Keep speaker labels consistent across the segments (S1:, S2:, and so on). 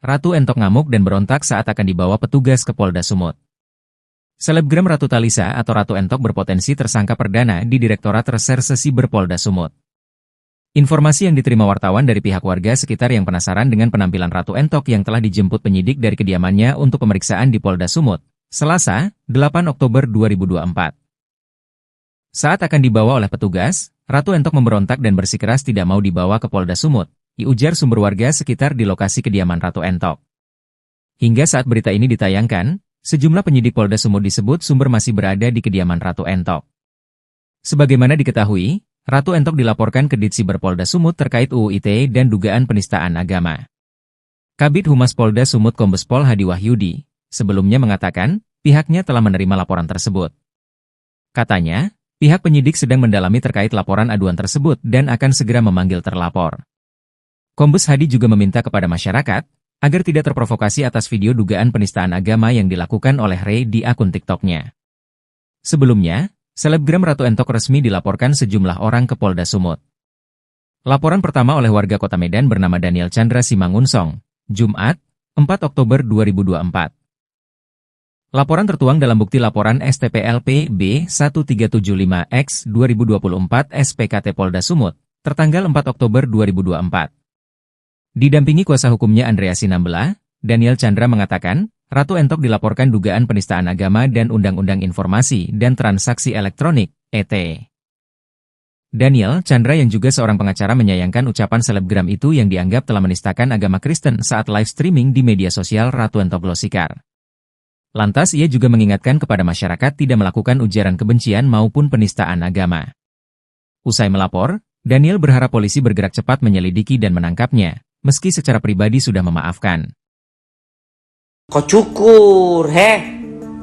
S1: Ratu Entok ngamuk dan berontak saat akan dibawa petugas ke Polda Sumut. Selebgram Ratu Talisa atau Ratu Entok berpotensi tersangka perdana di Direktorat Reserse Siber Polda Sumut. Informasi yang diterima wartawan dari pihak warga sekitar yang penasaran dengan penampilan Ratu Entok yang telah dijemput penyidik dari kediamannya untuk pemeriksaan di Polda Sumut, Selasa, 8 Oktober 2024. Saat akan dibawa oleh petugas, Ratu Entok memberontak dan bersikeras tidak mau dibawa ke Polda Sumut, diujar sumber warga sekitar di lokasi kediaman Ratu Entok. Hingga saat berita ini ditayangkan, sejumlah penyidik Polda Sumut disebut sumber masih berada di kediaman Ratu Entok. Sebagaimana diketahui, Ratu Entok dilaporkan ke Ditsiber Polda Sumut terkait UU ITE dan dugaan penistaan agama. Kabid Humas Polda Sumut Kombes Pol Hadi Wahyudi sebelumnya mengatakan, pihaknya telah menerima laporan tersebut. Katanya, pihak penyidik sedang mendalami terkait laporan aduan tersebut dan akan segera memanggil terlapor. Kombes Hadi juga meminta kepada masyarakat agar tidak terprovokasi atas video dugaan penistaan agama yang dilakukan oleh Ray di akun TikTok-nya. Sebelumnya, selebgram Ratu Entok resmi dilaporkan sejumlah orang ke Polda Sumut. Laporan pertama oleh warga Kota Medan bernama Daniel Chandra Simangunsong, Jumat, 4 Oktober 2024. Laporan tertuang dalam bukti laporan STPLP B1375X 2024 SPKT Polda Sumut, tertanggal 4 Oktober 2024. Didampingi kuasa hukumnya Andrea Sinambela, Daniel Chandra mengatakan, Ratu Entok dilaporkan dugaan penistaan agama dan Undang-Undang Informasi dan Transaksi Elektronik, (ET). Daniel Chandra yang juga seorang pengacara menyayangkan ucapan selebgram itu yang dianggap telah menistakan agama Kristen saat live streaming di media sosial Ratu Entok Glosikar. Lantas ia juga mengingatkan kepada masyarakat tidak melakukan ujaran kebencian maupun penistaan agama. Usai melapor, Daniel berharap polisi bergerak cepat menyelidiki dan menangkapnya, meski secara pribadi sudah memaafkan.
S2: Kau cukur,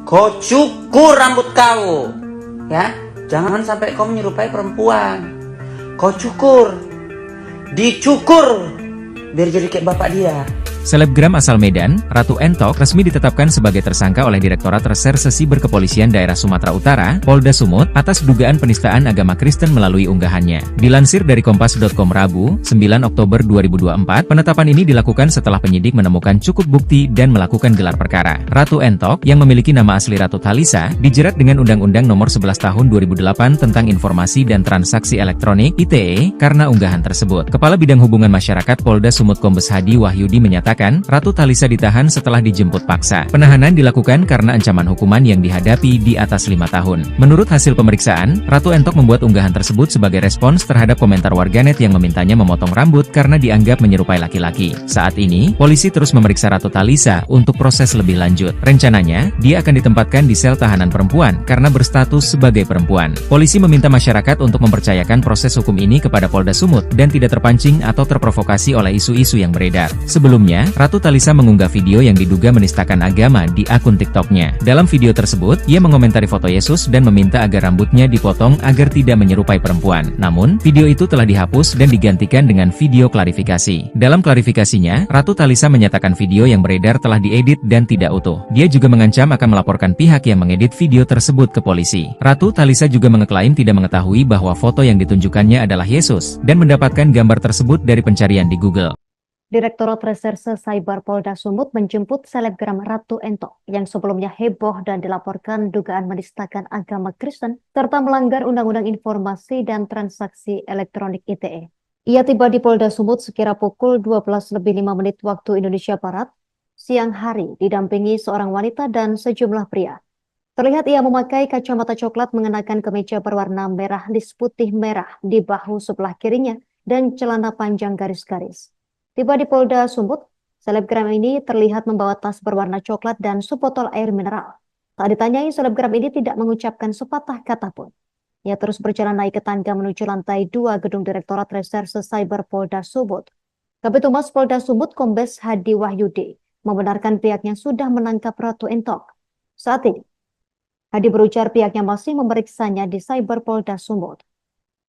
S2: kau cukur rambut kau, ya. Jangan sampai kau menyerupai perempuan. Kau cukur, dicukur, biar jadi kayak bapak dia.
S1: Selebgram asal Medan, Ratu Entok resmi ditetapkan sebagai tersangka oleh Direktorat Reserse Siber Kepolisian Daerah Sumatera Utara, Polda Sumut, atas dugaan penistaan agama Kristen melalui unggahannya. Dilansir dari Kompas.com Rabu, 9 Oktober 2024, penetapan ini dilakukan setelah penyidik menemukan cukup bukti dan melakukan gelar perkara. Ratu Entok, yang memiliki nama asli Ratu Talisa, dijerat dengan Undang-Undang Nomor 11 Tahun 2008 tentang Informasi dan Transaksi Elektronik (ITE) karena unggahan tersebut. Kepala Bidang Hubungan Masyarakat Polda Sumut Kombes Hadi Wahyudi menyatakan, Ratu Talisa ditahan setelah dijemput paksa. Penahanan dilakukan karena ancaman hukuman yang dihadapi di atas 5 tahun. Menurut hasil pemeriksaan, Ratu Entok membuat unggahan tersebut sebagai respons terhadap komentar warganet yang memintanya memotong rambut karena dianggap menyerupai laki-laki. Saat ini, polisi terus memeriksa Ratu Talisa untuk proses lebih lanjut. Rencananya, dia akan ditempatkan di sel tahanan perempuan karena berstatus sebagai perempuan. Polisi meminta masyarakat untuk mempercayakan proses hukum ini kepada Polda Sumut dan tidak terpancing atau terprovokasi oleh isu-isu yang beredar. Sebelumnya, Ratu Talisa mengunggah video yang diduga menistakan agama di akun TikTok-nya. Dalam video tersebut, ia mengomentari foto Yesus dan meminta agar rambutnya dipotong agar tidak menyerupai perempuan. Namun, video itu telah dihapus dan digantikan dengan video klarifikasi. Dalam klarifikasinya, Ratu Talisa menyatakan video yang beredar telah diedit dan tidak utuh. Dia juga mengancam akan melaporkan pihak yang mengedit video tersebut ke polisi. Ratu Talisa juga mengeklaim tidak mengetahui bahwa foto yang ditunjukkannya adalah Yesus dan mendapatkan gambar tersebut dari pencarian di Google.
S3: Direktorat Reserse Cyber Polda Sumut menjemput selebgram Ratu Entok yang sebelumnya heboh dan dilaporkan dugaan menistakan agama Kristen serta melanggar Undang-Undang Informasi dan Transaksi Elektronik (ITE). Ia tiba di Polda Sumut sekira pukul 12:05 waktu Indonesia Barat, siang hari didampingi seorang wanita dan sejumlah pria. Terlihat ia memakai kacamata coklat mengenakan kemeja berwarna merah lis putih merah di bahu sebelah kirinya dan celana panjang garis-garis. Tiba di Polda Sumut, selebgram ini terlihat membawa tas berwarna coklat dan sebotol air mineral. Tak ditanyai, selebgram ini tidak mengucapkan sepatah kata pun. Ia terus berjalan naik ke tangga menuju lantai 2 gedung Direktorat Reserse Cyber Polda Sumut. Kabid Humas Polda Sumut Kombes Hadi Wahyudi membenarkan pihaknya sudah menangkap Ratu Entok. Saat ini, Hadi berujar pihaknya masih memeriksanya di Cyber Polda Sumut.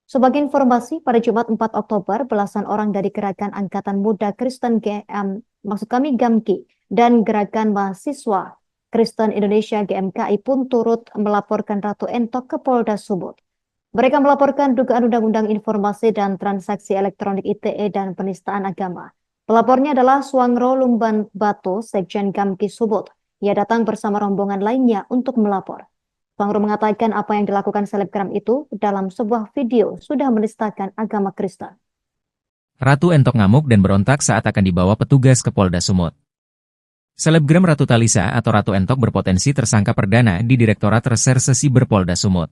S3: Sebagai informasi, pada Jumat 4 Oktober, belasan orang dari Gerakan Angkatan Muda Kristen GAMKI dan Gerakan Mahasiswa Kristen Indonesia GMKI pun turut melaporkan Ratu Entok ke Polda Sumut. Mereka melaporkan dugaan Undang-Undang Informasi dan Transaksi Elektronik (ITE) dan penistaan agama. Pelapornya adalah Suangro Lumban Bato, Sekjen Gamki Sumut. Ia datang bersama rombongan lainnya untuk melapor. Suangro mengatakan apa yang dilakukan selebgram itu dalam sebuah video sudah menistakan agama Kristen.
S1: Ratu Entok ngamuk dan berontak saat akan dibawa petugas ke Polda Sumut. Selebgram Ratu Talisa atau Ratu Entok berpotensi tersangka perdana di Direktorat Reserse Siber Polda Sumut.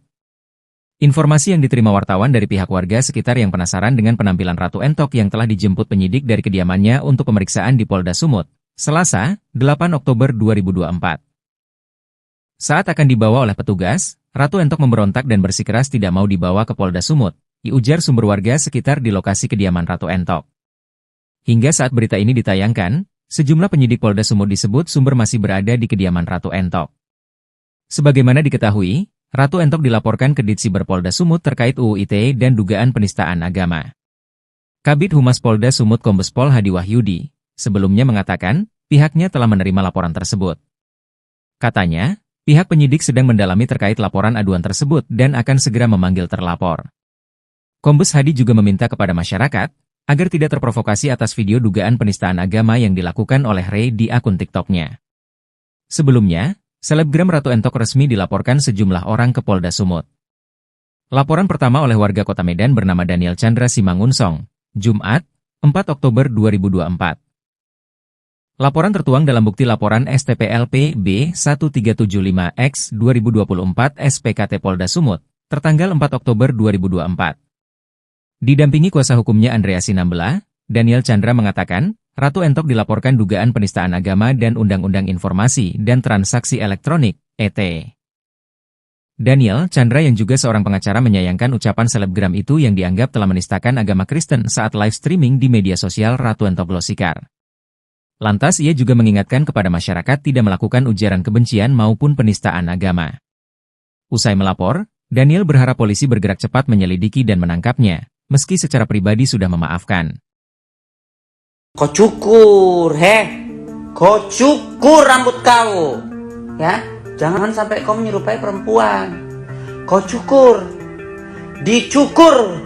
S1: Informasi yang diterima wartawan dari pihak warga sekitar yang penasaran dengan penampilan Ratu Entok yang telah dijemput penyidik dari kediamannya untuk pemeriksaan di Polda Sumut, Selasa, 8 Oktober 2024. Saat akan dibawa oleh petugas, Ratu Entok memberontak dan bersikeras tidak mau dibawa ke Polda Sumut, diujar sumber warga sekitar di lokasi kediaman Ratu Entok. Hingga saat berita ini ditayangkan, sejumlah penyidik Polda Sumut disebut sumber masih berada di kediaman Ratu Entok. Sebagaimana diketahui, Ratu Entok dilaporkan ke Ditsiber Polda Sumut terkait UU ITE dan dugaan penistaan agama. Kabid Humas Polda Sumut Kombes Pol Hadi Wahyudi sebelumnya mengatakan pihaknya telah menerima laporan tersebut. Katanya, pihak penyidik sedang mendalami terkait laporan aduan tersebut dan akan segera memanggil terlapor. Kombes Hadi juga meminta kepada masyarakat agar tidak terprovokasi atas video dugaan penistaan agama yang dilakukan oleh Ray di akun TikTok-nya. Sebelumnya, selebgram Ratu Entok resmi dilaporkan sejumlah orang ke Polda Sumut. Laporan pertama oleh warga Kota Medan bernama Daniel Chandra Simangunsong, Jumat, 4 Oktober 2024. Laporan tertuang dalam bukti laporan STPLP B1375X 2024 SPKT Polda Sumut, tertanggal 4 Oktober 2024. Didampingi kuasa hukumnya Andrea Sinambela, Daniel Chandra mengatakan, Ratu Entok dilaporkan dugaan penistaan agama dan Undang-Undang Informasi dan Transaksi Elektronik, ET. Daniel Chandra yang juga seorang pengacara menyayangkan ucapan selebgram itu yang dianggap telah menistakan agama Kristen saat live streaming di media sosial Ratu Entok Glosikar. Lantas ia juga mengingatkan kepada masyarakat tidak melakukan ujaran kebencian maupun penistaan agama. Usai melapor, Daniel berharap polisi bergerak cepat menyelidiki dan menangkapnya, meski secara pribadi sudah memaafkan.
S2: Kau cukur, kau cukur rambut kau, ya. Jangan sampai kau menyerupai perempuan. Kau cukur, dicukur,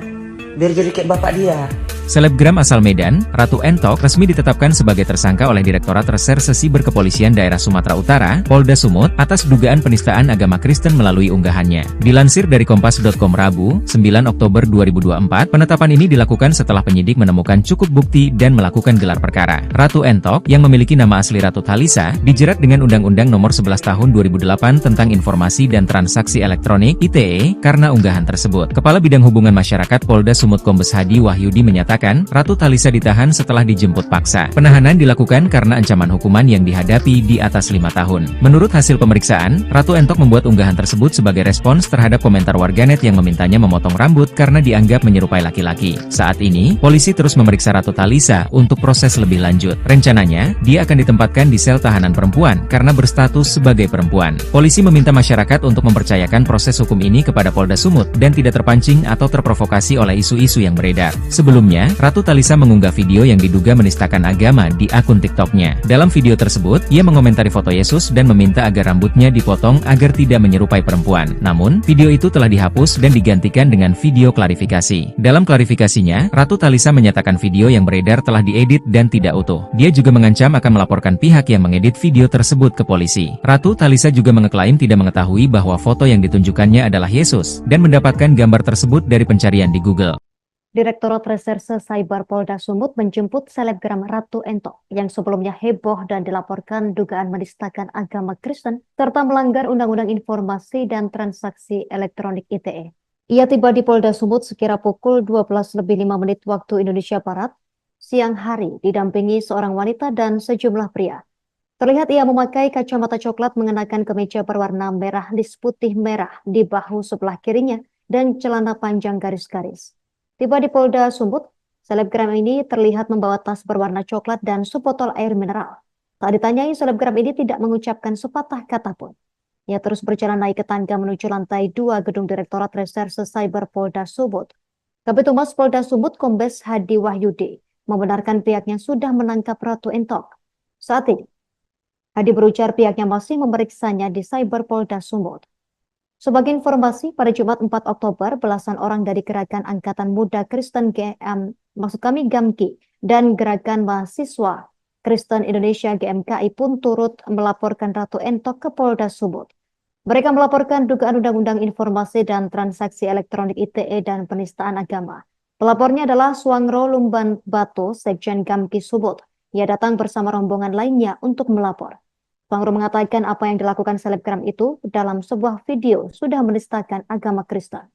S2: biar jadi kayak bapak dia.
S1: Selebgram asal Medan, Ratu Entok resmi ditetapkan sebagai tersangka oleh Direktorat Reserse Siber Kepolisian Daerah Sumatera Utara, Polda Sumut, atas dugaan penistaan agama Kristen melalui unggahannya. Dilansir dari Kompas.com Rabu, 9 Oktober 2024, penetapan ini dilakukan setelah penyidik menemukan cukup bukti dan melakukan gelar perkara. Ratu Entok, yang memiliki nama asli Ratu Talisa, dijerat dengan Undang-Undang Nomor 11 Tahun 2008 tentang Informasi dan Transaksi Elektronik (ITE) karena unggahan tersebut. Kepala Bidang Hubungan Masyarakat Polda Sumut Kombes Hadi Wahyudi menyatakan, Ratu Talisa ditahan setelah dijemput paksa. Penahanan dilakukan karena ancaman hukuman yang dihadapi di atas 5 tahun. Menurut hasil pemeriksaan, Ratu Entok membuat unggahan tersebut sebagai respons terhadap komentar warganet yang memintanya memotong rambut karena dianggap menyerupai laki-laki. Saat ini, polisi terus memeriksa Ratu Talisa untuk proses lebih lanjut. Rencananya, dia akan ditempatkan di sel tahanan perempuan karena berstatus sebagai perempuan. Polisi meminta masyarakat untuk mempercayakan proses hukum ini kepada Polda Sumut dan tidak terpancing atau terprovokasi oleh isu-isu yang beredar. Sebelumnya, Ratu Talisa mengunggah video yang diduga menistakan agama di akun TikTok-nya. Dalam video tersebut, ia mengomentari foto Yesus dan meminta agar rambutnya dipotong agar tidak menyerupai perempuan. Namun, video itu telah dihapus dan digantikan dengan video klarifikasi. Dalam klarifikasinya, Ratu Talisa menyatakan video yang beredar telah diedit dan tidak utuh. Dia juga mengancam akan melaporkan pihak yang mengedit video tersebut ke polisi. Ratu Talisa juga mengeklaim tidak mengetahui bahwa foto yang ditunjukkannya adalah Yesus dan mendapatkan gambar tersebut dari pencarian di Google.
S3: Direktorat Reserse Cyber Polda Sumut menjemput selebgram Ratu Entok yang sebelumnya heboh dan dilaporkan dugaan menistakan agama Kristen serta melanggar Undang-Undang Informasi dan Transaksi Elektronik (ITE). Ia tiba di Polda Sumut sekira pukul 12:05 waktu Indonesia Barat, siang hari didampingi seorang wanita dan sejumlah pria. Terlihat ia memakai kacamata coklat mengenakan kemeja berwarna merah lis putih merah di bahu sebelah kirinya dan celana panjang garis-garis. Tiba di Polda Sumut, selebgram ini terlihat membawa tas berwarna coklat dan sebotol air mineral. Tak ditanyai, selebgram ini tidak mengucapkan sepatah kata pun. Ia terus berjalan naik ke tangga menuju lantai 2 gedung Direktorat Reserse Cyber Polda Sumut. Kabid Humas Polda Sumut Kombes Hadi Wahyudi membenarkan pihaknya sudah menangkap Ratu Entok. Saat ini, Hadi berujar pihaknya masih memeriksanya di Cyber Polda Sumut. Sebagai informasi, pada Jumat 4 Oktober, belasan orang dari Gerakan Angkatan Muda Kristen GAMKI dan Gerakan Mahasiswa Kristen Indonesia GMKI pun turut melaporkan Ratu Entok ke Polda Sumut. Mereka melaporkan dugaan Undang-Undang Informasi dan Transaksi Elektronik ITE dan penistaan agama. Pelapornya adalah Suangro Lumban Bato, Sekjen Gamki Sumut. Ia datang bersama rombongan lainnya untuk melapor. Suangro mengatakan apa yang dilakukan selebgram itu dalam sebuah video sudah menistakan agama Kristen.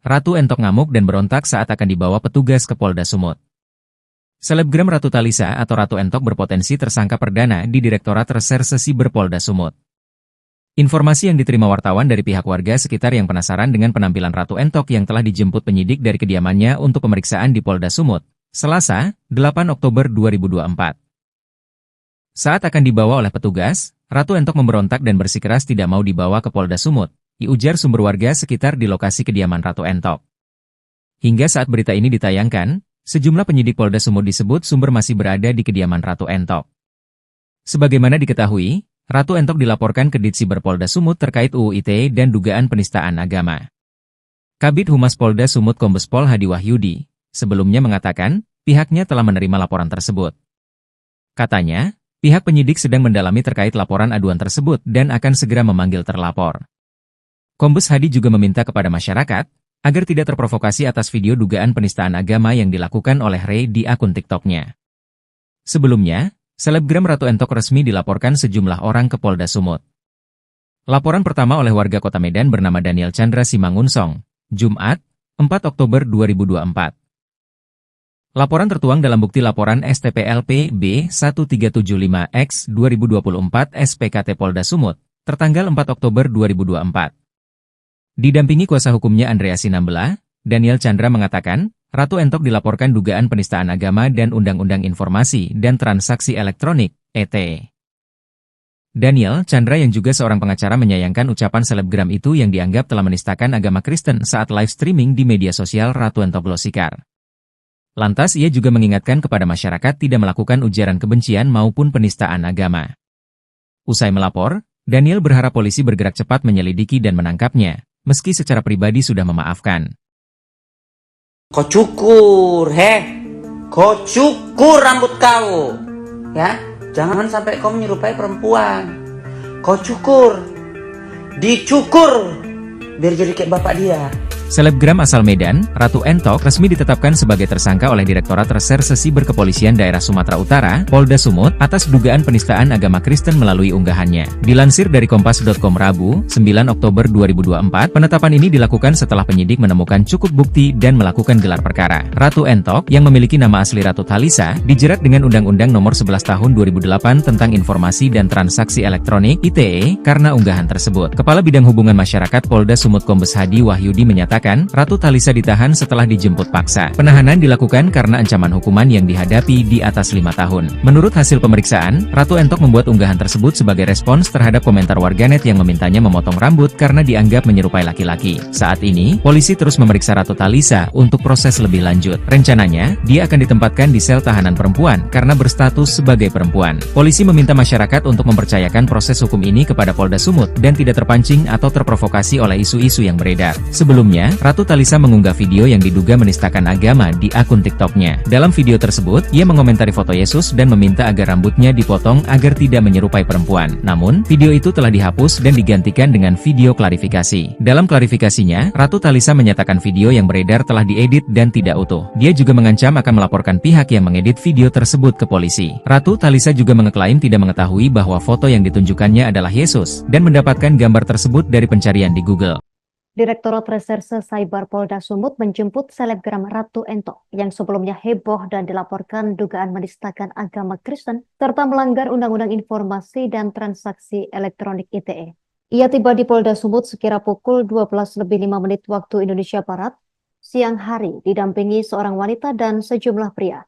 S1: Ratu Entok ngamuk dan berontak saat akan dibawa petugas ke Polda Sumut. Selebgram Ratu Talisa atau Ratu Entok berpotensi tersangka perdana di Direktorat Reserse Siber Polda Sumut. Informasi yang diterima wartawan dari pihak warga sekitar yang penasaran dengan penampilan Ratu Entok yang telah dijemput penyidik dari kediamannya untuk pemeriksaan di Polda Sumut, Selasa, 8 Oktober 2024. Saat akan dibawa oleh petugas, Ratu Entok memberontak dan bersikeras tidak mau dibawa ke Polda Sumut, diujar sumber warga sekitar di lokasi kediaman Ratu Entok. Hingga saat berita ini ditayangkan, sejumlah penyidik Polda Sumut disebut sumber masih berada di kediaman Ratu Entok. Sebagaimana diketahui, Ratu Entok dilaporkan ke Ditsiber Polda Sumut terkait UU ITE dan dugaan penistaan agama. Kabid Humas Polda Sumut Kombes Pol Hadi Wahyudi sebelumnya mengatakan pihaknya telah menerima laporan tersebut. Katanya, pihak penyidik sedang mendalami terkait laporan aduan tersebut dan akan segera memanggil terlapor. Kombes Hadi juga meminta kepada masyarakat agar tidak terprovokasi atas video dugaan penistaan agama yang dilakukan oleh Ray di akun TikTok-nya. Sebelumnya, selebgram Ratu Entok resmi dilaporkan sejumlah orang ke Polda Sumut. Laporan pertama oleh warga Kota Medan bernama Daniel Chandra Simangunsong, Jumat, 4 Oktober 2024. Laporan tertuang dalam bukti laporan STPLP B1375X 2024 SPKT Polda Sumut, tertanggal 4 Oktober 2024. Didampingi kuasa hukumnya Andrea Sinambela, Daniel Chandra mengatakan, Ratu Entok dilaporkan dugaan penistaan agama dan Undang-Undang Informasi dan Transaksi Elektronik, (ET). Daniel Chandra yang juga seorang pengacara menyayangkan ucapan selebgram itu yang dianggap telah menistakan agama Kristen saat live streaming di media sosial Ratu Entok Glosikar. Lantas ia juga mengingatkan kepada masyarakat tidak melakukan ujaran kebencian maupun penistaan agama. Usai melapor, Daniel berharap polisi bergerak cepat menyelidiki dan menangkapnya, meski secara pribadi sudah memaafkan.
S2: Kau cukur, kau cukur rambut kau, ya. Jangan sampai kau menyerupai perempuan. Kau cukur, dicukur, biar jadi kayak bapak dia.
S1: Selebgram asal Medan, Ratu Entok resmi ditetapkan sebagai tersangka oleh Direktorat Reserse Siber Kepolisian Daerah Sumatera Utara, Polda Sumut, atas dugaan penistaan agama Kristen melalui unggahannya. Dilansir dari Kompas.com Rabu, 9 Oktober 2024, penetapan ini dilakukan setelah penyidik menemukan cukup bukti dan melakukan gelar perkara. Ratu Entok, yang memiliki nama asli Ratu Talisa, dijerat dengan Undang-Undang Nomor 11 Tahun 2008 tentang Informasi dan Transaksi Elektronik (ITE) karena unggahan tersebut. Kepala Bidang Hubungan Masyarakat Polda Sumut Kombes Hadi Wahyudi menyatakan, Ratu Talisa ditahan setelah dijemput paksa. Penahanan dilakukan karena ancaman hukuman yang dihadapi di atas 5 tahun. Menurut hasil pemeriksaan, Ratu Entok membuat unggahan tersebut sebagai respons terhadap komentar warganet yang memintanya memotong rambut karena dianggap menyerupai laki-laki. Saat ini, polisi terus memeriksa Ratu Talisa untuk proses lebih lanjut. Rencananya, dia akan ditempatkan di sel tahanan perempuan karena berstatus sebagai perempuan. Polisi meminta masyarakat untuk mempercayakan proses hukum ini kepada Polda Sumut dan tidak terpancing atau terprovokasi oleh isu-isu yang beredar. Sebelumnya, Ratu Talisa mengunggah video yang diduga menistakan agama di akun TikTok-nya. Dalam video tersebut, ia mengomentari foto Yesus dan meminta agar rambutnya dipotong agar tidak menyerupai perempuan. Namun, video itu telah dihapus dan digantikan dengan video klarifikasi. Dalam klarifikasinya, Ratu Talisa menyatakan video yang beredar telah diedit dan tidak utuh. Dia juga mengancam akan melaporkan pihak yang mengedit video tersebut ke polisi. Ratu Talisa juga mengeklaim tidak mengetahui bahwa foto yang ditunjukkannya adalah Yesus dan mendapatkan gambar tersebut dari pencarian di Google.
S3: Direktorat Reserse Cyber Polda Sumut menjemput selebgram Ratu Entok yang sebelumnya heboh dan dilaporkan dugaan menistakan agama Kristen serta melanggar Undang-Undang Informasi dan Transaksi Elektronik (ITE). Ia tiba di Polda Sumut sekira pukul 12:05 waktu Indonesia Barat, siang hari, didampingi seorang wanita dan sejumlah pria.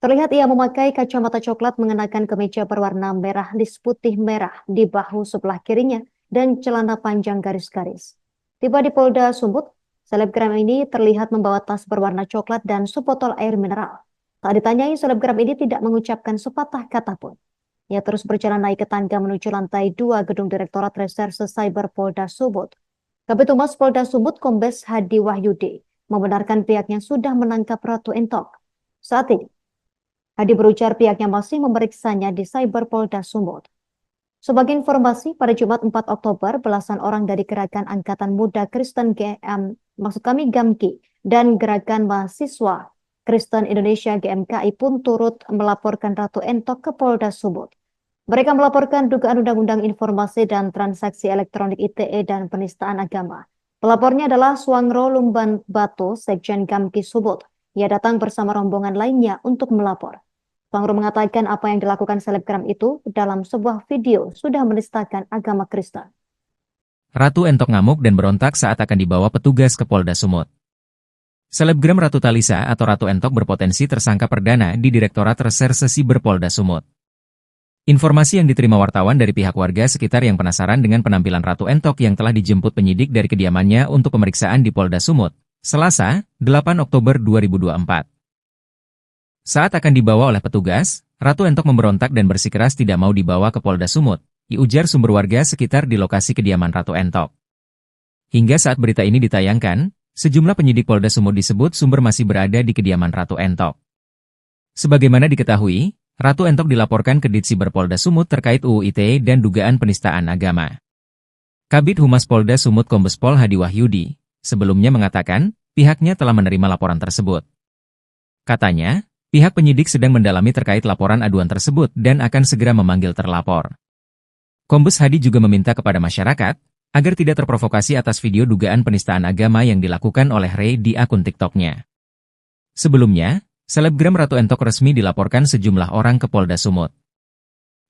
S3: Terlihat ia memakai kacamata coklat mengenakan kemeja berwarna merah lis putih merah di bahu sebelah kirinya dan celana panjang garis-garis. Tiba di Polda Sumut, selebgram ini terlihat membawa tas berwarna coklat dan sebotol air mineral. Tak ditanyai, selebgram ini tidak mengucapkan sepatah kata pun. Ia terus berjalan naik ke tangga menuju lantai 2 gedung Direktorat Reserse Cyber Polda Sumut. Kabid Humas Polda Sumut Kombes Hadi Wahyudi membenarkan pihaknya sudah menangkap Ratu Entok. Saat ini, Hadi berujar pihaknya masih memeriksanya di Cyber Polda Sumut. Sebagai informasi, pada Jumat 4 Oktober, belasan orang dari Gerakan Angkatan Muda Kristen GAMKI dan Gerakan Mahasiswa Kristen Indonesia GMKI pun turut melaporkan Ratu Entok ke Polda Sumut. Mereka melaporkan dugaan Undang-Undang Informasi dan Transaksi Elektronik ITE dan penistaan agama. Pelapornya adalah Suangro Lumban Batu, Sekjen GAMKI Sumut. Ia datang bersama rombongan lainnya untuk melapor. Suangro mengatakan apa yang dilakukan selebgram itu dalam sebuah video sudah menistakan agama Kristen.
S1: Ratu Entok ngamuk dan berontak saat akan dibawa petugas ke Polda Sumut. Selebgram Ratu Talisa atau Ratu Entok berpotensi tersangka perdana di Direktorat Reserse Siber Polda Sumut. Informasi yang diterima wartawan dari pihak warga sekitar yang penasaran dengan penampilan Ratu Entok yang telah dijemput penyidik dari kediamannya untuk pemeriksaan di Polda Sumut, Selasa, 8 Oktober 2024. Saat akan dibawa oleh petugas, Ratu Entok memberontak dan bersikeras tidak mau dibawa ke Polda Sumut, diujar sumber warga sekitar di lokasi kediaman Ratu Entok. Hingga saat berita ini ditayangkan, sejumlah penyidik Polda Sumut disebut sumber masih berada di kediaman Ratu Entok. Sebagaimana diketahui, Ratu Entok dilaporkan ke Ditsiber Polda Sumut terkait UU ITE dan dugaan penistaan agama. Kabid Humas Polda Sumut Kombes Pol Hadi Wahyudi sebelumnya mengatakan pihaknya telah menerima laporan tersebut. Katanya, pihak penyidik sedang mendalami terkait laporan aduan tersebut dan akan segera memanggil terlapor. Kombes Hadi juga meminta kepada masyarakat agar tidak terprovokasi atas video dugaan penistaan agama yang dilakukan oleh Ray di akun TikTok-nya. Sebelumnya, selebgram Ratu Entok resmi dilaporkan sejumlah orang ke Polda Sumut.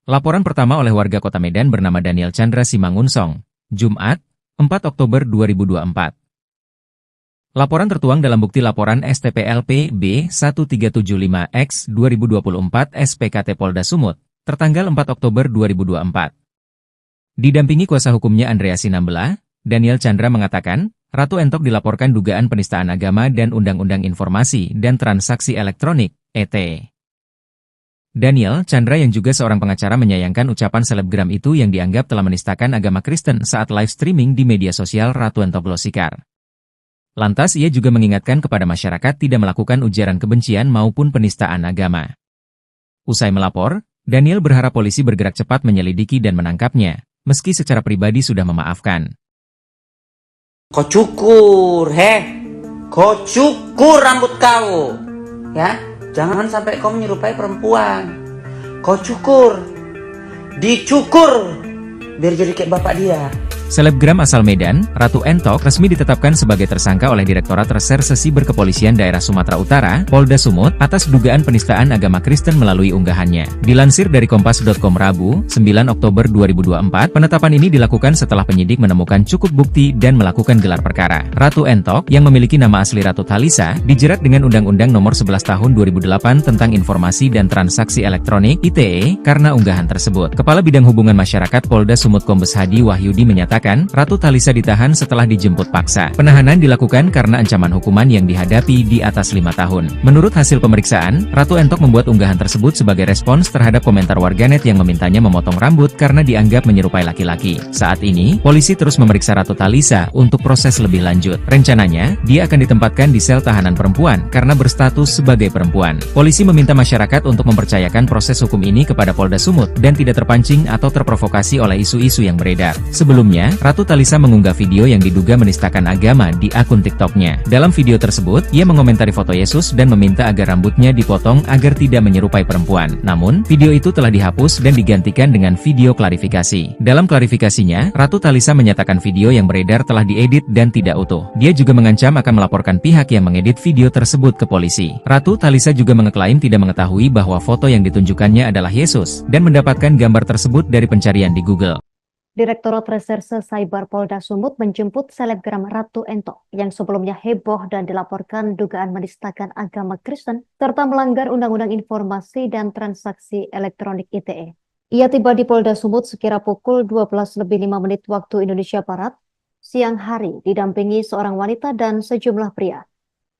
S1: Laporan pertama oleh warga Kota Medan bernama Daniel Chandra Simangunsong, Jumat, 4 Oktober 2024. Laporan tertuang dalam bukti laporan STPLP B1375X 2024 SPKT Polda Sumut, tertanggal 4 Oktober 2024. Didampingi kuasa hukumnya Andrea Sinambela, Daniel Chandra mengatakan, Ratu Entok dilaporkan dugaan penistaan agama dan Undang-Undang Informasi dan Transaksi Elektronik, ET. Daniel Chandra yang juga seorang pengacara menyayangkan ucapan selebgram itu yang dianggap telah menistakan agama Kristen saat live streaming di media sosial Ratu Entok Glosikar. Lantas ia juga mengingatkan kepada masyarakat tidak melakukan ujaran kebencian maupun penistaan agama. Usai melapor, Daniel berharap polisi bergerak cepat menyelidiki dan menangkapnya, meski secara pribadi sudah memaafkan.
S2: Kau cukur, kau cukur rambut kau, ya. Jangan sampai kau menyerupai perempuan. Kau cukur, dicukur, biar jadi kayak bapak dia.
S1: Selebgram asal Medan, Ratu Entok resmi ditetapkan sebagai tersangka oleh Direktorat Reserse Siber Kepolisian Daerah Sumatera Utara, Polda Sumut, atas dugaan penistaan agama Kristen melalui unggahannya. Dilansir dari Kompas.com Rabu, 9 Oktober 2024, penetapan ini dilakukan setelah penyidik menemukan cukup bukti dan melakukan gelar perkara. Ratu Entok, yang memiliki nama asli Ratu Talisa, dijerat dengan Undang-Undang Nomor 11 Tahun 2008 tentang Informasi dan Transaksi Elektronik (ITE) karena unggahan tersebut. Kepala Bidang Hubungan Masyarakat Polda Sumut Kombes Hadi Wahyudi menyatakan, Ratu Talisa ditahan setelah dijemput paksa. Penahanan dilakukan karena ancaman hukuman yang dihadapi di atas 5 tahun. Menurut hasil pemeriksaan, Ratu Entok membuat unggahan tersebut sebagai respons terhadap komentar warganet yang memintanya memotong rambut karena dianggap menyerupai laki-laki. Saat ini, polisi terus memeriksa Ratu Talisa untuk proses lebih lanjut. Rencananya, dia akan ditempatkan di sel tahanan perempuan karena berstatus sebagai perempuan. Polisi meminta masyarakat untuk mempercayakan proses hukum ini kepada Polda Sumut dan tidak terpancing atau terprovokasi oleh isu-isu yang beredar. Sebelumnya, Ratu Talisa mengunggah video yang diduga menistakan agama di akun TikTok-nya. Dalam video tersebut, ia mengomentari foto Yesus dan meminta agar rambutnya dipotong agar tidak menyerupai perempuan. Namun, video itu telah dihapus dan digantikan dengan video klarifikasi. Dalam klarifikasinya, Ratu Talisa menyatakan video yang beredar telah diedit dan tidak utuh. Dia juga mengancam akan melaporkan pihak yang mengedit video tersebut ke polisi. Ratu Talisa juga mengeklaim tidak mengetahui bahwa foto yang ditunjukkannya adalah Yesus dan mendapatkan gambar tersebut dari pencarian di Google.
S3: Direktorat Reserse Cyber Polda Sumut menjemput selebgram Ratu Entok yang sebelumnya heboh dan dilaporkan dugaan menistakan agama Kristen serta melanggar Undang-Undang Informasi dan Transaksi Elektronik ITE. Ia tiba di Polda Sumut sekira pukul 12:05 waktu Indonesia Barat, siang hari, didampingi seorang wanita dan sejumlah pria.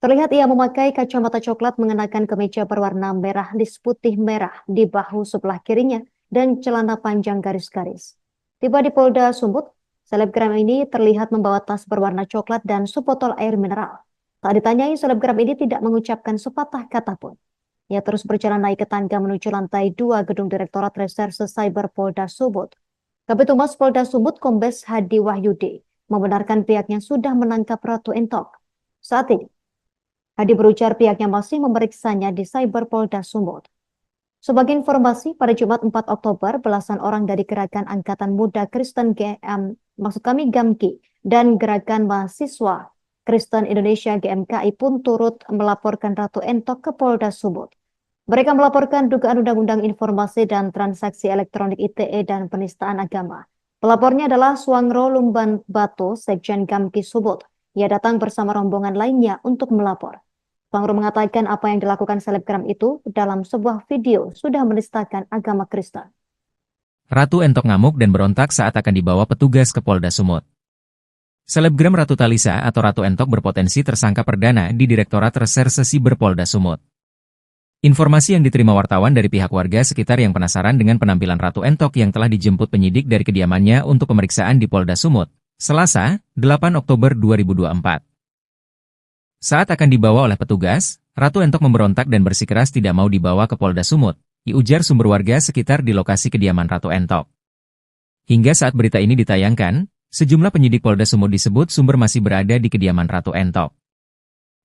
S3: Terlihat ia memakai kacamata coklat mengenakan kemeja berwarna merah lis putih merah di bahu sebelah kirinya dan celana panjang garis-garis. Tiba di Polda Sumut, selebgram ini terlihat membawa tas berwarna coklat dan sebotol air mineral. Tak ditanyai, selebgram ini tidak mengucapkan sepatah kata pun. Ia terus berjalan naik ke tangga menuju lantai 2 Gedung Direktorat Reserse Cyber Polda Sumut. Kabid Humas Polda Sumut Kombes Hadi Wahyudi membenarkan pihaknya sudah menangkap Ratu Entok. Saat ini, Hadi berujar pihaknya masih memeriksanya di Cyber Polda Sumut. Sebagai informasi, pada Jumat 4 Oktober, belasan orang dari Gerakan Angkatan Muda Kristen GAMKI dan Gerakan Mahasiswa Kristen Indonesia GMKI pun turut melaporkan Ratu Entok ke Polda Sumut. Mereka melaporkan dugaan Undang-Undang Informasi dan Transaksi Elektronik ITE dan penistaan agama. Pelapornya adalah Suangro Lumban Batu, Sekjen GAMKI Sumut. Ia datang bersama rombongan lainnya untuk melapor. Suangro mengatakan apa yang dilakukan selebgram itu dalam sebuah video sudah menistakan agama Kristen.
S1: Ratu Entok ngamuk dan berontak saat akan dibawa petugas ke Polda Sumut. Selebgram Ratu Talisa atau Ratu Entok berpotensi tersangka perdana di Direktorat Reserse Siber Polda Sumut. Informasi yang diterima wartawan dari pihak warga sekitar yang penasaran dengan penampilan Ratu Entok yang telah dijemput penyidik dari kediamannya untuk pemeriksaan di Polda Sumut, Selasa, 8 Oktober 2024. Saat akan dibawa oleh petugas, Ratu Entok memberontak dan bersikeras tidak mau dibawa ke Polda Sumut, diujar sumber warga sekitar di lokasi kediaman Ratu Entok. Hingga saat berita ini ditayangkan, sejumlah penyidik Polda Sumut disebut sumber masih berada di kediaman Ratu Entok.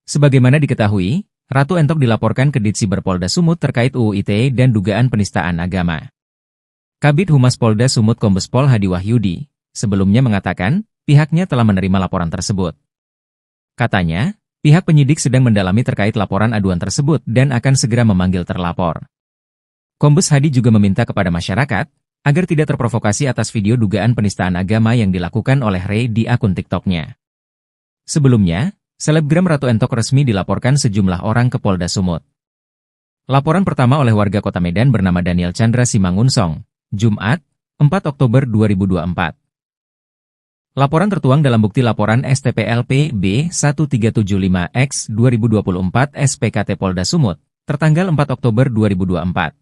S1: Sebagaimana diketahui, Ratu Entok dilaporkan ke Ditsiber Polda Sumut terkait UU ITE dan dugaan penistaan agama. Kabid Humas Polda Sumut Kombes Pol Hadi Wahyudi sebelumnya mengatakan pihaknya telah menerima laporan tersebut. Katanya, pihak penyidik sedang mendalami terkait laporan aduan tersebut dan akan segera memanggil terlapor. Kombes Hadi juga meminta kepada masyarakat agar tidak terprovokasi atas video dugaan penistaan agama yang dilakukan oleh Ray di akun TikTok-nya. Sebelumnya, selebgram Ratu Entok resmi dilaporkan sejumlah orang ke Polda Sumut. Laporan pertama oleh warga Kota Medan bernama Daniel Chandra Simangunsong, Jumat, 4 Oktober 2024. Laporan tertuang dalam bukti laporan STPLP B1375X 2024 SPKT Polda Sumut, tertanggal 4 Oktober 2024.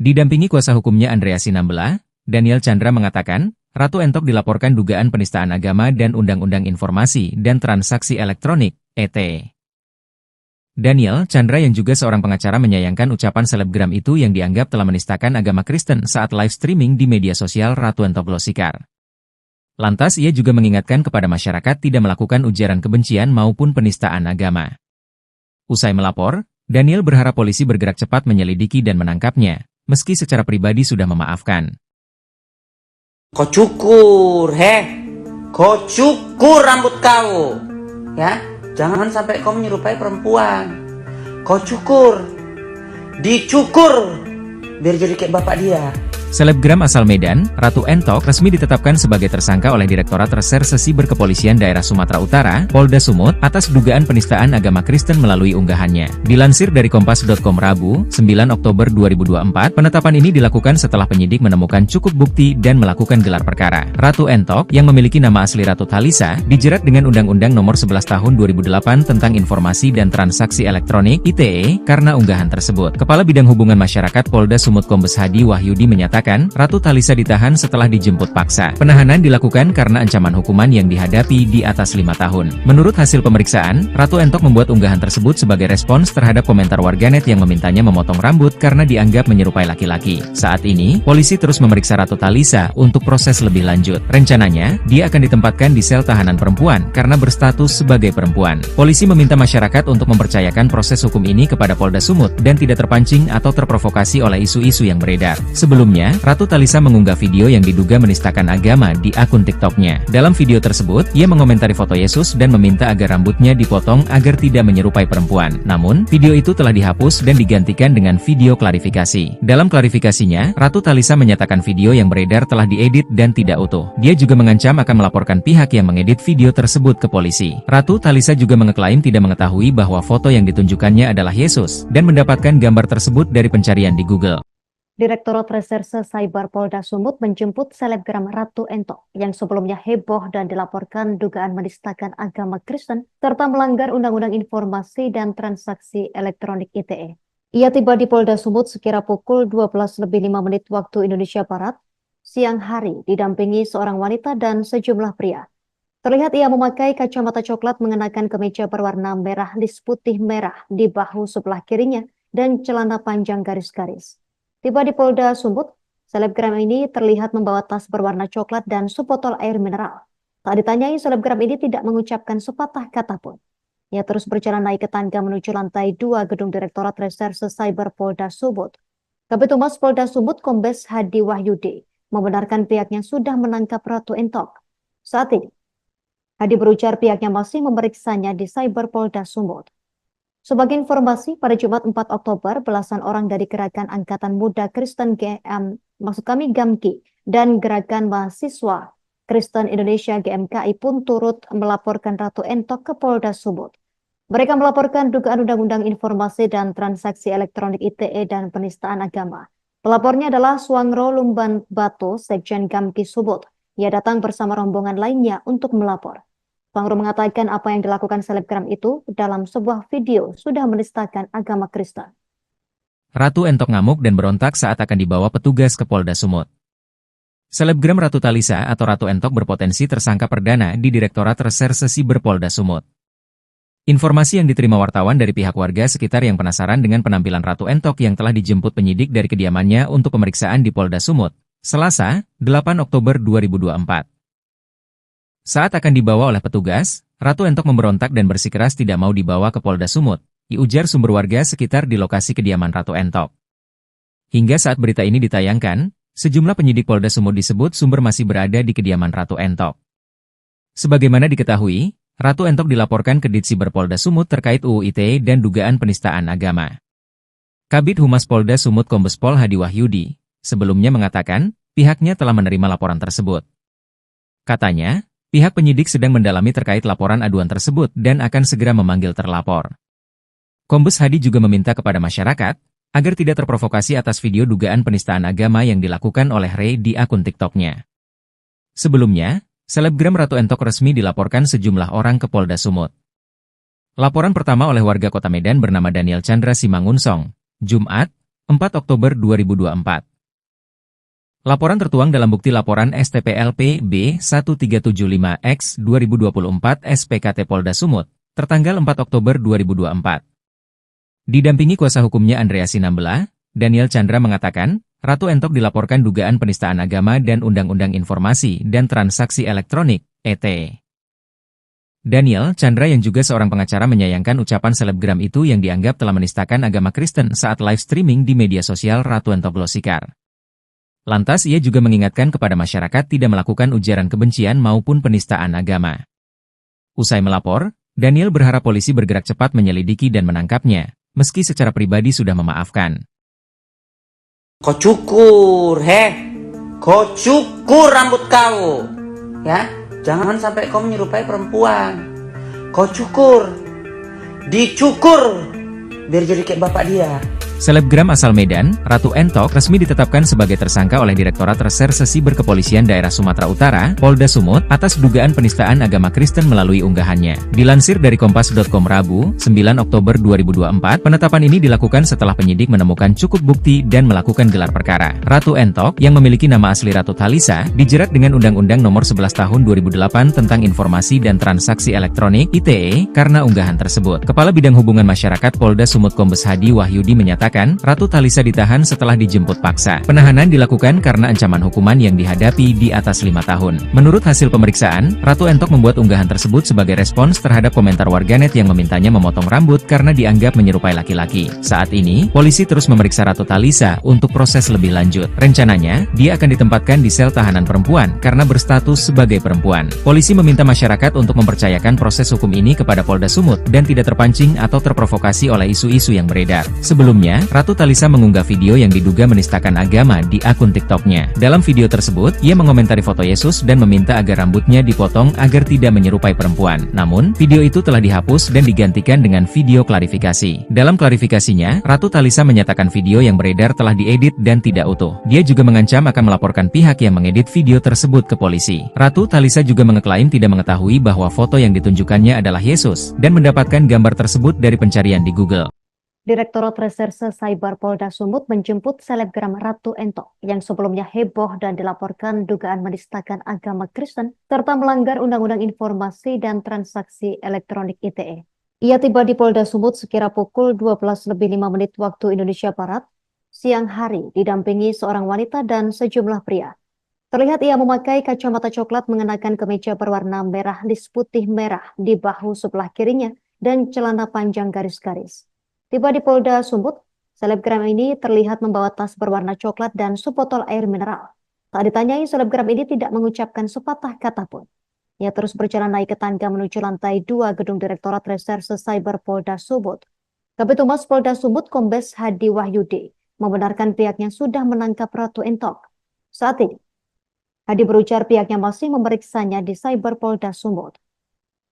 S1: Didampingi kuasa hukumnya Andrea Sinambela, Daniel Chandra mengatakan, Ratu Entok dilaporkan dugaan penistaan agama dan Undang-Undang Informasi dan Transaksi Elektronik, ET. Daniel Chandra yang juga seorang pengacara menyayangkan ucapan selebgram itu yang dianggap telah menistakan agama Kristen saat live streaming di media sosial Ratu Entok Glosikar. Lantas ia juga mengingatkan kepada masyarakat tidak melakukan ujaran kebencian maupun penistaan agama. Usai melapor, Daniel berharap polisi bergerak cepat menyelidiki dan menangkapnya, meski secara pribadi sudah memaafkan.
S2: Kau cukur, kau cukur rambut kau, ya. Jangan sampai kau menyerupai perempuan. Kau cukur, dicukur, biar jadi kayak bapak dia.
S1: Selebgram asal Medan, Ratu Entok resmi ditetapkan sebagai tersangka oleh Direktorat Reserse Siber Kepolisian Daerah Sumatera Utara, Polda Sumut, atas dugaan penistaan agama Kristen melalui unggahannya. Dilansir dari Kompas.com Rabu, 9 Oktober 2024, penetapan ini dilakukan setelah penyidik menemukan cukup bukti dan melakukan gelar perkara. Ratu Entok, yang memiliki nama asli Ratu Talisa, dijerat dengan Undang-Undang Nomor 11 Tahun 2008 tentang Informasi dan Transaksi Elektronik (ITE) karena unggahan tersebut. Kepala Bidang Hubungan Masyarakat Polda Sumut Kombes Hadi Wahyudi menyatakan, Ratu Talisa ditahan setelah dijemput paksa. Penahanan dilakukan karena ancaman hukuman yang dihadapi di atas 5 tahun. Menurut hasil pemeriksaan, Ratu Entok membuat unggahan tersebut sebagai respons terhadap komentar warganet yang memintanya memotong rambut karena dianggap menyerupai laki-laki. Saat ini, polisi terus memeriksa Ratu Talisa untuk proses lebih lanjut. Rencananya, dia akan ditempatkan di sel tahanan perempuan karena berstatus sebagai perempuan. Polisi meminta masyarakat untuk mempercayakan proses hukum ini kepada Polda Sumut dan tidak terpancing atau terprovokasi oleh isu-isu yang beredar. Sebelumnya, Ratu Talisa mengunggah video yang diduga menistakan agama di akun TikTok-nya. Dalam video tersebut, ia mengomentari foto Yesus dan meminta agar rambutnya dipotong agar tidak menyerupai perempuan. Namun, video itu telah dihapus dan digantikan dengan video klarifikasi. Dalam klarifikasinya, Ratu Talisa menyatakan video yang beredar telah diedit dan tidak utuh. Dia juga mengancam akan melaporkan pihak yang mengedit video tersebut ke polisi. Ratu Talisa juga mengeklaim tidak mengetahui bahwa foto yang ditunjukkannya adalah Yesus dan mendapatkan gambar tersebut dari pencarian di Google.
S3: Direktorat Reserse Cyber Polda Sumut menjemput selebgram Ratu Entok yang sebelumnya heboh dan dilaporkan dugaan menistakan agama Kristen serta melanggar Undang-Undang Informasi dan Transaksi Elektronik ITE. Ia tiba di Polda Sumut sekira pukul 12:05 waktu Indonesia Barat, siang hari didampingi seorang wanita dan sejumlah pria. Terlihat ia memakai kacamata coklat mengenakan kemeja berwarna merah lis putih merah di bahu sebelah kirinya dan celana panjang garis-garis. Tiba di Polda Sumut, selebgram ini terlihat membawa tas berwarna coklat dan sebotol air mineral. Tak ditanyai, selebgram ini tidak mengucapkan sepatah kata pun. Ia terus berjalan naik ke tangga menuju lantai 2 gedung Direktorat Reserse Cyber Polda Sumut. Kabid Humas Polda Sumut Kombes Hadi Wahyudi membenarkan pihaknya sudah menangkap Ratu Entok. Saat ini, Hadi berujar pihaknya masih memeriksanya di Cyber Polda Sumut. Sebagai informasi, pada Jumat 4 Oktober, belasan orang dari Gerakan Angkatan Muda Kristen GAMKI dan Gerakan Mahasiswa Kristen Indonesia GMKI pun turut melaporkan Ratu Entok ke Polda Sumut. Mereka melaporkan dugaan Undang-Undang Informasi dan Transaksi Elektronik ITE dan penistaan agama. Pelapornya adalah Suangro Lumban Batu, Sekjen GAMKI Sumut. Ia datang bersama rombongan lainnya untuk melapor. Suangro mengatakan apa yang dilakukan selebgram itu dalam sebuah video sudah menistakan agama Kristen.
S1: Ratu Entok ngamuk dan berontak saat akan dibawa petugas ke Polda Sumut. Selebgram Ratu Talisa atau Ratu Entok berpotensi tersangka perdana di Direktorat Reserse Siber Polda Sumut. Informasi yang diterima wartawan dari pihak warga sekitar yang penasaran dengan penampilan Ratu Entok yang telah dijemput penyidik dari kediamannya untuk pemeriksaan di Polda Sumut, Selasa, 8 Oktober 2024. Saat akan dibawa oleh petugas, Ratu Entok memberontak dan bersikeras tidak mau dibawa ke Polda Sumut, diujar sumber warga sekitar di lokasi kediaman Ratu Entok. Hingga saat berita ini ditayangkan, sejumlah penyidik Polda Sumut disebut sumber masih berada di kediaman Ratu Entok. Sebagaimana diketahui, Ratu Entok dilaporkan ke Ditsiber Polda Sumut terkait UU ITE dan dugaan penistaan agama. Kabid Humas Polda Sumut Kombes Pol Hadi Wahyudi sebelumnya mengatakan pihaknya telah menerima laporan tersebut. Katanya, pihak penyidik sedang mendalami terkait laporan aduan tersebut dan akan segera memanggil terlapor. Kombes Hadi juga meminta kepada masyarakat agar tidak terprovokasi atas video dugaan penistaan agama yang dilakukan oleh Ray di akun TikTok-nya. Sebelumnya, selebgram Ratu Entok resmi dilaporkan sejumlah orang ke Polda Sumut. Laporan pertama oleh warga Kota Medan bernama Daniel Chandra Simangunsong, Jumat, 4 Oktober 2024. Laporan tertuang dalam bukti laporan STPLP B1375X 2024 SPKT Polda Sumut, tertanggal 4 Oktober 2024. Didampingi kuasa hukumnya Andrea Sinambela, Daniel Chandra mengatakan, Ratu Entok dilaporkan dugaan penistaan agama dan Undang-Undang Informasi dan Transaksi Elektronik, ET. Daniel Chandra yang juga seorang pengacara menyayangkan ucapan selebgram itu yang dianggap telah menistakan agama Kristen saat live streaming di media sosial Ratu Entok Glosikar. Lantas ia juga mengingatkan kepada masyarakat tidak melakukan ujaran kebencian maupun penistaan agama. Usai melapor, Daniel berharap polisi bergerak cepat menyelidiki dan menangkapnya, meski secara pribadi sudah memaafkan.
S2: Kau cukur, kau cukur rambut kau, ya. Jangan sampai kau menyerupai perempuan. Kau cukur, dicukur, biar jadi kayak bapak dia.
S1: Selebgram asal Medan, Ratu Entok resmi ditetapkan sebagai tersangka oleh Direktorat Reserse Siber Kepolisian Daerah Sumatera Utara, Polda Sumut, atas dugaan penistaan agama Kristen melalui unggahannya. Dilansir dari Kompas.com Rabu, 9 Oktober 2024, penetapan ini dilakukan setelah penyidik menemukan cukup bukti dan melakukan gelar perkara. Ratu Entok, yang memiliki nama asli Ratu Talisa, dijerat dengan Undang-Undang Nomor 11 Tahun 2008 tentang Informasi dan Transaksi Elektronik (ITE) karena unggahan tersebut. Kepala Bidang Hubungan Masyarakat Polda Sumut Kombes Hadi Wahyudi menyatakan, Ratu Talisa ditahan setelah dijemput paksa. Penahanan dilakukan karena ancaman hukuman yang dihadapi di atas 5 tahun. Menurut hasil pemeriksaan, Ratu Entok membuat unggahan tersebut sebagai respons terhadap komentar warganet yang memintanya memotong rambut karena dianggap menyerupai laki-laki. Saat ini, polisi terus memeriksa Ratu Talisa untuk proses lebih lanjut. Rencananya, dia akan ditempatkan di sel tahanan perempuan karena berstatus sebagai perempuan. Polisi meminta masyarakat untuk mempercayakan proses hukum ini kepada Polda Sumut dan tidak terpancing atau terprovokasi oleh isu-isu yang beredar. Sebelumnya, Ratu Talisa mengunggah video yang diduga menistakan agama di akun TikTok-nya. Dalam video tersebut, ia mengomentari foto Yesus dan meminta agar rambutnya dipotong agar tidak menyerupai perempuan. Namun, video itu telah dihapus dan digantikan dengan video klarifikasi. Dalam klarifikasinya, Ratu Talisa menyatakan video yang beredar telah diedit dan tidak utuh. Dia juga mengancam akan melaporkan pihak yang mengedit video tersebut ke polisi. Ratu Talisa juga mengeklaim tidak mengetahui bahwa foto yang ditunjukkannya adalah Yesus dan mendapatkan gambar tersebut dari pencarian di Google.
S3: Direktorat Reserse Cyber Polda Sumut menjemput selebgram Ratu Entok yang sebelumnya heboh dan dilaporkan dugaan menistakan agama Kristen serta melanggar Undang-Undang Informasi dan Transaksi Elektronik ITE. Ia tiba di Polda Sumut sekira pukul 12:05 waktu Indonesia Barat, siang hari, didampingi seorang wanita dan sejumlah pria. Terlihat ia memakai kacamata coklat, mengenakan kemeja berwarna merah lis putih merah di bahu sebelah kirinya, dan celana panjang garis-garis. Tiba di Polda Sumut, selebgram ini terlihat membawa tas berwarna coklat dan sebotol air mineral. Tak ditanyai, selebgram ini tidak mengucapkan sepatah kata pun. Ia terus berjalan naik ke tangga menuju lantai 2 gedung Direktorat Reserse Cyber Polda Sumut. Kabid Humas Polda Sumut Kombes Hadi Wahyudi membenarkan pihaknya sudah menangkap Ratu Entok. Saat ini, Hadi berujar pihaknya masih memeriksanya di Cyber Polda Sumut.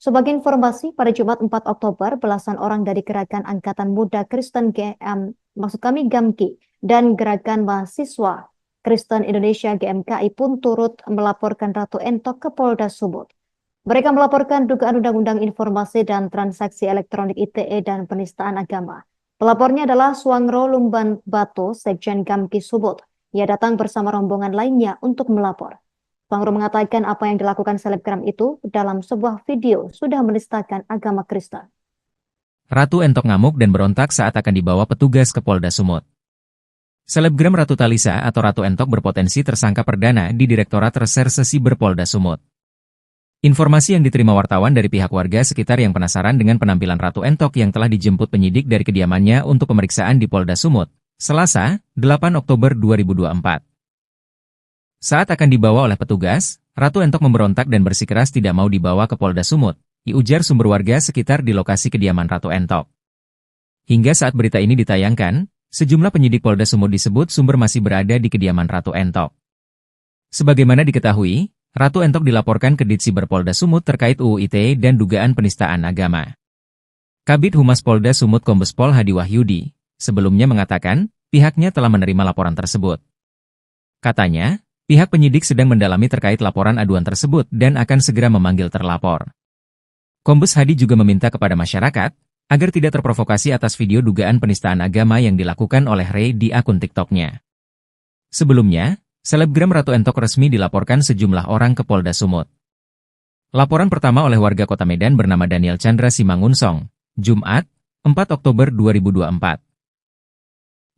S3: Sebagai informasi, pada Jumat 4 Oktober, belasan orang dari Gerakan Angkatan Muda Kristen GAMKI dan Gerakan Mahasiswa Kristen Indonesia GMKI pun turut melaporkan Ratu Entok ke Polda Sumut. Mereka melaporkan dugaan Undang-Undang Informasi dan Transaksi Elektronik ITE dan penistaan agama. Pelapornya adalah Suangro Lumban Bato, Sekjen GAMKI Sumut. Ia datang bersama rombongan lainnya untuk melapor. Suangro mengatakan apa yang dilakukan selebgram itu dalam sebuah video sudah menistakan agama Kristen.
S1: Ratu Entok ngamuk dan berontak saat akan dibawa petugas ke Polda Sumut. Selebgram Ratu Talisa atau Ratu Entok berpotensi tersangka perdana di Direktorat Reserse Siber Polda Sumut. Informasi yang diterima wartawan dari pihak warga sekitar yang penasaran dengan penampilan Ratu Entok yang telah dijemput penyidik dari kediamannya untuk pemeriksaan di Polda Sumut, Selasa, 8 Oktober 2024. Saat akan dibawa oleh petugas, Ratu Entok memberontak dan bersikeras tidak mau dibawa ke Polda Sumut, diujar sumber warga sekitar di lokasi kediaman Ratu Entok. Hingga saat berita ini ditayangkan, sejumlah penyidik Polda Sumut disebut sumber masih berada di kediaman Ratu Entok. Sebagaimana diketahui, Ratu Entok dilaporkan ke Ditsiber Polda Sumut terkait UU ITE dan dugaan penistaan agama. Kabid Humas Polda Sumut Kombes Pol Hadi Wahyudi sebelumnya mengatakan pihaknya telah menerima laporan tersebut. Katanya, pihak penyidik sedang mendalami terkait laporan aduan tersebut dan akan segera memanggil terlapor. Kombes Hadi juga meminta kepada masyarakat agar tidak terprovokasi atas video dugaan penistaan agama yang dilakukan oleh Ray di akun TikTok-nya. Sebelumnya, selebgram Ratu Entok resmi dilaporkan sejumlah orang ke Polda Sumut. Laporan pertama oleh warga Kota Medan bernama Daniel Chandra Simangunsong, Jumat, 4 Oktober 2024.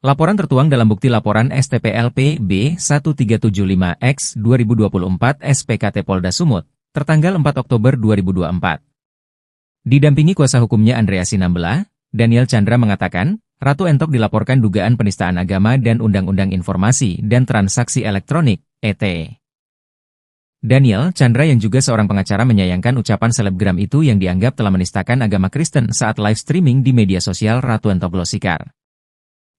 S1: Laporan tertuang dalam bukti laporan STPLP B1375X 2024 SPKT Polda Sumut, tertanggal 4 Oktober 2024. Didampingi kuasa hukumnya Andrea Sinambela, Daniel Chandra mengatakan, Ratu Entok dilaporkan dugaan penistaan agama dan Undang-Undang Informasi dan Transaksi Elektronik, (ET). Daniel Chandra yang juga seorang pengacara menyayangkan ucapan selebgram itu yang dianggap telah menistakan agama Kristen saat live streaming di media sosial Ratu Entok Glosikar.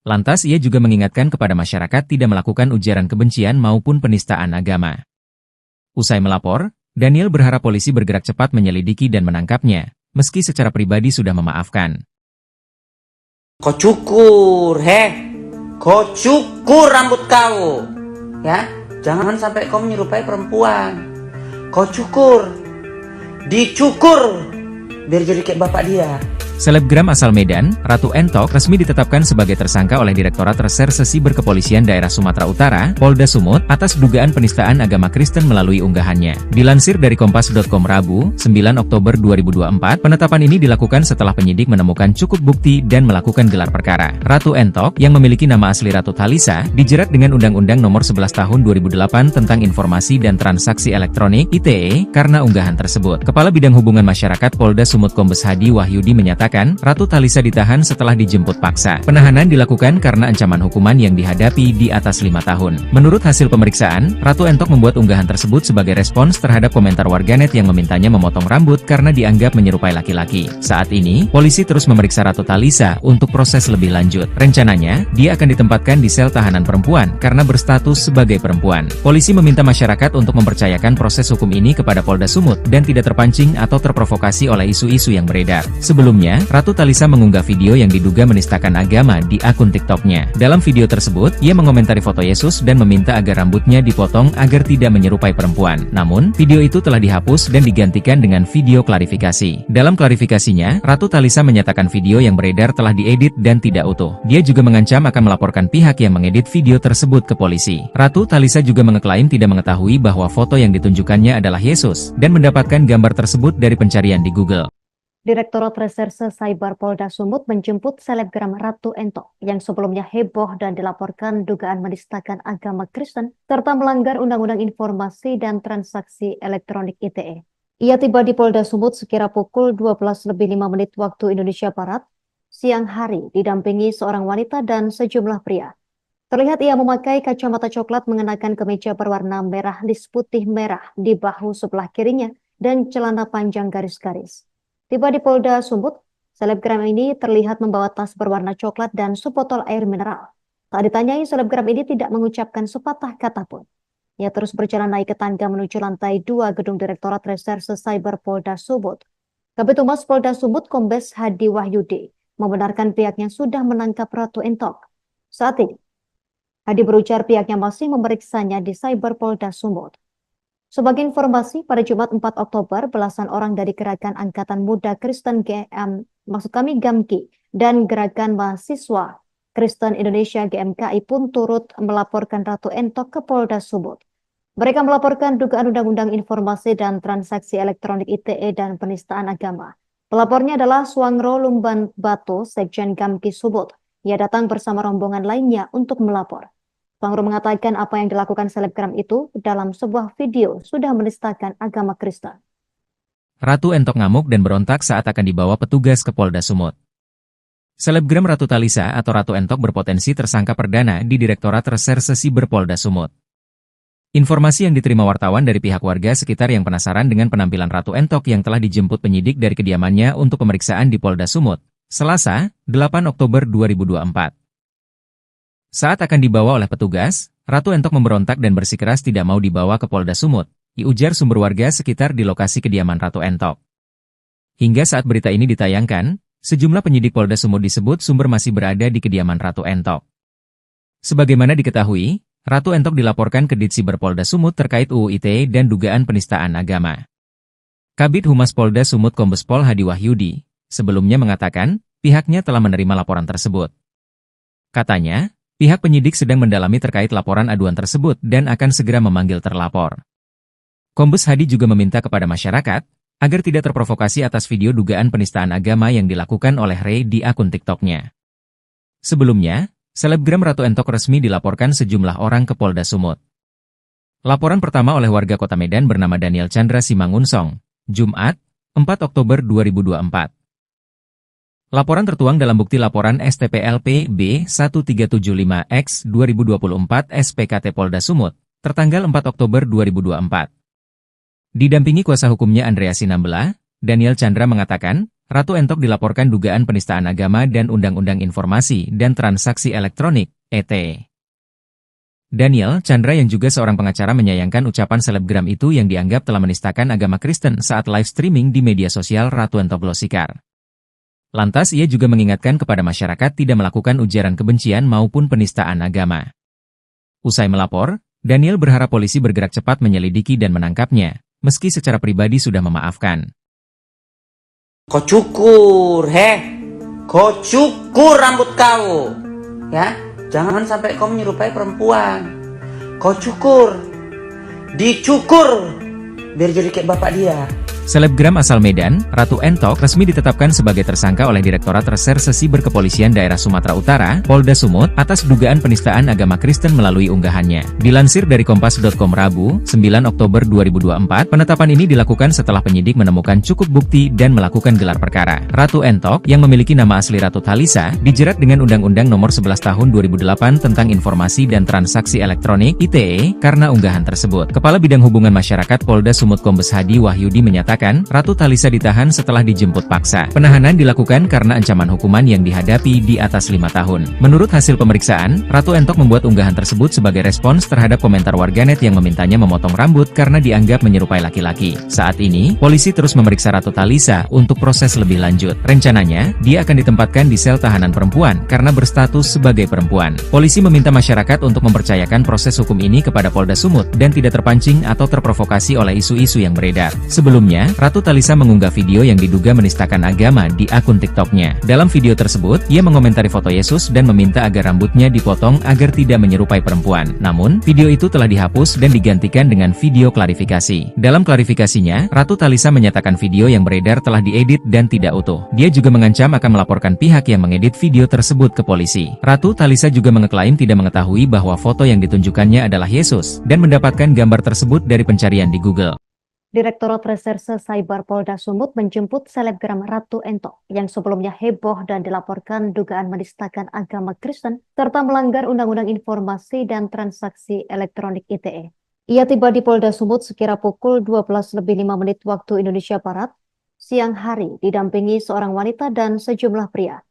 S1: Lantas ia juga mengingatkan kepada masyarakat tidak melakukan ujaran kebencian maupun penistaan agama. Usai melapor, Daniel berharap polisi bergerak cepat menyelidiki dan menangkapnya, meski secara pribadi sudah memaafkan.
S2: Kau cukur, kau cukur rambut kau, ya. Jangan sampai kau menyerupai perempuan. Kau cukur, dicukur, biar jadi kayak bapak dia.
S1: Selebgram asal Medan, Ratu Entok resmi ditetapkan sebagai tersangka oleh Direktorat Reserse Siber Kepolisian Daerah Sumatera Utara, Polda Sumut, atas dugaan penistaan agama Kristen melalui unggahannya. Dilansir dari Kompas.com Rabu, 9 Oktober 2024, penetapan ini dilakukan setelah penyidik menemukan cukup bukti dan melakukan gelar perkara. Ratu Entok, yang memiliki nama asli Ratu Talisa, dijerat dengan Undang-Undang Nomor 11 Tahun 2008 tentang Informasi dan Transaksi Elektronik (ITE) karena unggahan tersebut. Kepala Bidang Hubungan Masyarakat Polda Sumut Kombes Hadi Wahyudi menyatakan, Ratu Talisa ditahan setelah dijemput paksa. Penahanan dilakukan karena ancaman hukuman yang dihadapi di atas 5 tahun. Menurut hasil pemeriksaan, Ratu Entok membuat unggahan tersebut sebagai respons terhadap komentar warganet yang memintanya memotong rambut karena dianggap menyerupai laki-laki. Saat ini, polisi terus memeriksa Ratu Talisa untuk proses lebih lanjut. Rencananya, dia akan ditempatkan di sel tahanan perempuan karena berstatus sebagai perempuan. Polisi meminta masyarakat untuk mempercayakan proses hukum ini kepada Polda Sumut dan tidak terpancing atau terprovokasi oleh isu-isu yang beredar. Sebelumnya, Ratu Talisa mengunggah video yang diduga menistakan agama di akun TikTok-nya. Dalam video tersebut, ia mengomentari foto Yesus dan meminta agar rambutnya dipotong agar tidak menyerupai perempuan. Namun, video itu telah dihapus dan digantikan dengan video klarifikasi. Dalam klarifikasinya, Ratu Talisa menyatakan video yang beredar telah diedit dan tidak utuh. Dia juga mengancam akan melaporkan pihak yang mengedit video tersebut ke polisi. Ratu Talisa juga mengeklaim tidak mengetahui bahwa foto yang ditunjukkannya adalah Yesus dan mendapatkan gambar tersebut dari pencarian di Google.
S3: Direktorat Reserse Cyber Polda Sumut menjemput selebgram Ratu Entok yang sebelumnya heboh dan dilaporkan dugaan menistakan agama Kristen serta melanggar Undang-Undang Informasi dan Transaksi Elektronik ITE. Ia tiba di Polda Sumut sekira pukul 12:05 waktu Indonesia Barat, siang hari didampingi seorang wanita dan sejumlah pria. Terlihat ia memakai kacamata coklat mengenakan kemeja berwarna merah lis putih merah di bahu sebelah kirinya dan celana panjang garis-garis. Tiba di Polda Sumut, selebgram ini terlihat membawa tas berwarna coklat dan sebotol air mineral. Saat ditanyai, selebgram ini tidak mengucapkan sepatah kata pun. Ia terus berjalan naik ke tangga menuju lantai 2 gedung Direktorat Reserse Cyber Polda Sumut. Kabid Humas Polda Sumut Kombes Hadi Wahyudi membenarkan pihaknya sudah menangkap Ratu Entok. Saat ini, Hadi berujar pihaknya masih memeriksanya di Cyber Polda Sumut. Sebagai informasi, pada Jumat 4 Oktober, belasan orang dari Gerakan Angkatan Muda Kristen GAMKI dan Gerakan Mahasiswa Kristen Indonesia GMKI pun turut melaporkan Ratu Entok ke Polda Sumut. Mereka melaporkan dugaan Undang-Undang Informasi dan Transaksi Elektronik ITE dan penistaan agama. Pelapornya adalah Suangro Lumban Bato, Sekjen GAMKI Sumut. Ia datang bersama rombongan lainnya untuk melapor. Suangro mengatakan apa yang dilakukan selebgram itu dalam sebuah video sudah menistakan agama Kristen.
S1: Ratu Entok ngamuk dan berontak saat akan dibawa petugas ke Polda Sumut. Selebgram Ratu Talisa atau Ratu Entok berpotensi tersangka perdana di Direktorat Reserse Cyber Polda Sumut. Informasi yang diterima wartawan dari pihak warga sekitar yang penasaran dengan penampilan Ratu Entok yang telah dijemput penyidik dari kediamannya untuk pemeriksaan di Polda Sumut, Selasa, 8 Oktober 2024. Saat akan dibawa oleh petugas, Ratu Entok memberontak dan bersikeras tidak mau dibawa ke Polda Sumut, diujar sumber warga sekitar di lokasi kediaman Ratu Entok. Hingga saat berita ini ditayangkan, sejumlah penyidik Polda Sumut disebut sumber masih berada di kediaman Ratu Entok. Sebagaimana diketahui, Ratu Entok dilaporkan ke Ditsiber Polda Sumut terkait UU ITE dan dugaan penistaan agama. Kabid Humas Polda Sumut Kombes Pol Hadi Wahyudi sebelumnya mengatakan pihaknya telah menerima laporan tersebut. Katanya, pihak penyidik sedang mendalami terkait laporan aduan tersebut dan akan segera memanggil terlapor. Kombes Hadi juga meminta kepada masyarakat agar tidak terprovokasi atas video dugaan penistaan agama yang dilakukan oleh Rey di akun TikTok-nya. Sebelumnya, selebgram Ratu Entok resmi dilaporkan sejumlah orang ke Polda Sumut. Laporan pertama oleh warga Kota Medan bernama Daniel Chandra Simangunsong, Jumat, 4 Oktober 2024. Laporan tertuang dalam bukti laporan STPLP B1375X 2024 SPKT Polda Sumut, tertanggal 4 Oktober 2024. Didampingi kuasa hukumnya Andrea Sinambela, Daniel Chandra mengatakan, Ratu Entok dilaporkan dugaan penistaan agama dan Undang-Undang Informasi dan Transaksi Elektronik, (ET). Daniel Chandra yang juga seorang pengacara menyayangkan ucapan selebgram itu yang dianggap telah menistakan agama Kristen saat live streaming di media sosial Ratu Entok Glosikar. Lantas ia juga mengingatkan kepada masyarakat tidak melakukan ujaran kebencian maupun penistaan agama. Usai melapor, Daniel berharap polisi bergerak cepat menyelidiki dan menangkapnya, meski secara pribadi sudah memaafkan.
S2: Kau cukur, kau cukur rambut kau, ya, jangan sampai kau menyerupai perempuan. Kau cukur, dicukur, biar jadi kayak bapak dia.
S1: Selebgram asal Medan, Ratu Entok resmi ditetapkan sebagai tersangka oleh Direktorat Reserse Siber Kepolisian Daerah Sumatera Utara, Polda Sumut, atas dugaan penistaan agama Kristen melalui unggahannya. Dilansir dari Kompas.com Rabu, 9 Oktober 2024, penetapan ini dilakukan setelah penyidik menemukan cukup bukti dan melakukan gelar perkara. Ratu Entok, yang memiliki nama asli Ratu Talisa, dijerat dengan Undang-Undang Nomor 11 Tahun 2008 tentang Informasi dan Transaksi Elektronik (ITE) karena unggahan tersebut. Kepala Bidang Hubungan Masyarakat Polda Sumut Kombes Hadi Wahyudi menyatakan, Ratu Talisa ditahan setelah dijemput paksa. Penahanan dilakukan karena ancaman hukuman yang dihadapi di atas 5 tahun. Menurut hasil pemeriksaan, Ratu Entok membuat unggahan tersebut sebagai respons terhadap komentar warganet yang memintanya memotong rambut karena dianggap menyerupai laki-laki. Saat ini, polisi terus memeriksa Ratu Talisa untuk proses lebih lanjut. Rencananya, dia akan ditempatkan di sel tahanan perempuan karena berstatus sebagai perempuan. Polisi meminta masyarakat untuk mempercayakan proses hukum ini kepada Polda Sumut dan tidak terpancing atau terprovokasi oleh isu-isu yang beredar. Sebelumnya, Sebelumnya, Ratu Talisa mengunggah video yang diduga menistakan agama di akun TikToknya. Dalam video tersebut, ia mengomentari foto Yesus dan meminta agar rambutnya dipotong agar tidak menyerupai perempuan. Namun, video itu telah dihapus dan digantikan dengan video klarifikasi. Dalam klarifikasinya, Ratu Talisa menyatakan video yang beredar telah diedit dan tidak utuh. Dia juga mengancam akan melaporkan pihak yang mengedit video tersebut ke polisi. Ratu Talisa juga mengeklaim tidak mengetahui bahwa foto yang ditunjukkannya adalah Yesus, dan mendapatkan gambar tersebut dari pencarian di Google.
S3: Direktorat Reserse Cyber Polda Sumut menjemput selebgram Ratu Entok yang sebelumnya heboh dan dilaporkan dugaan menistakan agama Kristen serta melanggar Undang-Undang Informasi dan Transaksi Elektronik ITE. Ia tiba di Polda Sumut sekira pukul 12:05 waktu Indonesia Barat, siang hari, didampingi seorang wanita dan sejumlah pria.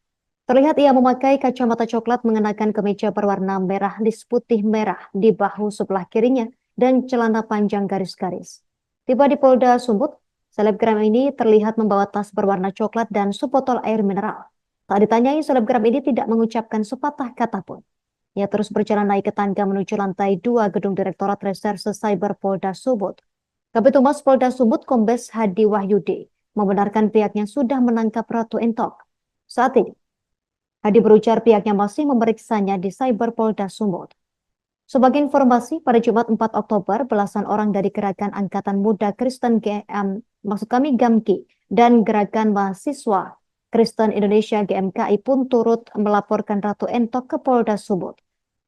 S3: Terlihat ia memakai kacamata coklat, mengenakan kemeja berwarna merah lis putih merah di bahu sebelah kirinya dan celana panjang garis-garis. Tiba di Polda Sumut, selebgram ini terlihat membawa tas berwarna coklat dan sebotol air mineral. Tak ditanyai, selebgram ini tidak mengucapkan sepatah kata pun. Ia terus berjalan naik ke tangga menuju lantai 2 gedung Direktorat Reserse Cyber Polda Sumut. Kabid Humas Polda Sumut Kombes Hadi Wahyudi membenarkan pihaknya sudah menangkap Ratu Entok. Saat ini, Hadi berujar pihaknya masih memeriksanya di Cyber Polda Sumut. Sebagai informasi, pada Jumat 4 Oktober, belasan orang dari Gerakan Angkatan Muda Kristen GAMKI dan Gerakan Mahasiswa Kristen Indonesia GMKI pun turut melaporkan Ratu Entok ke Polda Sumut.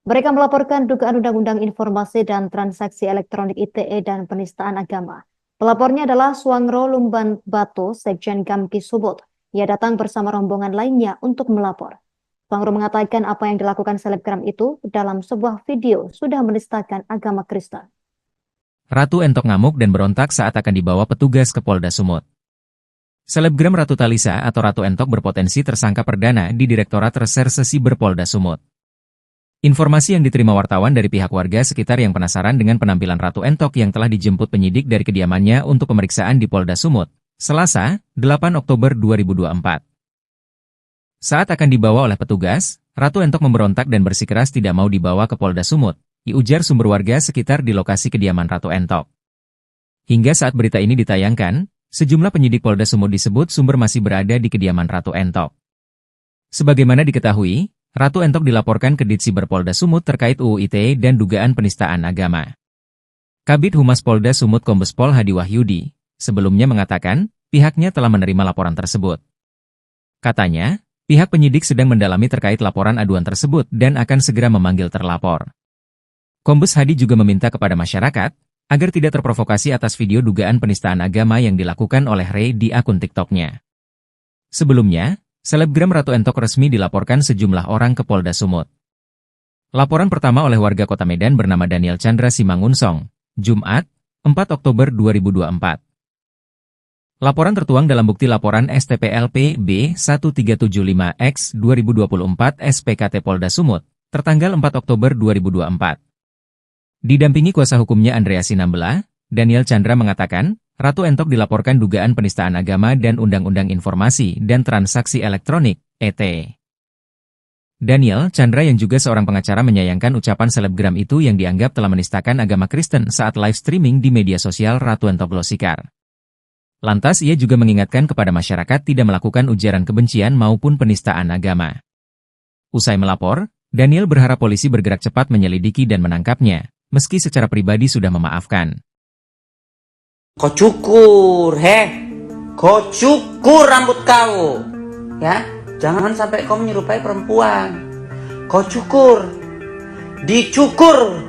S3: Mereka melaporkan dugaan Undang-Undang Informasi dan Transaksi Elektronik ITE dan penistaan agama. Pelapornya adalah Suangro Lumban Batu, Sekjen GAMKI Sumut. Ia datang bersama rombongan lainnya untuk melapor. Suangro mengatakan apa yang dilakukan selebgram itu dalam sebuah video sudah menistakan agama Kristen.
S1: Ratu Entok ngamuk dan berontak saat akan dibawa petugas ke Polda Sumut. Selebgram Ratu Talisa atau Ratu Entok berpotensi tersangka perdana di Direktorat Reserse Cyber Polda Sumut. Informasi yang diterima wartawan dari pihak warga sekitar yang penasaran dengan penampilan Ratu Entok yang telah dijemput penyidik dari kediamannya untuk pemeriksaan di Polda Sumut, Selasa, 8 Oktober 2024. Saat akan dibawa oleh petugas, Ratu Entok memberontak dan bersikeras tidak mau dibawa ke Polda Sumut, diujar sumber warga sekitar di lokasi kediaman Ratu Entok. Hingga saat berita ini ditayangkan, sejumlah penyidik Polda Sumut disebut sumber masih berada di kediaman Ratu Entok. Sebagaimana diketahui, Ratu Entok dilaporkan ke Ditsiber Polda Sumut terkait UU ITE dan dugaan penistaan agama. Kabid Humas Polda Sumut Kombes Pol Hadi Wahyudi sebelumnya mengatakan pihaknya telah menerima laporan tersebut. Katanya, pihak penyidik sedang mendalami terkait laporan aduan tersebut dan akan segera memanggil terlapor. Kombes Hadi juga meminta kepada masyarakat agar tidak terprovokasi atas video dugaan penistaan agama yang dilakukan oleh Ray di akun TikToknya. Sebelumnya, selebgram Ratu Entok resmi dilaporkan sejumlah orang ke Polda Sumut. Laporan pertama oleh warga Kota Medan bernama Daniel Chandra Simangunsong, Jumat, 4 Oktober 2024. Laporan tertuang dalam bukti laporan STPLP B1375X 2024 SPKT Polda Sumut, tertanggal 4 Oktober 2024. Didampingi kuasa hukumnya Andrea Sinambela, Daniel Chandra mengatakan, Ratu Entok dilaporkan dugaan penistaan agama dan Undang-Undang Informasi dan Transaksi Elektronik, (ET). Daniel Chandra yang juga seorang pengacara menyayangkan ucapan selebgram itu yang dianggap telah menistakan agama Kristen saat live streaming di media sosial Ratu Entok Glosikar. Lantas ia juga mengingatkan kepada masyarakat tidak melakukan ujaran kebencian maupun penistaan agama. Usai melapor, Daniel berharap polisi bergerak cepat menyelidiki dan menangkapnya, meski secara pribadi sudah memaafkan.
S2: Kau cukur, kau cukur rambut kau, ya, jangan sampai kau menyerupai perempuan. Kau cukur, dicukur,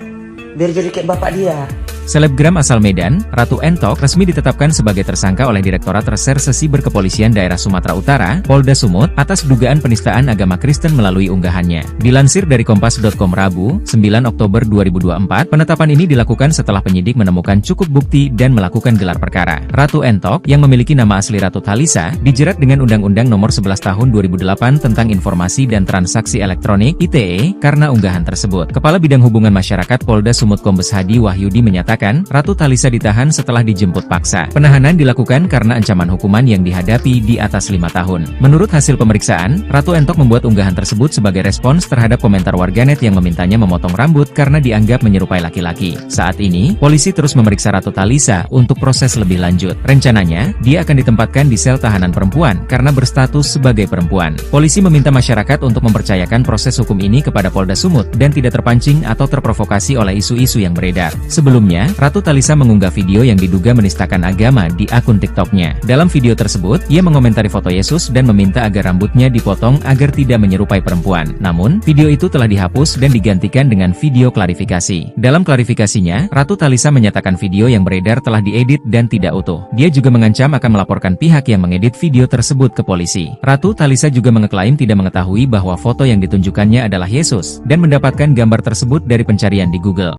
S2: biar jadi kayak bapak dia.
S1: Selebgram asal Medan, Ratu Entok resmi ditetapkan sebagai tersangka oleh Direktorat Reserse Siber Kepolisian Daerah Sumatera Utara, Polda Sumut, atas dugaan penistaan agama Kristen melalui unggahannya. Dilansir dari Kompas.com Rabu, 9 Oktober 2024, penetapan ini dilakukan setelah penyidik menemukan cukup bukti dan melakukan gelar perkara. Ratu Entok, yang memiliki nama asli Ratu Talisa, dijerat dengan Undang-Undang Nomor 11 Tahun 2008 tentang Informasi dan Transaksi Elektronik (ITE) karena unggahan tersebut. Kepala Bidang Hubungan Masyarakat Polda Sumut Kombes Hadi Wahyudi menyatakan mengatakan, Ratu Talisa ditahan setelah dijemput paksa. Penahanan dilakukan karena ancaman hukuman yang dihadapi di atas 5 tahun. Menurut hasil pemeriksaan, Ratu Entok membuat unggahan tersebut sebagai respons terhadap komentar warganet yang memintanya memotong rambut karena dianggap menyerupai laki-laki. Saat ini, polisi terus memeriksa Ratu Talisa untuk proses lebih lanjut. Rencananya, dia akan ditempatkan di sel tahanan perempuan karena berstatus sebagai perempuan. Polisi meminta masyarakat untuk mempercayakan proses hukum ini kepada Polda Sumut dan tidak terpancing atau terprovokasi oleh isu-isu yang beredar. Sebelumnya, Ratu Talisa mengunggah video yang diduga menistakan agama di akun TikToknya. Dalam video tersebut, ia mengomentari foto Yesus dan meminta agar rambutnya dipotong agar tidak menyerupai perempuan. Namun, video itu telah dihapus dan digantikan dengan video klarifikasi. Dalam klarifikasinya, Ratu Talisa menyatakan video yang beredar telah diedit dan tidak utuh. Dia juga mengancam akan melaporkan pihak yang mengedit video tersebut ke polisi. Ratu Talisa juga mengeklaim tidak mengetahui bahwa foto yang ditunjukkannya adalah Yesus dan mendapatkan gambar tersebut dari pencarian di Google.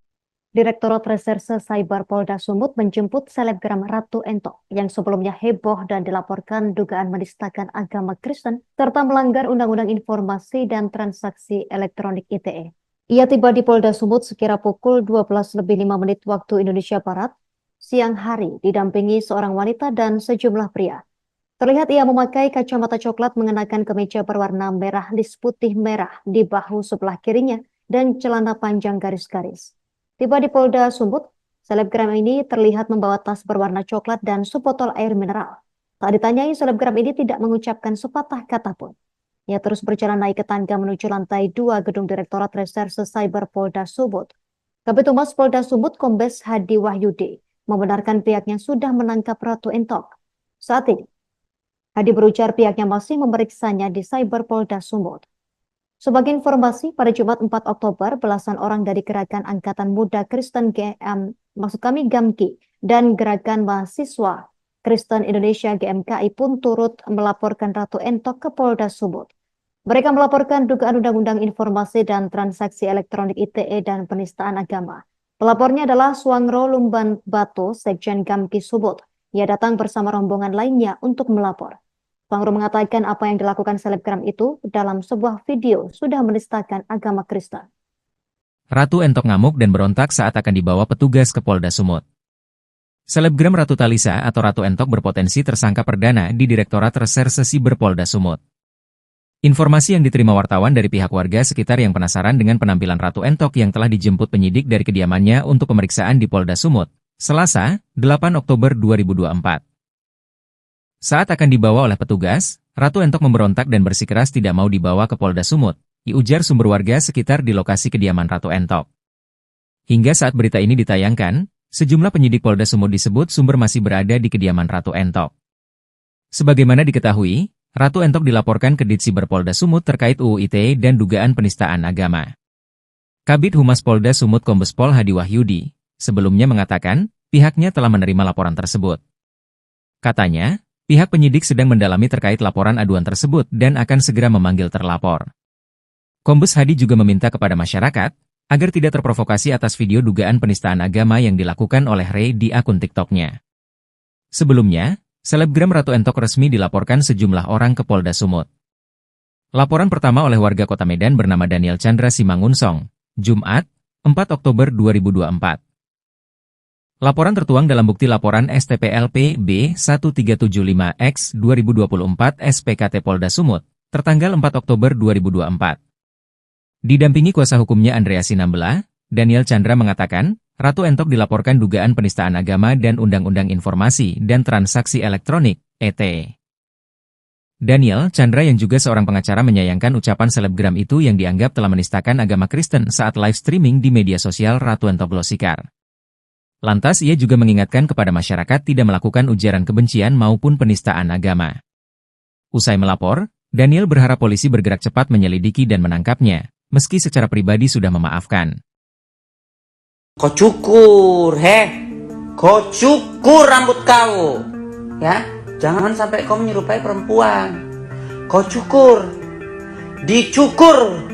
S3: Direktorat Reserse Cyber Polda Sumut menjemput selebgram Ratu Entok yang sebelumnya heboh dan dilaporkan dugaan menistakan agama Kristen serta melanggar Undang-Undang Informasi dan Transaksi Elektronik ITE. Ia tiba di Polda Sumut sekira pukul 12:05 waktu Indonesia Barat, siang hari, didampingi seorang wanita dan sejumlah pria. Terlihat ia memakai kacamata coklat mengenakan kemeja berwarna merah lis putih merah di bahu sebelah kirinya dan celana panjang garis-garis. Tiba di Polda Sumut, selebgram ini terlihat membawa tas berwarna coklat dan sebotol air mineral. Tak ditanyai, selebgram ini tidak mengucapkan sepatah kata pun. Ia terus berjalan naik ke tangga menuju lantai 2 gedung Direktorat Reserse Cyber Polda Sumut. Kabid Humas Polda Sumut Kombes Hadi Wahyudi membenarkan pihaknya sudah menangkap Ratu Entok. Saat ini, Hadi berujar pihaknya masih memeriksanya di Cyber Polda Sumut. Sebagai informasi, pada Jumat 4 Oktober, belasan orang dari Gerakan Angkatan Muda Kristen GAMKI dan Gerakan Mahasiswa Kristen Indonesia GMKI pun turut melaporkan Ratu Entok ke Polda Sumut. Mereka melaporkan dugaan Undang-Undang Informasi dan Transaksi Elektronik ITE dan penistaan agama. Pelapornya adalah Suangro Lumban Batu, Sekjen GAMKI Sumut. Ia datang bersama rombongan lainnya untuk melapor. Suangro mengatakan apa yang dilakukan selebgram itu dalam sebuah video sudah menistakan agama Kristen.
S1: Ratu Entok ngamuk dan berontak saat akan dibawa petugas ke Polda Sumut. Selebgram Ratu Talisa atau Ratu Entok berpotensi tersangka perdana di Direktorat Reserse Siber Polda Sumut. Informasi yang diterima wartawan dari pihak warga sekitar yang penasaran dengan penampilan Ratu Entok yang telah dijemput penyidik dari kediamannya untuk pemeriksaan di Polda Sumut, Selasa, 8 Oktober 2024. Saat akan dibawa oleh petugas, Ratu Entok memberontak dan bersikeras tidak mau dibawa ke Polda Sumut, diujar sumber warga sekitar di lokasi kediaman Ratu Entok. Hingga saat berita ini ditayangkan, sejumlah penyidik Polda Sumut disebut sumber masih berada di kediaman Ratu Entok. Sebagaimana diketahui, Ratu Entok dilaporkan ke Ditsiber Polda Sumut terkait UU ITE dan dugaan penistaan agama. Kabid Humas Polda Sumut Kombes Pol Hadi Wahyudi sebelumnya mengatakan pihaknya telah menerima laporan tersebut. Katanya, pihak penyidik sedang mendalami terkait laporan aduan tersebut dan akan segera memanggil terlapor. Kombes Hadi juga meminta kepada masyarakat agar tidak terprovokasi atas video dugaan penistaan agama yang dilakukan oleh Ray di akun TikToknya. Sebelumnya, selebgram Ratu Entok resmi dilaporkan sejumlah orang ke Polda Sumut. Laporan pertama oleh warga Kota Medan bernama Daniel Chandra Simangunsong, Jumat, 4 Oktober 2024. Laporan tertuang dalam bukti laporan STPLP B1375X 2024 SPKT Polda Sumut, tertanggal 4 Oktober 2024. Didampingi kuasa hukumnya Andrea Sinambela, Daniel Chandra mengatakan, Ratu Entok dilaporkan dugaan penistaan agama dan Undang-Undang Informasi dan Transaksi Elektronik, (ET). Daniel Chandra yang juga seorang pengacara menyayangkan ucapan selebgram itu yang dianggap telah menistakan agama Kristen saat live streaming di media sosial Ratu Entok Glosikar. Lantas ia juga mengingatkan kepada masyarakat tidak melakukan ujaran kebencian maupun penistaan agama. Usai melapor, Daniel berharap polisi bergerak cepat menyelidiki dan menangkapnya, meski secara pribadi sudah memaafkan.
S2: Kau cukur, kau cukur rambut kau, ya, jangan sampai kau menyerupai perempuan. Kau cukur, dicukur,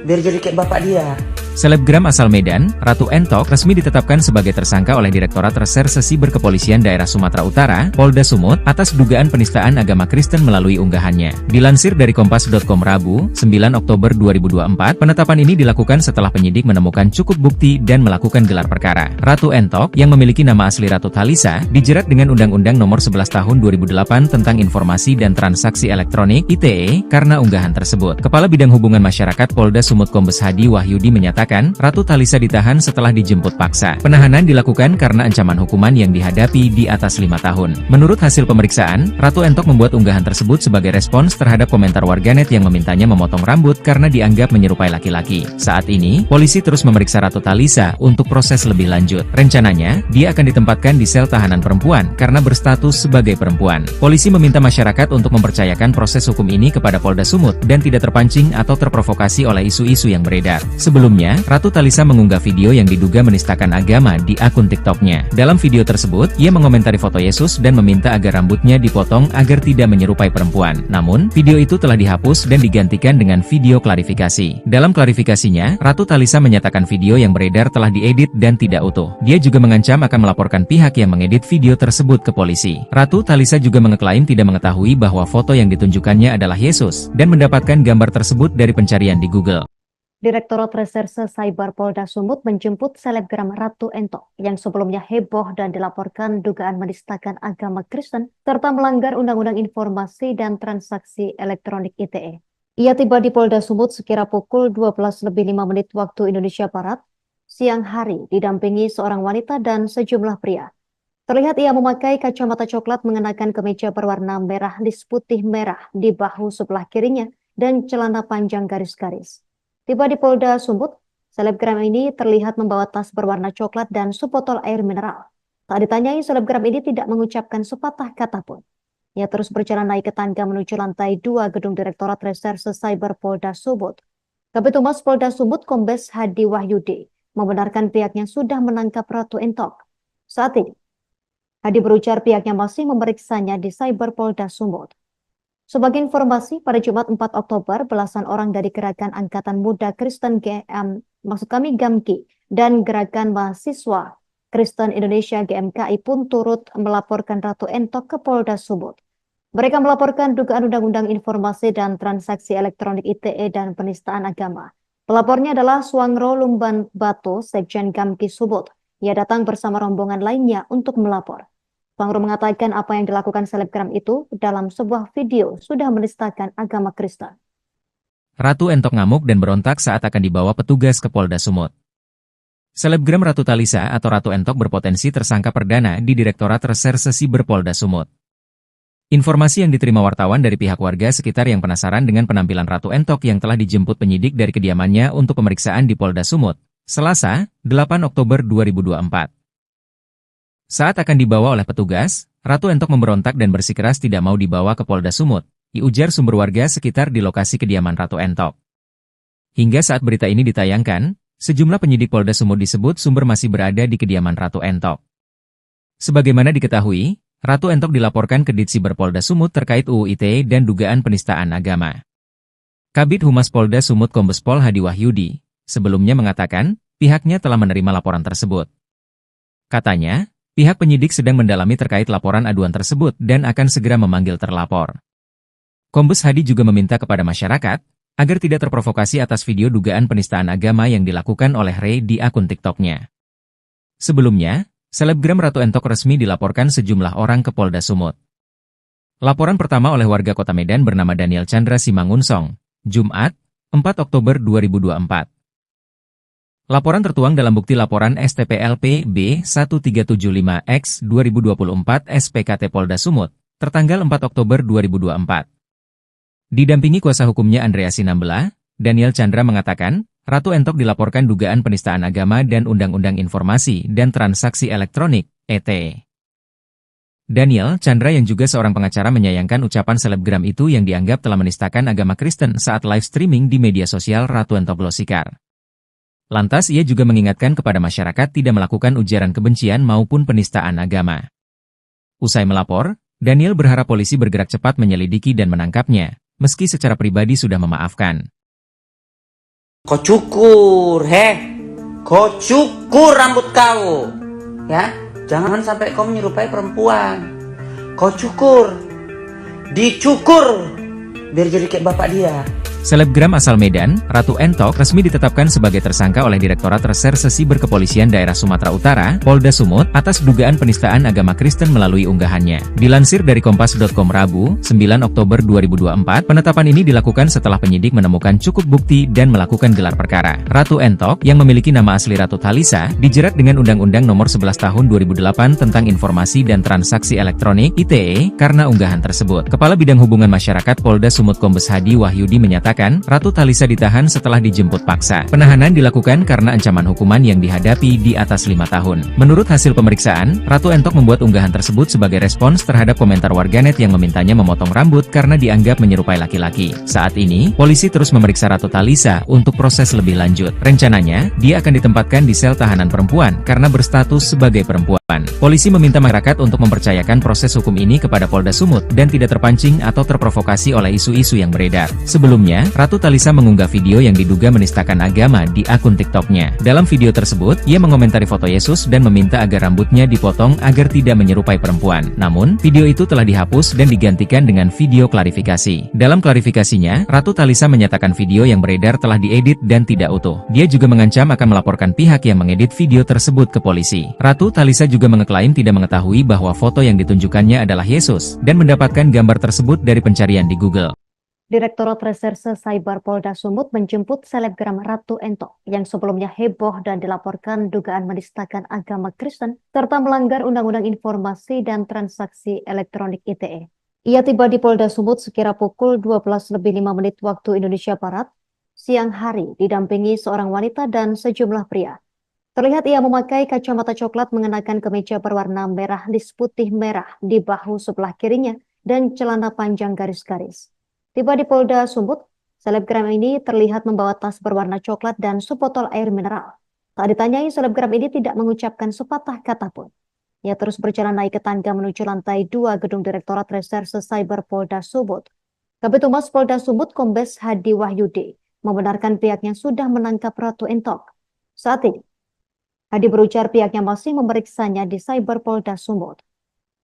S2: biar jadi kayak bapak dia.
S1: Selebgram asal Medan, Ratu Entok, resmi ditetapkan sebagai tersangka oleh Direktorat Reserse Siber Kepolisian Daerah Sumatera Utara, Polda Sumut, atas dugaan penistaan agama Kristen melalui unggahannya. Dilansir dari Kompas.com Rabu, 9 Oktober 2024, penetapan ini dilakukan setelah penyidik menemukan cukup bukti dan melakukan gelar perkara. Ratu Entok, yang memiliki nama asli Ratu Thalisa, dijerat dengan Undang-Undang Nomor 11 Tahun 2008 tentang Informasi dan Transaksi Elektronik (ITE) karena unggahan tersebut. Kepala Bidang Hubungan Masyarakat Polda Sumut Kombes Hadi Wahyudi menyatakan, Ratu Thalisa ditahan setelah dijemput paksa. Penahanan dilakukan karena ancaman hukuman yang dihadapi di atas 5 tahun. Menurut hasil pemeriksaan, Ratu Entok membuat unggahan tersebut sebagai respons terhadap komentar warganet yang memintanya memotong rambut karena dianggap menyerupai laki-laki. Saat ini, polisi terus memeriksa Ratu Thalisa untuk proses lebih lanjut. Rencananya, dia akan ditempatkan di sel tahanan perempuan karena berstatus sebagai perempuan. Polisi meminta masyarakat untuk mempercayakan proses hukum ini kepada Polda Sumut dan tidak terpancing atau terprovokasi oleh isu-isu yang beredar. Sebelumnya, Ratu Thalisa mengunggah video yang diduga menistakan agama di akun TikTok-nya. Dalam video tersebut, ia mengomentari foto Yesus dan meminta agar rambutnya dipotong agar tidak menyerupai perempuan. Namun, video itu telah dihapus dan digantikan dengan video klarifikasi. Dalam klarifikasinya, Ratu Thalisa menyatakan video yang beredar telah diedit dan tidak utuh. Dia juga mengancam akan melaporkan pihak yang mengedit video tersebut ke polisi. Ratu Thalisa juga mengeklaim tidak mengetahui bahwa foto yang ditunjukkannya adalah Yesus dan mendapatkan gambar tersebut dari pencarian di Google.
S3: Direktorat Reserse Cyber Polda Sumut menjemput selebgram Ratu Entok yang sebelumnya heboh dan dilaporkan dugaan menistakan agama Kristen serta melanggar Undang-Undang Informasi dan Transaksi Elektronik (ITE). Ia tiba di Polda Sumut sekira pukul 12:05 waktu Indonesia Barat, siang hari, didampingi seorang wanita dan sejumlah pria. Terlihat ia memakai kacamata coklat, mengenakan kemeja berwarna merah lis putih merah di bahu sebelah kirinya dan celana panjang garis-garis. Tiba di Polda Sumut, selebgram ini terlihat membawa tas berwarna coklat dan sebotol air mineral. Tak ditanyai, selebgram ini tidak mengucapkan sepatah kata pun. Ia terus berjalan naik ke tangga menuju lantai 2 gedung Direktorat Reserse Cyber Polda Sumut. Kabid Humas Polda Sumut Kombes Hadi Wahyudi membenarkan pihaknya sudah menangkap Ratu Entok. Saat ini, Hadi berujar pihaknya masih memeriksanya di Cyber Polda Sumut. Sebagai informasi, pada Jumat 4 Oktober, belasan orang dari Gerakan Angkatan Muda Kristen GAMKI dan Gerakan Mahasiswa Kristen Indonesia GMKI pun turut melaporkan Ratu Entok ke Polda Sumut. Mereka melaporkan dugaan Undang-Undang Informasi dan Transaksi Elektronik (ITE) dan penistaan agama. Pelapornya adalah Suangro Lumban Batu, Sekjen GAMKI Sumut. Ia datang bersama rombongan lainnya untuk melapor. Suangro mengatakan apa yang dilakukan selebgram itu dalam sebuah video sudah menistakan agama Kristen.
S1: Ratu Entok ngamuk dan berontak saat akan dibawa petugas ke Polda Sumut. Selebgram Ratu Thalisa atau Ratu Entok berpotensi tersangka perdana di Direktorat Reserse Siber Polda Sumut. Informasi yang diterima wartawan dari pihak warga sekitar yang penasaran dengan penampilan Ratu Entok yang telah dijemput penyidik dari kediamannya untuk pemeriksaan di Polda Sumut, Selasa, 8 Oktober 2024. Saat akan dibawa oleh petugas, Ratu Entok memberontak dan bersikeras tidak mau dibawa ke Polda Sumut, diujar sumber warga sekitar di lokasi kediaman Ratu Entok. Hingga saat berita ini ditayangkan, sejumlah penyidik Polda Sumut disebut sumber masih berada di kediaman Ratu Entok. Sebagaimana diketahui, Ratu Entok dilaporkan ke Ditsiber Polda Sumut terkait UU ITE dan dugaan penistaan agama. Kabid Humas Polda Sumut Kombes Pol Hadi Wahyudi sebelumnya mengatakan pihaknya telah menerima laporan tersebut. Katanya, pihak penyidik sedang mendalami terkait laporan aduan tersebut dan akan segera memanggil terlapor. Kombes Hadi juga meminta kepada masyarakat agar tidak terprovokasi atas video dugaan penistaan agama yang dilakukan oleh Ray di akun TikTok-nya. Sebelumnya, selebgram Ratu Entok resmi dilaporkan sejumlah orang ke Polda Sumut. Laporan pertama oleh warga Kota Medan bernama Daniel Chandra Simangunsong, Jumat, 4 Oktober 2024. Laporan tertuang dalam bukti laporan STPLP B1375X 2024 SPKT Polda Sumut, tertanggal 4 Oktober 2024. Didampingi kuasa hukumnya Andrea Sinambela, Daniel Chandra mengatakan, Ratu Entok dilaporkan dugaan penistaan agama dan Undang-Undang Informasi dan Transaksi Elektronik, (ITE). Daniel Chandra yang juga seorang pengacara menyayangkan ucapan selebgram itu yang dianggap telah menistakan agama Kristen saat live streaming di media sosial Ratu Entok Glosikar. Lantas ia juga mengingatkan kepada masyarakat tidak melakukan ujaran kebencian maupun penistaan agama. Usai melapor, Daniel berharap polisi bergerak cepat menyelidiki dan menangkapnya, meski secara pribadi sudah memaafkan.
S2: Kau cukur, kau cukur rambut kau, ya. Jangan sampai kau menyerupai perempuan. Kau cukur, dicukur, biar jadi kayak bapak dia.
S1: Selebgram asal Medan, Ratu Entok resmi ditetapkan sebagai tersangka oleh Direktorat Reserse Siber Kepolisian Daerah Sumatera Utara, Polda Sumut, atas dugaan penistaan agama Kristen melalui unggahannya. Dilansir dari Kompas.com Rabu, 9 Oktober 2024, penetapan ini dilakukan setelah penyidik menemukan cukup bukti dan melakukan gelar perkara. Ratu Entok, yang memiliki nama asli Ratu Thalisa, dijerat dengan Undang-Undang Nomor 11 Tahun 2008 tentang Informasi dan Transaksi Elektronik (ITE) karena unggahan tersebut. Kepala Bidang Hubungan Masyarakat Polda Sumut Kombes Hadi Wahyudi menyatakan, Ratu Thalisa ditahan setelah dijemput paksa. Penahanan dilakukan karena ancaman hukuman yang dihadapi di atas 5 tahun. Menurut hasil pemeriksaan, Ratu Entok membuat unggahan tersebut sebagai respons terhadap komentar warganet yang memintanya memotong rambut karena dianggap menyerupai laki-laki. Saat ini, polisi terus memeriksa Ratu Thalisa untuk proses lebih lanjut. Rencananya, dia akan ditempatkan di sel tahanan perempuan karena berstatus sebagai perempuan. Polisi meminta masyarakat untuk mempercayakan proses hukum ini kepada Polda Sumut dan tidak terpancing atau terprovokasi oleh isu-isu yang beredar. Sebelumnya, Ratu Thalisa mengunggah video yang diduga menistakan agama di akun TikTok-nya. Dalam video tersebut, ia mengomentari foto Yesus dan meminta agar rambutnya dipotong agar tidak menyerupai perempuan. Namun, video itu telah dihapus dan digantikan dengan video klarifikasi. Dalam klarifikasinya, Ratu Thalisa menyatakan video yang beredar telah diedit dan tidak utuh. Dia juga mengancam akan melaporkan pihak yang mengedit video tersebut ke polisi. Ratu Thalisa juga mengeklaim tidak mengetahui bahwa foto yang ditunjukkannya adalah Yesus, dan mendapatkan gambar tersebut dari pencarian di Google.
S3: Direktorat Reserse Cyber Polda Sumut menjemput selebgram Ratu Entok yang sebelumnya heboh dan dilaporkan dugaan menistakan agama Kristen serta melanggar Undang-Undang Informasi dan Transaksi Elektronik (ITE). Ia tiba di Polda Sumut sekira pukul 12:05 waktu Indonesia Barat, siang hari, didampingi seorang wanita dan sejumlah pria. Terlihat ia memakai kacamata coklat, mengenakan kemeja berwarna merah lis putih merah di bahu sebelah kirinya dan celana panjang garis-garis. Tiba di Polda Sumut, selebgram ini terlihat membawa tas berwarna coklat dan sebotol air mineral. Tak ditanyai, selebgram ini tidak mengucapkan sepatah kata pun. Ia terus berjalan naik ke tangga menuju lantai 2 gedung Direktorat Reserse Cyber Polda Sumut. Kabid Humas Polda Sumut Kombes Hadi Wahyudi membenarkan pihaknya sudah menangkap Ratu Entok. Saat ini, Hadi berujar pihaknya masih memeriksanya di Cyber Polda Sumut.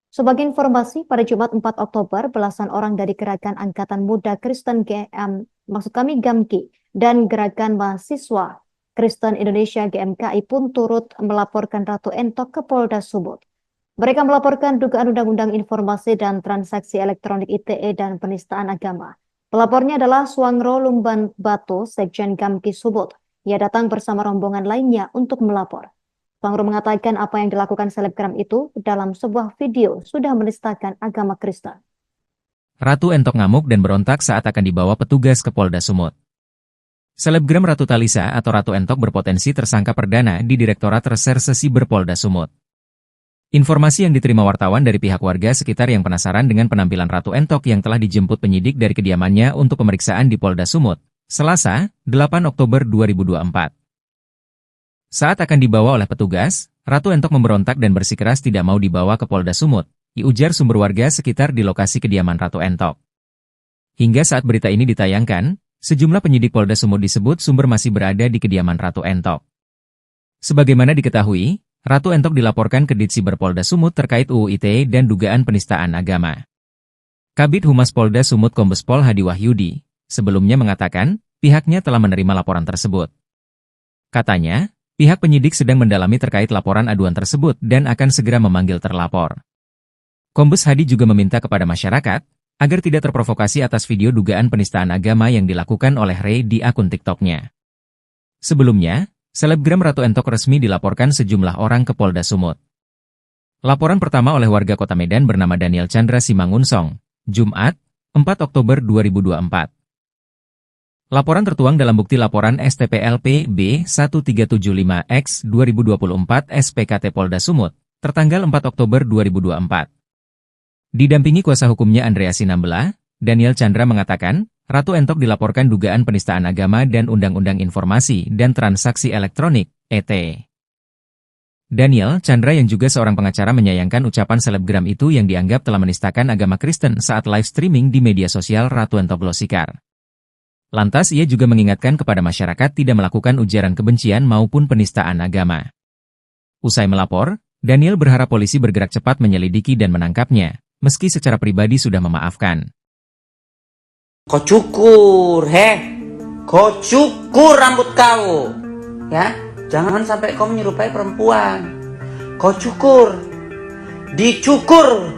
S3: Sebagai informasi, pada Jumat 4 Oktober, belasan orang dari Gerakan Angkatan Muda Kristen GAMKI dan Gerakan Mahasiswa Kristen Indonesia GMKI pun turut melaporkan Ratu Entok ke Polda Sumut. Mereka melaporkan dugaan Undang-Undang Informasi dan Transaksi Elektronik (ITE) dan penistaan agama. Pelapornya adalah Suangro Lumban Batu, Sekjen GAMKI Sumut. Ia datang bersama rombongan lainnya untuk melapor. Suangro mengatakan apa yang dilakukan selebgram itu dalam sebuah video sudah menistakan agama Kristen.
S1: Ratu Entok ngamuk dan berontak saat akan dibawa petugas ke Polda Sumut. Selebgram Ratu Thalisa atau Ratu Entok berpotensi tersangka perdana di Direktorat Reserse Siber Polda Sumut. Informasi yang diterima wartawan dari pihak warga sekitar yang penasaran dengan penampilan Ratu Entok yang telah dijemput penyidik dari kediamannya untuk pemeriksaan di Polda Sumut, Selasa, 8 Oktober 2024. Saat akan dibawa oleh petugas, Ratu Entok memberontak dan bersikeras tidak mau dibawa ke Polda Sumut, diujar sumber warga sekitar di lokasi kediaman Ratu Entok. Hingga saat berita ini ditayangkan, sejumlah penyidik Polda Sumut disebut sumber masih berada di kediaman Ratu Entok. Sebagaimana diketahui, Ratu Entok dilaporkan ke Ditsiber Polda Sumut terkait UU ITE dan dugaan penistaan agama. Kabid Humas Polda Sumut Kombes Pol Hadi Wahyudi sebelumnya mengatakan pihaknya telah menerima laporan tersebut. Katanya, pihak penyidik sedang mendalami terkait laporan aduan tersebut dan akan segera memanggil terlapor. Kombes Hadi juga meminta kepada masyarakat agar tidak terprovokasi atas video dugaan penistaan agama yang dilakukan oleh Rey di akun TikTok-nya. Sebelumnya, selebgram Ratu Entok resmi dilaporkan sejumlah orang ke Polda Sumut. Laporan pertama oleh warga Kota Medan bernama Daniel Chandra Simangunsong, Jumat, 4 Oktober 2024. Laporan tertuang dalam bukti laporan STPLP B1375X 2024 SPKT Polda Sumut, tertanggal 4 Oktober 2024. Didampingi kuasa hukumnya Andrea Sinambela, Daniel Chandra mengatakan, Ratu Entok dilaporkan dugaan penistaan agama dan Undang-Undang Informasi dan Transaksi Elektronik, (ET). Daniel Chandra yang juga seorang pengacara menyayangkan ucapan selebgram itu yang dianggap telah menistakan agama Kristen saat live streaming di media sosial Ratu Entok Glosikar. Lantas ia juga mengingatkan kepada masyarakat tidak melakukan ujaran kebencian maupun penistaan agama. Usai melapor, Daniel berharap polisi bergerak cepat menyelidiki dan menangkapnya, meski secara pribadi sudah memaafkan.
S2: Kau cukur, kau cukur rambut kau, ya. Jangan sampai kau menyerupai perempuan. Kau cukur, dicukur,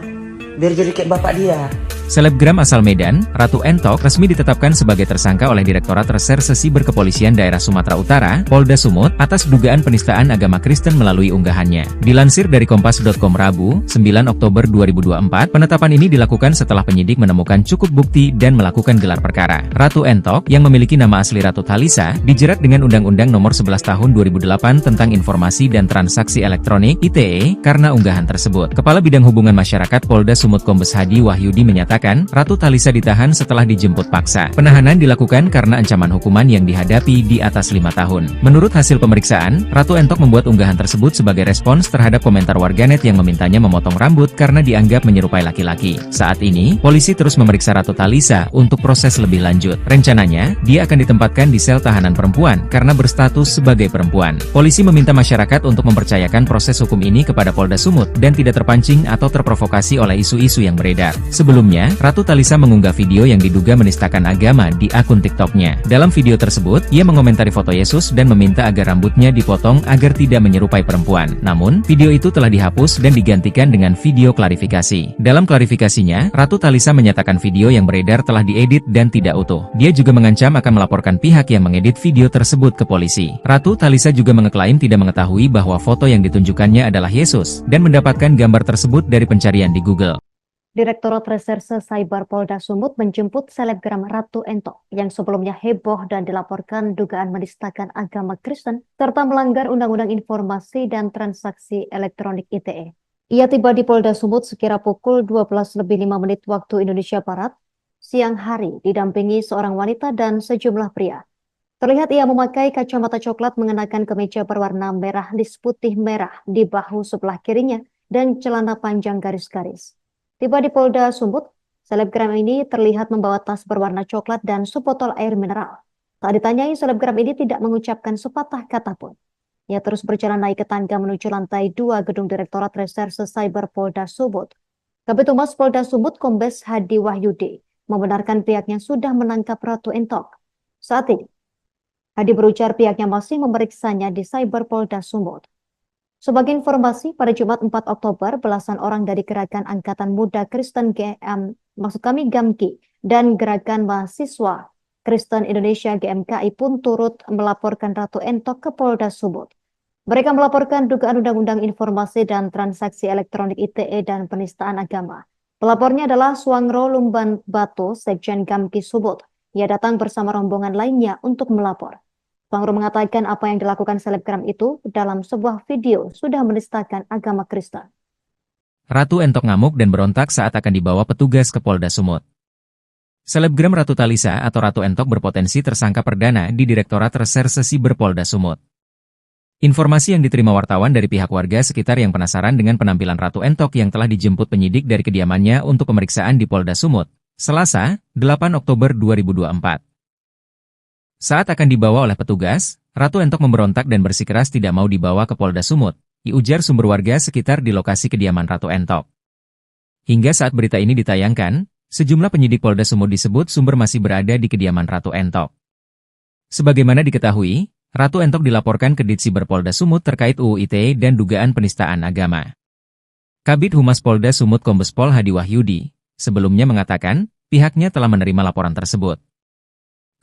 S2: biar jadi kayak bapak dia.
S1: Selebgram asal Medan, Ratu Entok, resmi ditetapkan sebagai tersangka oleh Direktorat Reserse Siber Kepolisian Daerah Sumatera Utara, Polda Sumut, atas dugaan penistaan agama Kristen melalui unggahannya. Dilansir dari Kompas.com Rabu, 9 Oktober 2024, penetapan ini dilakukan setelah penyidik menemukan cukup bukti dan melakukan gelar perkara. Ratu Entok, yang memiliki nama asli Ratu Thalisa, dijerat dengan Undang-Undang Nomor 11 Tahun 2008 tentang Informasi dan Transaksi Elektronik (ITE) karena unggahan tersebut. Kepala Bidang Hubungan Masyarakat Polda Sumut Kombes Hadi Wahyudi menyatakan, Ratu Thalisa ditahan setelah dijemput paksa. Penahanan dilakukan karena ancaman hukuman yang dihadapi di atas 5 tahun. Menurut hasil pemeriksaan, Ratu Entok membuat unggahan tersebut sebagai respons terhadap komentar warganet yang memintanya memotong rambut karena dianggap menyerupai laki-laki. Saat ini, polisi terus memeriksa Ratu Thalisa untuk proses lebih lanjut. Rencananya, dia akan ditempatkan di sel tahanan perempuan karena berstatus sebagai perempuan. Polisi meminta masyarakat untuk mempercayakan proses hukum ini kepada Polda Sumut dan tidak terpancing atau terprovokasi oleh isu-isu yang beredar. Sebelumnya, Ratu Thalisa mengunggah video yang diduga menistakan agama di akun TikToknya. Dalam video tersebut, ia mengomentari foto Yesus dan meminta agar rambutnya dipotong agar tidak menyerupai perempuan. Namun, video itu telah dihapus dan digantikan dengan video klarifikasi. Dalam klarifikasinya, Ratu Thalisa menyatakan video yang beredar telah diedit dan tidak utuh. Dia juga mengancam akan melaporkan pihak yang mengedit video tersebut ke polisi. Ratu Thalisa juga mengeklaim tidak mengetahui bahwa foto yang ditunjukkannya adalah Yesus dan mendapatkan gambar tersebut dari pencarian di Google.
S3: Direktorat Reserse Cyber Polda Sumut menjemput selebgram Ratu Entok yang sebelumnya heboh dan dilaporkan dugaan menistakan agama Kristen serta melanggar Undang-Undang Informasi dan Transaksi Elektronik (ITE). Ia tiba di Polda Sumut sekira pukul 12:05 waktu Indonesia Barat, siang hari, didampingi seorang wanita dan sejumlah pria. Terlihat ia memakai kacamata coklat, mengenakan kemeja berwarna merah lis putih merah di bahu sebelah kirinya dan celana panjang garis-garis. Tiba di Polda Sumut, selebgram ini terlihat membawa tas berwarna coklat dan sebotol air mineral. Saat ditanyai, selebgram ini tidak mengucapkan sepatah kata pun. Ia terus berjalan naik ke tangga menuju lantai 2 gedung Direktorat Reserse Cyber Polda Sumut. Kabid Humas Polda Sumut Kombes Hadi Wahyudi membenarkan pihaknya sudah menangkap Ratu Entok. Saat ini, Hadi berujar pihaknya masih memeriksanya di Cyber Polda Sumut. Sebagai informasi, pada Jumat 4 Oktober, belasan orang dari Gerakan Angkatan Muda Kristen GAMKI dan Gerakan Mahasiswa Kristen Indonesia GMKI pun turut melaporkan Ratu Entok ke Polda Sumut. Mereka melaporkan dugaan Undang-Undang Informasi dan Transaksi Elektronik (ITE) dan penistaan agama. Pelapornya adalah Suangro Lumban Batu, Sekjen GAMKI Sumut. Ia datang bersama rombongan lainnya untuk melapor. Suangro mengatakan apa yang dilakukan selebgram itu dalam sebuah video sudah menistakan agama Kristen.
S1: Ratu Entok ngamuk dan berontak saat akan dibawa petugas ke Polda Sumut. Selebgram Ratu Thalisa atau Ratu Entok berpotensi tersangka perdana di Direktorat Reserse Siber Polda Sumut. Informasi yang diterima wartawan dari pihak warga sekitar yang penasaran dengan penampilan Ratu Entok yang telah dijemput penyidik dari kediamannya untuk pemeriksaan di Polda Sumut, Selasa, 8 Oktober 2024. Saat akan dibawa oleh petugas, Ratu Entok memberontak dan bersikeras tidak mau dibawa ke Polda Sumut, diujar sumber warga sekitar di lokasi kediaman Ratu Entok. Hingga saat berita ini ditayangkan, sejumlah penyidik Polda Sumut disebut sumber masih berada di kediaman Ratu Entok. Sebagaimana diketahui, Ratu Entok dilaporkan ke Ditsiber Polda Sumut terkait UU ITE dan dugaan penistaan agama. Kabid Humas Polda Sumut Kombes Pol Hadi Wahyudi sebelumnya mengatakan pihaknya telah menerima laporan tersebut.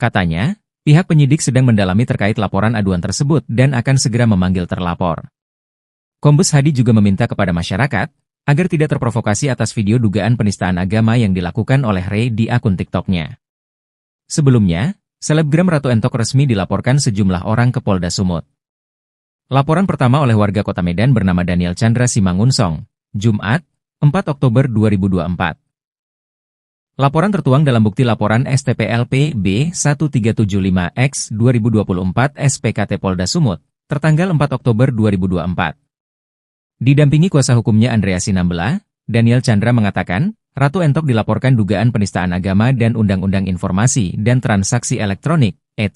S1: Katanya, pihak penyidik sedang mendalami terkait laporan aduan tersebut dan akan segera memanggil terlapor. Kombes Hadi juga meminta kepada masyarakat agar tidak terprovokasi atas video dugaan penistaan agama yang dilakukan oleh Ray di akun TikToknya. Sebelumnya, selebgram Ratu Entok resmi dilaporkan sejumlah orang ke Polda Sumut. Laporan pertama oleh warga Kota Medan bernama Daniel Chandra Simangunsong, Jumat, 4 Oktober 2024. Laporan tertuang dalam bukti laporan STPLP B1375X 2024 SPKT Polda Sumut, tertanggal 4 Oktober 2024. Didampingi kuasa hukumnya Andrea Sinambela, Daniel Chandra mengatakan, Ratu Entok dilaporkan dugaan penistaan agama dan Undang-Undang Informasi dan Transaksi Elektronik, (ET).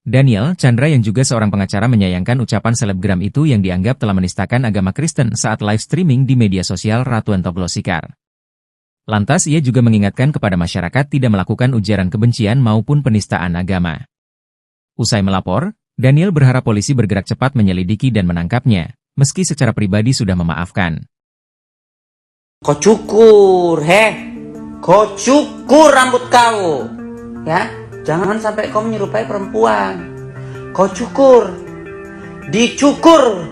S1: Daniel Chandra yang juga seorang pengacara menyayangkan ucapan selebgram itu yang dianggap telah menistakan agama Kristen saat live streaming di media sosial Ratu Entok Glosikar. Lantas ia juga mengingatkan kepada masyarakat tidak melakukan ujaran kebencian maupun penistaan agama. Usai melapor, Daniel berharap polisi bergerak cepat menyelidiki dan menangkapnya, meski secara pribadi sudah memaafkan.
S2: Kau cukur, kau cukur rambut kau, ya. Jangan sampai kau menyerupai perempuan. Kau cukur, dicukur,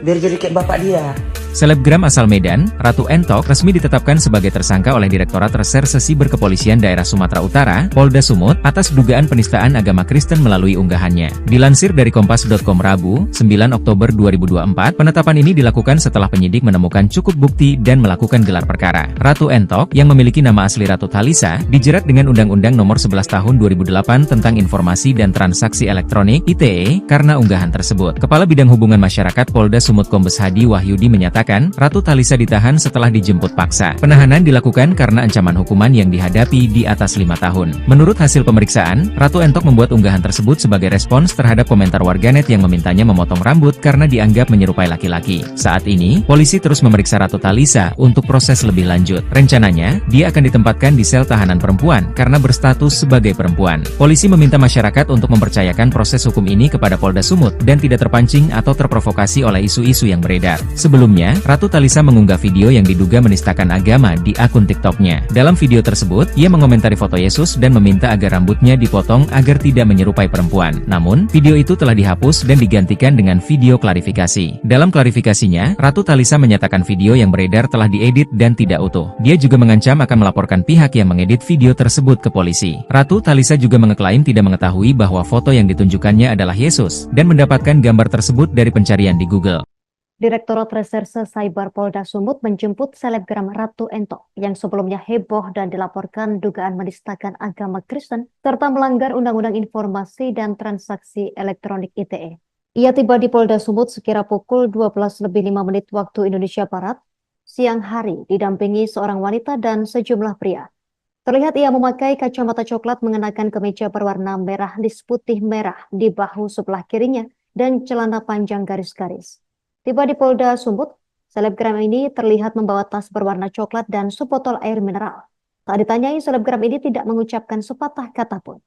S2: biar jadi kayak bapak dia.
S1: Selebgram asal Medan, Ratu Entok resmi ditetapkan sebagai tersangka oleh Direktorat Reserse Siber Kepolisian Daerah Sumatera Utara, Polda Sumut, atas dugaan penistaan agama Kristen melalui unggahannya. Dilansir dari Kompas.com Rabu, 9 Oktober 2024, penetapan ini dilakukan setelah penyidik menemukan cukup bukti dan melakukan gelar perkara. Ratu Entok, yang memiliki nama asli Ratu Thalisa, dijerat dengan Undang-Undang Nomor 11 Tahun 2008 tentang Informasi dan Transaksi Elektronik (ITE) karena unggahan tersebut. Kepala Bidang Hubungan Masyarakat Polda Sumut Kombes Hadi Wahyudi menyatakan, Ratu Thalisa ditahan setelah dijemput paksa. Penahanan dilakukan karena ancaman hukuman yang dihadapi di atas 5 tahun. Menurut hasil pemeriksaan, Ratu Entok membuat unggahan tersebut sebagai respons terhadap komentar warganet yang memintanya memotong rambut karena dianggap menyerupai laki-laki. Saat ini, polisi terus memeriksa Ratu Thalisa untuk proses lebih lanjut. Rencananya, dia akan ditempatkan di sel tahanan perempuan karena berstatus sebagai perempuan. Polisi meminta masyarakat untuk mempercayakan proses hukum ini kepada Polda Sumut dan tidak terpancing atau terprovokasi oleh isu-isu yang beredar. Sebelumnya, Ratu Thalisa mengunggah video yang diduga menistakan agama di akun TikToknya. Dalam video tersebut, ia mengomentari foto Yesus dan meminta agar rambutnya dipotong agar tidak menyerupai perempuan. Namun, video itu telah dihapus dan digantikan dengan video klarifikasi. Dalam klarifikasinya, Ratu Thalisa menyatakan video yang beredar telah diedit dan tidak utuh. Dia juga mengancam akan melaporkan pihak yang mengedit video tersebut ke polisi. Ratu Thalisa juga mengeklaim tidak mengetahui bahwa foto yang ditunjukkannya adalah Yesus dan mendapatkan gambar tersebut dari pencarian di Google.
S3: Direktorat Reserse Cyber Polda Sumut menjemput selebgram Ratu Entok yang sebelumnya heboh dan dilaporkan dugaan menistakan agama Kristen serta melanggar Undang-Undang Informasi dan Transaksi Elektronik (ITE). Ia tiba di Polda Sumut sekira pukul 12:05 waktu Indonesia Barat, siang hari didampingi seorang wanita dan sejumlah pria. Terlihat ia memakai kacamata coklat mengenakan kemeja berwarna merah lis putih merah di bahu sebelah kirinya dan celana panjang garis-garis. Tiba di Polda Sumut, selebgram ini terlihat membawa tas berwarna coklat dan sebotol air mineral. Tak ditanyai, selebgram ini tidak mengucapkan sepatah kata pun.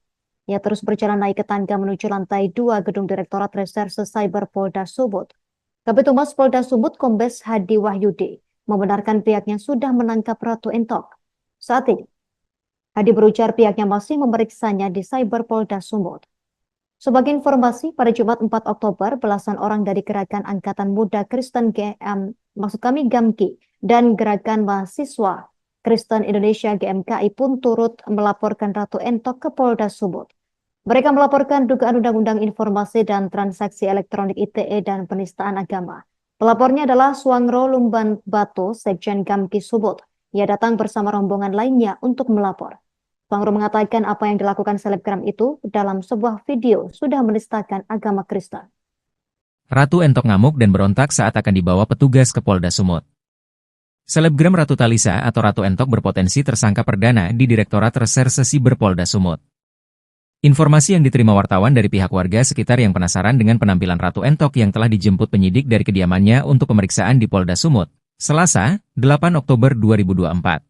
S3: Ia terus berjalan naik ke tangga menuju lantai 2 gedung Direktorat Reserse Cyber Polda Sumut. Kabid Humas Polda Sumut Kombes Hadi Wahyudi membenarkan pihaknya sudah menangkap Ratu Entok. Saat ini, Hadi berujar pihaknya masih memeriksanya di Cyber Polda Sumut. Sebagai informasi, pada Jumat 4 Oktober, belasan orang dari Gerakan Angkatan Muda Kristen GAMKI dan Gerakan Mahasiswa Kristen Indonesia GMKI pun turut melaporkan Ratu Entok ke Polda Sumut. Mereka melaporkan dugaan Undang-Undang Informasi dan Transaksi Elektronik (ITE) dan penistaan agama. Pelapornya adalah Suangro Lumban Batu, Sekjen GAMKI Sumut. Ia datang bersama rombongan lainnya untuk melapor. Suangro mengatakan apa yang dilakukan selebgram itu dalam sebuah video sudah menistakan agama Kristen.
S1: Ratu Entok ngamuk dan berontak saat akan dibawa petugas ke Polda Sumut. Selebgram Ratu Thalisa atau Ratu Entok berpotensi tersangka perdana di Direktorat Reserse Siber Polda Sumut. Informasi yang diterima wartawan dari pihak warga sekitar yang penasaran dengan penampilan Ratu Entok yang telah dijemput penyidik dari kediamannya untuk pemeriksaan di Polda Sumut, Selasa, 8 Oktober 2024.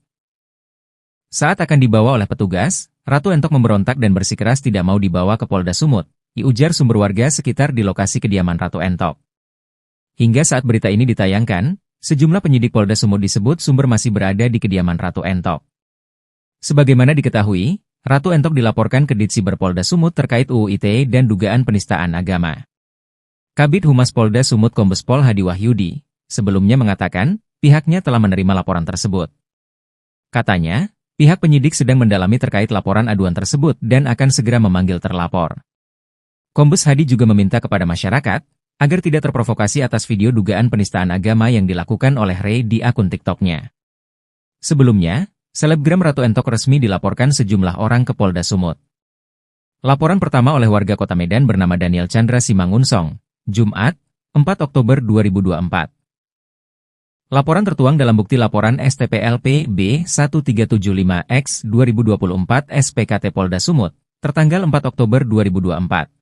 S1: Saat akan dibawa oleh petugas, Ratu Entok memberontak dan bersikeras tidak mau dibawa ke Polda Sumut, diujar sumber warga sekitar di lokasi kediaman Ratu Entok. Hingga saat berita ini ditayangkan, sejumlah penyidik Polda Sumut disebut sumber masih berada di kediaman Ratu Entok. Sebagaimana diketahui, Ratu Entok dilaporkan ke Ditsiber Polda Sumut terkait UU ITE dan dugaan penistaan agama. Kabid Humas Polda Sumut Kombes Pol Hadi Wahyudi sebelumnya mengatakan pihaknya telah menerima laporan tersebut. Katanya, pihak penyidik sedang mendalami terkait laporan aduan tersebut dan akan segera memanggil terlapor. Kombes Hadi juga meminta kepada masyarakat agar tidak terprovokasi atas video dugaan penistaan agama yang dilakukan oleh Ray di akun TikToknya. Sebelumnya, selebgram Ratu Entok resmi dilaporkan sejumlah orang ke Polda Sumut. Laporan pertama oleh warga Kota Medan bernama Daniel Chandra Simangunsong, Jumat, 4 Oktober 2024. Laporan tertuang dalam bukti laporan STPLP B1375X 2024 SPKT Polda Sumut, tertanggal 4 Oktober 2024.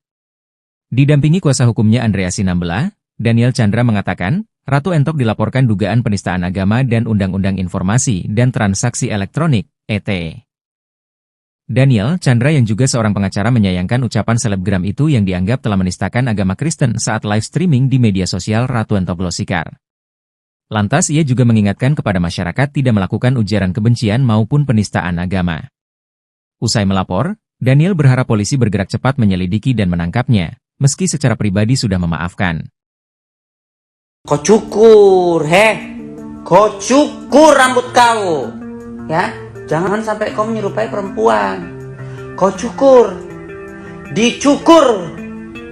S1: Didampingi kuasa hukumnya Andrea Sinambela, Daniel Chandra mengatakan, Ratu Entok dilaporkan dugaan penistaan agama dan Undang-Undang Informasi dan Transaksi Elektronik, (ETE). Daniel Chandra yang juga seorang pengacara menyayangkan ucapan selebgram itu yang dianggap telah menistakan agama Kristen saat live streaming di media sosial Ratu Entok Glosikar. Lantas ia juga mengingatkan kepada masyarakat tidak melakukan ujaran kebencian maupun penistaan agama. Usai melapor, Daniel berharap polisi bergerak cepat menyelidiki dan menangkapnya, meski secara pribadi sudah memaafkan.
S2: Kau cukur, kau cukur rambut kau, ya. Jangan sampai kau menyerupai perempuan. Kau cukur, dicukur,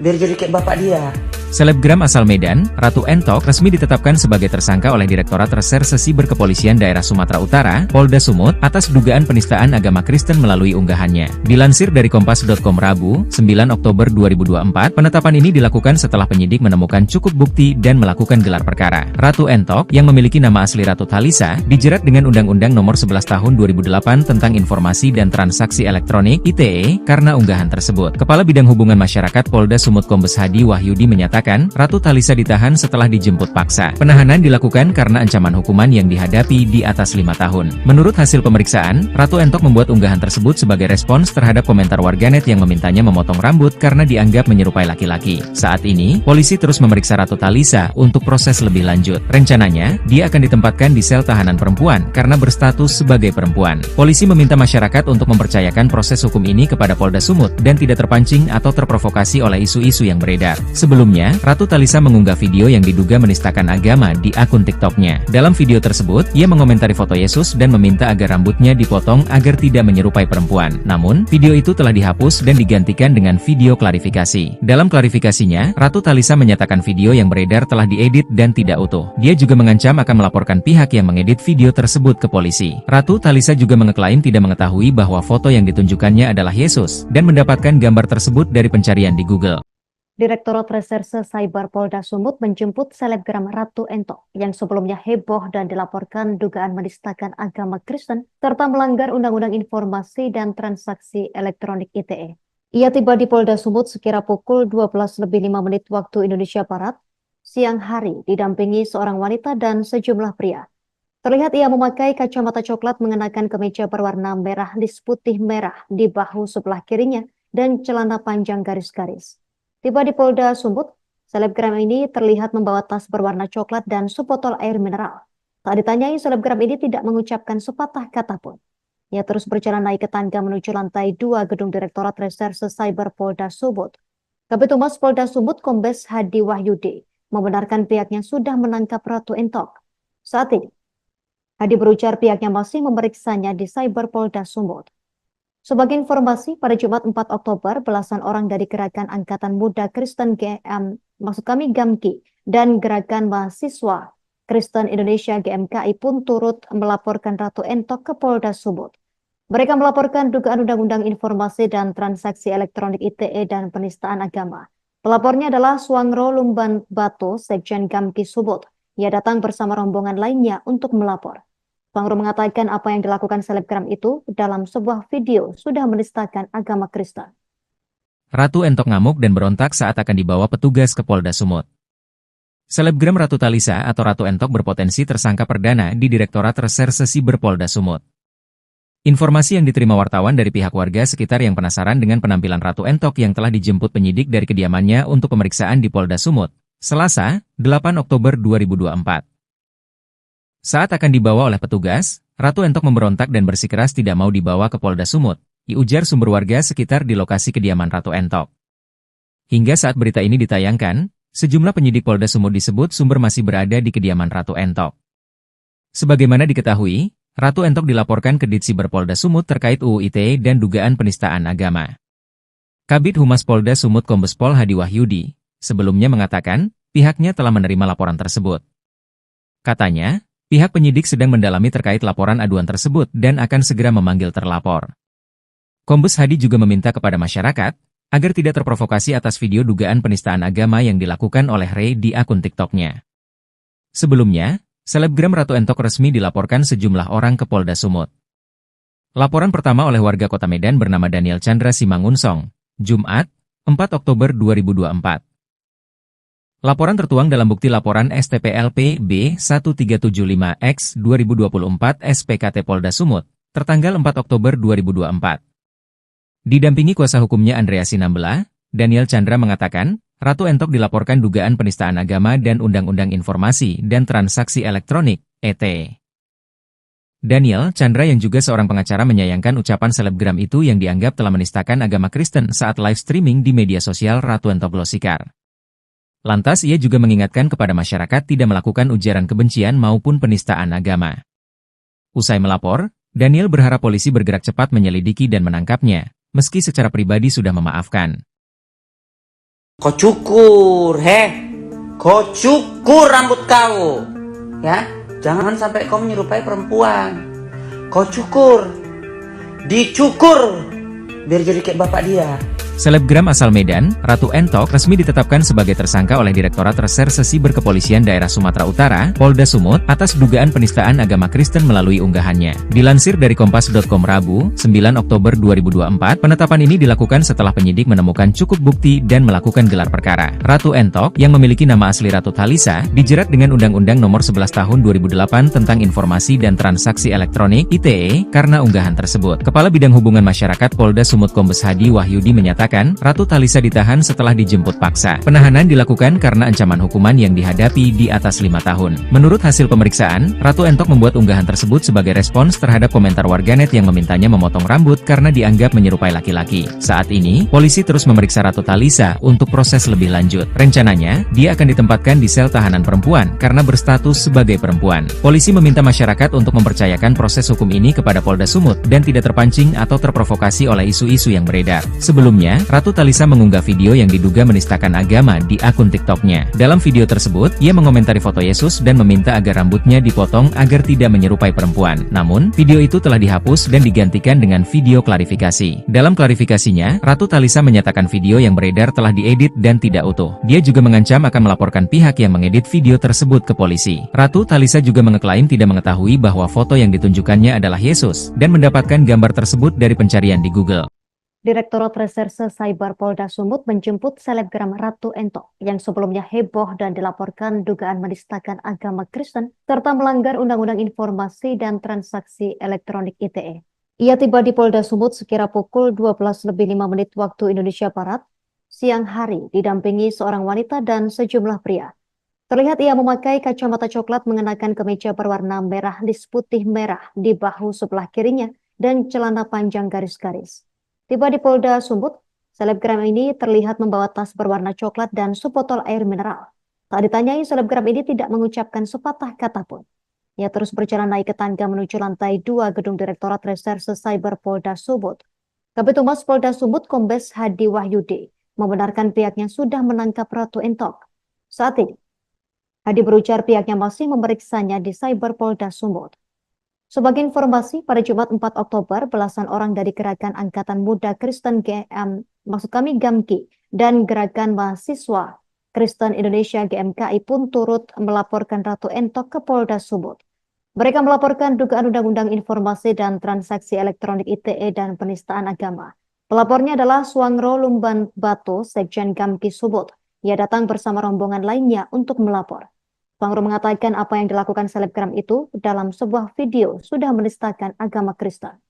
S2: biar jadi kayak bapak dia.
S1: Selebgram asal Medan, Ratu Entok resmi ditetapkan sebagai tersangka oleh Direktorat Reserse Siber Kepolisian Daerah Sumatera Utara, Polda Sumut, atas dugaan penistaan agama Kristen melalui unggahannya. Dilansir dari Kompas.com Rabu, 9 Oktober 2024, penetapan ini dilakukan setelah penyidik menemukan cukup bukti dan melakukan gelar perkara. Ratu Entok, yang memiliki nama asli Ratu Thalisa, dijerat dengan Undang-Undang Nomor 11 Tahun 2008 tentang Informasi dan Transaksi Elektronik (ITE) karena unggahan tersebut. Kepala Bidang Hubungan Masyarakat Polda Sumut Kombes Hadi Wahyudi menyatakan, Ratu Thalisa ditahan setelah dijemput paksa. Penahanan dilakukan karena ancaman hukuman yang dihadapi di atas 5 tahun. Menurut hasil pemeriksaan, Ratu Entok membuat unggahan tersebut sebagai respons terhadap komentar warganet yang memintanya memotong rambut karena dianggap menyerupai laki-laki. Saat ini, polisi terus memeriksa Ratu Thalisa untuk proses lebih lanjut. Rencananya, dia akan ditempatkan di sel tahanan perempuan karena berstatus sebagai perempuan. Polisi meminta masyarakat untuk mempercayakan proses hukum ini kepada Polda Sumut dan tidak terpancing atau terprovokasi oleh isu-isu yang beredar. Sebelumnya, Ratu Thalisa mengunggah video yang diduga menistakan agama di akun TikToknya. Dalam video tersebut, ia mengomentari foto Yesus dan meminta agar rambutnya dipotong agar tidak menyerupai perempuan. Namun, video itu telah dihapus dan digantikan dengan video klarifikasi. Dalam klarifikasinya, Ratu Thalisa menyatakan video yang beredar telah diedit dan tidak utuh. Dia juga mengancam akan melaporkan pihak yang mengedit video tersebut ke polisi. Ratu Thalisa juga mengeklaim tidak mengetahui bahwa foto yang ditunjukkannya adalah Yesus dan mendapatkan gambar tersebut dari pencarian di Google.
S3: Direktorat Reserse Cyber Polda Sumut menjemput selebgram Ratu Entok yang sebelumnya heboh dan dilaporkan dugaan menistakan agama Kristen serta melanggar Undang-Undang Informasi dan Transaksi Elektronik (ITE). Ia tiba di Polda Sumut sekira pukul 12:05 waktu Indonesia Barat, siang hari didampingi seorang wanita dan sejumlah pria. Terlihat ia memakai kacamata coklat mengenakan kemeja berwarna merah lis putih merah di bahu sebelah kirinya dan celana panjang garis-garis. Tiba di Polda Sumut, selebgram ini terlihat membawa tas berwarna coklat dan sebotol air mineral. Tak ditanyai, selebgram ini tidak mengucapkan sepatah kata pun. Ia terus berjalan naik ke tangga menuju lantai 2 gedung Direktorat Reserse Cyber Polda Sumut. Kabid Humas Polda Sumut Kombes Hadi Wahyudi membenarkan pihaknya sudah menangkap Ratu Entok. Saat ini, Hadi berujar pihaknya masih memeriksanya di Cyber Polda Sumut. Sebagai informasi, pada Jumat 4 Oktober, belasan orang dari Gerakan Angkatan Muda Kristen GAMKI dan Gerakan Mahasiswa Kristen Indonesia GMKI pun turut melaporkan Ratu Entok ke Polda Sumut. Mereka melaporkan dugaan Undang-Undang Informasi dan Transaksi Elektronik (ITE) dan penistaan agama. Pelapornya adalah Suangro Lumban Bato, Sekjen GAMKI Sumut. Ia datang bersama rombongan lainnya untuk melapor. Suangro mengatakan apa yang dilakukan selebgram itu dalam sebuah video sudah menistakan agama Kristen.
S1: Ratu Entok ngamuk dan berontak saat akan dibawa petugas ke Polda Sumut. Selebgram Ratu Thalisa atau Ratu Entok berpotensi tersangka perdana di Direktorat Reserse Siber Polda Sumut. Informasi yang diterima wartawan dari pihak warga sekitar yang penasaran dengan penampilan Ratu Entok yang telah dijemput penyidik dari kediamannya untuk pemeriksaan di Polda Sumut, Selasa, 8 Oktober 2024. Saat akan dibawa oleh petugas, Ratu Entok memberontak dan bersikeras tidak mau dibawa ke Polda Sumut, diujar sumber warga sekitar di lokasi kediaman Ratu Entok. Hingga saat berita ini ditayangkan, sejumlah penyidik Polda Sumut disebut sumber masih berada di kediaman Ratu Entok. Sebagaimana diketahui, Ratu Entok dilaporkan ke Ditsiber Polda Sumut terkait UU ITE dan dugaan penistaan agama. Kabid Humas Polda Sumut Kombes Pol Hadi Wahyudi sebelumnya mengatakan pihaknya telah menerima laporan tersebut. Katanya, pihak penyidik sedang mendalami terkait laporan aduan tersebut dan akan segera memanggil terlapor. Kombes Hadi juga meminta kepada masyarakat agar tidak terprovokasi atas video dugaan penistaan agama yang dilakukan oleh Rey di akun TikToknya. Sebelumnya, Selebgram Ratu Entok resmi dilaporkan sejumlah orang ke Polda Sumut. Laporan pertama oleh warga Kota Medan bernama Daniel Chandra Simangunsong, Jumat, 4 Oktober 2024. Laporan tertuang dalam bukti laporan STPLP B1375X 2024 SPKT Polda Sumut, tertanggal 4 Oktober 2024. Didampingi kuasa hukumnya Andrea Sinambela, Daniel Chandra mengatakan, Ratu Entok dilaporkan dugaan penistaan agama dan Undang-Undang Informasi dan Transaksi Elektronik, (ET). Daniel Chandra yang juga seorang pengacara menyayangkan ucapan selebgram itu yang dianggap telah menistakan agama Kristen saat live streaming di media sosial Ratu Entok Glosikar. Lantas ia juga mengingatkan kepada masyarakat tidak melakukan ujaran kebencian maupun penistaan agama. Usai melapor, Daniel berharap polisi bergerak cepat menyelidiki dan menangkapnya, meski secara pribadi sudah memaafkan.
S2: Kau cukur, kau cukur rambut kau, ya. Jangan sampai kau menyerupai perempuan. Kau cukur, dicukur, biar jadi kayak bapak dia.
S1: Selebgram asal Medan, Ratu Entok resmi ditetapkan sebagai tersangka oleh Direktorat Reserse Siber Kepolisian Daerah Sumatera Utara, Polda Sumut, atas dugaan penistaan agama Kristen melalui unggahannya. Dilansir dari Kompas.com Rabu, 9 Oktober 2024, penetapan ini dilakukan setelah penyidik menemukan cukup bukti dan melakukan gelar perkara. Ratu Entok, yang memiliki nama asli Ratu Thalisa, dijerat dengan Undang-Undang Nomor 11 Tahun 2008 tentang Informasi dan Transaksi Elektronik (ITE) karena unggahan tersebut. Kepala Bidang Hubungan Masyarakat Polda Sumut Kombes Hadi Wahyudi menyatakan, Ratu Thalisa ditahan setelah dijemput paksa. Penahanan dilakukan karena ancaman hukuman yang dihadapi di atas 5 tahun. Menurut hasil pemeriksaan, Ratu Entok membuat unggahan tersebut sebagai respons terhadap komentar warganet yang memintanya memotong rambut karena dianggap menyerupai laki-laki. Saat ini, polisi terus memeriksa Ratu Thalisa untuk proses lebih lanjut. Rencananya, dia akan ditempatkan di sel tahanan perempuan karena berstatus sebagai perempuan. Polisi meminta masyarakat untuk mempercayakan proses hukum ini kepada Polda Sumut dan tidak terpancing atau terprovokasi oleh isu-isu yang beredar. Sebelumnya, Ratu Thalisa mengunggah video yang diduga menistakan agama di akun TikToknya. Dalam video tersebut, ia mengomentari foto Yesus dan meminta agar rambutnya dipotong agar tidak menyerupai perempuan. Namun, video itu telah dihapus dan digantikan dengan video klarifikasi. Dalam klarifikasinya, Ratu Thalisa menyatakan video yang beredar telah diedit dan tidak utuh. Dia juga mengancam akan melaporkan pihak yang mengedit video tersebut ke polisi. Ratu Thalisa juga mengeklaim tidak mengetahui bahwa foto yang ditunjukkannya adalah Yesus dan mendapatkan gambar tersebut dari pencarian di Google.
S3: Direktorat Reserse Cyber Polda Sumut menjemput selebgram Ratu Entok yang sebelumnya heboh dan dilaporkan dugaan menistakan agama Kristen serta melanggar Undang-Undang Informasi dan Transaksi Elektronik (ITE). Ia tiba di Polda Sumut sekira pukul 12:05 waktu Indonesia Barat, siang hari, didampingi seorang wanita dan sejumlah pria. Terlihat ia memakai kacamata coklat, mengenakan kemeja berwarna merah lis putih merah di bahu sebelah kirinya dan celana panjang garis-garis. Tiba di Polda Sumut, selebgram ini terlihat membawa tas berwarna coklat dan sebotol air mineral. Tak ditanyai, selebgram ini tidak mengucapkan sepatah kata pun. Ia terus berjalan naik ke tangga menuju lantai 2 gedung Direktorat Reserse Cyber Polda Sumut. Kabid Humas Polda Sumut Kombes Hadi Wahyudi membenarkan pihaknya sudah menangkap Ratu Entok. Saat ini, Hadi berujar pihaknya masih memeriksanya di Cyber Polda Sumut. Sebagai informasi, pada Jumat 4 Oktober, belasan orang dari Gerakan Angkatan Muda Kristen GAMKI dan Gerakan Mahasiswa Kristen Indonesia GMKI pun turut melaporkan Ratu Entok ke Polda Sumut. Mereka melaporkan dugaan Undang-Undang Informasi dan Transaksi Elektronik (ITE) dan penistaan agama. Pelapornya adalah Suangro Lumban Batu, Sekjen GAMKI Sumut. Ia datang bersama rombongan lainnya untuk melapor. Suangro mengatakan apa yang dilakukan selebgram itu dalam sebuah video sudah menistakan agama Kristen.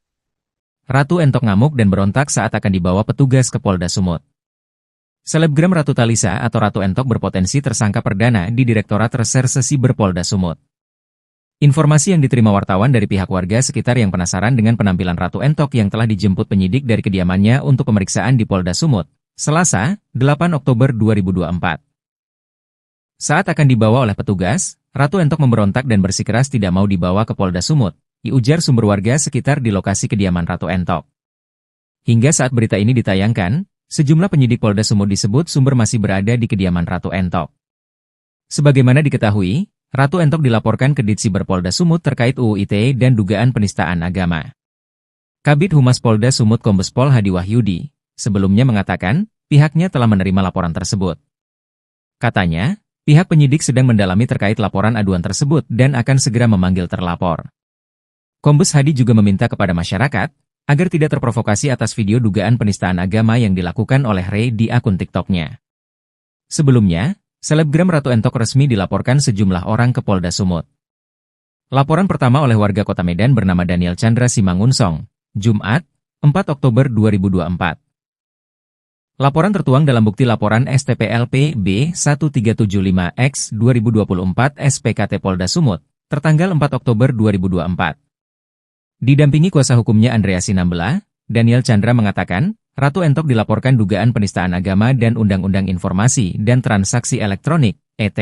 S1: Ratu Entok ngamuk dan berontak saat akan dibawa petugas ke Polda Sumut. Selebgram Ratu Thalisa atau Ratu Entok berpotensi tersangka perdana di Direktorat Reserse Siber Polda Sumut. Informasi yang diterima wartawan dari pihak warga sekitar yang penasaran dengan penampilan Ratu Entok yang telah dijemput penyidik dari kediamannya untuk pemeriksaan di Polda Sumut, Selasa, 8 Oktober 2024. Saat akan dibawa oleh petugas, Ratu Entok memberontak dan bersikeras tidak mau dibawa ke Polda Sumut, diujar sumber warga sekitar di lokasi kediaman Ratu Entok. Hingga saat berita ini ditayangkan, sejumlah penyidik Polda Sumut disebut sumber masih berada di kediaman Ratu Entok. Sebagaimana diketahui, Ratu Entok dilaporkan ke Ditsiber Polda Sumut terkait UU ITE dan dugaan penistaan agama. Kabid Humas Polda Sumut Kombes Pol Hadi Wahyudi sebelumnya mengatakan pihaknya telah menerima laporan tersebut. Katanya, Pihak penyidik sedang mendalami terkait laporan aduan tersebut dan akan segera memanggil terlapor. Kombes Hadi juga meminta kepada masyarakat agar tidak terprovokasi atas video dugaan penistaan agama yang dilakukan oleh Ray di akun TikTok-nya. Sebelumnya, selebgram Ratu Entok resmi dilaporkan sejumlah orang ke Polda Sumut. Laporan pertama oleh warga Kota Medan bernama Daniel Chandra Simangunsong, Jumat, 4 Oktober 2024. Laporan tertuang dalam bukti laporan STPLP B1375X 2024 SPKT Polda Sumut, tertanggal 4 Oktober 2024. Didampingi kuasa hukumnya Andrea Sinambela, Daniel Chandra mengatakan, Ratu Entok dilaporkan dugaan penistaan agama dan Undang-Undang Informasi dan Transaksi Elektronik, ET.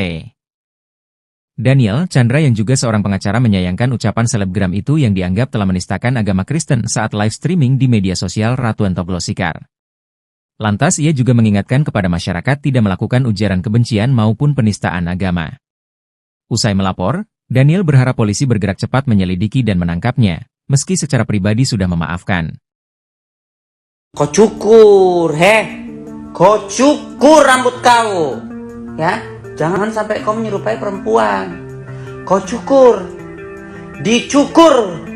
S1: Daniel Chandra yang juga seorang pengacara menyayangkan ucapan selebgram itu yang dianggap telah menistakan agama Kristen saat live streaming di media sosial Ratu Entok Glosikar. Lantas ia juga mengingatkan kepada masyarakat tidak melakukan ujaran kebencian maupun penistaan agama. Usai melapor, Daniel berharap polisi bergerak cepat menyelidiki dan menangkapnya, meski secara pribadi sudah memaafkan.
S2: Kau cukur, kau cukur rambut kau, ya. Jangan sampai kau menyerupai perempuan. Kau cukur, dicukur,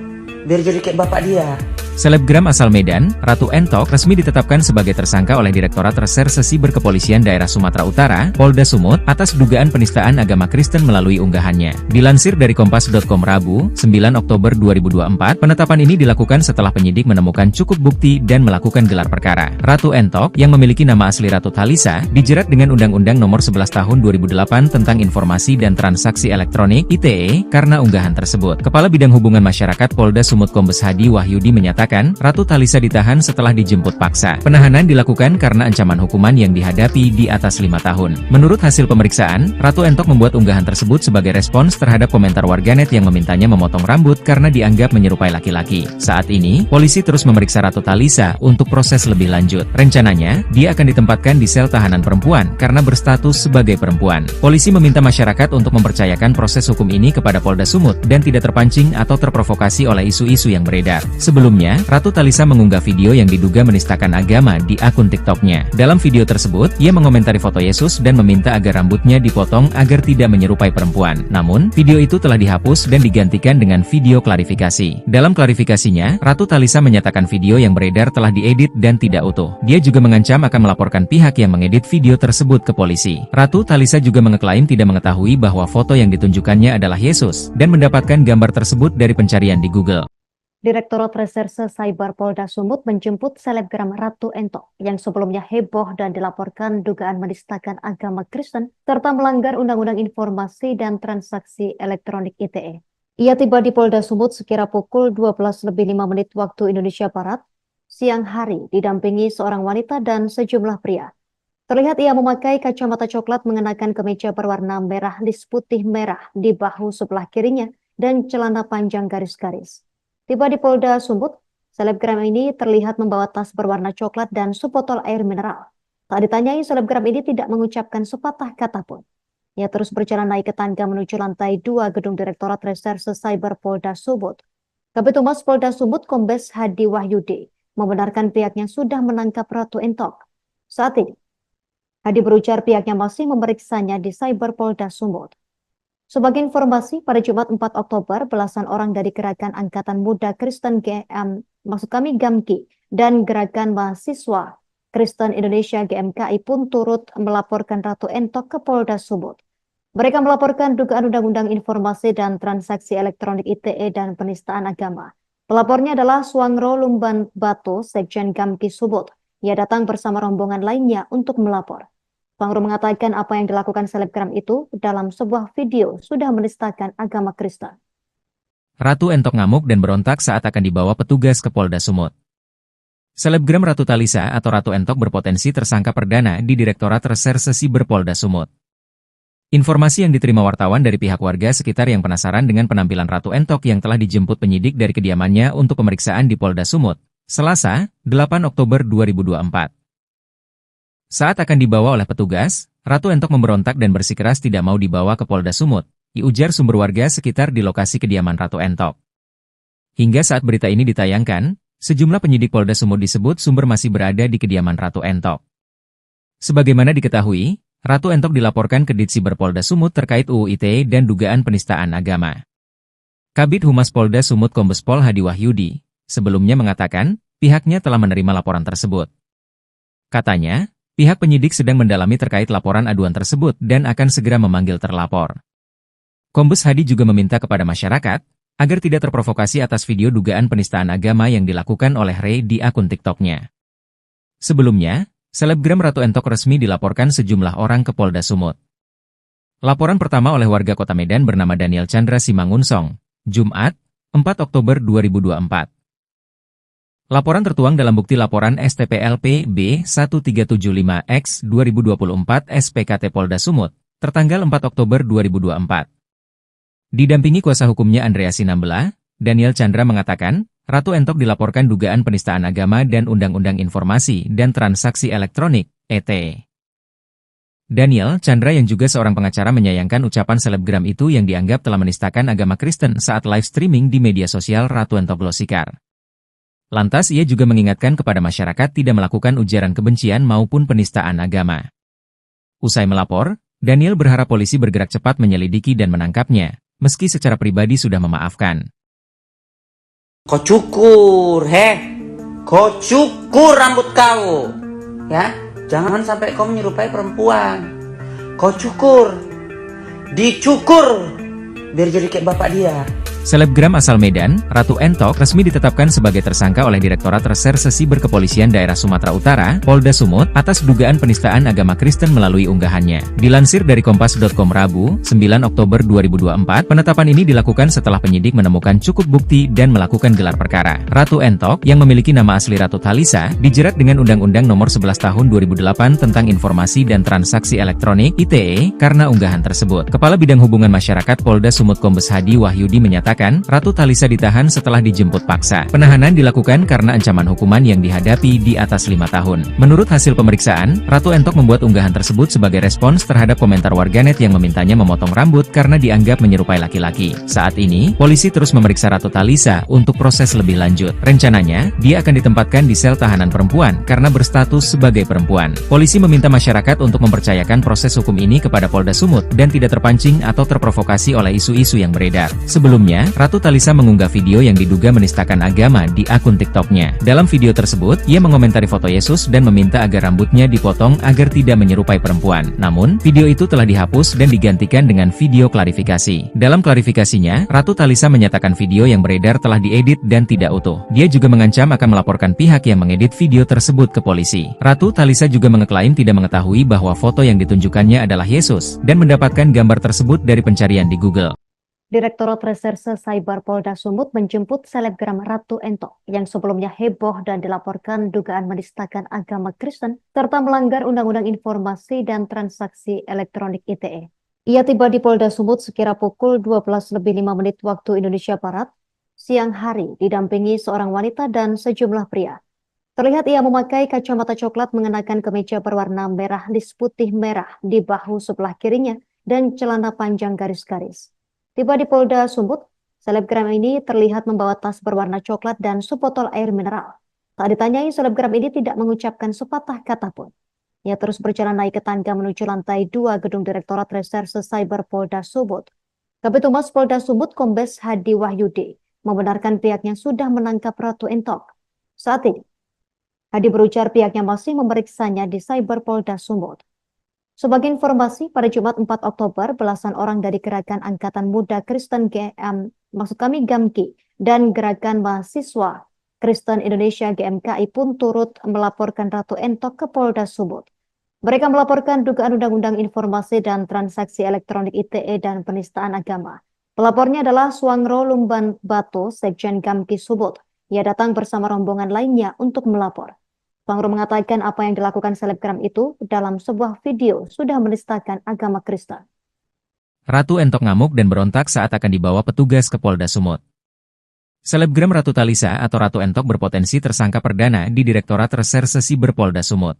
S2: biar jadi kayak bapak dia.
S1: Selebgram asal Medan, Ratu Entok resmi ditetapkan sebagai tersangka oleh Direktorat Reserse Siber Kepolisian Daerah Sumatera Utara, Polda Sumut, atas dugaan penistaan agama Kristen melalui unggahannya. Dilansir dari Kompas.com Rabu, 9 Oktober 2024, penetapan ini dilakukan setelah penyidik menemukan cukup bukti dan melakukan gelar perkara. Ratu Entok, yang memiliki nama asli Ratu Thalisa, dijerat dengan Undang-Undang Nomor 11 Tahun 2008 tentang Informasi dan Transaksi Elektronik (ITE) karena unggahan tersebut. Kepala Bidang Hubungan Masyarakat Polda Sumut Kombes Hadi Wahyudi menyatakan, Ratu Thalisa ditahan setelah dijemput paksa. Penahanan dilakukan karena ancaman hukuman yang dihadapi di atas 5 tahun. Menurut hasil pemeriksaan, Ratu Entok membuat unggahan tersebut sebagai respons terhadap komentar warganet yang memintanya memotong rambut karena dianggap menyerupai laki-laki. Saat ini, polisi terus memeriksa Ratu Thalisa untuk proses lebih lanjut. Rencananya, dia akan ditempatkan di sel tahanan perempuan karena berstatus sebagai perempuan. Polisi meminta masyarakat untuk mempercayakan proses hukum ini kepada Polda Sumut dan tidak terpancing atau terprovokasi oleh isu-isu yang beredar. Sebelumnya, Ratu Thalisa mengunggah video yang diduga menistakan agama di akun TikTok-nya. Dalam video tersebut, ia mengomentari foto Yesus dan meminta agar rambutnya dipotong agar tidak menyerupai perempuan. Namun, video itu telah dihapus dan digantikan dengan video klarifikasi. Dalam klarifikasinya, Ratu Thalisa menyatakan video yang beredar telah diedit dan tidak utuh. Dia juga mengancam akan melaporkan pihak yang mengedit video tersebut ke polisi. Ratu Thalisa juga mengeklaim tidak mengetahui bahwa foto yang ditunjukkannya adalah Yesus dan mendapatkan gambar tersebut dari pencarian di Google.
S3: Direktorat Reserse Cyber Polda Sumut menjemput selebgram Ratu Entok yang sebelumnya heboh dan dilaporkan dugaan menistakan agama Kristen serta melanggar Undang-Undang Informasi dan Transaksi Elektronik (ITE). Ia tiba di Polda Sumut sekira pukul 12:05 waktu Indonesia Barat, siang hari didampingi seorang wanita dan sejumlah pria. Terlihat ia memakai kacamata coklat mengenakan kemeja berwarna merah lis putih merah di bahu sebelah kirinya dan celana panjang garis-garis. Tiba di Polda Sumut, selebgram ini terlihat membawa tas berwarna coklat dan sebotol air mineral. Tak ditanyai, selebgram ini tidak mengucapkan sepatah kata pun. Ia terus berjalan naik ke tangga menuju lantai 2 gedung Direktorat Reserse Cyber Polda Sumut. Kabid Humas Polda Sumut Kombes Hadi Wahyudi membenarkan pihaknya sudah menangkap Ratu Entok. Saat ini, Hadi berujar pihaknya masih memeriksanya di Cyber Polda Sumut. Sebagai informasi, pada Jumat 4 Oktober, belasan orang dari Gerakan Angkatan Muda Kristen GAMKI dan Gerakan Mahasiswa Kristen Indonesia GMKI pun turut melaporkan Ratu Entok ke Polda Sumut. Mereka melaporkan dugaan Undang-Undang Informasi dan Transaksi Elektronik (ITE) dan penistaan agama. Pelapornya adalah Suangro Lumban Batu, Sekjen GAMKI Sumut. Ia datang bersama rombongan lainnya untuk melapor. Suangro mengatakan apa yang dilakukan selebgram itu dalam sebuah video sudah menistakan agama Kristen.
S1: Ratu Entok ngamuk dan berontak saat akan dibawa petugas ke Polda Sumut. Selebgram Ratu Thalisa atau Ratu Entok berpotensi tersangka perdana di Direktorat Reserse Siber Polda Sumut. Informasi yang diterima wartawan dari pihak warga sekitar yang penasaran dengan penampilan Ratu Entok yang telah dijemput penyidik dari kediamannya untuk pemeriksaan di Polda Sumut, Selasa, 8 Oktober 2024. Saat akan dibawa oleh petugas, Ratu Entok memberontak dan bersikeras tidak mau dibawa ke Polda Sumut, diujar sumber warga sekitar di lokasi kediaman Ratu Entok. Hingga saat berita ini ditayangkan, sejumlah penyidik Polda Sumut disebut sumber masih berada di kediaman Ratu Entok. Sebagaimana diketahui, Ratu Entok dilaporkan ke Ditsiber Polda Sumut terkait UU ITE dan dugaan penistaan agama. Kabid Humas Polda Sumut Kombes Pol Hadi Wahyudi sebelumnya mengatakan pihaknya telah menerima laporan tersebut. Katanya, pihak penyidik sedang mendalami terkait laporan aduan tersebut dan akan segera memanggil terlapor. Kombes Hadi juga meminta kepada masyarakat agar tidak terprovokasi atas video dugaan penistaan agama yang dilakukan oleh Ray di akun TikTok-nya. Sebelumnya, selebgram Ratu Entok resmi dilaporkan sejumlah orang ke Polda Sumut. Laporan pertama oleh warga Kota Medan bernama Daniel Chandra Simangunsong, Jumat, 4 Oktober 2024. Laporan tertuang dalam bukti laporan STPLP B1375X 2024 SPKT Polda Sumut, tertanggal 4 Oktober 2024. Didampingi kuasa hukumnya Andrea Sinambela, Daniel Chandra mengatakan, Ratu Entok dilaporkan dugaan penistaan agama dan Undang-Undang Informasi dan Transaksi Elektronik, (ET). Daniel Chandra yang juga seorang pengacara menyayangkan ucapan selebgram itu yang dianggap telah menistakan agama Kristen saat live streaming di media sosial Ratu Entok Glosikar. Lantas ia juga mengingatkan kepada masyarakat tidak melakukan ujaran kebencian maupun penistaan agama. Usai melapor, Daniel berharap polisi bergerak cepat menyelidiki dan menangkapnya, meski secara pribadi sudah memaafkan.
S2: Kau cukur, kau cukur rambut kau, ya. Jangan sampai kau menyerupai perempuan. Kau cukur, dicukur, biar jadi kayak bapak dia.
S1: Selebgram asal Medan, Ratu Entok resmi ditetapkan sebagai tersangka oleh Direktorat Reserse Siber Kepolisian Daerah Sumatera Utara, Polda Sumut, atas dugaan penistaan agama Kristen melalui unggahannya. Dilansir dari Kompas.com Rabu, 9 Oktober 2024, penetapan ini dilakukan setelah penyidik menemukan cukup bukti dan melakukan gelar perkara. Ratu Entok, yang memiliki nama asli Ratu Thalisa, dijerat dengan Undang-Undang Nomor 11 Tahun 2008 tentang Informasi dan Transaksi Elektronik (ITE) karena unggahan tersebut. Kepala Bidang Hubungan Masyarakat Polda Sumut Kombes Hadi Wahyudi menyatakan, Ratu Thalisa ditahan setelah dijemput paksa. Penahanan dilakukan karena ancaman hukuman yang dihadapi di atas 5 tahun. Menurut hasil pemeriksaan, Ratu Entok membuat unggahan tersebut sebagai respons terhadap komentar warganet yang memintanya memotong rambut karena dianggap menyerupai laki-laki. Saat ini, polisi terus memeriksa Ratu Thalisa untuk proses lebih lanjut. Rencananya, dia akan ditempatkan di sel tahanan perempuan karena berstatus sebagai perempuan. Polisi meminta masyarakat untuk mempercayakan proses hukum ini kepada Polda Sumut dan tidak terpancing atau terprovokasi oleh isu-isu yang beredar. Sebelumnya, Ratu Thalisa mengunggah video yang diduga menistakan agama di akun TikTok-nya. Dalam video tersebut, ia mengomentari foto Yesus dan meminta agar rambutnya dipotong agar tidak menyerupai perempuan. Namun, video itu telah dihapus dan digantikan dengan video klarifikasi. Dalam klarifikasinya, Ratu Thalisa menyatakan video yang beredar telah diedit dan tidak utuh. Dia juga mengancam akan melaporkan pihak yang mengedit video tersebut ke polisi. Ratu Thalisa juga mengeklaim tidak mengetahui bahwa foto yang ditunjukkannya adalah Yesus dan mendapatkan gambar tersebut dari pencarian di Google.
S3: Direktorat Reserse Cyber Polda Sumut menjemput selebgram Ratu Entok yang sebelumnya heboh dan dilaporkan dugaan menistakan agama Kristen serta melanggar Undang-Undang Informasi dan Transaksi Elektronik (ITE). Ia tiba di Polda Sumut sekira pukul 12:05 waktu Indonesia Barat, siang hari didampingi seorang wanita dan sejumlah pria. Terlihat ia memakai kacamata coklat mengenakan kemeja berwarna merah lis putih merah di bahu sebelah kirinya dan celana panjang garis-garis. Tiba di Polda Sumut, selebgram ini terlihat membawa tas berwarna coklat dan sebotol air mineral. Tak ditanyai, selebgram ini tidak mengucapkan sepatah kata pun. Ia terus berjalan naik ke tangga menuju lantai 2 gedung Direktorat Reserse Cyber Polda Sumut. Kabid Humas Polda Sumut Kombes Hadi Wahyudi membenarkan pihaknya sudah menangkap Ratu Entok. Saat ini, Hadi berujar pihaknya masih memeriksanya di Cyber Polda Sumut. Sebagai informasi, pada Jumat 4 Oktober, belasan orang dari Gerakan Angkatan Muda Kristen GAMKI dan Gerakan Mahasiswa Kristen Indonesia GMKI pun turut melaporkan Ratu Entok ke Polda Sumut. Mereka melaporkan dugaan Undang-Undang Informasi dan Transaksi Elektronik (ITE) dan penistaan agama. Pelapornya adalah Suangro Lumban Bato, Sekjen GAMKI Sumut. Ia datang bersama rombongan lainnya untuk melapor. Suangro mengatakan apa yang dilakukan selebgram itu dalam sebuah video sudah menistakan agama Kristen.
S1: Ratu Entok ngamuk dan berontak saat akan dibawa petugas ke Polda Sumut. Selebgram Ratu Thalisa atau Ratu Entok berpotensi tersangka perdana di Direktorat Reserse Siber Polda Sumut.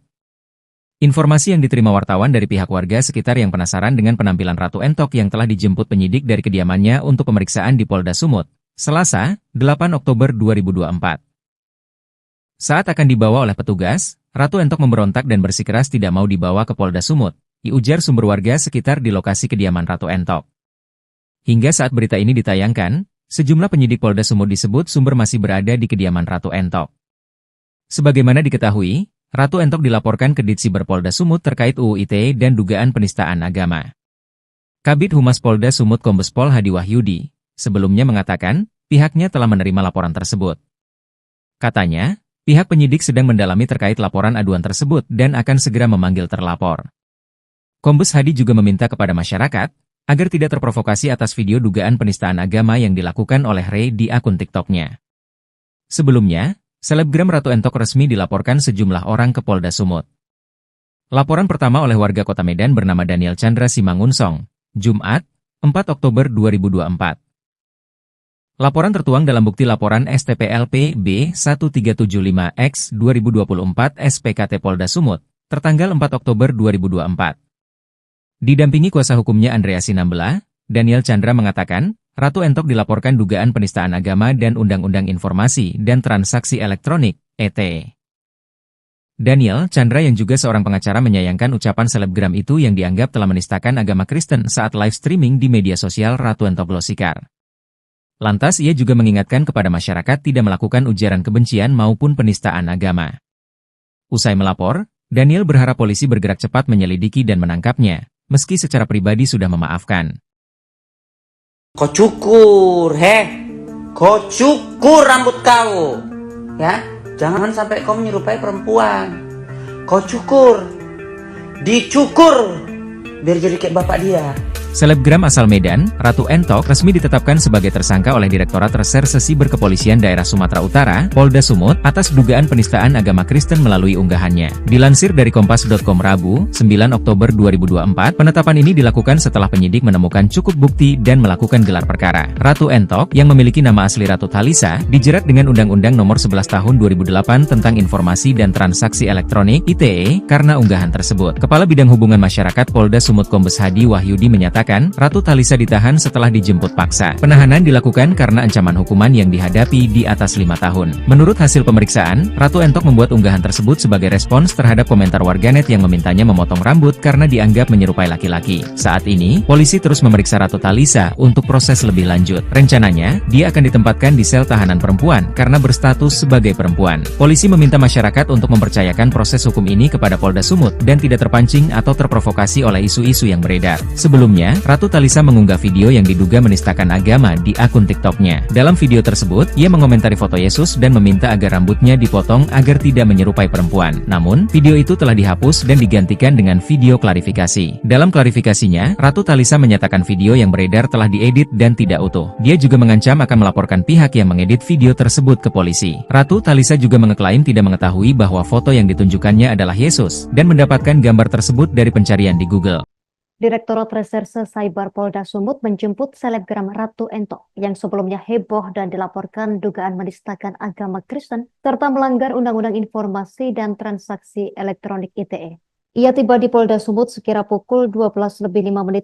S1: Informasi yang diterima wartawan dari pihak warga sekitar yang penasaran dengan penampilan Ratu Entok yang telah dijemput penyidik dari kediamannya untuk pemeriksaan di Polda Sumut, Selasa, 8 Oktober 2024. Saat akan dibawa oleh petugas, Ratu Entok memberontak dan bersikeras tidak mau dibawa ke Polda Sumut. ujar sumber warga sekitar di lokasi kediaman Ratu Entok. Hingga saat berita ini ditayangkan, sejumlah penyidik Polda Sumut disebut sumber masih berada di kediaman Ratu Entok. Sebagaimana diketahui, Ratu Entok dilaporkan ke Ditsiber Polda Sumut terkait UU ITE dan dugaan penistaan agama. Kabid Humas Polda Sumut Kombes Pol Hadi Wahyudi sebelumnya mengatakan pihaknya telah menerima laporan tersebut. Katanya, pihak penyidik sedang mendalami terkait laporan aduan tersebut dan akan segera memanggil terlapor. Kombes Hadi juga meminta kepada masyarakat agar tidak terprovokasi atas video dugaan penistaan agama yang dilakukan oleh Ray di akun TikTok-nya. Sebelumnya, selebgram Ratu Entok resmi dilaporkan sejumlah orang ke Polda Sumut. Laporan pertama oleh warga Kota Medan bernama Daniel Chandra Simangunsong, Jumat, 4 Oktober 2024. Laporan tertuang dalam bukti laporan STPLP B1375X 2024 SPKT Polda Sumut, tertanggal 4 Oktober 2024. Didampingi kuasa hukumnya Andrea Sinambela, Daniel Chandra mengatakan, Ratu Entok dilaporkan dugaan penistaan agama dan Undang-Undang Informasi dan Transaksi Elektronik, (ETE). Daniel Chandra yang juga seorang pengacara menyayangkan ucapan selebgram itu yang dianggap telah menistakan agama Kristen saat live streaming di media sosial Ratu Entok Glosikar. Lantas ia juga mengingatkan kepada masyarakat tidak melakukan ujaran kebencian maupun penistaan agama. Usai melapor, Daniel berharap polisi bergerak cepat menyelidiki dan menangkapnya, meski secara pribadi sudah memaafkan.
S2: Kau cukur, kau cukur rambut kau, ya. Jangan sampai kau menyerupai perempuan. Kau cukur, dicukur, biar jadi kayak bapak dia.
S1: Selebgram asal Medan, Ratu Entok resmi ditetapkan sebagai tersangka oleh Direktorat Reserse Siber Kepolisian Daerah Sumatera Utara, Polda Sumut, atas dugaan penistaan agama Kristen melalui unggahannya. Dilansir dari Kompas.com Rabu, 9 Oktober 2024, penetapan ini dilakukan setelah penyidik menemukan cukup bukti dan melakukan gelar perkara. Ratu Entok, yang memiliki nama asli Ratu Thalisa, dijerat dengan Undang-Undang Nomor 11 Tahun 2008 tentang Informasi dan Transaksi Elektronik (ITE) karena unggahan tersebut. Kepala Bidang Hubungan Masyarakat Polda Sumut Kombes Hadi Wahyudi menyatakan, Ratu Thalisa ditahan setelah dijemput paksa. Penahanan dilakukan karena ancaman hukuman yang dihadapi di atas 5 tahun. Menurut hasil pemeriksaan, Ratu Entok membuat unggahan tersebut sebagai respons terhadap komentar warganet yang memintanya memotong rambut karena dianggap menyerupai laki-laki. Saat ini, polisi terus memeriksa Ratu Thalisa untuk proses lebih lanjut. Rencananya, dia akan ditempatkan di sel tahanan perempuan karena berstatus sebagai perempuan. Polisi meminta masyarakat untuk mempercayakan proses hukum ini kepada Polda Sumut dan tidak terpancing atau terprovokasi oleh isu-isu yang beredar. Sebelumnya, Ratu Thalisa mengunggah video yang diduga menistakan agama di akun TikTok-nya. Dalam video tersebut, ia mengomentari foto Yesus dan meminta agar rambutnya dipotong agar tidak menyerupai perempuan. Namun, video itu telah dihapus dan digantikan dengan video klarifikasi. Dalam klarifikasinya, Ratu Thalisa menyatakan video yang beredar telah diedit dan tidak utuh. Dia juga mengancam akan melaporkan pihak yang mengedit video tersebut ke polisi. Ratu Thalisa juga mengeklaim tidak mengetahui bahwa foto yang ditunjukkannya adalah Yesus dan mendapatkan gambar tersebut dari pencarian di Google.
S3: Direktorat Reserse Cyber Polda Sumut menjemput selebgram Ratu Entok yang sebelumnya heboh dan dilaporkan dugaan menistakan agama Kristen serta melanggar Undang-Undang Informasi dan Transaksi Elektronik (ITE). Ia tiba di Polda Sumut sekira pukul 12:05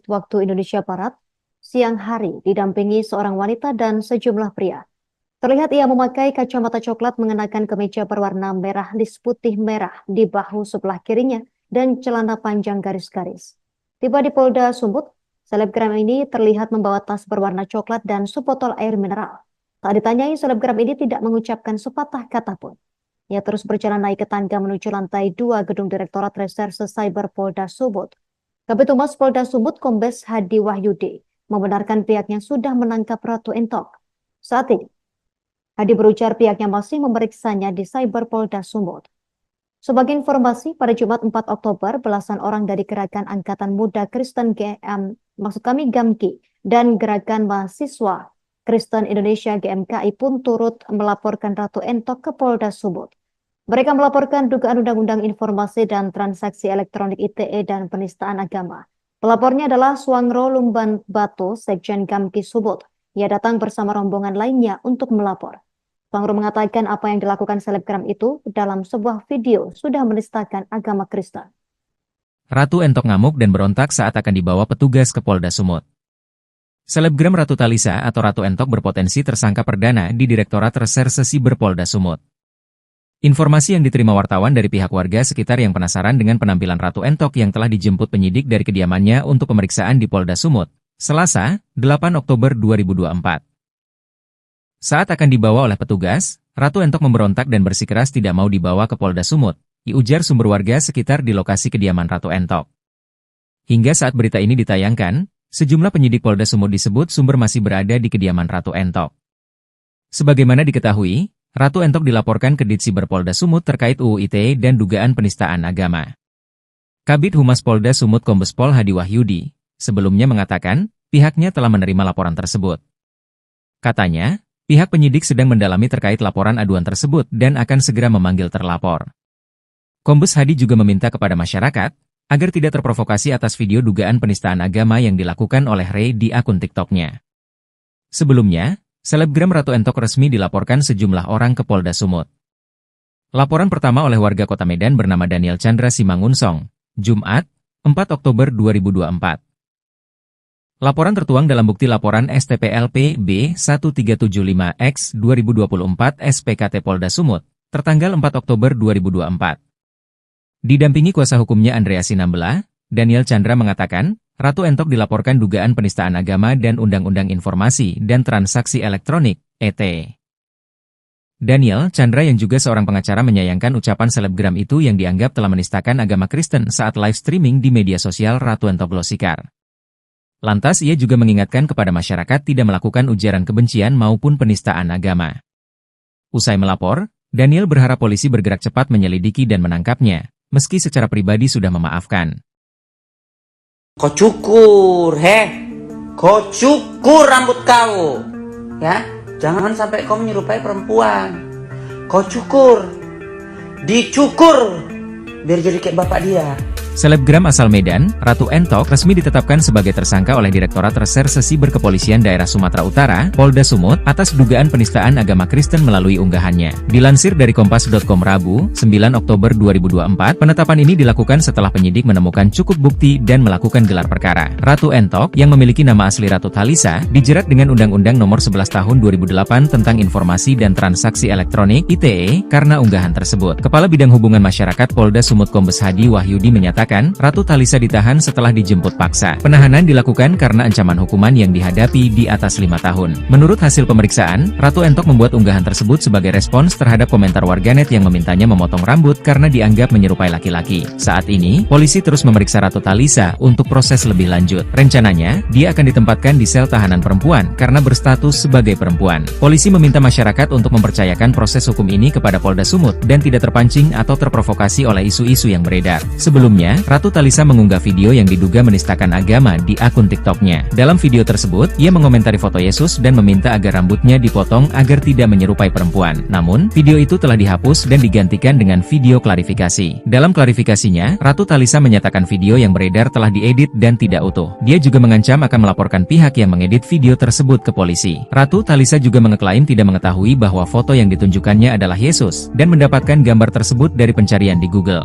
S3: waktu Indonesia Barat, siang hari, didampingi seorang wanita dan sejumlah pria. Terlihat ia memakai kacamata coklat mengenakan kemeja berwarna merah lis putih merah di bahu sebelah kirinya dan celana panjang garis-garis. Tiba di Polda Sumut, selebgram ini terlihat membawa tas berwarna coklat dan sebotol air mineral. Saat ditanyai, selebgram ini tidak mengucapkan sepatah kata pun. Ia terus berjalan naik ke tangga menuju lantai 2 gedung Direktorat Reserse Cyber Polda Sumut. Kabid Humas Polda Sumut Kombes Hadi Wahyudi membenarkan pihaknya sudah menangkap Ratu Entok. Saat ini, Hadi berujar pihaknya masih memeriksanya di Cyber Polda Sumut. Sebagai informasi, pada Jumat 4 Oktober, belasan orang dari Gerakan Angkatan Muda Kristen GAMKI dan Gerakan Mahasiswa Kristen Indonesia GMKI pun turut melaporkan Ratu Entok ke Polda Sumut. Mereka melaporkan dugaan Undang-Undang Informasi dan Transaksi Elektronik (ITE) dan penistaan agama. Pelapornya adalah Suangro Lumban Bato, Sekjen GAMKI Sumut. Ia datang bersama rombongan lainnya untuk melapor. Suangro mengatakan apa yang dilakukan selebgram itu dalam sebuah video sudah menistakan agama Kristen.
S1: Ratu Entok ngamuk dan berontak saat akan dibawa petugas ke Polda Sumut. Selebgram Ratu Thalisa atau Ratu Entok berpotensi tersangka perdana di Direktorat Reserse Siber Polda Sumut. Informasi yang diterima wartawan dari pihak warga sekitar yang penasaran dengan penampilan Ratu Entok yang telah dijemput penyidik dari kediamannya untuk pemeriksaan di Polda Sumut, Selasa, 8 Oktober 2024. Saat akan dibawa oleh petugas, Ratu Entok memberontak dan bersikeras tidak mau dibawa ke Polda Sumut, diujar sumber warga sekitar di lokasi kediaman Ratu Entok. Hingga saat berita ini ditayangkan, sejumlah penyidik Polda Sumut disebut sumber masih berada di kediaman Ratu Entok. Sebagaimana diketahui, Ratu Entok dilaporkan ke Ditsiber Polda Sumut terkait UU ITE dan dugaan penistaan agama. Kabid Humas Polda Sumut Kombes Pol Hadi Wahyudi sebelumnya mengatakan pihaknya telah menerima laporan tersebut. Katanya, pihak penyidik sedang mendalami terkait laporan aduan tersebut dan akan segera memanggil terlapor. Kombes Hadi juga meminta kepada masyarakat agar tidak terprovokasi atas video dugaan penistaan agama yang dilakukan oleh Ray di akun TikTok-nya. Sebelumnya, selebgram Ratu Entok resmi dilaporkan sejumlah orang ke Polda Sumut. Laporan pertama oleh warga Kota Medan bernama Daniel Chandra Simangunsong, Jumat, 4 Oktober 2024. Laporan tertuang dalam bukti laporan STPLP B1375X 2024 SPKT Polda Sumut, tertanggal 4 Oktober 2024. Didampingi kuasa hukumnya Andrea Sinambela, Daniel Chandra mengatakan, Ratu Entok dilaporkan dugaan penistaan agama dan Undang-Undang Informasi dan Transaksi Elektronik, (ET). Daniel Chandra yang juga seorang pengacara menyayangkan ucapan selebgram itu yang dianggap telah menistakan agama Kristen saat live streaming di media sosial Ratu Entok Glosikar. Lantas ia juga mengingatkan kepada masyarakat tidak melakukan ujaran kebencian maupun penistaan agama. Usai melapor, Daniel berharap polisi bergerak cepat menyelidiki dan menangkapnya, meski secara pribadi sudah memaafkan.
S2: Kau cukur, kau cukur rambut kau, ya. Jangan sampai kau menyerupai perempuan. Kau cukur, dicukur, biar jadi kayak bapak dia.
S1: Selebgram asal Medan, Ratu Entok resmi ditetapkan sebagai tersangka oleh Direktorat Reserse Siber Kepolisian Daerah Sumatera Utara, Polda Sumut, atas dugaan penistaan agama Kristen melalui unggahannya. Dilansir dari Kompas.com Rabu, 9 Oktober 2024, penetapan ini dilakukan setelah penyidik menemukan cukup bukti dan melakukan gelar perkara. Ratu Entok, yang memiliki nama asli Ratu Thalisa, dijerat dengan Undang-Undang Nomor 11 Tahun 2008 tentang Informasi dan Transaksi Elektronik (ITE) karena unggahan tersebut. Kepala Bidang Hubungan Masyarakat Polda Sumut Kombes Hadi Wahyudi menyatakan, Ratu Thalisa ditahan setelah dijemput paksa. Penahanan dilakukan karena ancaman hukuman yang dihadapi di atas 5 tahun. Menurut hasil pemeriksaan, Ratu Entok membuat unggahan tersebut sebagai respons terhadap komentar warganet yang memintanya memotong rambut karena dianggap menyerupai laki-laki. Saat ini, polisi terus memeriksa Ratu Thalisa untuk proses lebih lanjut. Rencananya, dia akan ditempatkan di sel tahanan perempuan karena berstatus sebagai perempuan. Polisi meminta masyarakat untuk mempercayakan proses hukum ini kepada Polda Sumut dan tidak terpancing atau terprovokasi oleh isu-isu yang beredar. Sebelumnya, Ratu Thalisa mengunggah video yang diduga menistakan agama di akun TikTok-nya. Dalam video tersebut, ia mengomentari foto Yesus dan meminta agar rambutnya dipotong agar tidak menyerupai perempuan. Namun, video itu telah dihapus dan digantikan dengan video klarifikasi. Dalam klarifikasinya, Ratu Thalisa menyatakan video yang beredar telah diedit dan tidak utuh. Dia juga mengancam akan melaporkan pihak yang mengedit video tersebut ke polisi. Ratu Thalisa juga mengeklaim tidak mengetahui bahwa foto yang ditunjukkannya adalah Yesus dan mendapatkan gambar tersebut dari pencarian di Google.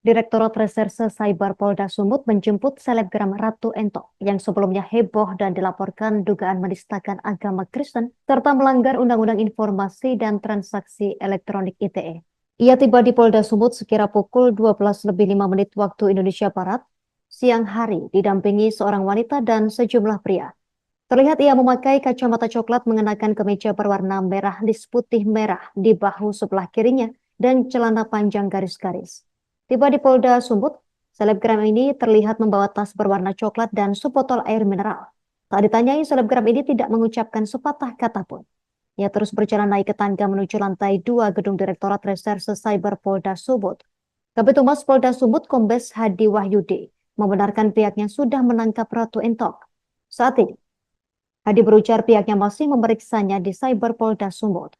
S3: Direktorat Reserse Cyber Polda Sumut menjemput selebgram Ratu Entok yang sebelumnya heboh dan dilaporkan dugaan menistakan agama Kristen serta melanggar Undang-Undang Informasi dan Transaksi Elektronik (ITE). Ia tiba di Polda Sumut sekira pukul 12:05 waktu Indonesia Barat, siang hari, didampingi seorang wanita dan sejumlah pria. Terlihat ia memakai kacamata coklat mengenakan kemeja berwarna merah lis putih merah di bahu sebelah kirinya dan celana panjang garis-garis. Tiba di Polda Sumut, selebgram ini terlihat membawa tas berwarna coklat dan sebotol air mineral. Tak ditanyai, selebgram ini tidak mengucapkan sepatah kata pun. Ia terus berjalan naik ke tangga menuju lantai 2 gedung Direktorat Reserse Cyber Polda Sumut. Kabid Humas Polda Sumut Kombes Hadi Wahyudi membenarkan pihaknya sudah menangkap Ratu Entok. Saat ini, Hadi berujar pihaknya masih memeriksanya di Cyber Polda Sumut.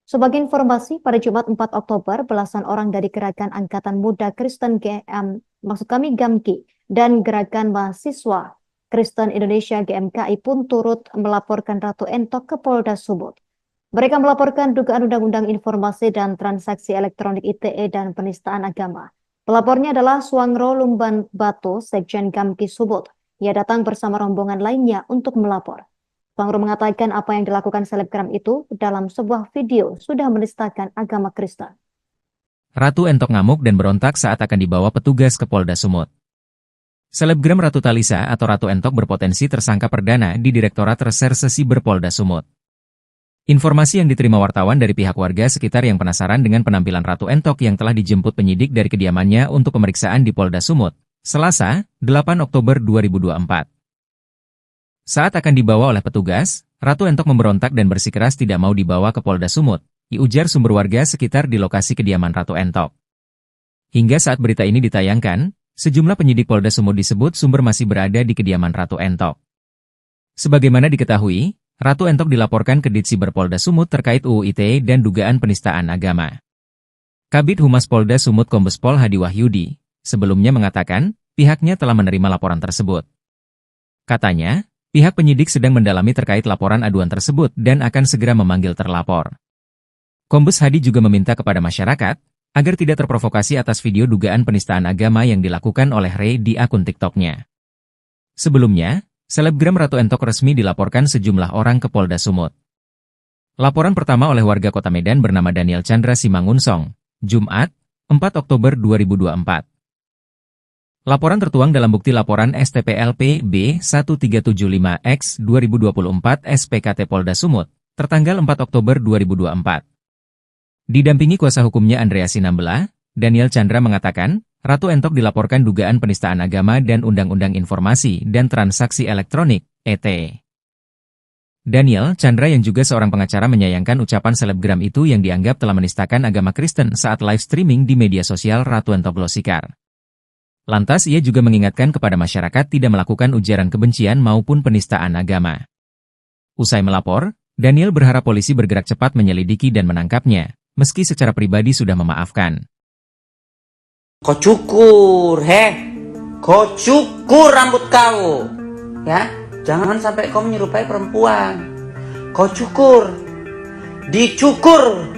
S3: Sebagai informasi, pada Jumat 4 Oktober, belasan orang dari Gerakan Angkatan Muda Kristen GAMKI dan Gerakan Mahasiswa Kristen Indonesia GMKI pun turut melaporkan Ratu Entok ke Polda Sumut. Mereka melaporkan dugaan Undang-Undang Informasi dan Transaksi Elektronik (ITE) dan penistaan agama. Pelapornya adalah Suangro Lumban Batu, Sekjen GAMKI Sumut. Ia datang bersama rombongan lainnya untuk melapor. Suangro mengatakan apa yang dilakukan selebgram itu dalam sebuah video sudah menistakan agama Kristen.
S1: Ratu Entok ngamuk dan berontak saat akan dibawa petugas ke Polda Sumut. Selebgram Ratu Talisa atau Ratu Entok berpotensi tersangka perdana di Direktorat Reserse Siber Polda Sumut. Informasi yang diterima wartawan dari pihak warga sekitar yang penasaran dengan penampilan Ratu Entok yang telah dijemput penyidik dari kediamannya untuk pemeriksaan di Polda Sumut, Selasa, 8 Oktober 2024. Saat akan dibawa oleh petugas, Ratu Entok memberontak dan bersikeras tidak mau dibawa ke Polda Sumut, diujar sumber warga sekitar di lokasi kediaman Ratu Entok. Hingga saat berita ini ditayangkan, sejumlah penyidik Polda Sumut disebut sumber masih berada di kediaman Ratu Entok. Sebagaimana diketahui, Ratu Entok dilaporkan ke Ditsiber Polda Sumut terkait UU ITE dan dugaan penistaan agama. Kabid Humas Polda Sumut Kombes Pol Hadi Wahyudi sebelumnya mengatakan pihaknya telah menerima laporan tersebut. Katanya, pihak penyidik sedang mendalami terkait laporan aduan tersebut dan akan segera memanggil terlapor. Kombes Hadi juga meminta kepada masyarakat agar tidak terprovokasi atas video dugaan penistaan agama yang dilakukan oleh Ray di akun TikTok-nya. Sebelumnya, selebgram Ratu Entok resmi dilaporkan sejumlah orang ke Polda Sumut. Laporan pertama oleh warga Kota Medan bernama Daniel Chandra Simangunsong, Jumat, 4 Oktober 2024. Laporan tertuang dalam bukti laporan STPLP B1375X 2024 SPKT Polda Sumut, tertanggal 4 Oktober 2024. Didampingi kuasa hukumnya Andrea Sinambela, Daniel Chandra mengatakan, Ratu Entok dilaporkan dugaan penistaan agama dan Undang-Undang Informasi dan Transaksi Elektronik, (ET). Daniel Chandra yang juga seorang pengacara menyayangkan ucapan selebgram itu yang dianggap telah menistakan agama Kristen saat live streaming di media sosial Ratu Entok Glosikar. Lantas ia juga mengingatkan kepada masyarakat tidak melakukan ujaran kebencian maupun penistaan agama. Usai melapor, Daniel berharap polisi bergerak cepat menyelidiki dan menangkapnya, meski secara pribadi sudah memaafkan.
S2: Kau cukur, kau cukur rambut kau, ya. Jangan sampai kau menyerupai perempuan. Kau cukur, dicukur,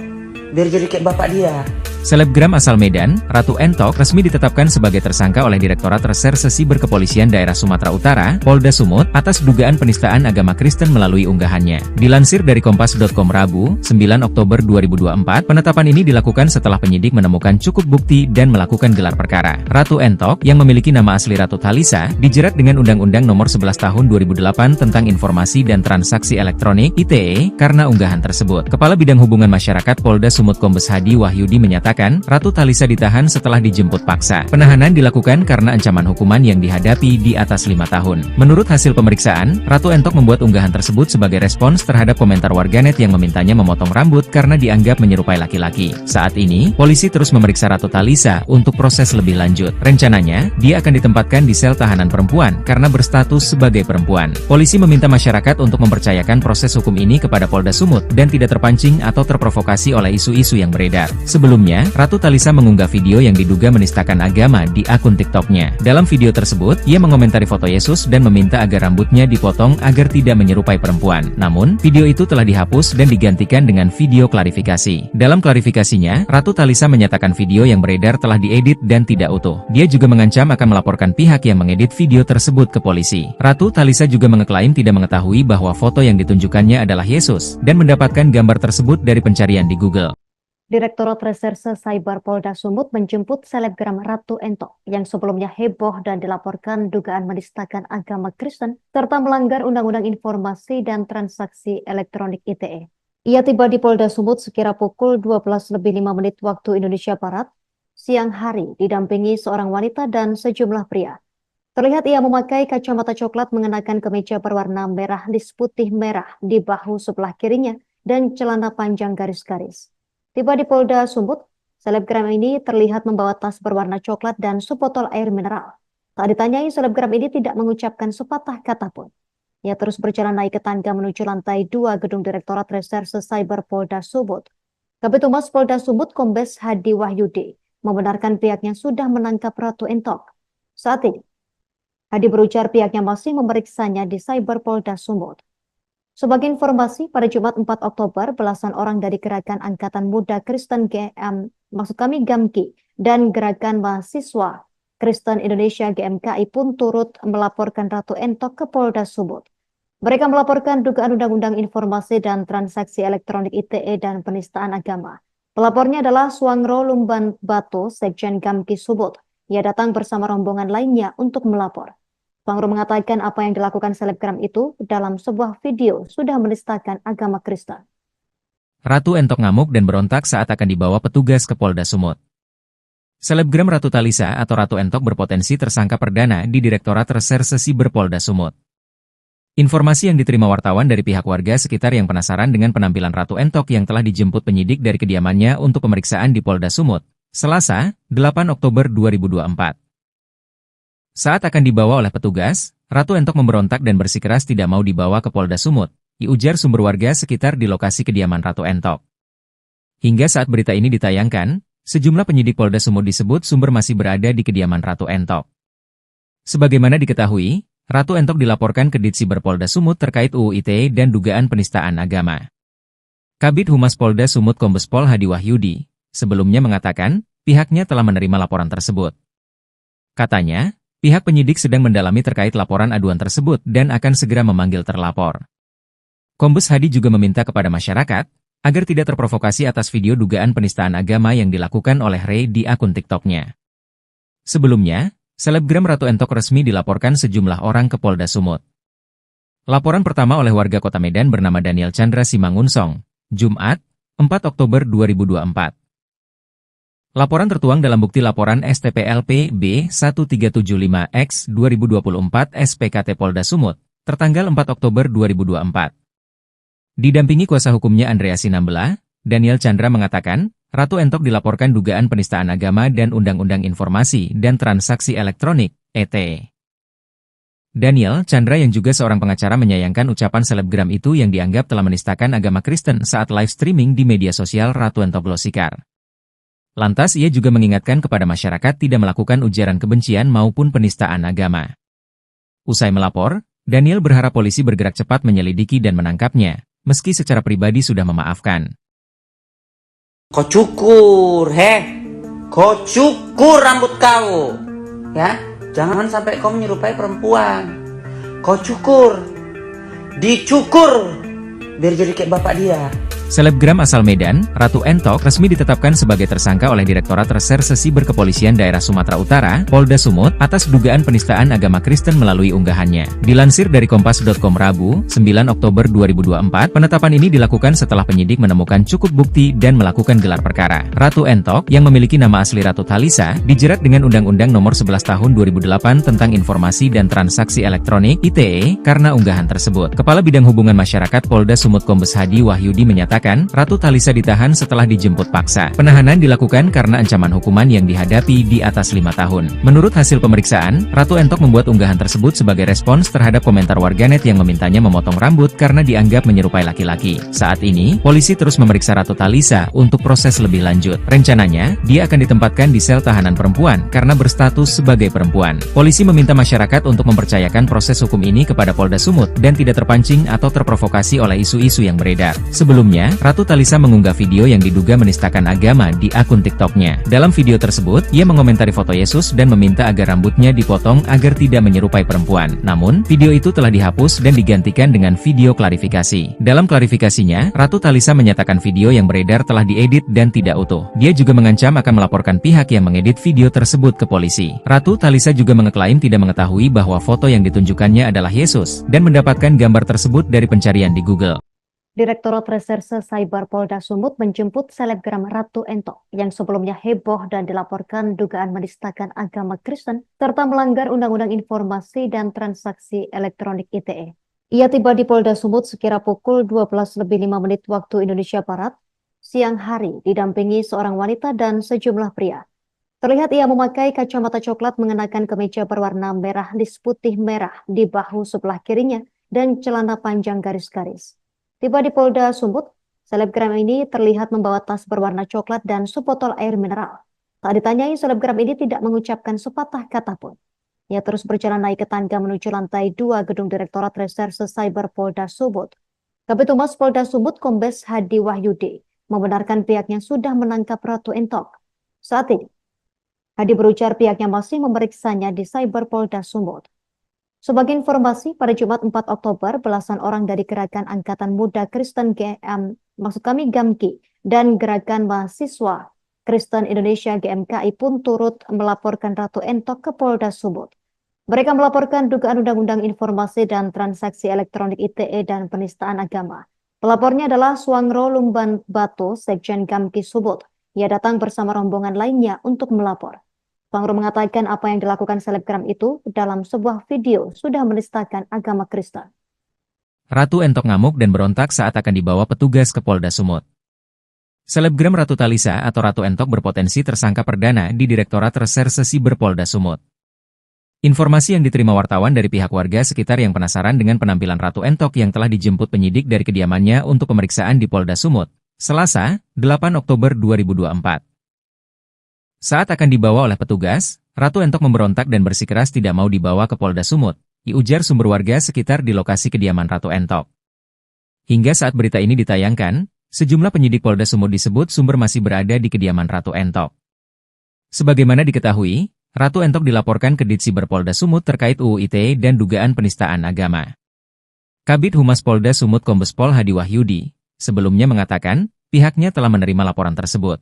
S2: biar jadi kayak bapak dia.
S1: Selebgram asal Medan, Ratu Entok resmi ditetapkan sebagai tersangka oleh Direktorat Reserse Siber Kepolisian Daerah Sumatera Utara, Polda Sumut, atas dugaan penistaan agama Kristen melalui unggahannya. Dilansir dari Kompas.com Rabu, 9 Oktober 2024, penetapan ini dilakukan setelah penyidik menemukan cukup bukti dan melakukan gelar perkara. Ratu Entok, yang memiliki nama asli Ratu Talisa, dijerat dengan Undang-Undang Nomor 11 Tahun 2008 tentang Informasi dan Transaksi Elektronik (ITE) karena unggahan tersebut. Kepala Bidang Hubungan Masyarakat Polda Sumut Kombes Hadi Wahyudi menyatakan, Ratu Talisa ditahan setelah dijemput paksa. Penahanan dilakukan karena ancaman hukuman yang dihadapi di atas 5 tahun. Menurut hasil pemeriksaan, Ratu Entok membuat unggahan tersebut sebagai respons terhadap komentar warganet yang memintanya memotong rambut karena dianggap menyerupai laki-laki. Saat ini, polisi terus memeriksa Ratu Talisa untuk proses lebih lanjut. Rencananya, dia akan ditempatkan di sel tahanan perempuan karena berstatus sebagai perempuan. Polisi meminta masyarakat untuk mempercayakan proses hukum ini kepada Polda Sumut dan tidak terpancing atau terprovokasi oleh isu-isu yang beredar. Sebelumnya, Ratu Talisa mengunggah video yang diduga menistakan agama di akun TikTok-nya. Dalam video tersebut, ia mengomentari foto Yesus dan meminta agar rambutnya dipotong agar tidak menyerupai perempuan. Namun, video itu telah dihapus dan digantikan dengan video klarifikasi. Dalam klarifikasinya, Ratu Talisa menyatakan video yang beredar telah diedit dan tidak utuh. Dia juga mengancam akan melaporkan pihak yang mengedit video tersebut ke polisi. Ratu Talisa juga mengeklaim tidak mengetahui bahwa foto yang ditunjukkannya adalah Yesus dan mendapatkan gambar tersebut dari pencarian di Google.
S3: Direktorat Reserse Cyber Polda Sumut menjemput selebgram Ratu Entok yang sebelumnya heboh dan dilaporkan dugaan menistakan agama Kristen serta melanggar Undang-Undang Informasi dan Transaksi Elektronik (ITE). Ia tiba di Polda Sumut sekira pukul 12:05 waktu Indonesia Barat, siang hari didampingi seorang wanita dan sejumlah pria. Terlihat ia memakai kacamata coklat mengenakan kemeja berwarna merah lis putih merah di bahu sebelah kirinya dan celana panjang garis-garis. Tiba di Polda Sumut, selebgram ini terlihat membawa tas berwarna coklat dan sebotol air mineral. Tak ditanyai, selebgram ini tidak mengucapkan sepatah kata pun. Ia terus berjalan naik ke tangga menuju lantai 2 gedung Direktorat Reserse Cyber Polda Sumut. Kabid Humas Polda Sumut Kombes Hadi Wahyudi membenarkan pihaknya sudah menangkap Ratu Entok. Saat ini, Hadi berujar pihaknya masih memeriksanya di Cyber Polda Sumut. Sebagai informasi, pada Jumat 4 Oktober, belasan orang dari Gerakan Angkatan Muda Kristen GAMKI dan Gerakan Mahasiswa Kristen Indonesia GMKI pun turut melaporkan Ratu Entok ke Polda Sumut. Mereka melaporkan dugaan Undang-Undang Informasi dan Transaksi Elektronik (ITE) dan penistaan agama. Pelapornya adalah Suangro Lumban Bato, Sekjen Gamki Sumut. Ia datang bersama rombongan lainnya untuk melapor. Suangro mengatakan apa yang dilakukan selebgram itu dalam sebuah video sudah menistakan agama Kristen.
S1: Ratu Entok ngamuk dan berontak saat akan dibawa petugas ke Polda Sumut. Selebgram Ratu Talisa atau Ratu Entok berpotensi tersangka perdana di Direktorat Reserse Siber Polda Sumut. Informasi yang diterima wartawan dari pihak warga sekitar yang penasaran dengan penampilan Ratu Entok yang telah dijemput penyidik dari kediamannya untuk pemeriksaan di Polda Sumut, Selasa, 8 Oktober 2024. Saat akan dibawa oleh petugas, Ratu Entok memberontak dan bersikeras tidak mau dibawa ke Polda Sumut, diujar sumber warga sekitar di lokasi kediaman Ratu Entok. Hingga saat berita ini ditayangkan, sejumlah penyidik Polda Sumut disebut sumber masih berada di kediaman Ratu Entok. Sebagaimana diketahui, Ratu Entok dilaporkan ke Ditsiber Polda Sumut terkait UU ITE dan dugaan penistaan agama. Kabid Humas Polda Sumut Kombes Pol Hadi Wahyudi sebelumnya mengatakan pihaknya telah menerima laporan tersebut. Katanya, pihak penyidik sedang mendalami terkait laporan aduan tersebut dan akan segera memanggil terlapor. Kombes Hadi juga meminta kepada masyarakat agar tidak terprovokasi atas video dugaan penistaan agama yang dilakukan oleh Ray di akun TikTok-nya. Sebelumnya, selebgram Ratu Entok resmi dilaporkan sejumlah orang ke Polda Sumut. Laporan pertama oleh warga Kota Medan bernama Daniel Chandra Simangunsong, Jumat, 4 Oktober 2024. Laporan tertuang dalam bukti laporan STPLP B1375X 2024 SPKT Polda Sumut, tertanggal 4 Oktober 2024. Didampingi kuasa hukumnya Andrea Sinambela, Daniel Chandra mengatakan, Ratu Entok dilaporkan dugaan penistaan agama dan Undang-Undang Informasi dan Transaksi Elektronik, (ET). Daniel Chandra yang juga seorang pengacara menyayangkan ucapan selebgram itu yang dianggap telah menistakan agama Kristen saat live streaming di media sosial Ratu Entok Glosikar. Lantas ia juga mengingatkan kepada masyarakat tidak melakukan ujaran kebencian maupun penistaan agama. Usai melapor, Daniel berharap polisi bergerak cepat menyelidiki dan menangkapnya, meski secara pribadi sudah memaafkan.
S2: Kau cukur, kau cukur rambut kau, ya. Jangan sampai kau menyerupai perempuan. Kau cukur, dicukur, biar jadi kayak bapak dia.
S1: Selebgram asal Medan, Ratu Entok resmi ditetapkan sebagai tersangka oleh Direktorat Reserse Siber Kepolisian Daerah Sumatera Utara, Polda Sumut, atas dugaan penistaan agama Kristen melalui unggahannya. Dilansir dari Kompas.com Rabu, 9 Oktober 2024, penetapan ini dilakukan setelah penyidik menemukan cukup bukti dan melakukan gelar perkara. Ratu Entok, yang memiliki nama asli Ratu Talisa, dijerat dengan Undang-Undang Nomor 11 Tahun 2008 tentang Informasi dan Transaksi Elektronik (ITE) karena unggahan tersebut. Kepala Bidang Hubungan Masyarakat Polda Sumut Kombes Hadi Wahyudi menyatakan, Ratu Talisa ditahan setelah dijemput paksa. Penahanan dilakukan karena ancaman hukuman yang dihadapi di atas 5 tahun. Menurut hasil pemeriksaan, Ratu Entok membuat unggahan tersebut sebagai respons terhadap komentar warganet yang memintanya memotong rambut karena dianggap menyerupai laki-laki. Saat ini, polisi terus memeriksa Ratu Talisa untuk proses lebih lanjut. Rencananya, dia akan ditempatkan di sel tahanan perempuan karena berstatus sebagai perempuan. Polisi meminta masyarakat untuk mempercayakan proses hukum ini kepada Polda Sumut dan tidak terpancing atau terprovokasi oleh isu-isu yang beredar. Sebelumnya, Ratu Talisa mengunggah video yang diduga menistakan agama di akun TikTok-nya. Dalam video tersebut, ia mengomentari foto Yesus dan meminta agar rambutnya dipotong agar tidak menyerupai perempuan. Namun, video itu telah dihapus dan digantikan dengan video klarifikasi. Dalam klarifikasinya, Ratu Talisa menyatakan video yang beredar telah diedit dan tidak utuh. Dia juga mengancam akan melaporkan pihak yang mengedit video tersebut ke polisi. Ratu Talisa juga mengeklaim tidak mengetahui bahwa foto yang ditunjukkannya adalah Yesus dan mendapatkan gambar tersebut dari pencarian di Google.
S3: Direktorat Reserse Cyber Polda Sumut menjemput selebgram Ratu Entok yang sebelumnya heboh dan dilaporkan dugaan menistakan agama Kristen serta melanggar Undang-Undang Informasi dan Transaksi Elektronik (ITE). Ia tiba di Polda Sumut sekira pukul 12:05 waktu Indonesia Barat, siang hari, didampingi seorang wanita dan sejumlah pria. Terlihat ia memakai kacamata coklat, mengenakan kemeja berwarna merah lis putih merah di bahu sebelah kirinya dan celana panjang garis-garis. Tiba di Polda Sumut, selebgram ini terlihat membawa tas berwarna coklat dan sebotol air mineral. Tak ditanyai, selebgram ini tidak mengucapkan sepatah kata pun. Ia terus berjalan naik ke tangga menuju lantai 2 gedung Direktorat Reserse Cyber Polda Sumut. Kabid Humas Polda Sumut Kombes Hadi Wahyudi membenarkan pihaknya sudah menangkap Ratu Entok. Saat ini, Hadi berujar pihaknya masih memeriksanya di Cyber Polda Sumut. Sebagai informasi, pada Jumat 4 Oktober, belasan orang dari Gerakan Angkatan Muda Kristen GAMKI dan Gerakan Mahasiswa Kristen Indonesia GMKI pun turut melaporkan Ratu Entok ke Polda Sumut. Mereka melaporkan dugaan Undang-Undang Informasi dan Transaksi Elektronik ITE dan penistaan agama. Pelapornya adalah Suangro Lumban Batu, Sekjen Gamki Sumut. Ia datang bersama rombongan lainnya untuk melapor. Suangro mengatakan apa yang dilakukan selebgram itu dalam sebuah video sudah menistakan agama Kristen.
S1: Ratu Entok ngamuk dan berontak saat akan dibawa petugas ke Polda Sumut. Selebgram Ratu Talisa atau Ratu Entok berpotensi tersangka perdana di Direktorat Reserse Siber Polda Sumut. Informasi yang diterima wartawan dari pihak warga sekitar yang penasaran dengan penampilan Ratu Entok yang telah dijemput penyidik dari kediamannya untuk pemeriksaan di Polda Sumut, Selasa, 8 Oktober 2024. Saat akan dibawa oleh petugas, Ratu Entok memberontak dan bersikeras tidak mau dibawa ke Polda Sumut, diujar sumber warga sekitar di lokasi kediaman Ratu Entok. Hingga saat berita ini ditayangkan, sejumlah penyidik Polda Sumut disebut sumber masih berada di kediaman Ratu Entok. Sebagaimana diketahui, Ratu Entok dilaporkan ke Ditsiber Polda Sumut terkait UU ITE dan dugaan penistaan agama. Kabid Humas Polda Sumut Kombes Pol Hadi Wahyudi sebelumnya mengatakan pihaknya telah menerima laporan tersebut.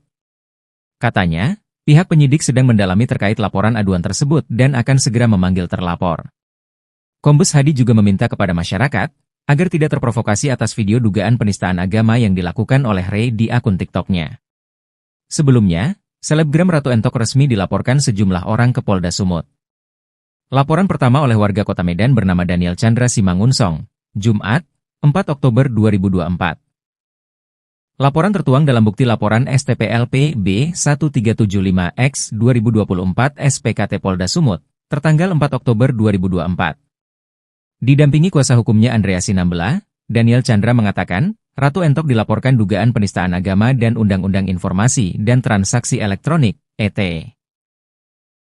S1: Katanya, pihak penyidik sedang mendalami terkait laporan aduan tersebut dan akan segera memanggil terlapor. Kombes Hadi juga meminta kepada masyarakat agar tidak terprovokasi atas video dugaan penistaan agama yang dilakukan oleh Ray di akun TikTok-nya. Sebelumnya, selebgram Ratu Entok resmi dilaporkan sejumlah orang ke Polda Sumut. Laporan pertama oleh warga Kota Medan bernama Daniel Chandra Simangunsong, Jumat, 4 Oktober 2024. Laporan tertuang dalam bukti laporan STPLP B1375X 2024 SPKT Polda Sumut, tertanggal 4 Oktober 2024. Didampingi kuasa hukumnya Andrea Sinambela, Daniel Chandra mengatakan, Ratu Entok dilaporkan dugaan penistaan agama dan Undang-Undang Informasi dan Transaksi Elektronik, ET.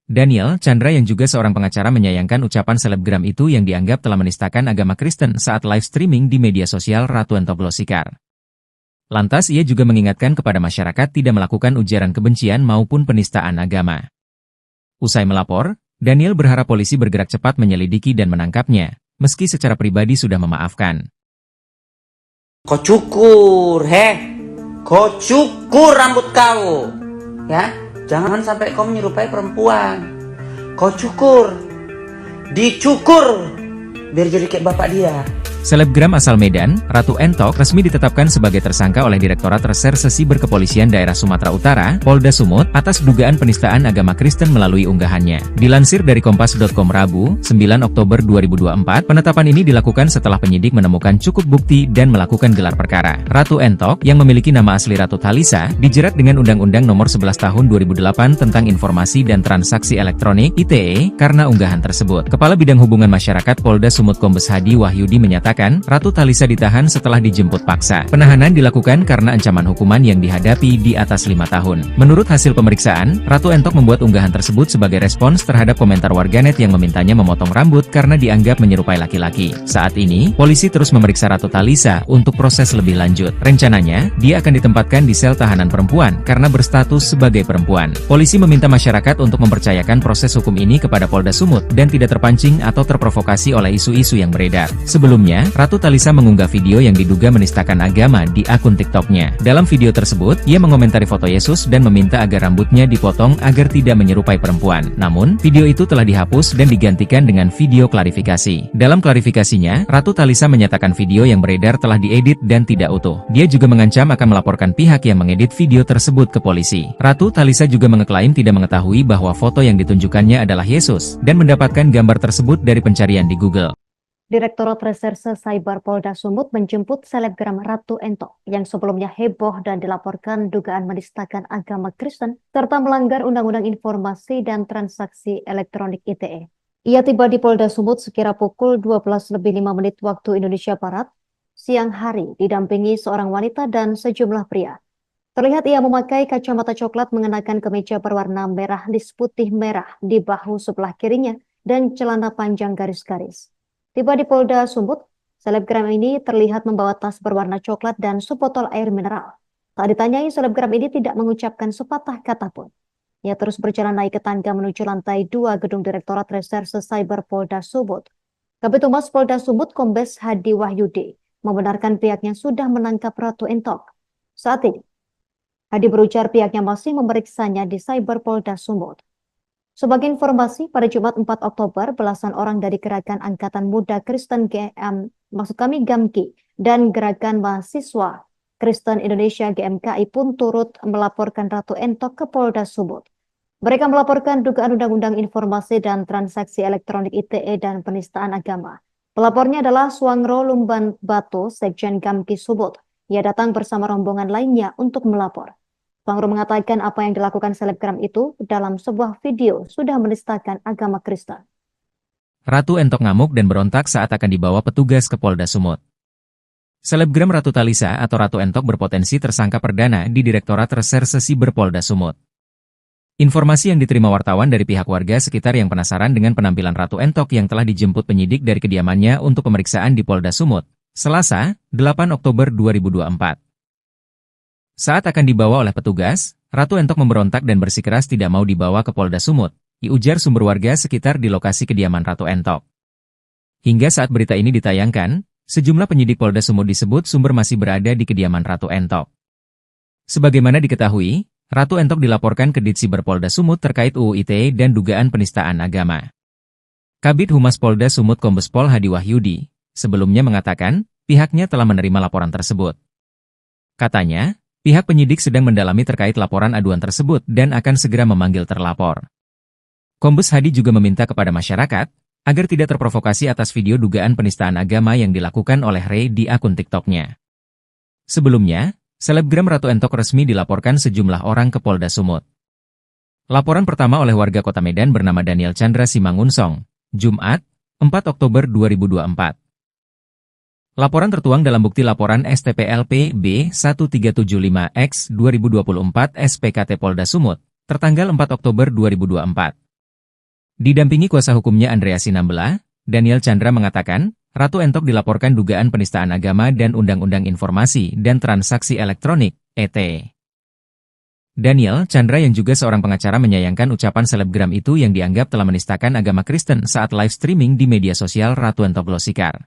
S1: Daniel Chandra yang juga seorang pengacara menyayangkan ucapan selebgram itu yang dianggap telah menistakan agama Kristen saat live streaming di media sosial Ratu Entok Glosikar. Lantas ia juga mengingatkan kepada masyarakat tidak melakukan ujaran kebencian maupun penistaan agama. Usai melapor, Daniel berharap polisi bergerak cepat menyelidiki dan menangkapnya, meski secara pribadi sudah memaafkan.
S2: Kau cukur, kau cukur rambut kau, ya. Jangan sampai kau menyerupai perempuan. Kau cukur, dicukur, biar jadi kayak bapak dia.
S1: Selebgram asal Medan, Ratu Entok resmi ditetapkan sebagai tersangka oleh Direktorat Reserse Siber Kepolisian Daerah Sumatera Utara, Polda Sumut, atas dugaan penistaan agama Kristen melalui unggahannya. Dilansir dari Kompas.com Rabu, 9 Oktober 2024, penetapan ini dilakukan setelah penyidik menemukan cukup bukti dan melakukan gelar perkara. Ratu Entok, yang memiliki nama asli Ratu Talisa, dijerat dengan Undang-Undang Nomor 11 Tahun 2008 tentang Informasi dan Transaksi Elektronik (ITE) karena unggahan tersebut. Kepala Bidang Hubungan Masyarakat Polda Sumut Kombes Hadi Wahyudi menyatakan, Ratu Talisa ditahan setelah dijemput paksa. Penahanan dilakukan karena ancaman hukuman yang dihadapi di atas 5 tahun. Menurut hasil pemeriksaan, Ratu Entok membuat unggahan tersebut sebagai respons terhadap komentar warganet yang memintanya memotong rambut karena dianggap menyerupai laki-laki. Saat ini, polisi terus memeriksa Ratu Talisa untuk proses lebih lanjut. Rencananya, dia akan ditempatkan di sel tahanan perempuan karena berstatus sebagai perempuan. Polisi meminta masyarakat untuk mempercayakan proses hukum ini kepada Polda Sumut dan tidak terpancing atau terprovokasi oleh isu-isu yang beredar. Sebelumnya, Ratu Talisa mengunggah video yang diduga menistakan agama di akun TikTok-nya. Dalam video tersebut, ia mengomentari foto Yesus dan meminta agar rambutnya dipotong agar tidak menyerupai perempuan. Namun, video itu telah dihapus dan digantikan dengan video klarifikasi. Dalam klarifikasinya, Ratu Talisa menyatakan video yang beredar telah diedit dan tidak utuh. Dia juga mengancam akan melaporkan pihak yang mengedit video tersebut ke polisi. Ratu Talisa juga mengeklaim tidak mengetahui bahwa foto yang ditunjukkannya adalah Yesus dan mendapatkan gambar tersebut dari pencarian di Google.
S3: Direktorat Reserse Cyber Polda Sumut menjemput selebgram Ratu Entok yang sebelumnya heboh dan dilaporkan dugaan menistakan agama Kristen serta melanggar Undang-Undang Informasi dan Transaksi Elektronik ITE. Ia tiba di Polda Sumut sekira pukul 12:05 waktu Indonesia Barat, siang hari didampingi seorang wanita dan sejumlah pria. Terlihat ia memakai kacamata coklat mengenakan kemeja berwarna merah lis putih merah di bahu sebelah kirinya dan celana panjang garis-garis. Tiba di Polda Sumut, selebgram ini terlihat membawa tas berwarna coklat dan sebotol air mineral. Tak ditanyai, selebgram ini tidak mengucapkan sepatah kata pun. Ia terus berjalan naik ke tangga menuju lantai 2 gedung Direktorat Reserse Cyber Polda Sumut. Kabid Humas Polda Sumut Kombes Hadi Wahyudi membenarkan pihaknya sudah menangkap Ratu Entok. Saat ini, Hadi berujar pihaknya masih memeriksanya di Cyber Polda Sumut. Sebagai informasi, pada Jumat 4 Oktober, belasan orang dari Gerakan Angkatan Muda Kristen GAMKI dan Gerakan Mahasiswa Kristen Indonesia GMKI pun turut melaporkan Ratu Entok ke Polda Sumut. Mereka melaporkan dugaan Undang-Undang Informasi dan Transaksi Elektronik ITE dan penistaan agama. Pelapornya adalah Suangro Lumban Batu, Sekjen GAMKI Sumut. Ia datang bersama rombongan lainnya untuk melapor. Suangro mengatakan apa yang dilakukan selebgram itu dalam sebuah video sudah menistakan agama Kristen.
S1: Ratu Entok ngamuk dan berontak saat akan dibawa petugas ke Polda Sumut. Selebgram Ratu Talisa atau Ratu Entok berpotensi tersangka perdana di Direktorat Reserse Siber Polda Sumut. Informasi yang diterima wartawan dari pihak warga sekitar yang penasaran dengan penampilan Ratu Entok yang telah dijemput penyidik dari kediamannya untuk pemeriksaan di Polda Sumut, Selasa, 8 Oktober 2024. Saat akan dibawa oleh petugas, Ratu Entok memberontak dan bersikeras tidak mau dibawa ke Polda Sumut, diujar sumber warga sekitar di lokasi kediaman Ratu Entok. Hingga saat berita ini ditayangkan, sejumlah penyidik Polda Sumut disebut sumber masih berada di kediaman Ratu Entok. Sebagaimana diketahui, Ratu Entok dilaporkan ke Ditsiber Polda Sumut terkait UU ITE dan dugaan penistaan agama. Kabid Humas Polda Sumut Kombes Pol Hadi Wahyudi sebelumnya mengatakan pihaknya telah menerima laporan tersebut. Katanya, pihak penyidik sedang mendalami terkait laporan aduan tersebut dan akan segera memanggil terlapor. Kombes Hadi juga meminta kepada masyarakat agar tidak terprovokasi atas video dugaan penistaan agama yang dilakukan oleh Ray di akun TikTok-nya. Sebelumnya, selebgram Ratu Entok resmi dilaporkan sejumlah orang ke Polda Sumut. Laporan pertama oleh warga Kota Medan bernama Daniel Chandra Simangunsong, Jumat, 4 Oktober 2024. Laporan tertuang dalam bukti laporan STPLP B1375X 2024 SPKT Polda Sumut, tertanggal 4 Oktober 2024. Didampingi kuasa hukumnya Andrea Sinambela, Daniel Chandra mengatakan, Ratu Entok dilaporkan dugaan penistaan agama dan Undang-Undang Informasi dan Transaksi Elektronik, ET. Daniel Chandra yang juga seorang pengacara menyayangkan ucapan selebgram itu yang dianggap telah menistakan agama Kristen saat live streaming di media sosial Ratu Entok Glosikar.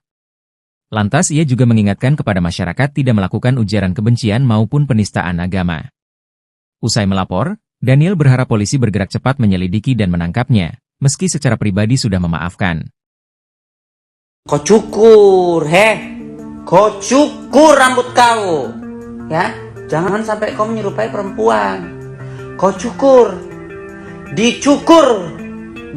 S1: Lantas ia juga mengingatkan kepada masyarakat tidak melakukan ujaran kebencian maupun penistaan agama. Usai melapor, Daniel berharap polisi bergerak cepat menyelidiki dan menangkapnya, meski secara pribadi sudah memaafkan.
S2: Kau cukur, kau cukur rambut kau, ya. Jangan sampai kau menyerupai perempuan. Kau cukur, dicukur,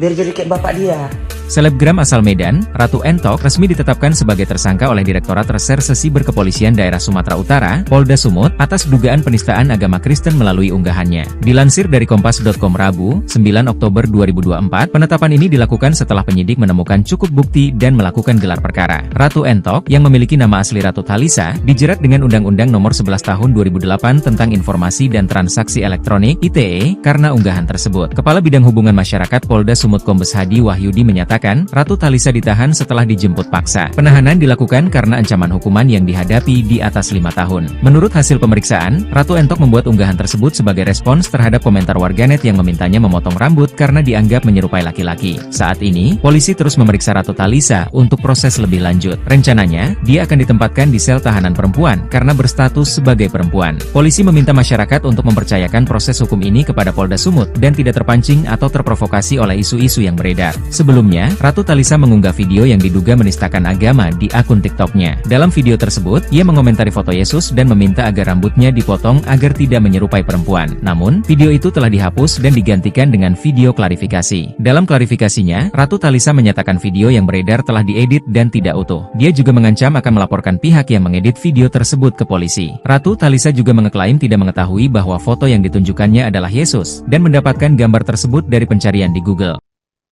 S2: biar jadi kayak bapak dia.
S1: Selebgram asal Medan, Ratu Entok resmi ditetapkan sebagai tersangka oleh Direktorat Reserse Siber Kepolisian Daerah Sumatera Utara, Polda Sumut, atas dugaan penistaan agama Kristen melalui unggahannya. Dilansir dari Kompas.com Rabu, 9 Oktober 2024, penetapan ini dilakukan setelah penyidik menemukan cukup bukti dan melakukan gelar perkara. Ratu Entok, yang memiliki nama asli Ratu Talisa, dijerat dengan Undang-Undang Nomor 11 Tahun 2008 tentang Informasi dan Transaksi Elektronik (ITE) karena unggahan tersebut. Kepala Bidang Hubungan Masyarakat Polda Sumut Kombes Hadi Wahyudi menyatakan, Ratu Talisa ditahan setelah dijemput paksa. Penahanan dilakukan karena ancaman hukuman yang dihadapi di atas 5 tahun. Menurut hasil pemeriksaan, Ratu Entok membuat unggahan tersebut sebagai respons terhadap komentar warganet yang memintanya memotong rambut karena dianggap menyerupai laki-laki. Saat ini, polisi terus memeriksa Ratu Talisa untuk proses lebih lanjut. Rencananya, dia akan ditempatkan di sel tahanan perempuan karena berstatus sebagai perempuan. Polisi meminta masyarakat untuk mempercayakan proses hukum ini kepada Polda Sumut dan tidak terpancing atau terprovokasi oleh isu-isu yang beredar. Sebelumnya, Ratu Talisa mengunggah video yang diduga menistakan agama di akun TikTok-nya. Dalam video tersebut, ia mengomentari foto Yesus dan meminta agar rambutnya dipotong agar tidak menyerupai perempuan. Namun, video itu telah dihapus dan digantikan dengan video klarifikasi. Dalam klarifikasinya, Ratu Talisa menyatakan video yang beredar telah diedit dan tidak utuh. Dia juga mengancam akan melaporkan pihak yang mengedit video tersebut ke polisi. Ratu Talisa juga mengeklaim tidak mengetahui bahwa foto yang ditunjukkannya adalah Yesus dan mendapatkan gambar tersebut dari pencarian di Google.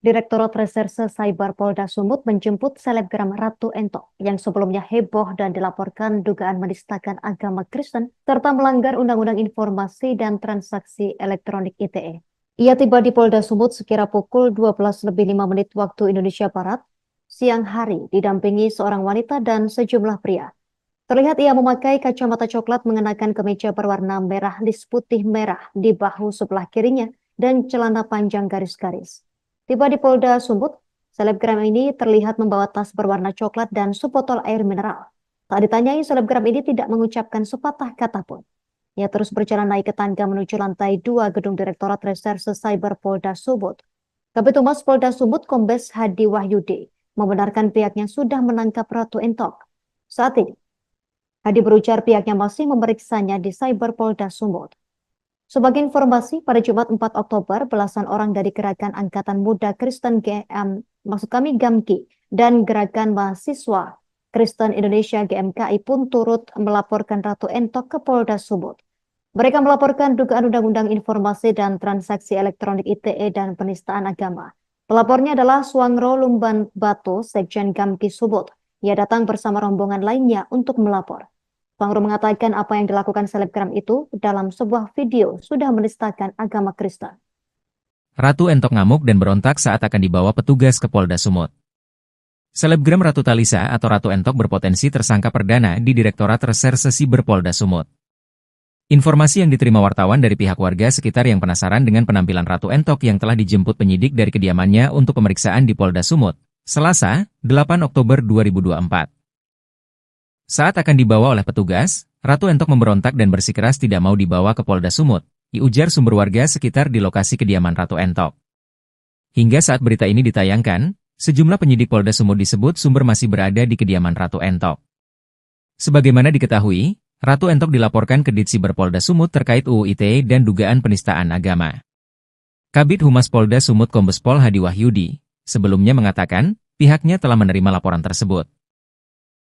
S3: Direktorat Reserse Cyber Polda Sumut menjemput selebgram Ratu Entok yang sebelumnya heboh dan dilaporkan dugaan menistakan agama Kristen serta melanggar Undang-Undang Informasi dan Transaksi Elektronik ITE. Ia tiba di Polda Sumut sekira pukul 12:05 waktu Indonesia Barat, siang hari didampingi seorang wanita dan sejumlah pria. Terlihat ia memakai kacamata coklat mengenakan kemeja berwarna merah lis putih merah di bahu sebelah kirinya dan celana panjang garis-garis. Tiba di Polda Sumut, selebgram ini terlihat membawa tas berwarna coklat dan sebotol air mineral. Tak ditanyai, selebgram ini tidak mengucapkan sepatah kata pun. Ia terus berjalan naik ke tangga menuju lantai 2 Gedung Direktorat Reserse Cyber Polda Sumut. Kabid Humas Polda Sumut Kombes Hadi Wahyudi membenarkan pihaknya sudah menangkap Ratu Entok. Saat ini, Hadi berujar pihaknya masih memeriksanya di Cyber Polda Sumut. Sebagai informasi, pada Jumat 4 Oktober, belasan orang dari Gerakan Angkatan Muda Kristen GAMKI dan Gerakan Mahasiswa Kristen Indonesia GMKI pun turut melaporkan Ratu Entok ke Polda Sumut. Mereka melaporkan dugaan Undang-Undang Informasi dan Transaksi Elektronik ITE dan penistaan agama. Pelapornya adalah Suangro Lumban Batu, Sekjen GAMKI Sumut. Ia datang bersama rombongan lainnya untuk melapor. Suangro mengatakan apa yang dilakukan selebgram itu dalam sebuah video sudah menistakan agama Kristen.
S1: Ratu Entok ngamuk dan berontak saat akan dibawa petugas ke Polda Sumut. Selebgram Ratu Talisa atau Ratu Entok berpotensi tersangka perdana di Direktorat Reserse Siber Polda Sumut. Informasi yang diterima wartawan dari pihak warga sekitar yang penasaran dengan penampilan Ratu Entok yang telah dijemput penyidik dari kediamannya untuk pemeriksaan di Polda Sumut, Selasa, 8 Oktober 2024. Saat akan dibawa oleh petugas, Ratu Entok memberontak dan bersikeras tidak mau dibawa ke Polda Sumut, diujar sumber warga sekitar di lokasi kediaman Ratu Entok. Hingga saat berita ini ditayangkan, sejumlah penyidik Polda Sumut disebut sumber masih berada di kediaman Ratu Entok. Sebagaimana diketahui, Ratu Entok dilaporkan ke Ditsiber Polda Sumut terkait UU ITE dan dugaan penistaan agama. Kabid Humas Polda Sumut Kombes Pol Hadi Wahyudi sebelumnya mengatakan pihaknya telah menerima laporan tersebut.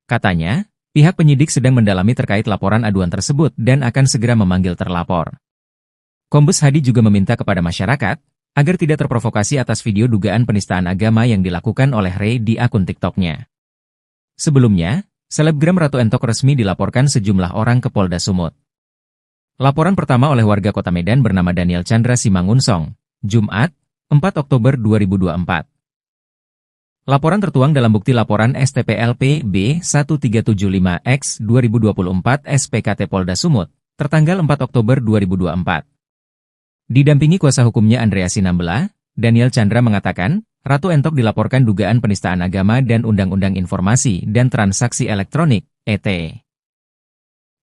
S1: Katanya, pihak penyidik sedang mendalami terkait laporan aduan tersebut dan akan segera memanggil terlapor. Kombes Hadi juga meminta kepada masyarakat agar tidak terprovokasi atas video dugaan penistaan agama yang dilakukan oleh Ray di akun TikTok-nya. Sebelumnya, selebgram Ratu Entok resmi dilaporkan sejumlah orang ke Polda Sumut. Laporan pertama oleh warga Kota Medan bernama Daniel Chandra Simangunsong, Jumat, 4 Oktober 2024. Laporan tertuang dalam bukti laporan STPLP B1375X 2024 SPKT Polda Sumut, tertanggal 4 Oktober 2024. Didampingi kuasa hukumnya Andrea Sinambela, Daniel Chandra mengatakan, Ratu Entok dilaporkan dugaan penistaan agama dan Undang-Undang Informasi dan Transaksi Elektronik, (ET).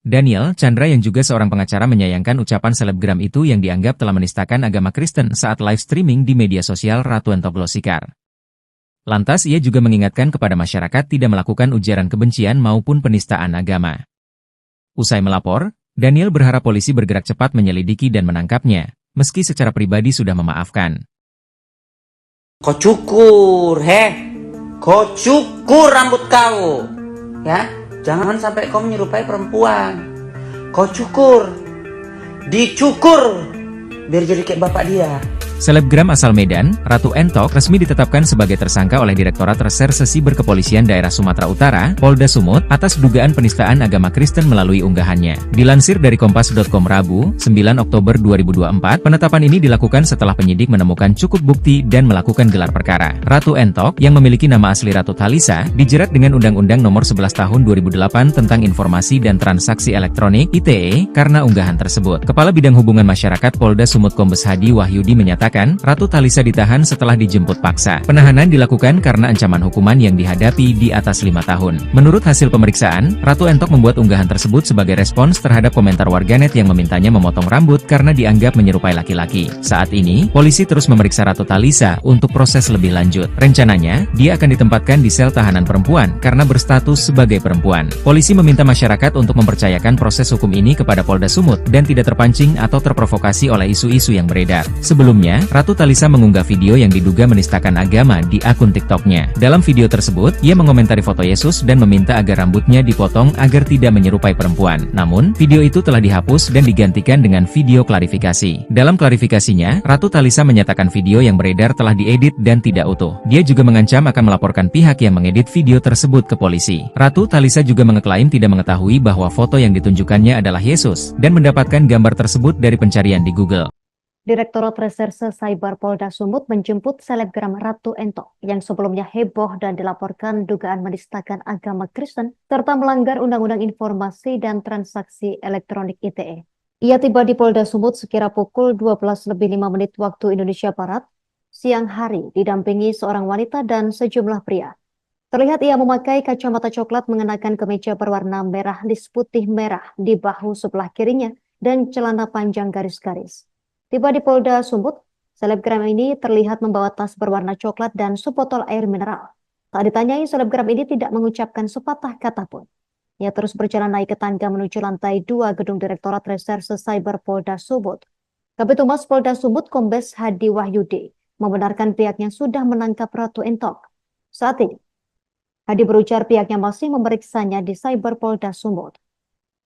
S1: Daniel Chandra yang juga seorang pengacara menyayangkan ucapan selebgram itu yang dianggap telah menistakan agama Kristen saat live streaming di media sosial Ratu Entok Glosikar. Lantas ia juga mengingatkan kepada masyarakat tidak melakukan ujaran kebencian maupun penistaan agama. Usai melapor, Daniel berharap polisi bergerak cepat menyelidiki dan menangkapnya, meski secara pribadi sudah memaafkan.
S2: Kau cukur, kau cukur rambut kau, ya. Jangan sampai kau menyerupai perempuan. Kau cukur, dicukur, biar jadi kayak bapak dia.
S1: Selebgram asal Medan, Ratu Entok resmi ditetapkan sebagai tersangka oleh Direktorat Reserse Siber Kepolisian Daerah Sumatera Utara, Polda Sumut, atas dugaan penistaan agama Kristen melalui unggahannya. Dilansir dari Kompas.com Rabu, 9 Oktober 2024, penetapan ini dilakukan setelah penyidik menemukan cukup bukti dan melakukan gelar perkara. Ratu Entok, yang memiliki nama asli Ratu Talisa, dijerat dengan Undang-Undang Nomor 11 Tahun 2008 tentang Informasi dan Transaksi Elektronik (ITE) karena unggahan tersebut. Kepala Bidang Hubungan Masyarakat Polda Sumut Kombes Hadi Wahyudi menyatakan, Ratu Talisa ditahan setelah dijemput paksa. Penahanan dilakukan karena ancaman hukuman yang dihadapi di atas 5 tahun. Menurut hasil pemeriksaan, Ratu Entok membuat unggahan tersebut sebagai respons terhadap komentar warganet yang memintanya memotong rambut karena dianggap menyerupai laki-laki. Saat ini, polisi terus memeriksa Ratu Talisa untuk proses lebih lanjut. Rencananya, dia akan ditempatkan di sel tahanan perempuan karena berstatus sebagai perempuan. Polisi meminta masyarakat untuk mempercayakan proses hukum ini kepada Polda Sumut dan tidak terpancing atau terprovokasi oleh isu-isu yang beredar. Sebelumnya, Ratu Talisa mengunggah video yang diduga menistakan agama di akun TikTok-nya. Dalam video tersebut, ia mengomentari foto Yesus dan meminta agar rambutnya dipotong agar tidak menyerupai perempuan. Namun, video itu telah dihapus dan digantikan dengan video klarifikasi. Dalam klarifikasinya, Ratu Talisa menyatakan video yang beredar telah diedit dan tidak utuh. Dia juga mengancam akan melaporkan pihak yang mengedit video tersebut ke polisi. Ratu Talisa juga mengeklaim tidak mengetahui bahwa foto yang ditunjukkannya adalah Yesus dan mendapatkan gambar tersebut dari pencarian di Google.
S3: Direktorat Reserse Cyber Polda Sumut menjemput selebgram Ratu Entok yang sebelumnya heboh dan dilaporkan dugaan menistakan agama Kristen serta melanggar Undang-Undang Informasi dan Transaksi Elektronik (ITE). Ia tiba di Polda Sumut sekira pukul 12:05 waktu Indonesia Barat, siang hari, didampingi seorang wanita dan sejumlah pria. Terlihat ia memakai kacamata coklat mengenakan kemeja berwarna merah lis putih merah di bahu sebelah kirinya dan celana panjang garis-garis. Tiba di Polda Sumut, selebgram ini terlihat membawa tas berwarna coklat dan sebotol air mineral. Tak ditanyai, selebgram ini tidak mengucapkan sepatah kata pun. Ia terus berjalan naik ke tangga menuju lantai 2 gedung Direktorat Reserse Cyber Polda Sumut. Kabid Humas Polda Sumut Kombes Hadi Wahyudi membenarkan pihaknya sudah menangkap Ratu Entok. Saat ini, Hadi berujar pihaknya masih memeriksanya di Cyber Polda Sumut.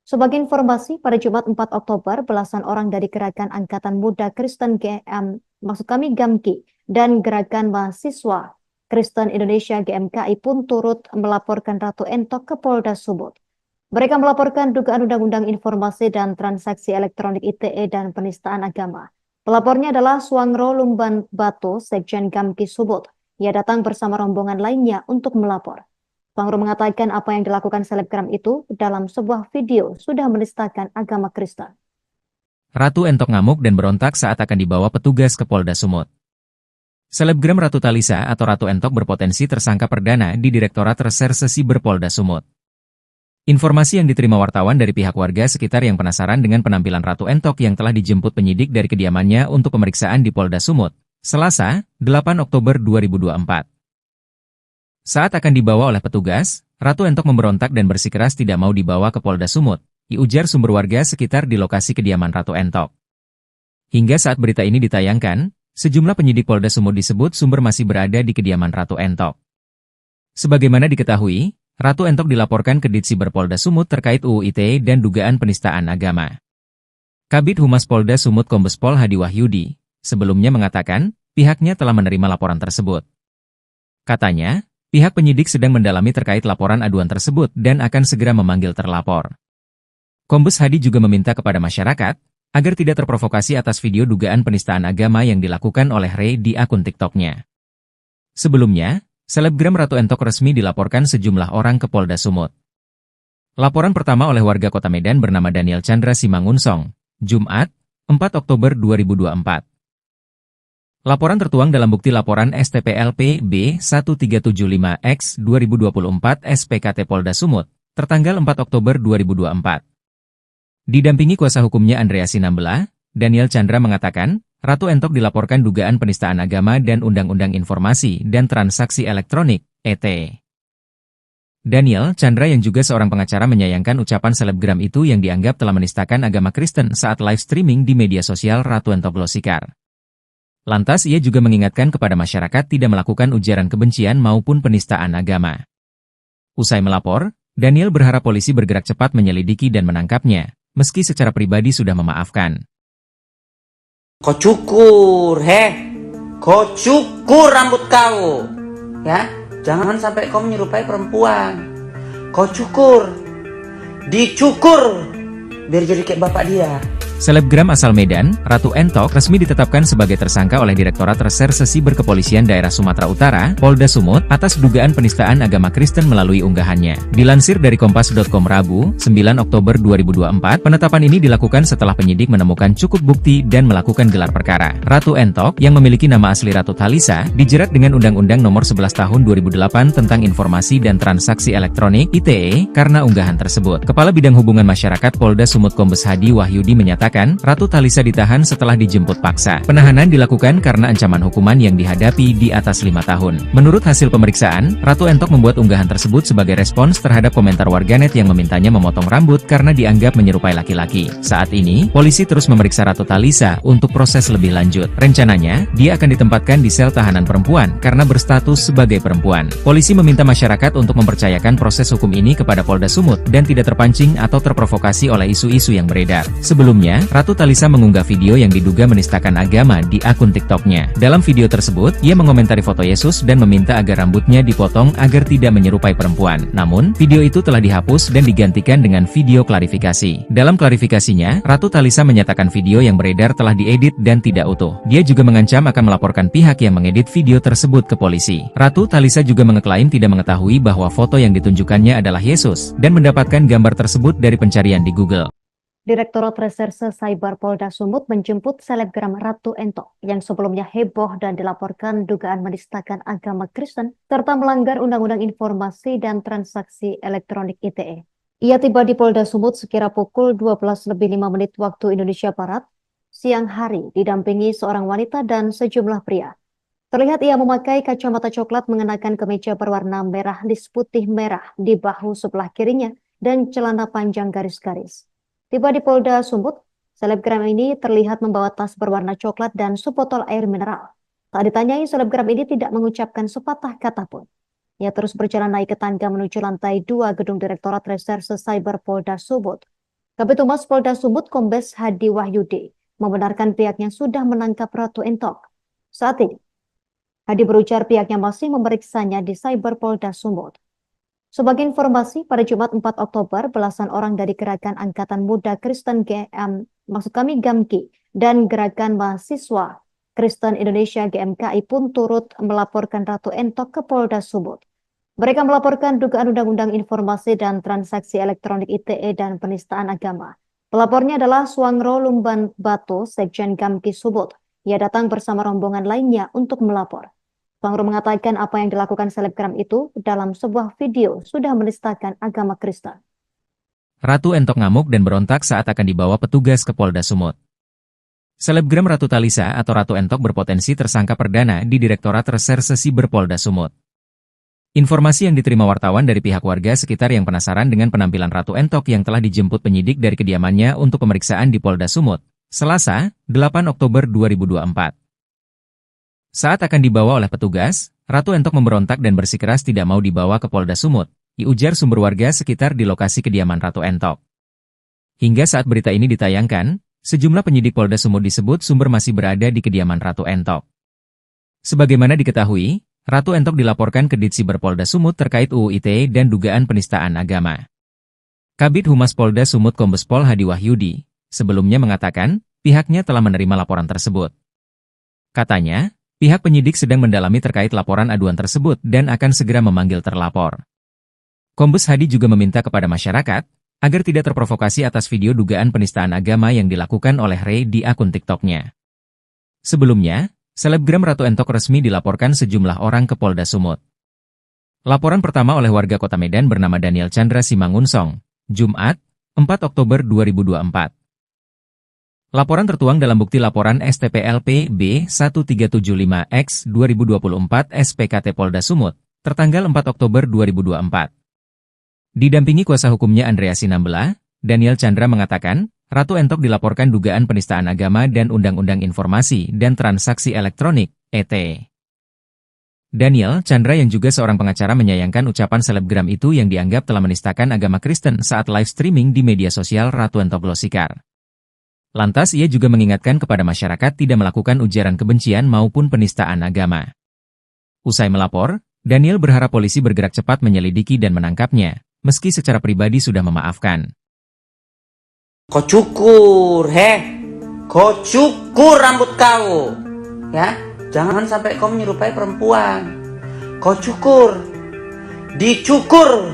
S3: Sebagai informasi, pada Jumat 4 Oktober, belasan orang dari Gerakan Angkatan Muda Kristen GAMKI dan Gerakan Mahasiswa Kristen Indonesia GMKI pun turut melaporkan Ratu Entok ke Polda Sumut. Mereka melaporkan dugaan Undang-Undang Informasi dan Transaksi Elektronik ITE dan penistaan agama. Pelapornya adalah Suangro Lumban Batu, Sekjen GAMKI Sumut. Ia datang bersama rombongan lainnya untuk melapor. Suangro mengatakan apa yang dilakukan selebgram itu dalam sebuah video sudah menistakan agama Kristen.
S1: Ratu Entok ngamuk dan berontak saat akan dibawa petugas ke Polda Sumut. Selebgram Ratu Talisa atau Ratu Entok berpotensi tersangka perdana di Direktorat Reserse Siber Polda Sumut. Informasi yang diterima wartawan dari pihak warga sekitar yang penasaran dengan penampilan Ratu Entok yang telah dijemput penyidik dari kediamannya untuk pemeriksaan di Polda Sumut, Selasa, 8 Oktober 2024. Saat akan dibawa oleh petugas, Ratu Entok memberontak dan bersikeras tidak mau dibawa ke Polda Sumut, diujar sumber warga sekitar di lokasi kediaman Ratu Entok. Hingga saat berita ini ditayangkan, sejumlah penyidik Polda Sumut disebut sumber masih berada di kediaman Ratu Entok. Sebagaimana diketahui, Ratu Entok dilaporkan ke Ditsiber Polda Sumut terkait UU ITE dan dugaan penistaan agama. Kabid Humas Polda Sumut Kombes Pol Hadi Wahyudi sebelumnya mengatakan pihaknya telah menerima laporan tersebut. Katanya, pihak penyidik sedang mendalami terkait laporan aduan tersebut dan akan segera memanggil terlapor. Kombes Hadi juga meminta kepada masyarakat agar tidak terprovokasi atas video dugaan penistaan agama yang dilakukan oleh Ray di akun TikTok-nya. Sebelumnya, selebgram Ratu Entok resmi dilaporkan sejumlah orang ke Polda Sumut. Laporan pertama oleh warga Kota Medan bernama Daniel Chandra Simangunsong, Jumat, 4 Oktober 2024. Laporan tertuang dalam bukti laporan STPLP B1375X 2024 SPKT Polda Sumut, tertanggal 4 Oktober 2024. Didampingi kuasa hukumnya Andrea Sinambela, Daniel Chandra mengatakan, Ratu Entok dilaporkan dugaan penistaan agama dan Undang-Undang Informasi dan Transaksi Elektronik, ET. Daniel Chandra yang juga seorang pengacara menyayangkan ucapan selebgram itu yang dianggap telah menistakan agama Kristen saat live streaming di media sosial Ratu Entok Glosikar. Lantas ia juga mengingatkan kepada masyarakat tidak melakukan ujaran kebencian maupun penistaan agama. Usai melapor, Daniel berharap polisi bergerak cepat menyelidiki dan menangkapnya, meski secara pribadi sudah memaafkan.
S2: Kau cukur, kau cukur rambut kau, ya, jangan sampai kau menyerupai perempuan. Kau cukur, dicukur, biar jadi kayak bapak dia.
S1: Selebgram asal Medan, Ratu Entok resmi ditetapkan sebagai tersangka oleh Direktorat Reserse Siber Kepolisian Daerah Sumatera Utara, Polda Sumut, atas dugaan penistaan agama Kristen melalui unggahannya. Dilansir dari Kompas.com Rabu, 9 Oktober 2024, penetapan ini dilakukan setelah penyidik menemukan cukup bukti dan melakukan gelar perkara. Ratu Entok, yang memiliki nama asli Ratu Talisa, dijerat dengan Undang-Undang Nomor 11 Tahun 2008 tentang Informasi dan Transaksi Elektronik (ITE) karena unggahan tersebut. Kepala Bidang Hubungan Masyarakat Polda Sumut Kombes Hadi Wahyudi menyatakan, Ratu Talisa ditahan setelah dijemput paksa. Penahanan dilakukan karena ancaman hukuman yang dihadapi di atas 5 tahun. Menurut hasil pemeriksaan, Ratu Entok membuat unggahan tersebut sebagai respons terhadap komentar warganet yang memintanya memotong rambut karena dianggap menyerupai laki-laki. Saat ini, polisi terus memeriksa Ratu Talisa untuk proses lebih lanjut. Rencananya, dia akan ditempatkan di sel tahanan perempuan karena berstatus sebagai perempuan. Polisi meminta masyarakat untuk mempercayakan proses hukum ini kepada Polda Sumut dan tidak terpancing atau terprovokasi oleh isu-isu yang beredar. Sebelumnya, Ratu Talisa mengunggah video yang diduga menistakan agama di akun TikTok-nya. Dalam video tersebut, ia mengomentari foto Yesus dan meminta agar rambutnya dipotong agar tidak menyerupai perempuan. Namun, video itu telah dihapus dan digantikan dengan video klarifikasi. Dalam klarifikasinya, Ratu Talisa menyatakan video yang beredar telah diedit dan tidak utuh. Dia juga mengancam akan melaporkan pihak yang mengedit video tersebut ke polisi. Ratu Talisa juga mengeklaim tidak mengetahui bahwa foto yang ditunjukkannya adalah Yesus dan mendapatkan gambar tersebut dari pencarian di Google.
S3: Direktorat Reserse Cyber Polda Sumut menjemput selebgram Ratu Entok yang sebelumnya heboh dan dilaporkan dugaan menistakan agama Kristen serta melanggar Undang-Undang Informasi dan Transaksi Elektronik ITE. Ia tiba di Polda Sumut sekira pukul 12:05 waktu Indonesia Barat, siang hari, didampingi seorang wanita dan sejumlah pria. Terlihat ia memakai kacamata coklat, mengenakan kemeja berwarna merah lis putih merah di bahu sebelah kirinya, dan celana panjang garis-garis. Tiba di Polda Sumut, selebgram ini terlihat membawa tas berwarna coklat dan sebotol air mineral. Tak ditanyai, selebgram ini tidak mengucapkan sepatah kata pun. Ia terus berjalan naik ke tangga menuju lantai 2 gedung Direktorat Reserse Cyber Polda Sumut. Kabid Humas Polda Sumut Kombes Hadi Wahyudi membenarkan pihaknya sudah menangkap Ratu Entok. Saat ini, Hadi berujar pihaknya masih memeriksanya di Cyber Polda Sumut. Sebagai informasi, pada Jumat 4 Oktober, belasan orang dari Gerakan Angkatan Muda Kristen GAMKI dan Gerakan Mahasiswa Kristen Indonesia GMKI pun turut melaporkan Ratu Entok ke Polda Sumut. Mereka melaporkan dugaan Undang-Undang Informasi dan Transaksi Elektronik ITE dan penistaan agama. Pelapornya adalah Suangro Lumban Batu, Sekjen GAMKI Sumut. Ia datang bersama rombongan lainnya untuk melapor. Suangro mengatakan apa yang dilakukan selebgram itu dalam sebuah video sudah menistakan agama Kristen.
S1: Ratu Entok ngamuk dan berontak saat akan dibawa petugas ke Polda Sumut. Selebgram Ratu Talisa atau Ratu Entok berpotensi tersangka perdana di Direktorat Reserse Siber Polda Sumut. Informasi yang diterima wartawan dari pihak warga sekitar yang penasaran dengan penampilan Ratu Entok yang telah dijemput penyidik dari kediamannya untuk pemeriksaan di Polda Sumut, Selasa, 8 Oktober 2024. Saat akan dibawa oleh petugas, Ratu Entok memberontak dan bersikeras tidak mau dibawa ke Polda Sumut, diujar sumber warga sekitar di lokasi kediaman Ratu Entok. Hingga saat berita ini ditayangkan, sejumlah penyidik Polda Sumut disebut sumber masih berada di kediaman Ratu Entok. Sebagaimana diketahui, Ratu Entok dilaporkan ke Ditsiber Polda Sumut terkait UU ITE dan dugaan penistaan agama. Kabid Humas Polda Sumut Kombes Pol Hadi Wahyudi sebelumnya mengatakan pihaknya telah menerima laporan tersebut. Katanya, pihak penyidik sedang mendalami terkait laporan aduan tersebut dan akan segera memanggil terlapor. Kombes Hadi juga meminta kepada masyarakat agar tidak terprovokasi atas video dugaan penistaan agama yang dilakukan oleh Ray di akun TikTok-nya. Sebelumnya, selebgram Ratu Entok resmi dilaporkan sejumlah orang ke Polda Sumut. Laporan pertama oleh warga Kota Medan bernama Daniel Chandra Simangunsong, Jumat, 4 Oktober 2024. Laporan tertuang dalam bukti laporan STPLP B1375X 2024 SPKT Polda Sumut, tertanggal 4 Oktober 2024. Didampingi kuasa hukumnya Andrea Sinambela, Daniel Chandra mengatakan, Ratu Entok dilaporkan dugaan penistaan agama dan Undang-Undang Informasi dan Transaksi Elektronik, ET. Daniel Chandra yang juga seorang pengacara menyayangkan ucapan selebgram itu yang dianggap telah menistakan agama Kristen saat live streaming di media sosial Ratu Entok Glosikar. Lantas ia juga mengingatkan kepada masyarakat tidak melakukan ujaran kebencian maupun penistaan agama. Usai melapor, Daniel berharap polisi bergerak cepat menyelidiki dan menangkapnya, meski secara pribadi sudah memaafkan.
S2: Kau cukur, kau cukur rambut kau, ya. Jangan sampai kau menyerupai perempuan. Kau cukur, dicukur,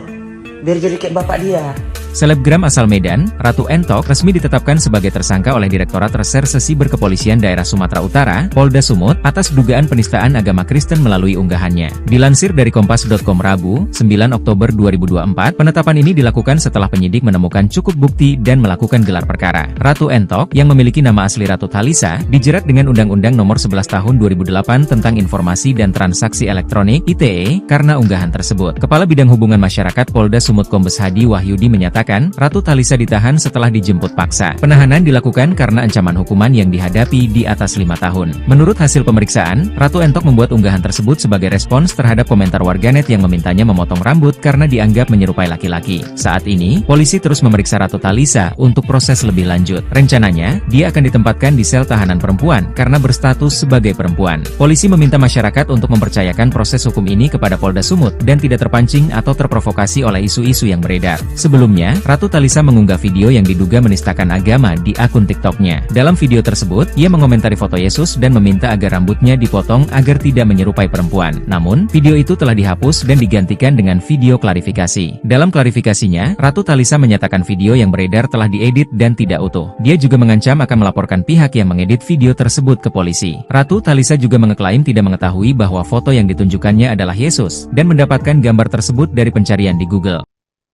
S2: biar jadi kayak bapak dia.
S1: Selebgram asal Medan, Ratu Entok resmi ditetapkan sebagai tersangka oleh Direktorat Reserse Siber Kepolisian Daerah Sumatera Utara, Polda Sumut, atas dugaan penistaan agama Kristen melalui unggahannya. Dilansir dari Kompas.com Rabu, 9 Oktober 2024, penetapan ini dilakukan setelah penyidik menemukan cukup bukti dan melakukan gelar perkara. Ratu Entok, yang memiliki nama asli Ratu Talisa, dijerat dengan Undang-Undang Nomor 11 Tahun 2008 tentang Informasi dan Transaksi Elektronik (ITE) karena unggahan tersebut. Kepala Bidang Hubungan Masyarakat Polda Sumut Kombes Hadi Wahyudi menyatakan, Ratu Talisa ditahan setelah dijemput paksa. Penahanan dilakukan karena ancaman hukuman yang dihadapi di atas 5 tahun. Menurut hasil pemeriksaan, Ratu Entok membuat unggahan tersebut sebagai respons terhadap komentar warganet yang memintanya memotong rambut karena dianggap menyerupai laki-laki. Saat ini, polisi terus memeriksa Ratu Talisa untuk proses lebih lanjut. Rencananya, dia akan ditempatkan di sel tahanan perempuan karena berstatus sebagai perempuan. Polisi meminta masyarakat untuk mempercayakan proses hukum ini kepada Polda Sumut dan tidak terpancing atau terprovokasi oleh isu-isu yang beredar. Sebelumnya, Ratu Talisa mengunggah video yang diduga menistakan agama di akun TikTok-nya. Dalam video tersebut, ia mengomentari foto Yesus dan meminta agar rambutnya dipotong agar tidak menyerupai perempuan. Namun, video itu telah dihapus dan digantikan dengan video klarifikasi. Dalam klarifikasinya, Ratu Talisa menyatakan video yang beredar telah diedit dan tidak utuh. Dia juga mengancam akan melaporkan pihak yang mengedit video tersebut ke polisi. Ratu Talisa juga mengeklaim tidak mengetahui bahwa foto yang ditunjukkannya adalah Yesus dan mendapatkan gambar tersebut dari pencarian di Google.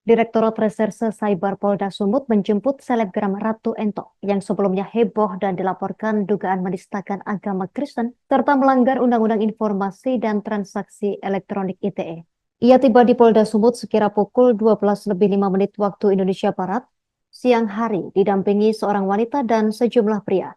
S3: Direktorat Reserse Cyber Polda Sumut menjemput selebgram Ratu Entok yang sebelumnya heboh dan dilaporkan dugaan menistakan agama Kristen serta melanggar Undang-Undang Informasi dan Transaksi Elektronik ITE. Ia tiba di Polda Sumut sekira pukul 12:05 waktu Indonesia Barat, siang hari didampingi seorang wanita dan sejumlah pria.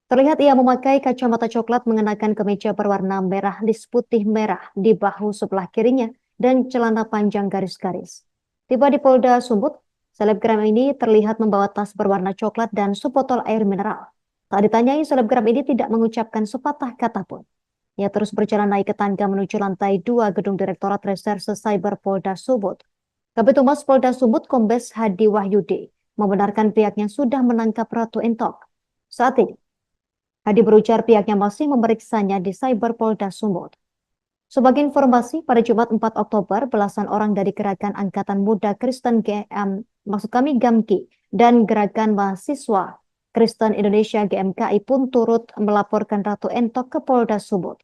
S3: Terlihat ia memakai kacamata coklat mengenakan kemeja berwarna merah lis putih merah di bahu sebelah kirinya dan celana panjang garis-garis. Tiba di Polda Sumut, selebgram ini terlihat membawa tas berwarna coklat dan sebotol air mineral. Tak ditanyai, selebgram ini tidak mengucapkan sepatah kata pun. Ia terus berjalan naik ke tangga menuju lantai 2 gedung Direktorat Reserse Cyber Polda Sumut. Kabid Humas Polda Sumut Kombes Hadi Wahyudi membenarkan pihaknya sudah menangkap Ratu Entok. Saat ini, Hadi berujar pihaknya masih memeriksanya di Cyber Polda Sumut. Sebagai informasi, pada Jumat 4 Oktober, belasan orang dari Gerakan Angkatan Muda Kristen GAMKI dan Gerakan Mahasiswa Kristen Indonesia GMKI pun turut melaporkan Ratu Entok ke Polda Sumut.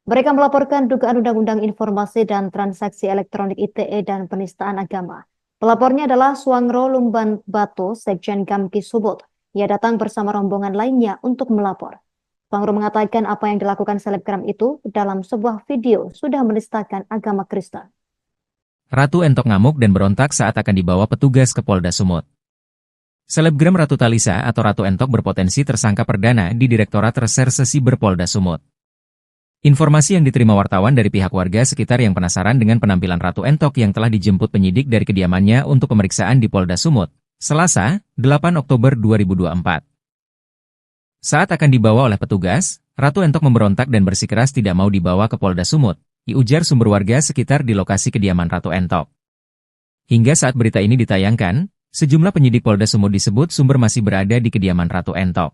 S3: Mereka melaporkan dugaan Undang-Undang Informasi dan Transaksi Elektronik ITE dan penistaan agama. Pelapornya adalah Suangro Lumban Batu, Sekjen GAMKI Sumut. Ia datang bersama rombongan lainnya untuk melapor. Suangro mengatakan apa yang dilakukan selebgram itu dalam sebuah video sudah menistakan agama Kristen.
S1: Ratu Entok ngamuk dan berontak saat akan dibawa petugas ke Polda Sumut. Selebgram Ratu Talisa atau Ratu Entok berpotensi tersangka perdana di Direktorat Reserse Cyber Polda Sumut. Informasi yang diterima wartawan dari pihak warga sekitar yang penasaran dengan penampilan Ratu Entok yang telah dijemput penyidik dari kediamannya untuk pemeriksaan di Polda Sumut, Selasa, 8 Oktober 2024. Saat akan dibawa oleh petugas, Ratu Entok memberontak dan bersikeras tidak mau dibawa ke Polda Sumut, diujar sumber warga sekitar di lokasi kediaman Ratu Entok. Hingga saat berita ini ditayangkan, sejumlah penyidik Polda Sumut disebut sumber masih berada di kediaman Ratu Entok.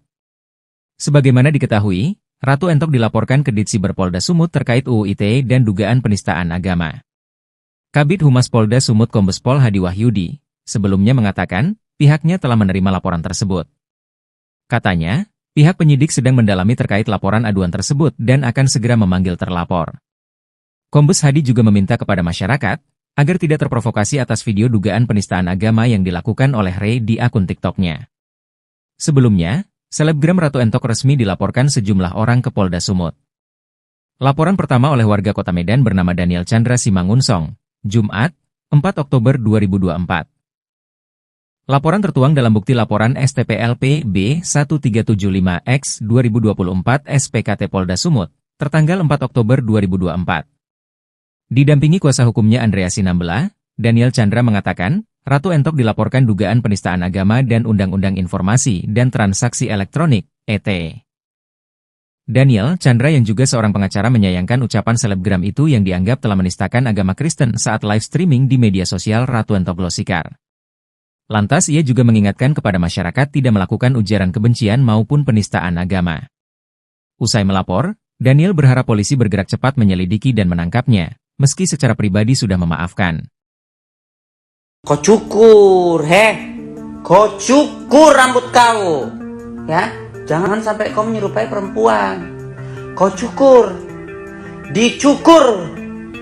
S1: Sebagaimana diketahui, Ratu Entok dilaporkan ke Ditsiber Polda Sumut terkait UU ITE dan dugaan penistaan agama. Kabid Humas Polda Sumut Kombes Pol Hadi Wahyudi sebelumnya mengatakan pihaknya telah menerima laporan tersebut. Katanya, pihak penyidik sedang mendalami terkait laporan aduan tersebut dan akan segera memanggil terlapor. Kombes Hadi juga meminta kepada masyarakat agar tidak terprovokasi atas video dugaan penistaan agama yang dilakukan oleh Ray di akun TikTok-nya. Sebelumnya, selebgram Ratu Entok resmi dilaporkan sejumlah orang ke Polda Sumut. Laporan pertama oleh warga Kota Medan bernama Daniel Chandra Simangunsong, Jumat, 4 Oktober 2024. Laporan tertuang dalam bukti laporan STPLP B1375X 2024 SPKT Polda Sumut, tertanggal 4 Oktober 2024. Didampingi kuasa hukumnya Andrea Sinambela, Daniel Chandra mengatakan, Ratu Entok dilaporkan dugaan penistaan agama dan Undang-Undang Informasi dan Transaksi Elektronik, (ET). Daniel Chandra yang juga seorang pengacara menyayangkan ucapan selebgram itu yang dianggap telah menistakan agama Kristen saat live streaming di media sosial Ratu Entok Glosikar. Lantas ia juga mengingatkan kepada masyarakat tidak melakukan ujaran kebencian maupun penistaan agama. Usai melapor, Daniel berharap polisi bergerak cepat menyelidiki dan menangkapnya, meski secara pribadi sudah memaafkan.
S2: Kau cukur, kau cukur rambut kau, ya, jangan sampai kau menyerupai perempuan. Kau cukur, dicukur,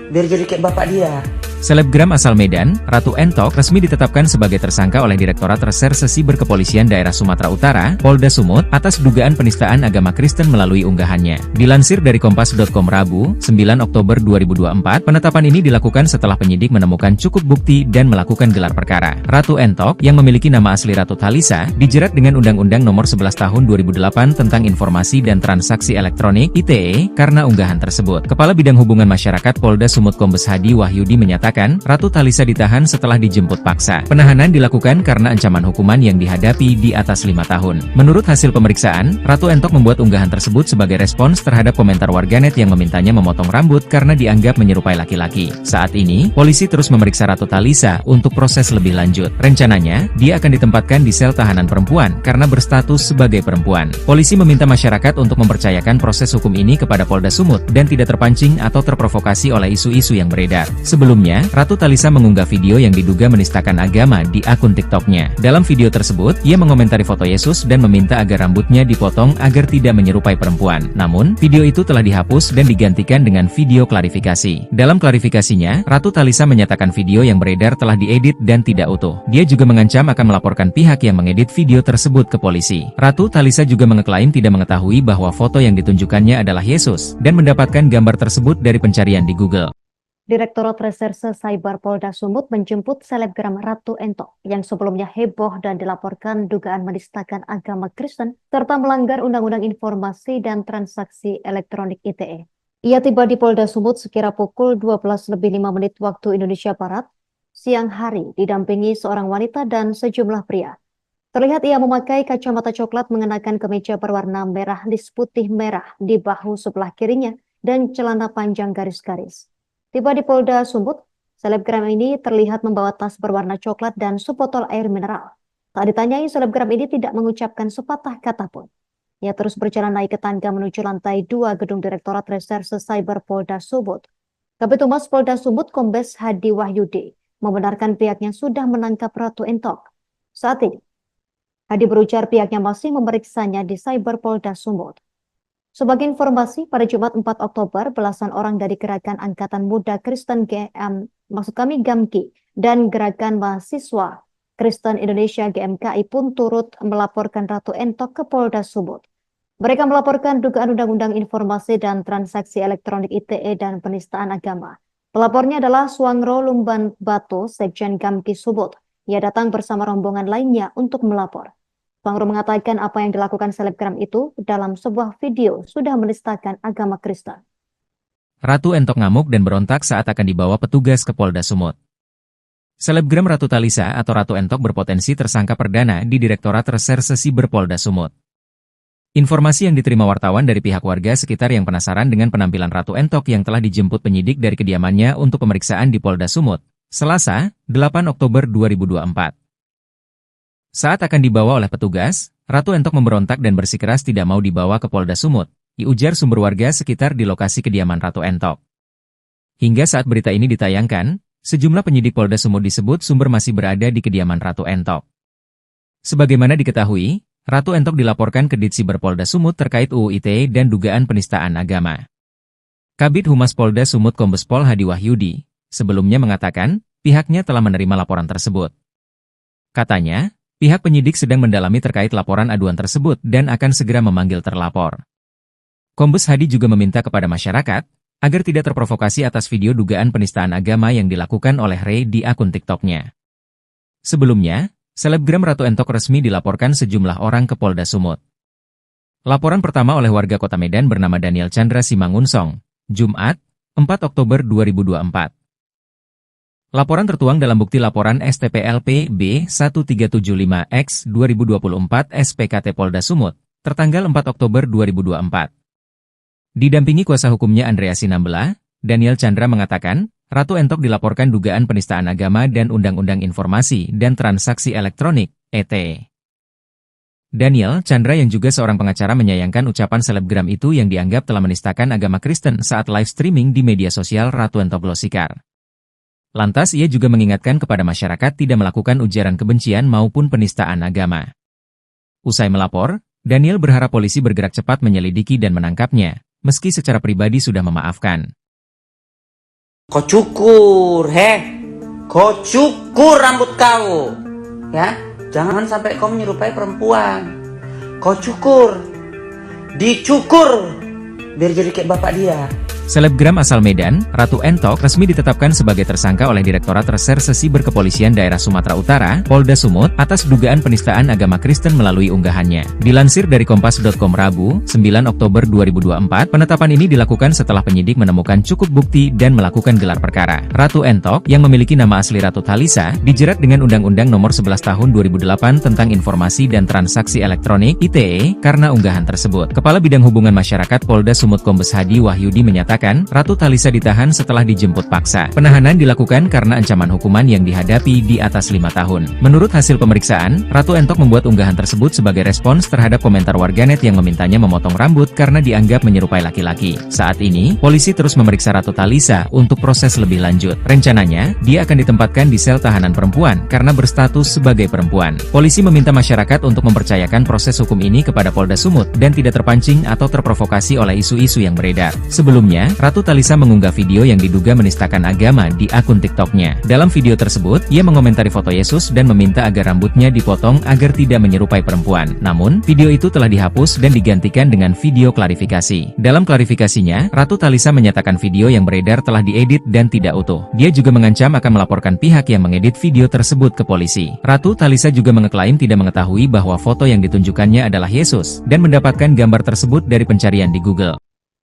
S2: biar jadi kayak bapak dia.
S1: Selebgram asal Medan, Ratu Entok resmi ditetapkan sebagai tersangka oleh Direktorat Reserse Siber Kepolisian Daerah Sumatera Utara, Polda Sumut, atas dugaan penistaan agama Kristen melalui unggahannya. Dilansir dari Kompas.com Rabu, 9 Oktober 2024, penetapan ini dilakukan setelah penyidik menemukan cukup bukti dan melakukan gelar perkara. Ratu Entok, yang memiliki nama asli Ratu Talisa, dijerat dengan Undang-Undang Nomor 11 Tahun 2008 tentang Informasi dan Transaksi Elektronik (ITE) karena unggahan tersebut. Kepala Bidang Hubungan Masyarakat Polda Sumut Kombes Hadi Wahyudi menyatakan, Ratu Talisa ditahan setelah dijemput paksa. Penahanan dilakukan karena ancaman hukuman yang dihadapi di atas 5 tahun. Menurut hasil pemeriksaan, Ratu Entok membuat unggahan tersebut sebagai respons terhadap komentar warganet yang memintanya memotong rambut karena dianggap menyerupai laki-laki. Saat ini, polisi terus memeriksa Ratu Talisa untuk proses lebih lanjut. Rencananya, dia akan ditempatkan di sel tahanan perempuan karena berstatus sebagai perempuan. Polisi meminta masyarakat untuk mempercayakan proses hukum ini kepada Polda Sumut dan tidak terpancing atau terprovokasi oleh isu-isu yang beredar. Sebelumnya, Sebelumnya, Ratu Talisa mengunggah video yang diduga menistakan agama di akun TikToknya. Dalam video tersebut, ia mengomentari foto Yesus dan meminta agar rambutnya dipotong agar tidak menyerupai perempuan. Namun, video itu telah dihapus dan digantikan dengan video klarifikasi. Dalam klarifikasinya, Ratu Talisa menyatakan video yang beredar telah diedit dan tidak utuh. Dia juga mengancam akan melaporkan pihak yang mengedit video tersebut ke polisi. Ratu Talisa juga mengeklaim tidak mengetahui bahwa foto yang ditunjukkannya adalah Yesus, dan mendapatkan gambar tersebut dari pencarian di Google.
S3: Direktorat Reserse Cyber Polda Sumut menjemput selebgram Ratu Entok yang sebelumnya heboh dan dilaporkan dugaan menistakan agama Kristen serta melanggar Undang-Undang Informasi dan Transaksi Elektronik ITE. Ia tiba di Polda Sumut sekira pukul 12:05 waktu Indonesia Barat, siang hari didampingi seorang wanita dan sejumlah pria. Terlihat ia memakai kacamata coklat mengenakan kemeja berwarna merah lis putih merah di bahu sebelah kirinya dan celana panjang garis-garis. Tiba di Polda Sumut, selebgram ini terlihat membawa tas berwarna coklat dan sebotol air mineral. Saat ditanyai, selebgram ini tidak mengucapkan sepatah kata pun. Ia terus berjalan naik ke tangga menuju lantai 2 gedung Direktorat Reserse Cyber Polda Sumut. Kabid Humas Polda Sumut Kombes Hadi Wahyudi membenarkan pihaknya sudah menangkap Ratu Entok. Saat ini, Hadi berujar pihaknya masih memeriksanya di Cyber Polda Sumut. Sebagai informasi, pada Jumat 4 Oktober, belasan orang dari Gerakan Angkatan Muda Kristen GAMKI dan Gerakan Mahasiswa Kristen Indonesia GMKI pun turut melaporkan Ratu Entok ke Polda Sumut. Mereka melaporkan dugaan Undang-Undang Informasi dan Transaksi Elektronik ITE dan penistaan agama. Pelapornya adalah Suangro Lumban Bato, Sekjen GAMKI Sumut. Ia datang bersama rombongan lainnya untuk melapor. Suangro mengatakan apa yang dilakukan selebgram itu dalam sebuah video sudah menistakan agama Kristen.
S1: Ratu Entok ngamuk dan berontak saat akan dibawa petugas ke Polda Sumut. Selebgram Ratu Talisa atau Ratu Entok berpotensi tersangka perdana di Direktorat Reserse Siber Polda Sumut. Informasi yang diterima wartawan dari pihak warga sekitar yang penasaran dengan penampilan Ratu Entok yang telah dijemput penyidik dari kediamannya untuk pemeriksaan di Polda Sumut, Selasa, 8 Oktober 2024. Saat akan dibawa oleh petugas, Ratu Entok memberontak dan bersikeras tidak mau dibawa ke Polda Sumut, diujar sumber warga sekitar di lokasi kediaman Ratu Entok. Hingga saat berita ini ditayangkan, sejumlah penyidik Polda Sumut disebut sumber masih berada di kediaman Ratu Entok. Sebagaimana diketahui, Ratu Entok dilaporkan ke Ditsiber Polda Sumut terkait UU ITE dan dugaan penistaan agama. Kabid Humas Polda Sumut Kombes Pol Hadi Wahyudi sebelumnya mengatakan pihaknya telah menerima laporan tersebut. Katanya, pihak penyidik sedang mendalami terkait laporan aduan tersebut dan akan segera memanggil terlapor. Kombes Hadi juga meminta kepada masyarakat agar tidak terprovokasi atas video dugaan penistaan agama yang dilakukan oleh Ray di akun TikToknya. Sebelumnya, selebgram Ratu Entok resmi dilaporkan sejumlah orang ke Polda Sumut. Laporan pertama oleh warga Kota Medan bernama Daniel Chandra Simangunsong, Jumat, 4 Oktober 2024. Laporan tertuang dalam bukti laporan STPLP B1375X 2024 SPKT Polda Sumut, tertanggal 4 Oktober 2024. Didampingi kuasa hukumnya Andrea Sinambela, Daniel Chandra mengatakan, Ratu Entok dilaporkan dugaan penistaan agama dan Undang-Undang Informasi dan Transaksi Elektronik, (ET). Daniel Chandra yang juga seorang pengacara menyayangkan ucapan selebgram itu yang dianggap telah menistakan agama Kristen saat live streaming di media sosial Ratu Entok Glosikar. Lantas ia juga mengingatkan kepada masyarakat tidak melakukan ujaran kebencian maupun penistaan agama. Usai melapor, Daniel berharap polisi bergerak cepat menyelidiki dan menangkapnya, meski secara pribadi sudah memaafkan.
S2: Kau cukur, kau cukur rambut kau, ya, jangan sampai kau menyerupai perempuan. Kau cukur, dicukur, biar jadi kayak bapak dia.
S1: Selebgram asal Medan, Ratu Entok resmi ditetapkan sebagai tersangka oleh Direktorat Reserse Siber Kepolisian Daerah Sumatera Utara, Polda Sumut, atas dugaan penistaan agama Kristen melalui unggahannya. Dilansir dari Kompas.com Rabu, 9 Oktober 2024, penetapan ini dilakukan setelah penyidik menemukan cukup bukti dan melakukan gelar perkara. Ratu Entok, yang memiliki nama asli Ratu Talisa, dijerat dengan Undang-Undang Nomor 11 Tahun 2008 tentang Informasi dan Transaksi Elektronik (ITE) karena unggahan tersebut. Kepala Bidang Hubungan Masyarakat Polda Sumut Kombes Hadi Wahyudi menyatakan mengatakan, Ratu Talisa ditahan setelah dijemput paksa. Penahanan dilakukan karena ancaman hukuman yang dihadapi di atas 5 tahun. Menurut hasil pemeriksaan, Ratu Entok membuat unggahan tersebut sebagai respons terhadap komentar warganet yang memintanya memotong rambut karena dianggap menyerupai laki-laki. Saat ini, polisi terus memeriksa Ratu Talisa untuk proses lebih lanjut. Rencananya, dia akan ditempatkan di sel tahanan perempuan karena berstatus sebagai perempuan. Polisi meminta masyarakat untuk mempercayakan proses hukum ini kepada Polda Sumut dan tidak terpancing atau terprovokasi oleh isu-isu yang beredar. Sebelumnya, Ratu Talisa mengunggah video yang diduga menistakan agama di akun TikToknya. Dalam video tersebut, ia mengomentari foto Yesus dan meminta agar rambutnya dipotong agar tidak menyerupai perempuan. Namun, video itu telah dihapus dan digantikan dengan video klarifikasi. Dalam klarifikasinya, Ratu Talisa menyatakan video yang beredar telah diedit dan tidak utuh. Dia juga mengancam akan melaporkan pihak yang mengedit video tersebut ke polisi. Ratu Talisa juga mengeklaim tidak mengetahui bahwa foto yang ditunjukkannya adalah Yesus dan mendapatkan gambar tersebut dari pencarian di Google.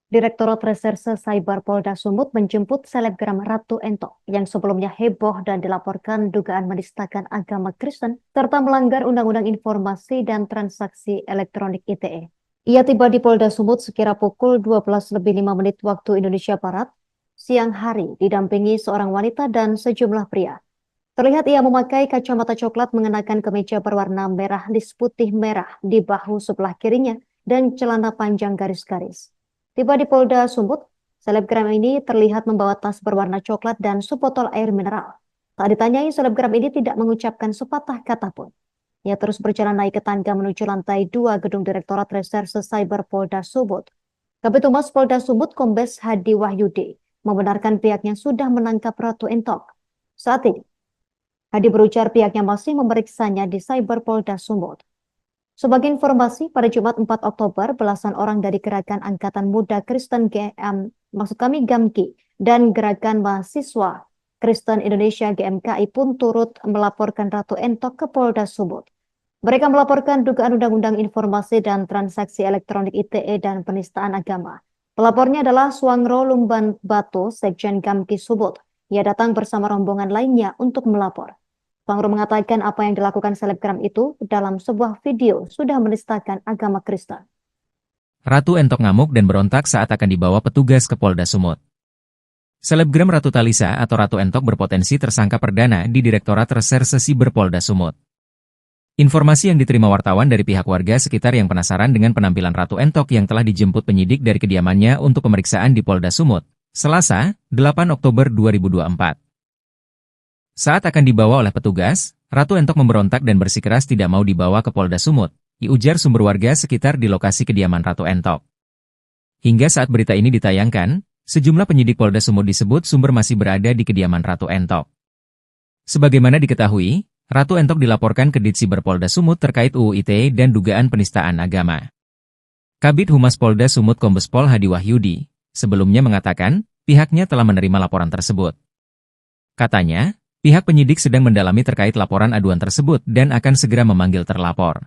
S3: Direktorat Reserse Cyber Polda Sumut menjemput selebgram Ratu Entok yang sebelumnya heboh dan dilaporkan dugaan menistakan agama Kristen serta melanggar Undang-Undang Informasi dan Transaksi Elektronik ITE. Ia tiba di Polda Sumut sekira pukul 12:05 waktu Indonesia Barat, siang hari didampingi seorang wanita dan sejumlah pria. Terlihat ia memakai kacamata coklat mengenakan kemeja berwarna merah lis putih merah di bahu sebelah kirinya dan celana panjang garis-garis. Tiba di Polda Sumut, selebgram ini terlihat membawa tas berwarna coklat dan sebotol air mineral. Tak ditanyai, selebgram ini tidak mengucapkan sepatah kata pun. Ia terus berjalan naik ke tangga menuju lantai 2 gedung Direktorat Reserse Cyber Polda Sumut. Kabid Humas Polda Sumut Kombes Hadi Wahyudi membenarkan pihaknya sudah menangkap Ratu Entok. Saat ini, Hadi berujar pihaknya masih memeriksanya di Cyber Polda Sumut. Sebagai informasi, pada Jumat 4 Oktober, belasan orang dari Gerakan Angkatan Muda Kristen GAMKI dan Gerakan Mahasiswa Kristen Indonesia GMKI pun turut melaporkan Ratu Entok ke Polda Sumut. Mereka melaporkan dugaan Undang-Undang Informasi dan Transaksi Elektronik ITE dan penistaan agama. Pelapornya adalah Suangro Lumban Batu, Sekjen GAMKI Sumut. Ia datang bersama rombongan lainnya untuk melapor. Suangro mengatakan apa yang dilakukan selebgram itu dalam sebuah video sudah menistakan agama Kristen.
S1: Ratu Entok ngamuk dan berontak saat akan dibawa petugas ke Polda Sumut. Selebgram Ratu Talisa atau Ratu Entok berpotensi tersangka perdana di Direktorat Reserse Siber Polda Sumut. Informasi yang diterima wartawan dari pihak warga sekitar yang penasaran dengan penampilan Ratu Entok yang telah dijemput penyidik dari kediamannya untuk pemeriksaan di Polda Sumut, Selasa, 8 Oktober 2024. Saat akan dibawa oleh petugas, Ratu Entok memberontak dan bersikeras tidak mau dibawa ke Polda Sumut, diujar sumber warga sekitar di lokasi kediaman Ratu Entok. Hingga saat berita ini ditayangkan, sejumlah penyidik Polda Sumut disebut sumber masih berada di kediaman Ratu Entok. Sebagaimana diketahui, Ratu Entok dilaporkan ke Ditsiber Polda Sumut terkait UU ITE dan dugaan penistaan agama. Kabid Humas Polda Sumut Kombes Pol Hadi Wahyudi sebelumnya mengatakan, pihaknya telah menerima laporan tersebut. Katanya, pihak penyidik sedang mendalami terkait laporan aduan tersebut dan akan segera memanggil terlapor.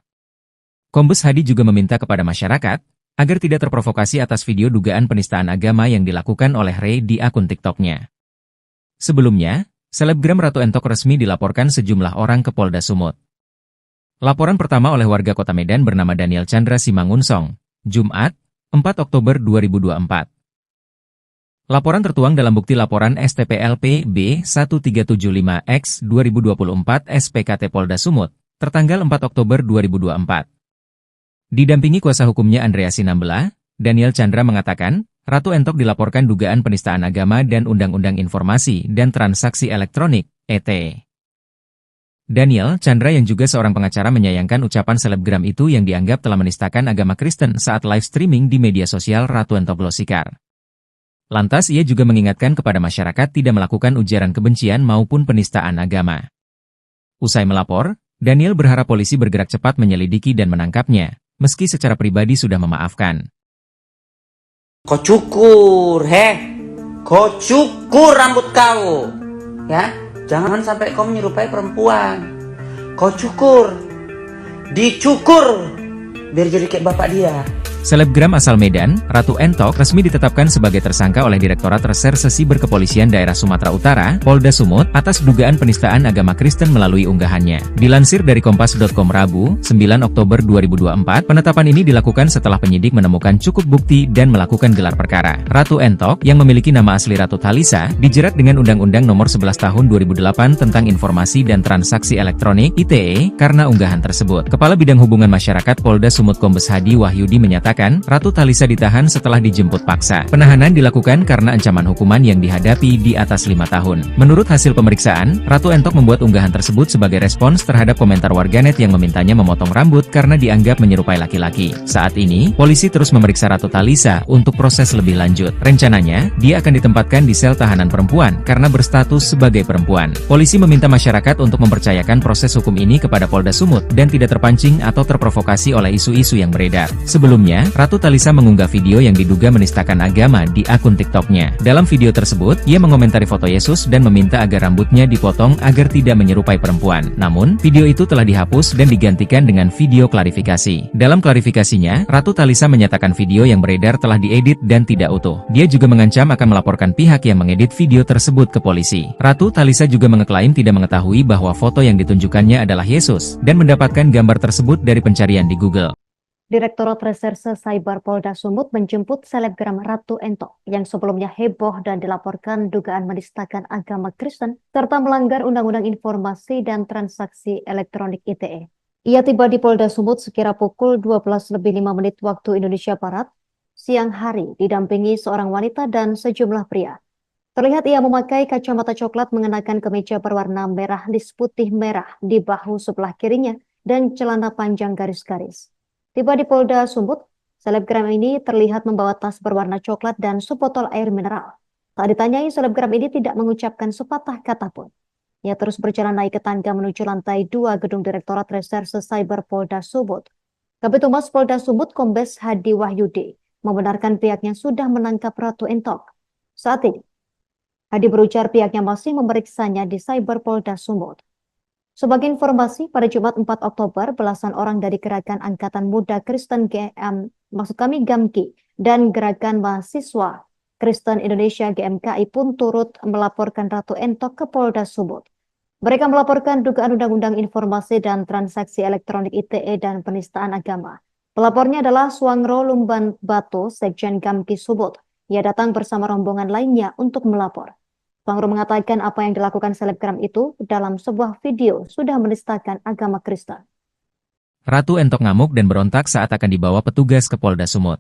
S1: Kombes Hadi juga meminta kepada masyarakat, agar tidak terprovokasi atas video dugaan penistaan agama yang dilakukan oleh Ray di akun TikToknya. Sebelumnya, selebgram Ratu Entok resmi dilaporkan sejumlah orang ke Polda Sumut. Laporan pertama oleh warga Kota Medan bernama Daniel Chandra Simangunsong, Jumat, 4 Oktober 2024. Laporan tertuang dalam bukti laporan STPLP B1375X 2024 SPKT Polda Sumut, tertanggal 4 Oktober 2024. Didampingi kuasa hukumnya Andrea Sinambela, Daniel Chandra mengatakan, Ratu Entok dilaporkan dugaan penistaan agama dan Undang-Undang Informasi dan Transaksi Elektronik, ET. Daniel Chandra yang juga seorang pengacara menyayangkan ucapan selebgram itu yang dianggap telah menistakan agama Kristen saat live streaming di media sosial Ratu Entok Glosikar. Lantas ia juga mengingatkan kepada masyarakat tidak melakukan ujaran kebencian maupun penistaan agama. Usai melapor, Daniel berharap polisi bergerak cepat menyelidiki dan menangkapnya, meski secara pribadi sudah memaafkan.
S2: Kau cukur, kau cukur rambut kau, ya, jangan sampai kau menyerupai perempuan. Kau cukur, dicukur, biar jadi kayak bapak dia.
S1: Selebgram asal Medan, Ratu Entok, resmi ditetapkan sebagai tersangka oleh Direktorat Reserse Siber Kepolisian Daerah Sumatera Utara, Polda Sumut, atas dugaan penistaan agama Kristen melalui unggahannya. Dilansir dari Kompas.com Rabu, 9 Oktober 2024, penetapan ini dilakukan setelah penyidik menemukan cukup bukti dan melakukan gelar perkara. Ratu Entok, yang memiliki nama asli Ratu Thalisa, dijerat dengan Undang-Undang Nomor 11 Tahun 2008 tentang Informasi dan Transaksi Elektronik (ITE) karena unggahan tersebut. Kepala Bidang Hubungan Masyarakat Polda Sumut Kombes Hadi Wahyudi menyatakan, Ratu Thalisa ditahan setelah dijemput paksa. Penahanan dilakukan karena ancaman hukuman yang dihadapi di atas 5 tahun. Menurut hasil pemeriksaan, Ratu Entok membuat unggahan tersebut sebagai respons terhadap komentar warganet yang memintanya memotong rambut karena dianggap menyerupai laki-laki. Saat ini, polisi terus memeriksa Ratu Thalisa untuk proses lebih lanjut. Rencananya, dia akan ditempatkan di sel tahanan perempuan karena berstatus sebagai perempuan. Polisi meminta masyarakat untuk mempercayakan proses hukum ini kepada Polda Sumut dan tidak terpancing atau terprovokasi oleh isu-isu yang beredar. Sebelumnya, Ratu Thalisa mengunggah video yang diduga menistakan agama di akun TikTok-nya. Dalam video tersebut, ia mengomentari foto Yesus dan meminta agar rambutnya dipotong agar tidak menyerupai perempuan. Namun, video itu telah dihapus dan digantikan dengan video klarifikasi. Dalam klarifikasinya, Ratu Thalisa menyatakan video yang beredar telah diedit dan tidak utuh. Dia juga mengancam akan melaporkan pihak yang mengedit video tersebut ke polisi. Ratu Thalisa juga mengeklaim tidak mengetahui bahwa foto yang ditunjukkannya adalah Yesus dan mendapatkan gambar tersebut dari pencarian di Google.
S3: Direktorat Reserse Cyber Polda Sumut menjemput selebgram Ratu Entok yang sebelumnya heboh dan dilaporkan dugaan menistakan agama Kristen serta melanggar Undang-Undang Informasi dan Transaksi Elektronik (ITE). Ia tiba di Polda Sumut sekira pukul 12:05 waktu Indonesia Barat, siang hari, didampingi seorang wanita dan sejumlah pria. Terlihat ia memakai kacamata coklat, mengenakan kemeja berwarna merah lis putih merah di bahu sebelah kirinya dan celana panjang garis-garis. Tiba di Polda Sumut, selebgram ini terlihat membawa tas berwarna coklat dan sebotol air mineral. Tak ditanyai, selebgram ini tidak mengucapkan sepatah kata pun. Ia terus berjalan naik ke tangga menuju lantai 2 gedung Direktorat Reserse Cyber Polda Sumut. Kabid Humas Polda Sumut Kombes Hadi Wahyudi membenarkan pihaknya sudah menangkap Ratu Entok. Saat ini, Hadi berujar pihaknya masih memeriksanya di Cyber Polda Sumut. Sebagai informasi, pada Jumat 4 Oktober, belasan orang dari Gerakan Angkatan Muda Kristen GAMKI dan Gerakan Mahasiswa Kristen Indonesia GMKI pun turut melaporkan Ratu Entok ke Polda Sumut. Mereka melaporkan dugaan Undang-Undang Informasi dan Transaksi Elektronik (ITE) dan penistaan agama. Pelapornya adalah Suangro Lumban Batu, Sekjen GAMKI Sumut. Ia datang bersama rombongan lainnya untuk melapor. Suangro mengatakan apa yang dilakukan selebgram itu dalam sebuah video sudah menistakan agama Kristen.
S1: Ratu Entok ngamuk dan berontak saat akan dibawa petugas ke Polda Sumut.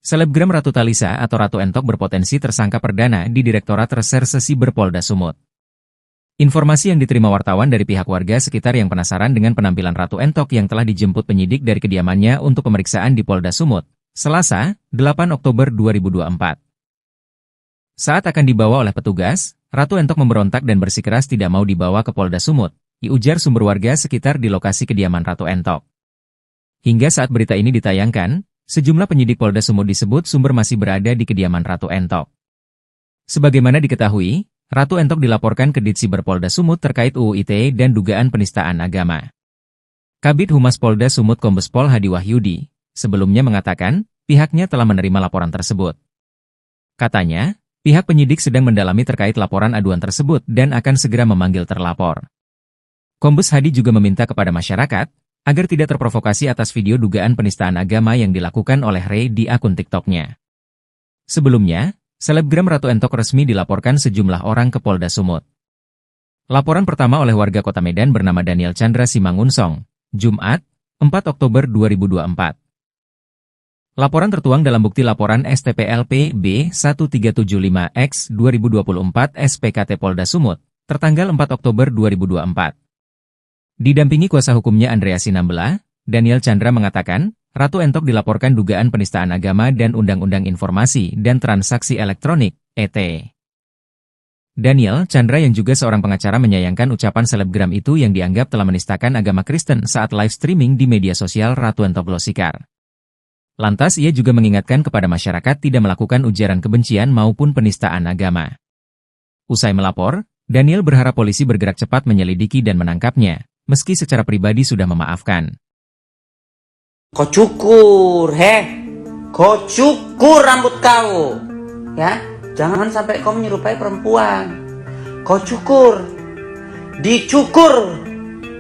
S1: Selebgram Ratu Thalisa atau Ratu Entok berpotensi tersangka perdana di Direktorat Reserse Siber Polda Sumut. Informasi yang diterima wartawan dari pihak warga sekitar yang penasaran dengan penampilan Ratu Entok yang telah dijemput penyidik dari kediamannya untuk pemeriksaan di Polda Sumut, Selasa, 8 Oktober 2024. Saat akan dibawa oleh petugas, Ratu Entok memberontak dan bersikeras tidak mau dibawa ke Polda Sumut, diujar sumber warga sekitar di lokasi kediaman Ratu Entok. Hingga saat berita ini ditayangkan, sejumlah penyidik Polda Sumut disebut sumber masih berada di kediaman Ratu Entok. Sebagaimana diketahui, Ratu Entok dilaporkan ke Ditsiber Polda Sumut terkait UU ITE dan dugaan penistaan agama. Kabid Humas Polda Sumut Kombes Pol Hadi Wahyudi sebelumnya mengatakan pihaknya telah menerima laporan tersebut. Katanya, pihak penyidik sedang mendalami terkait laporan aduan tersebut dan akan segera memanggil terlapor. Kombes Hadi juga meminta kepada masyarakat agar tidak terprovokasi atas video dugaan penistaan agama yang dilakukan oleh Rey di akun TikTok-nya. Sebelumnya, selebgram Ratu Entok resmi dilaporkan sejumlah orang ke Polda Sumut. Laporan pertama oleh warga Kota Medan bernama Daniel Chandra Simangunsong, Jumat, 4 Oktober 2024. Laporan tertuang dalam bukti laporan STPLP B1375X 2024 SPKT Polda Sumut, tertanggal 4 Oktober 2024. Didampingi kuasa hukumnya Andrea Sinambela, Daniel Chandra mengatakan, Ratu Entok dilaporkan dugaan penistaan agama dan Undang-Undang Informasi dan Transaksi Elektronik, (ITE). Daniel Chandra yang juga seorang pengacara menyayangkan ucapan selebgram itu yang dianggap telah menistakan agama Kristen saat live streaming di media sosial Ratu Entok Glosikar. Lantas ia juga mengingatkan kepada masyarakat tidak melakukan ujaran kebencian maupun penistaan agama. Usai melapor, Daniel berharap polisi bergerak cepat menyelidiki dan menangkapnya, meski secara pribadi sudah memaafkan.
S2: Kau cukur, kau cukur rambut kau, ya. Jangan sampai kau menyerupai perempuan. Kau cukur, dicukur,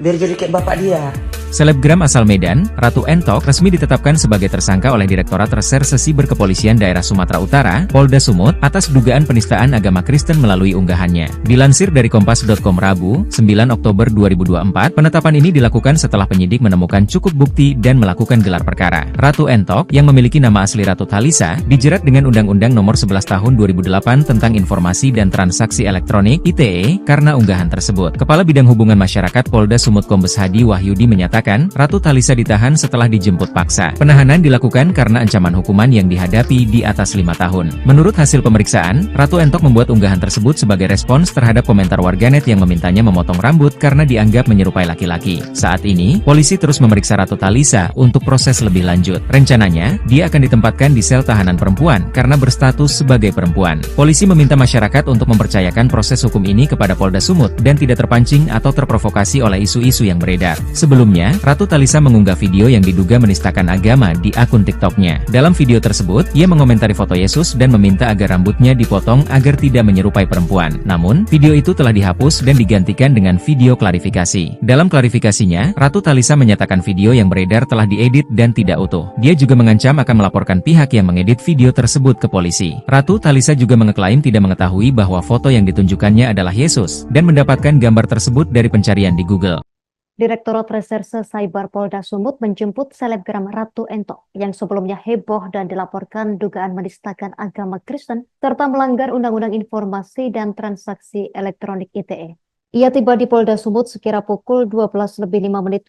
S2: biar jadi kayak bapak dia.
S1: Selebgram asal Medan, Ratu Entok, resmi ditetapkan sebagai tersangka oleh Direktorat Reserse Siber Kepolisian Daerah Sumatera Utara, Polda Sumut, atas dugaan penistaan agama Kristen melalui unggahannya. Dilansir dari Kompas.com Rabu, 9 Oktober 2024, penetapan ini dilakukan setelah penyidik menemukan cukup bukti dan melakukan gelar perkara. Ratu Entok, yang memiliki nama asli Ratu Thalisa, dijerat dengan Undang-Undang Nomor 11 Tahun 2008 tentang Informasi dan Transaksi Elektronik (ITE) karena unggahan tersebut. Kepala Bidang Hubungan Masyarakat Polda Sumut Kombes Hadi Wahyudi menyatakan, Ratu Thalisa ditahan setelah dijemput paksa. Penahanan dilakukan karena ancaman hukuman yang dihadapi di atas 5 tahun. Menurut hasil pemeriksaan, Ratu Entok membuat unggahan tersebut sebagai respons terhadap komentar warganet yang memintanya memotong rambut karena dianggap menyerupai laki-laki. Saat ini, polisi terus memeriksa Ratu Thalisa untuk proses lebih lanjut. Rencananya, dia akan ditempatkan di sel tahanan perempuan karena berstatus sebagai perempuan. Polisi meminta masyarakat untuk mempercayakan proses hukum ini kepada Polda Sumut dan tidak terpancing atau terprovokasi oleh isu-isu yang beredar. Sebelumnya, Ratu Thalisa mengunggah video yang diduga menistakan agama di akun TikToknya. Dalam video tersebut, ia mengomentari foto Yesus dan meminta agar rambutnya dipotong agar tidak menyerupai perempuan. Namun, video itu telah dihapus dan digantikan dengan video klarifikasi. Dalam klarifikasinya, Ratu Thalisa menyatakan video yang beredar telah diedit dan tidak utuh. Dia juga mengancam akan melaporkan pihak yang mengedit video tersebut ke polisi. Ratu Thalisa juga mengeklaim tidak mengetahui bahwa foto yang ditunjukkannya adalah Yesus, dan mendapatkan gambar tersebut dari pencarian di Google.
S3: Direktorat Reserse Cyber Polda Sumut menjemput selebgram Ratu Entok yang sebelumnya heboh dan dilaporkan dugaan menistakan agama Kristen serta melanggar Undang-Undang Informasi dan Transaksi Elektronik (ITE). Ia tiba di Polda Sumut sekira pukul 12:05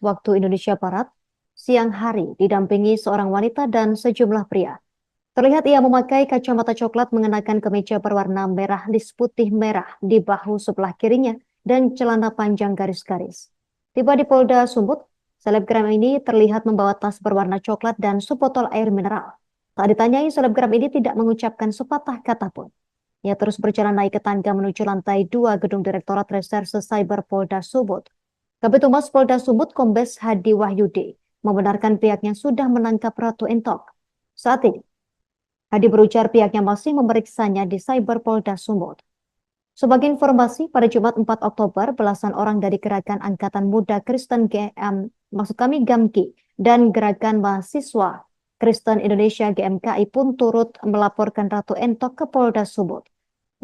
S3: waktu Indonesia Barat, siang hari, didampingi seorang wanita dan sejumlah pria. Terlihat ia memakai kacamata coklat, mengenakan kemeja berwarna merah lis putih merah di bahu sebelah kirinya dan celana panjang garis-garis. Tiba di Polda Sumut, selebgram ini terlihat membawa tas berwarna coklat dan sebotol air mineral. Saat ditanyai, selebgram ini tidak mengucapkan sepatah kata pun. Ia terus berjalan naik ke tangga menuju lantai 2 gedung Direktorat Reserse Cyber Polda Sumut. Kabid Humas Polda Sumut Kombes Hadi Wahyudi membenarkan pihaknya sudah menangkap Ratu Entok. Saat ini, Hadi berujar pihaknya masih memeriksanya di Cyber Polda Sumut. Sebagai informasi, pada Jumat 4 Oktober, belasan orang dari Gerakan Angkatan Muda Kristen GAMKI dan Gerakan Mahasiswa Kristen Indonesia GMKI pun turut melaporkan Ratu Entok ke Polda Sumut.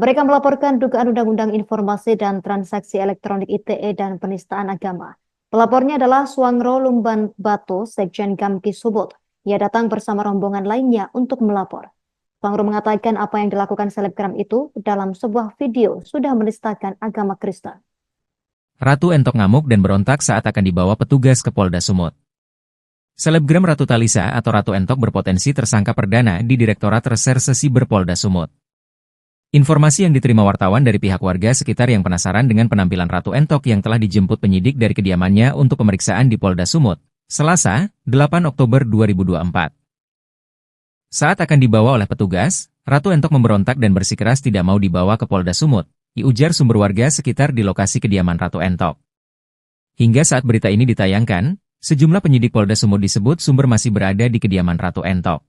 S3: Mereka melaporkan dugaan Undang-Undang Informasi dan Transaksi Elektronik (ITE) dan penistaan agama. Pelapornya adalah Suangro Lumban Bato, Sekjen GAMKI Sumut. Ia datang bersama rombongan lainnya untuk melapor. Suangro mengatakan apa yang dilakukan selebgram itu dalam sebuah video sudah menistakan agama Kristen.
S1: Ratu Entok ngamuk dan berontak saat akan dibawa petugas ke Polda Sumut. Selebgram Ratu Thalisa atau Ratu Entok berpotensi tersangka perdana di Direktorat Reserse Siber Polda Sumut. Informasi yang diterima wartawan dari pihak warga sekitar yang penasaran dengan penampilan Ratu Entok yang telah dijemput penyidik dari kediamannya untuk pemeriksaan di Polda Sumut, Selasa, 8 Oktober 2024. Saat akan dibawa oleh petugas, Ratu Entok memberontak dan bersikeras tidak mau dibawa ke Polda Sumut, diujar sumber warga sekitar di lokasi kediaman Ratu Entok. Hingga saat berita ini ditayangkan, sejumlah penyidik Polda Sumut disebut sumber masih berada di kediaman Ratu Entok.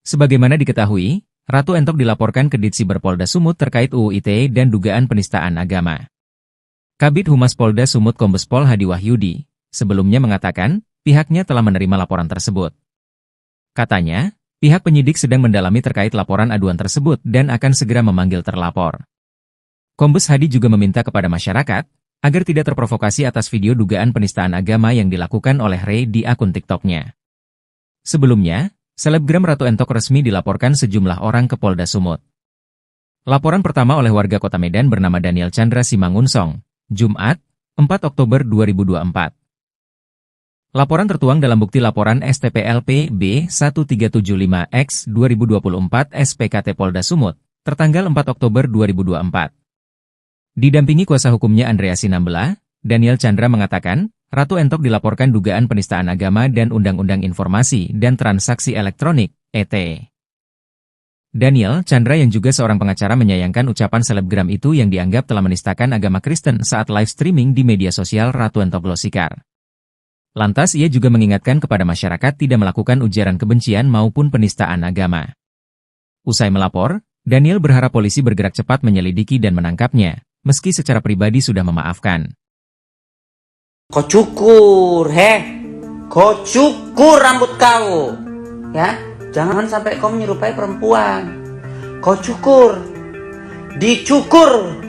S1: Sebagaimana diketahui, Ratu Entok dilaporkan ke Ditsiber Polda Sumut terkait UU ITE dan dugaan penistaan agama. Kabid Humas Polda Sumut Kombes Pol Hadi Wahyudi sebelumnya mengatakan pihaknya telah menerima laporan tersebut. Katanya, pihak penyidik sedang mendalami terkait laporan aduan tersebut dan akan segera memanggil terlapor. Kombes Hadi juga meminta kepada masyarakat agar tidak terprovokasi atas video dugaan penistaan agama yang dilakukan oleh Ray di akun TikToknya. Sebelumnya, selebgram Ratu Entok resmi dilaporkan sejumlah orang ke Polda Sumut. Laporan pertama oleh warga Kota Medan bernama Daniel Chandra Simangunsong, Jumat, 4 Oktober 2024. Laporan tertuang dalam bukti laporan STPLP B1375X 2024 SPKT Polda Sumut, tertanggal 4 Oktober 2024. Didampingi kuasa hukumnya Andrea Sinambela, Daniel Chandra mengatakan, Ratu Entok dilaporkan dugaan penistaan agama dan Undang-Undang Informasi dan Transaksi Elektronik, (ITE). Daniel Chandra yang juga seorang pengacara menyayangkan ucapan selebgram itu yang dianggap telah menistakan agama Kristen saat live streaming di media sosial Ratu Entok Glosikar. Lantas ia juga mengingatkan kepada masyarakat tidak melakukan ujaran kebencian maupun penistaan agama. Usai melapor, Daniel berharap polisi bergerak cepat menyelidiki dan menangkapnya, meski secara pribadi sudah memaafkan.
S2: Kau cukur, kau cukur rambut kau, ya. Jangan sampai kau menyerupai perempuan. Kau cukur, dicukur,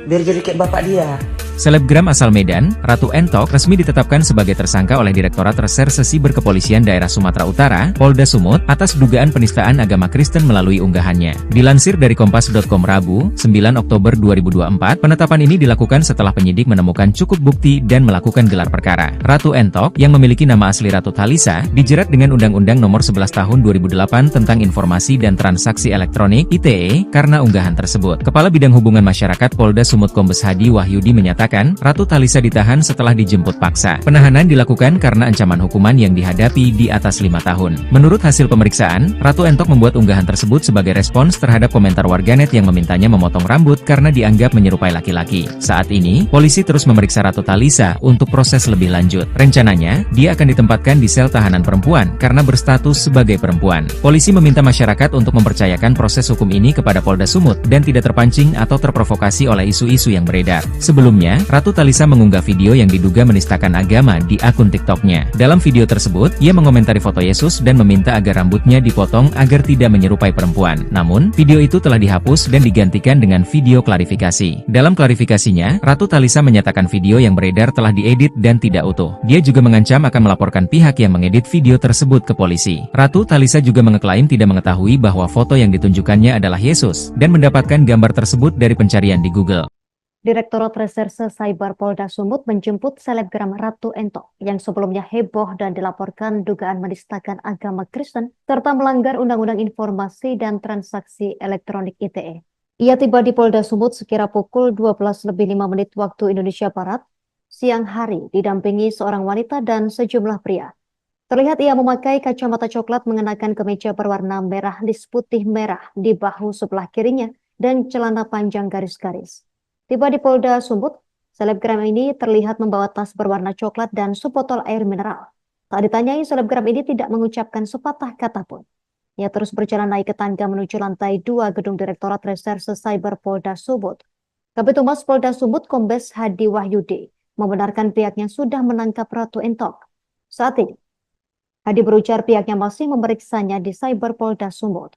S2: biar jadi kayak bapak dia.
S1: Selebgram asal Medan, Ratu Entok, resmi ditetapkan sebagai tersangka oleh Direktorat Reserse Siber Kepolisian Daerah Sumatera Utara, Polda Sumut, atas dugaan penistaan agama Kristen melalui unggahannya. Dilansir dari Kompas.com Rabu, 9 Oktober 2024, penetapan ini dilakukan setelah penyidik menemukan cukup bukti dan melakukan gelar perkara. Ratu Entok, yang memiliki nama asli Ratu Thalisa, dijerat dengan Undang-Undang Nomor 11 Tahun 2008 tentang Informasi dan Transaksi Elektronik (ITE) karena unggahan tersebut. Kepala Bidang Hubungan Masyarakat Polda Sumut Kombes Hadi Wahyudi menyatakan, Ratu Thalisa ditahan setelah dijemput paksa. Penahanan dilakukan karena ancaman hukuman yang dihadapi di atas 5 tahun. Menurut hasil pemeriksaan, Ratu Entok membuat unggahan tersebut sebagai respons terhadap komentar warganet yang memintanya memotong rambut karena dianggap menyerupai laki-laki. Saat ini, polisi terus memeriksa Ratu Thalisa untuk proses lebih lanjut. Rencananya, dia akan ditempatkan di sel tahanan perempuan karena berstatus sebagai perempuan. Polisi meminta masyarakat untuk mempercayakan proses hukum ini kepada Polda Sumut dan tidak terpancing atau terprovokasi oleh isu-isu yang beredar. Sebelumnya, Ratu Thalisa mengunggah video yang diduga menistakan agama di akun TikToknya. Dalam video tersebut, ia mengomentari foto Yesus dan meminta agar rambutnya dipotong agar tidak menyerupai perempuan. Namun, video itu telah dihapus dan digantikan dengan video klarifikasi. Dalam klarifikasinya, Ratu Thalisa menyatakan video yang beredar telah diedit dan tidak utuh. Dia juga mengancam akan melaporkan pihak yang mengedit video tersebut ke polisi. Ratu Thalisa juga mengeklaim tidak mengetahui bahwa foto yang ditunjukkannya adalah Yesus dan mendapatkan gambar tersebut dari pencarian di Google.
S3: Direktorat Reserse Cyber Polda Sumut menjemput selebgram Ratu Entok yang sebelumnya heboh dan dilaporkan dugaan menistakan agama Kristen serta melanggar Undang-Undang Informasi dan Transaksi Elektronik (ITE). Ia tiba di Polda Sumut sekira pukul 12:05 waktu Indonesia Barat, siang hari, didampingi seorang wanita dan sejumlah pria. Terlihat ia memakai kacamata coklat mengenakan kemeja berwarna merah lis putih merah di bahu sebelah kirinya dan celana panjang garis-garis. Tiba di Polda Sumut, selebgram ini terlihat membawa tas berwarna coklat dan sebotol air mineral. Tak ditanyai, selebgram ini tidak mengucapkan sepatah kata pun. Ia terus berjalan naik ke tangga menuju lantai 2 gedung Direktorat Reserse Cyber Polda Sumut. Kabid Humas Polda Sumut Kombes Hadi Wahyudi membenarkan pihaknya sudah menangkap Ratu Entok. Saat ini, Hadi berujar pihaknya masih memeriksanya di Cyber Polda Sumut.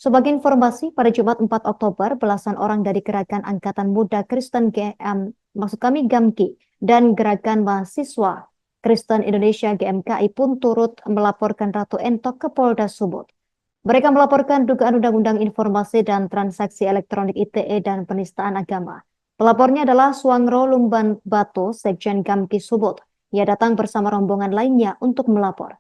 S3: Sebagai informasi, pada Jumat 4 Oktober, belasan orang dari Gerakan Angkatan Muda Kristen GAMKI dan Gerakan Mahasiswa Kristen Indonesia GMKI pun turut melaporkan Ratu Entok ke Polda Sumut. Mereka melaporkan dugaan Undang-Undang Informasi dan Transaksi Elektronik (ITE) dan penistaan agama. Pelapornya adalah Suangro Lumban Batu, Sekjen GAMKI Sumut. Ia datang bersama rombongan lainnya untuk melapor.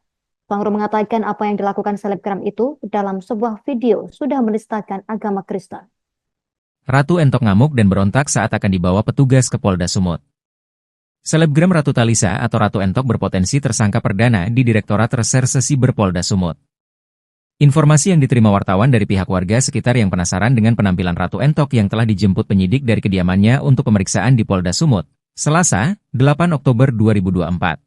S3: Suangro mengatakan apa yang dilakukan selebgram itu dalam sebuah video sudah menistakan agama Kristen.
S1: Ratu Entok ngamuk dan berontak saat akan dibawa petugas ke Polda Sumut. Selebgram Ratu Thalisa atau Ratu Entok berpotensi tersangka perdana di Direktorat Reserse Siber Polda Sumut. Informasi yang diterima wartawan dari pihak warga sekitar yang penasaran dengan penampilan Ratu Entok yang telah dijemput penyidik dari kediamannya untuk pemeriksaan di Polda Sumut, Selasa, 8 Oktober 2024.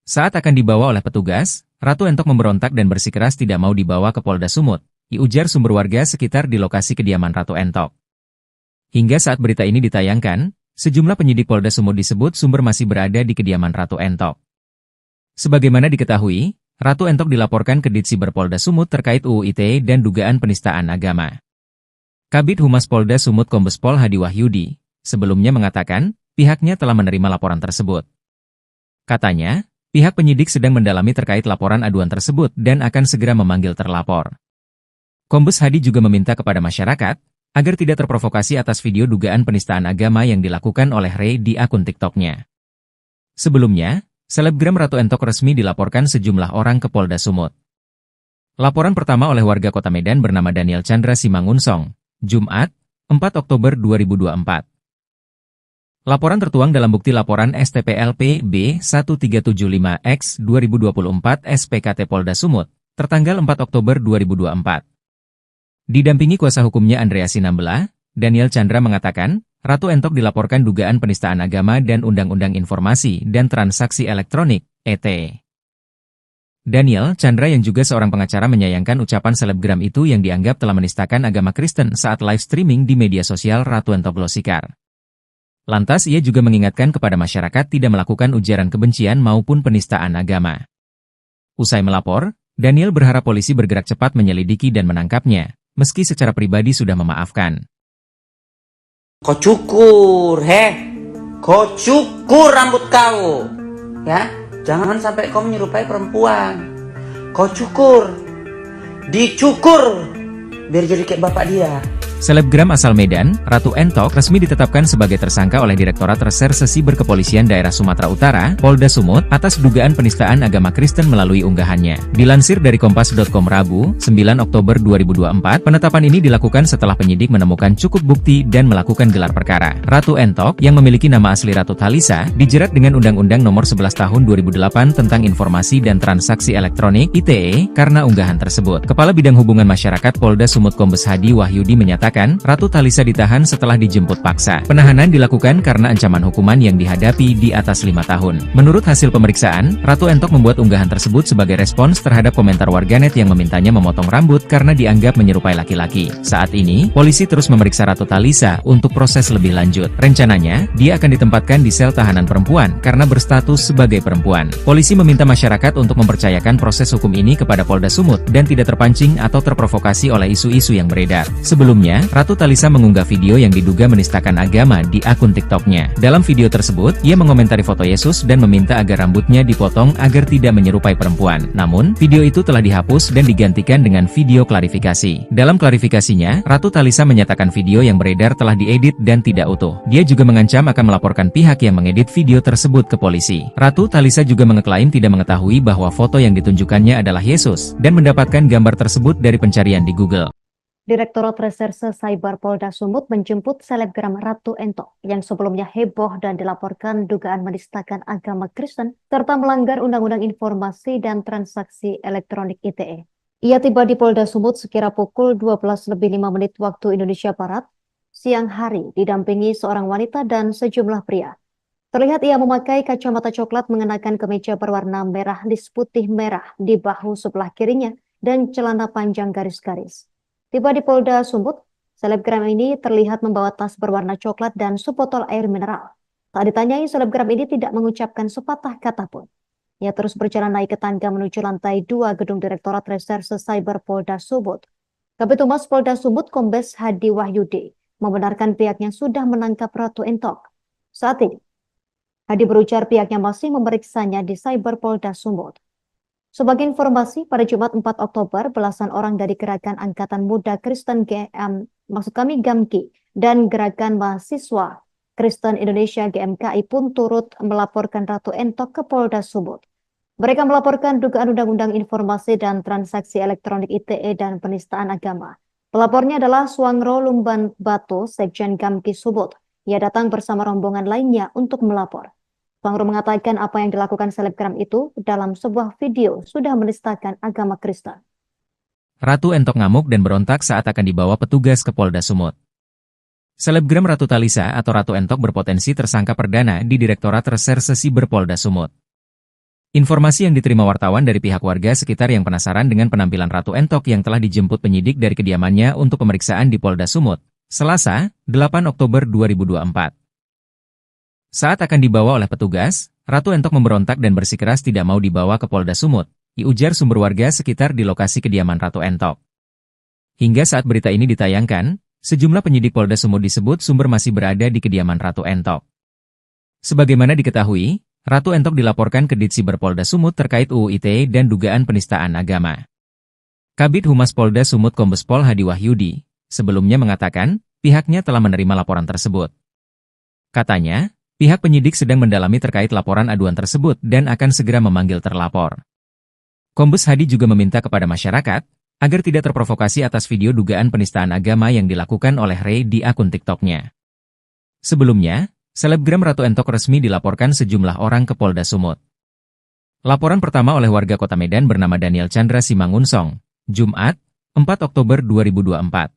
S1: Saat akan dibawa oleh petugas, Ratu Entok memberontak dan bersikeras tidak mau dibawa ke Polda Sumut, diujar sumber warga sekitar di lokasi kediaman Ratu Entok. Hingga saat berita ini ditayangkan, sejumlah penyidik Polda Sumut disebut sumber masih berada di kediaman Ratu Entok. Sebagaimana diketahui, Ratu Entok dilaporkan ke Ditsiber Polda Sumut terkait UU ITE dan dugaan penistaan agama. Kabid Humas Polda Sumut Kombes Pol Hadi Wahyudi sebelumnya mengatakan pihaknya telah menerima laporan tersebut. Katanya, pihak penyidik sedang mendalami terkait laporan aduan tersebut dan akan segera memanggil terlapor. Kombes Hadi juga meminta kepada masyarakat agar tidak terprovokasi atas video dugaan penistaan agama yang dilakukan oleh Ray di akun TikToknya. Sebelumnya, selebgram Ratu Entok resmi dilaporkan sejumlah orang ke Polda Sumut. Laporan pertama oleh warga Kota Medan bernama Daniel Chandra Simangunsong, Jumat, 4 Oktober 2024. Laporan tertuang dalam bukti laporan STPLP B1375X 2024 SPKT Polda Sumut, tertanggal 4 Oktober 2024. Didampingi kuasa hukumnya Andrea Sinambela, Daniel Chandra mengatakan, Ratu Entok dilaporkan dugaan penistaan agama dan Undang-Undang Informasi dan Transaksi Elektronik, (ET). Daniel Chandra yang juga seorang pengacara menyayangkan ucapan selebgram itu yang dianggap telah menistakan agama Kristen saat live streaming di media sosial Ratu Entok Glosikar. Lantas ia juga mengingatkan kepada masyarakat tidak melakukan ujaran kebencian maupun penistaan agama. Usai melapor, Daniel berharap polisi bergerak cepat menyelidiki dan menangkapnya, meski secara pribadi sudah memaafkan.
S2: Kau cukur, kau cukur rambut kau, ya. Jangan sampai kau menyerupai perempuan. Kau cukur, dicukur, biar jadi kayak bapak dia.
S1: Selebgram asal Medan, Ratu Entok resmi ditetapkan sebagai tersangka oleh Direktorat Reserse Siber Kepolisian Daerah Sumatera Utara, Polda Sumut, atas dugaan penistaan agama Kristen melalui unggahannya. Dilansir dari Kompas.com Rabu, 9 Oktober 2024, penetapan ini dilakukan setelah penyidik menemukan cukup bukti dan melakukan gelar perkara. Ratu Entok, yang memiliki nama asli Ratu Thalisa, dijerat dengan Undang-Undang Nomor 11 Tahun 2008 tentang Informasi dan Transaksi Elektronik (ITE) karena unggahan tersebut. Kepala Bidang Hubungan Masyarakat Polda Sumut Kombes Hadi Wahyudi menyatakan, Ratu Thalisa ditahan setelah dijemput paksa. Penahanan dilakukan karena ancaman hukuman yang dihadapi di atas 5 tahun. Menurut hasil pemeriksaan, Ratu Entok membuat unggahan tersebut sebagai respons terhadap komentar warganet yang memintanya memotong rambut karena dianggap menyerupai laki-laki. Saat ini, polisi terus memeriksa Ratu Thalisa untuk proses lebih lanjut. Rencananya, dia akan ditempatkan di sel tahanan perempuan karena berstatus sebagai perempuan. Polisi meminta masyarakat untuk mempercayakan proses hukum ini kepada Polda Sumut dan tidak terpancing atau terprovokasi oleh isu-isu yang beredar. Sebelumnya, Ratu Thalisa mengunggah video yang diduga menistakan agama di akun TikToknya. Dalam video tersebut, ia mengomentari foto Yesus dan meminta agar rambutnya dipotong agar tidak menyerupai perempuan. Namun, video itu telah dihapus dan digantikan dengan video klarifikasi. Dalam klarifikasinya, Ratu Thalisa menyatakan video yang beredar telah diedit dan tidak utuh. Dia juga mengancam akan melaporkan pihak yang mengedit video tersebut ke polisi. Ratu Thalisa juga mengeklaim tidak mengetahui bahwa foto yang ditunjukkannya adalah Yesus dan mendapatkan gambar tersebut dari pencarian di Google.
S3: Direktorat Reserse Cyber Polda Sumut menjemput selebgram Ratu Entok yang sebelumnya heboh dan dilaporkan dugaan menistakan agama Kristen serta melanggar Undang-Undang Informasi dan Transaksi Elektronik (ITE). Ia tiba di Polda Sumut sekira pukul 12:05 waktu Indonesia Barat, siang hari, didampingi seorang wanita dan sejumlah pria. Terlihat ia memakai kacamata coklat mengenakan kemeja berwarna merah lis putih merah di bahu sebelah kirinya dan celana panjang garis-garis. Tiba di Polda Sumut, selebgram ini terlihat membawa tas berwarna coklat dan sebotol air mineral. Tak ditanyai, selebgram ini tidak mengucapkan sepatah kata pun. Ia terus berjalan naik ke tangga menuju lantai 2 gedung Direktorat Reserse Cyber Polda Sumut. Kabid Humas Polda Sumut Kombes Hadi Wahyudi membenarkan pihaknya sudah menangkap Ratu Entok. Saat ini, Hadi berujar pihaknya masih memeriksanya di Cyber Polda Sumut. Sebagai informasi, pada Jumat 4 Oktober, belasan orang dari Gerakan Angkatan Muda Kristen GAMKI dan Gerakan Mahasiswa Kristen Indonesia GMKI pun turut melaporkan Ratu Entok ke Polda Sumut. Mereka melaporkan dugaan Undang-Undang Informasi dan Transaksi Elektronik (ITE) dan penistaan agama. Pelapornya adalah Suangro Lumban Batu, Sekjen GAMKI Sumut. Ia datang bersama rombongan lainnya untuk melapor. Suangro mengatakan apa yang dilakukan selebgram itu dalam sebuah video sudah menistakan agama Kristen.
S1: Ratu Entok ngamuk dan berontak saat akan dibawa petugas ke Polda Sumut. Selebgram Ratu Thalisa atau Ratu Entok berpotensi tersangka perdana di Direktorat Reserse Siber Polda Sumut. Informasi yang diterima wartawan dari pihak warga sekitar yang penasaran dengan penampilan Ratu Entok yang telah dijemput penyidik dari kediamannya untuk pemeriksaan di Polda Sumut, Selasa, 8 Oktober 2024. Saat akan dibawa oleh petugas, Ratu Entok memberontak dan bersikeras tidak mau dibawa ke Polda Sumut, diujar sumber warga sekitar di lokasi kediaman Ratu Entok. Hingga saat berita ini ditayangkan, sejumlah penyidik Polda Sumut disebut sumber masih berada di kediaman Ratu Entok. Sebagaimana diketahui, Ratu Entok dilaporkan ke Ditsiber Polda Sumut terkait UU ITE dan dugaan penistaan agama. Kabid Humas Polda Sumut Kombes Pol Hadi Wahyudi sebelumnya mengatakan pihaknya telah menerima laporan tersebut. Katanya, pihak penyidik sedang mendalami terkait laporan aduan tersebut dan akan segera memanggil terlapor. Kombes Hadi juga meminta kepada masyarakat agar tidak terprovokasi atas video dugaan penistaan agama yang dilakukan oleh Rey di akun TikToknya. Sebelumnya, selebgram Ratu Entok resmi dilaporkan sejumlah orang ke Polda Sumut. Laporan pertama oleh warga Kota Medan bernama Daniel Chandra Simangunsong, Jumat, 4 Oktober 2024.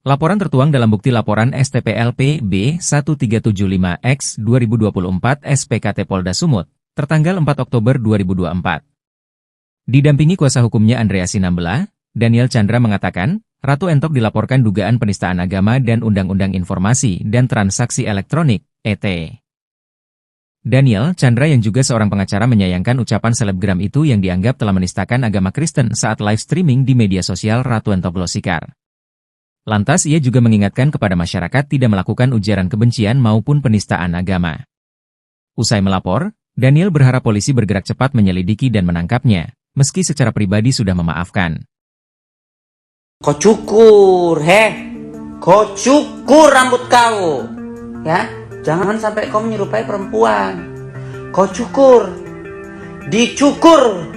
S1: Laporan tertuang dalam bukti laporan STPLP B1375X 2024 SPKT Polda Sumut, tertanggal 4 Oktober 2024. Didampingi kuasa hukumnya Andrea Sinambela, Daniel Chandra mengatakan, Ratu Entok dilaporkan dugaan penistaan agama dan Undang-Undang Informasi dan Transaksi Elektronik, (ET). Daniel Chandra yang juga seorang pengacara menyayangkan ucapan selebgram itu yang dianggap telah menistakan agama Kristen saat live streaming di media sosial Ratu Entok Glosikar. Lantas ia juga mengingatkan kepada masyarakat tidak melakukan ujaran kebencian maupun penistaan agama. Usai melapor, Daniel berharap polisi bergerak cepat menyelidiki dan menangkapnya, meski secara pribadi sudah memaafkan.
S2: Kau cukur, kau cukur rambut kau, ya. Jangan sampai kau menyerupai perempuan. Kau cukur, dicukur,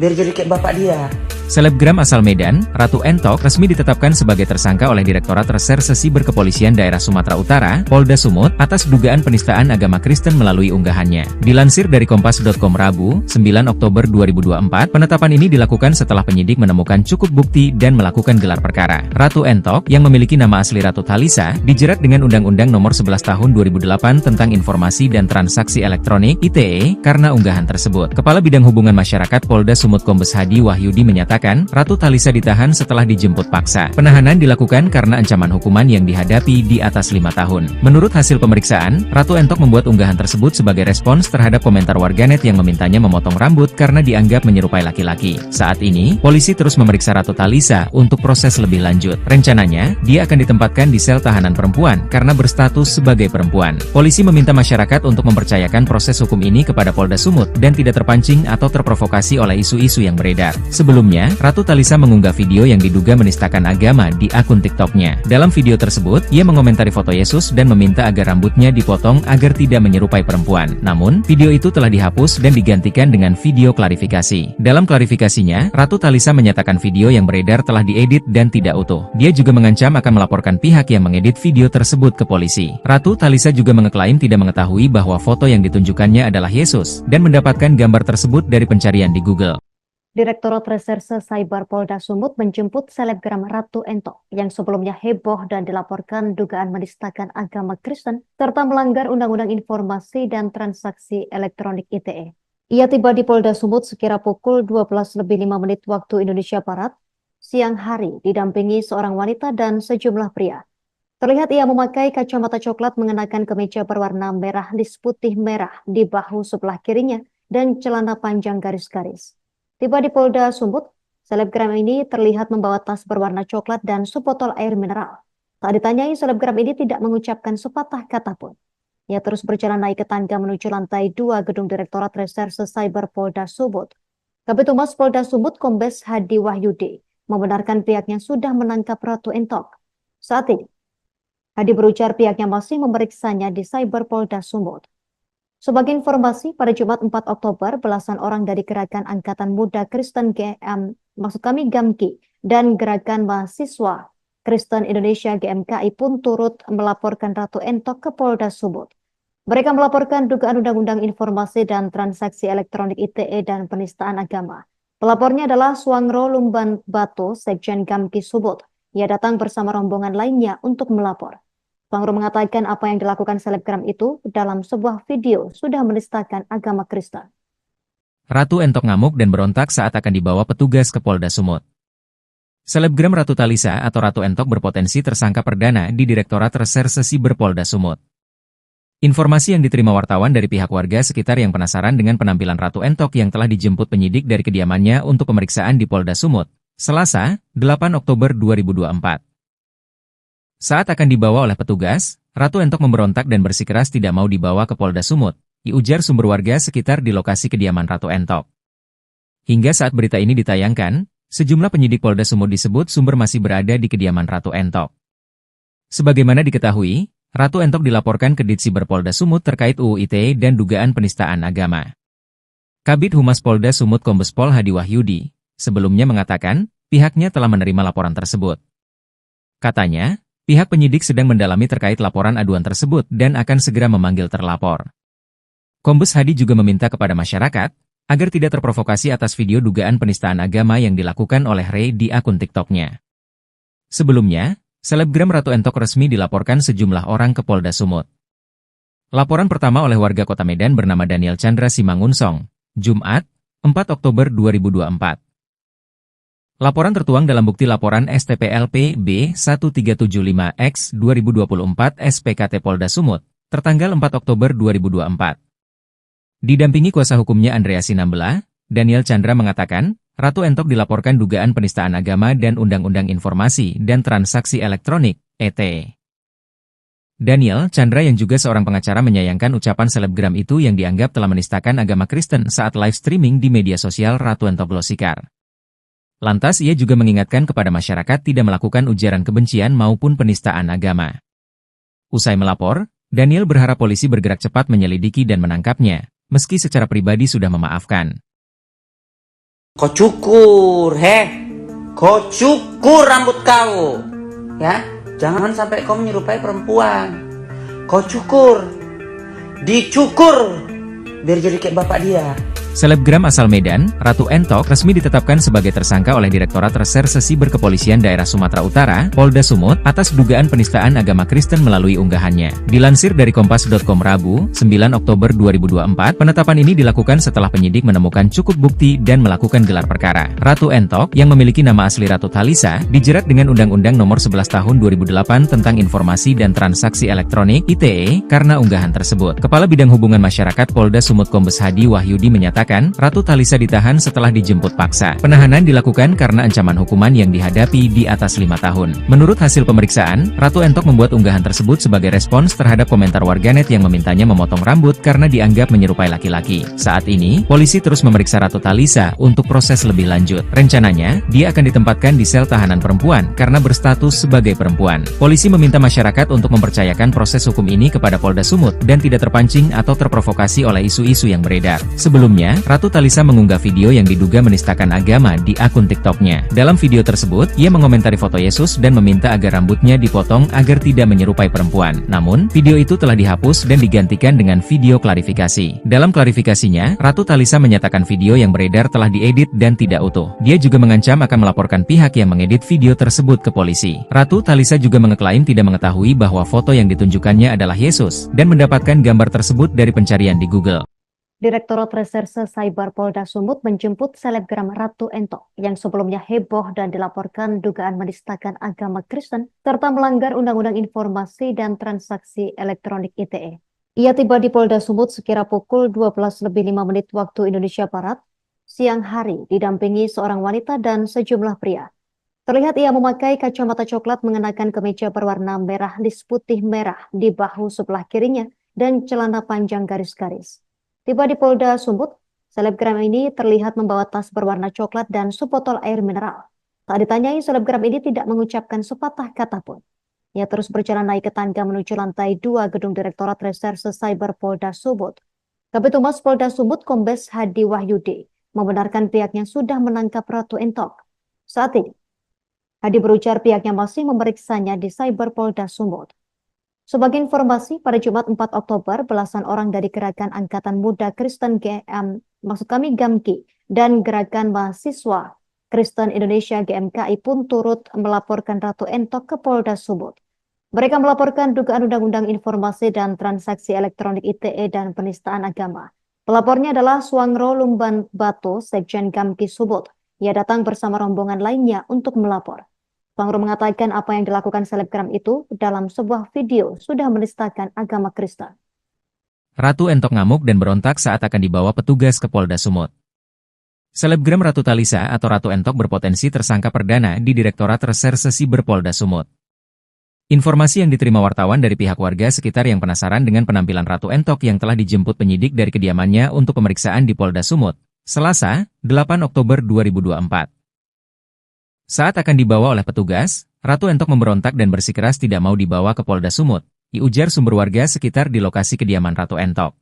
S2: biar jadi kayak bapak dia.
S1: Selebgram asal Medan, Ratu Entok resmi ditetapkan sebagai tersangka oleh Direktorat Reserse Siber Kepolisian Daerah Sumatera Utara, Polda Sumut, atas dugaan penistaan agama Kristen melalui unggahannya. Dilansir dari Kompas.com Rabu, 9 Oktober 2024, penetapan ini dilakukan setelah penyidik menemukan cukup bukti dan melakukan gelar perkara. Ratu Entok, yang memiliki nama asli Ratu Thalisa, dijerat dengan Undang-Undang Nomor 11 Tahun 2008 tentang Informasi dan Transaksi Elektronik (ITE) karena unggahan tersebut. Kepala Bidang Hubungan Masyarakat Polda Sumut Kombes Hadi Wahyudi menyatakan, Ratu Thalisa ditahan setelah dijemput paksa. Penahanan dilakukan karena ancaman hukuman yang dihadapi di atas 5 tahun. Menurut hasil pemeriksaan, Ratu Entok membuat unggahan tersebut sebagai respons terhadap komentar warganet yang memintanya memotong rambut karena dianggap menyerupai laki-laki. Saat ini, polisi terus memeriksa Ratu Thalisa untuk proses lebih lanjut. Rencananya, dia akan ditempatkan di sel tahanan perempuan karena berstatus sebagai perempuan. Polisi meminta masyarakat untuk mempercayakan proses hukum ini kepada Polda Sumut dan tidak terpancing atau terprovokasi oleh isu-isu yang beredar. Sebelumnya, Ratu Thalisa mengunggah video yang diduga menistakan agama di akun TikToknya. Dalam video tersebut, ia mengomentari foto Yesus dan meminta agar rambutnya dipotong agar tidak menyerupai perempuan. Namun, video itu telah dihapus dan digantikan dengan video klarifikasi. Dalam klarifikasinya, Ratu Thalisa menyatakan video yang beredar telah diedit dan tidak utuh. Dia juga mengancam akan melaporkan pihak yang mengedit video tersebut ke polisi. Ratu Thalisa juga mengeklaim tidak mengetahui bahwa foto yang ditunjukkannya adalah Yesus dan mendapatkan gambar tersebut dari pencarian di Google.
S3: Direktorat Reserse Cyber Polda Sumut menjemput selebgram Ratu Entok yang sebelumnya heboh dan dilaporkan dugaan menistakan agama Kristen serta melanggar Undang-Undang Informasi dan Transaksi Elektronik (ITE). Ia tiba di Polda Sumut sekira pukul 12:05 waktu Indonesia Barat, siang hari, didampingi seorang wanita dan sejumlah pria. Terlihat ia memakai kacamata coklat, mengenakan kemeja berwarna merah lis putih merah di bahu sebelah kirinya dan celana panjang garis-garis. Tiba di Polda Sumut, selebgram ini terlihat membawa tas berwarna coklat dan sebotol air mineral. Saat ditanyai, selebgram ini tidak mengucapkan sepatah kata pun. Ia terus berjalan naik ke tangga menuju lantai 2 gedung Direktorat Reserse Cyber Polda Sumut. Kabid Humas Polda Sumut Kombes Hadi Wahyudi membenarkan pihaknya sudah menangkap Ratu Entok. Saat ini, Hadi berujar pihaknya masih memeriksanya di Cyber Polda Sumut. Sebagai informasi, pada Jumat 4 Oktober, belasan orang dari Gerakan Angkatan Muda Kristen GAMKI dan Gerakan Mahasiswa Kristen Indonesia GMKI pun turut melaporkan Ratu Entok ke Polda Sumut. Mereka melaporkan dugaan Undang-Undang Informasi dan Transaksi Elektronik (ITE) dan penistaan agama. Pelapornya adalah Suangro Lumban Batu, Sekjen GAMKI Sumut. Ia datang bersama rombongan lainnya untuk melapor. Suangro mengatakan apa yang dilakukan selebgram itu dalam sebuah video sudah menistakan agama Kristen.
S1: Ratu Entok ngamuk dan berontak saat akan dibawa petugas ke Polda Sumut. Selebgram Ratu Thalisa atau Ratu Entok berpotensi tersangka perdana di Direktorat Reserse Siber Polda Sumut. Informasi yang diterima wartawan dari pihak warga sekitar yang penasaran dengan penampilan Ratu Entok yang telah dijemput penyidik dari kediamannya untuk pemeriksaan di Polda Sumut, Selasa, 8 Oktober 2024. Saat akan dibawa oleh petugas, Ratu Entok memberontak dan bersikeras tidak mau dibawa ke Polda Sumut, diujar sumber warga sekitar di lokasi kediaman Ratu Entok. Hingga saat berita ini ditayangkan, sejumlah penyidik Polda Sumut disebut sumber masih berada di kediaman Ratu Entok. Sebagaimana diketahui, Ratu Entok dilaporkan ke Ditsiber Polda Sumut terkait UU ITE dan dugaan penistaan agama. Kabid Humas Polda Sumut Kombes Pol Hadi Wahyudi sebelumnya mengatakan pihaknya telah menerima laporan tersebut. Katanya, pihak penyidik sedang mendalami terkait laporan aduan tersebut dan akan segera memanggil terlapor. Kombes Hadi juga meminta kepada masyarakat agar tidak terprovokasi atas video dugaan penistaan agama yang dilakukan oleh Ray di akun TikToknya. Sebelumnya, Selebgram Ratu Entok resmi dilaporkan sejumlah orang ke Polda Sumut. Laporan pertama oleh warga Kota Medan bernama Daniel Chandra Simangunsong, Jumat, 4 Oktober 2024. Laporan tertuang dalam bukti laporan STPLP B1375X 2024 SPKT Polda Sumut, tertanggal 4 Oktober 2024. Didampingi kuasa hukumnya Andrea Sinambela, Daniel Chandra mengatakan, Ratu Entok dilaporkan dugaan penistaan agama dan Undang-Undang Informasi dan Transaksi Elektronik, ET. Daniel Chandra yang juga seorang pengacara menyayangkan ucapan selebgram itu yang dianggap telah menistakan agama Kristen saat live streaming di media sosial Ratu Entok Glosikar. Lantas ia juga mengingatkan kepada masyarakat tidak melakukan ujaran kebencian maupun penistaan agama. Usai melapor, Daniel berharap polisi bergerak cepat menyelidiki dan menangkapnya, meski secara pribadi sudah memaafkan.
S2: Kau cukur, kau cukur rambut kau, ya. Jangan sampai kau menyerupai perempuan. Kau cukur, dicukur, biar jadi kayak bapak dia.
S1: Selebgram asal Medan, Ratu Entok resmi ditetapkan sebagai tersangka oleh Direktorat Reserse Siber Kepolisian Daerah Sumatera Utara, Polda Sumut, atas dugaan penistaan agama Kristen melalui unggahannya. Dilansir dari Kompas.com Rabu, 9 Oktober 2024, penetapan ini dilakukan setelah penyidik menemukan cukup bukti dan melakukan gelar perkara. Ratu Entok, yang memiliki nama asli Ratu Thalisa, dijerat dengan Undang-Undang Nomor 11 Tahun 2008 tentang Informasi dan Transaksi Elektronik (ITE) karena unggahan tersebut. Kepala Bidang Hubungan Masyarakat Polda Sumut Kombes Hadi Wahyudi menyatakan, Ratu Thalisa ditahan setelah dijemput paksa. Penahanan dilakukan karena ancaman hukuman yang dihadapi di atas 5 tahun. Menurut hasil pemeriksaan, Ratu Entok membuat unggahan tersebut sebagai respons terhadap komentar warganet yang memintanya memotong rambut karena dianggap menyerupai laki-laki. Saat ini, polisi terus memeriksa Ratu Thalisa untuk proses lebih lanjut. Rencananya, dia akan ditempatkan di sel tahanan perempuan karena berstatus sebagai perempuan. Polisi meminta masyarakat untuk mempercayakan proses hukum ini kepada Polda Sumut dan tidak terpancing atau terprovokasi oleh isu-isu yang beredar. Sebelumnya, Ratu Thalisa mengunggah video yang diduga menistakan agama di akun TikTok-nya. Dalam video tersebut, ia mengomentari foto Yesus dan meminta agar rambutnya dipotong agar tidak menyerupai perempuan. Namun, video itu telah dihapus dan digantikan dengan video klarifikasi. Dalam klarifikasinya, Ratu Thalisa menyatakan video yang beredar telah diedit dan tidak utuh. Dia juga mengancam akan melaporkan pihak yang mengedit video tersebut ke polisi. Ratu Thalisa juga mengeklaim tidak mengetahui bahwa foto yang ditunjukkannya adalah Yesus dan mendapatkan gambar tersebut dari pencarian di Google.
S3: Direktorat Reserse Cyber Polda Sumut menjemput selebgram Ratu Entok yang sebelumnya heboh dan dilaporkan dugaan menistakan agama Kristen serta melanggar Undang-Undang Informasi dan Transaksi Elektronik (ITE). Ia tiba di Polda Sumut sekira pukul 12:05 waktu Indonesia Barat, siang hari didampingi seorang wanita dan sejumlah pria. Terlihat ia memakai kacamata coklat mengenakan kemeja berwarna merah lis putih merah di bahu sebelah kirinya dan celana panjang garis-garis. Tiba di Polda Sumut, selebgram ini terlihat membawa tas berwarna coklat dan sebotol air mineral. Tak ditanyai, selebgram ini tidak mengucapkan sepatah kata pun. Ia terus berjalan naik ke tangga menuju lantai 2 gedung Direktorat Reserse Cyber Polda Sumut. Kabid Humas Polda Sumut Kombes Hadi Wahyudi membenarkan pihaknya sudah menangkap Ratu Entok. Saat ini, Hadi berujar pihaknya masih memeriksanya di Cyber Polda Sumut. Sebagai informasi, pada Jumat 4 Oktober, belasan orang dari Gerakan Angkatan Muda Kristen GAMKI dan Gerakan Mahasiswa Kristen Indonesia GMKI pun turut melaporkan Ratu Entok ke Polda Sumut. Mereka melaporkan dugaan Undang-Undang Informasi dan Transaksi Elektronik (ITE) dan penistaan agama. Pelapornya adalah Suangro Lumban Batu, Sekjen GAMKI Sumut. Ia datang bersama rombongan lainnya untuk melapor. Suangro mengatakan apa yang dilakukan selebgram itu dalam sebuah video sudah menistakan agama Kristen.
S1: Ratu Entok ngamuk dan berontak saat akan dibawa petugas ke Polda Sumut. Selebgram Ratu Thalisa atau Ratu Entok berpotensi tersangka perdana di Direktorat Reserse Siber Polda Sumut. Informasi yang diterima wartawan dari pihak warga sekitar yang penasaran dengan penampilan Ratu Entok yang telah dijemput penyidik dari kediamannya untuk pemeriksaan di Polda Sumut, Selasa, 8 Oktober 2024. Saat akan dibawa oleh petugas, Ratu Entok memberontak dan bersikeras tidak mau dibawa ke Polda Sumut, diujar sumber warga sekitar di lokasi kediaman Ratu Entok.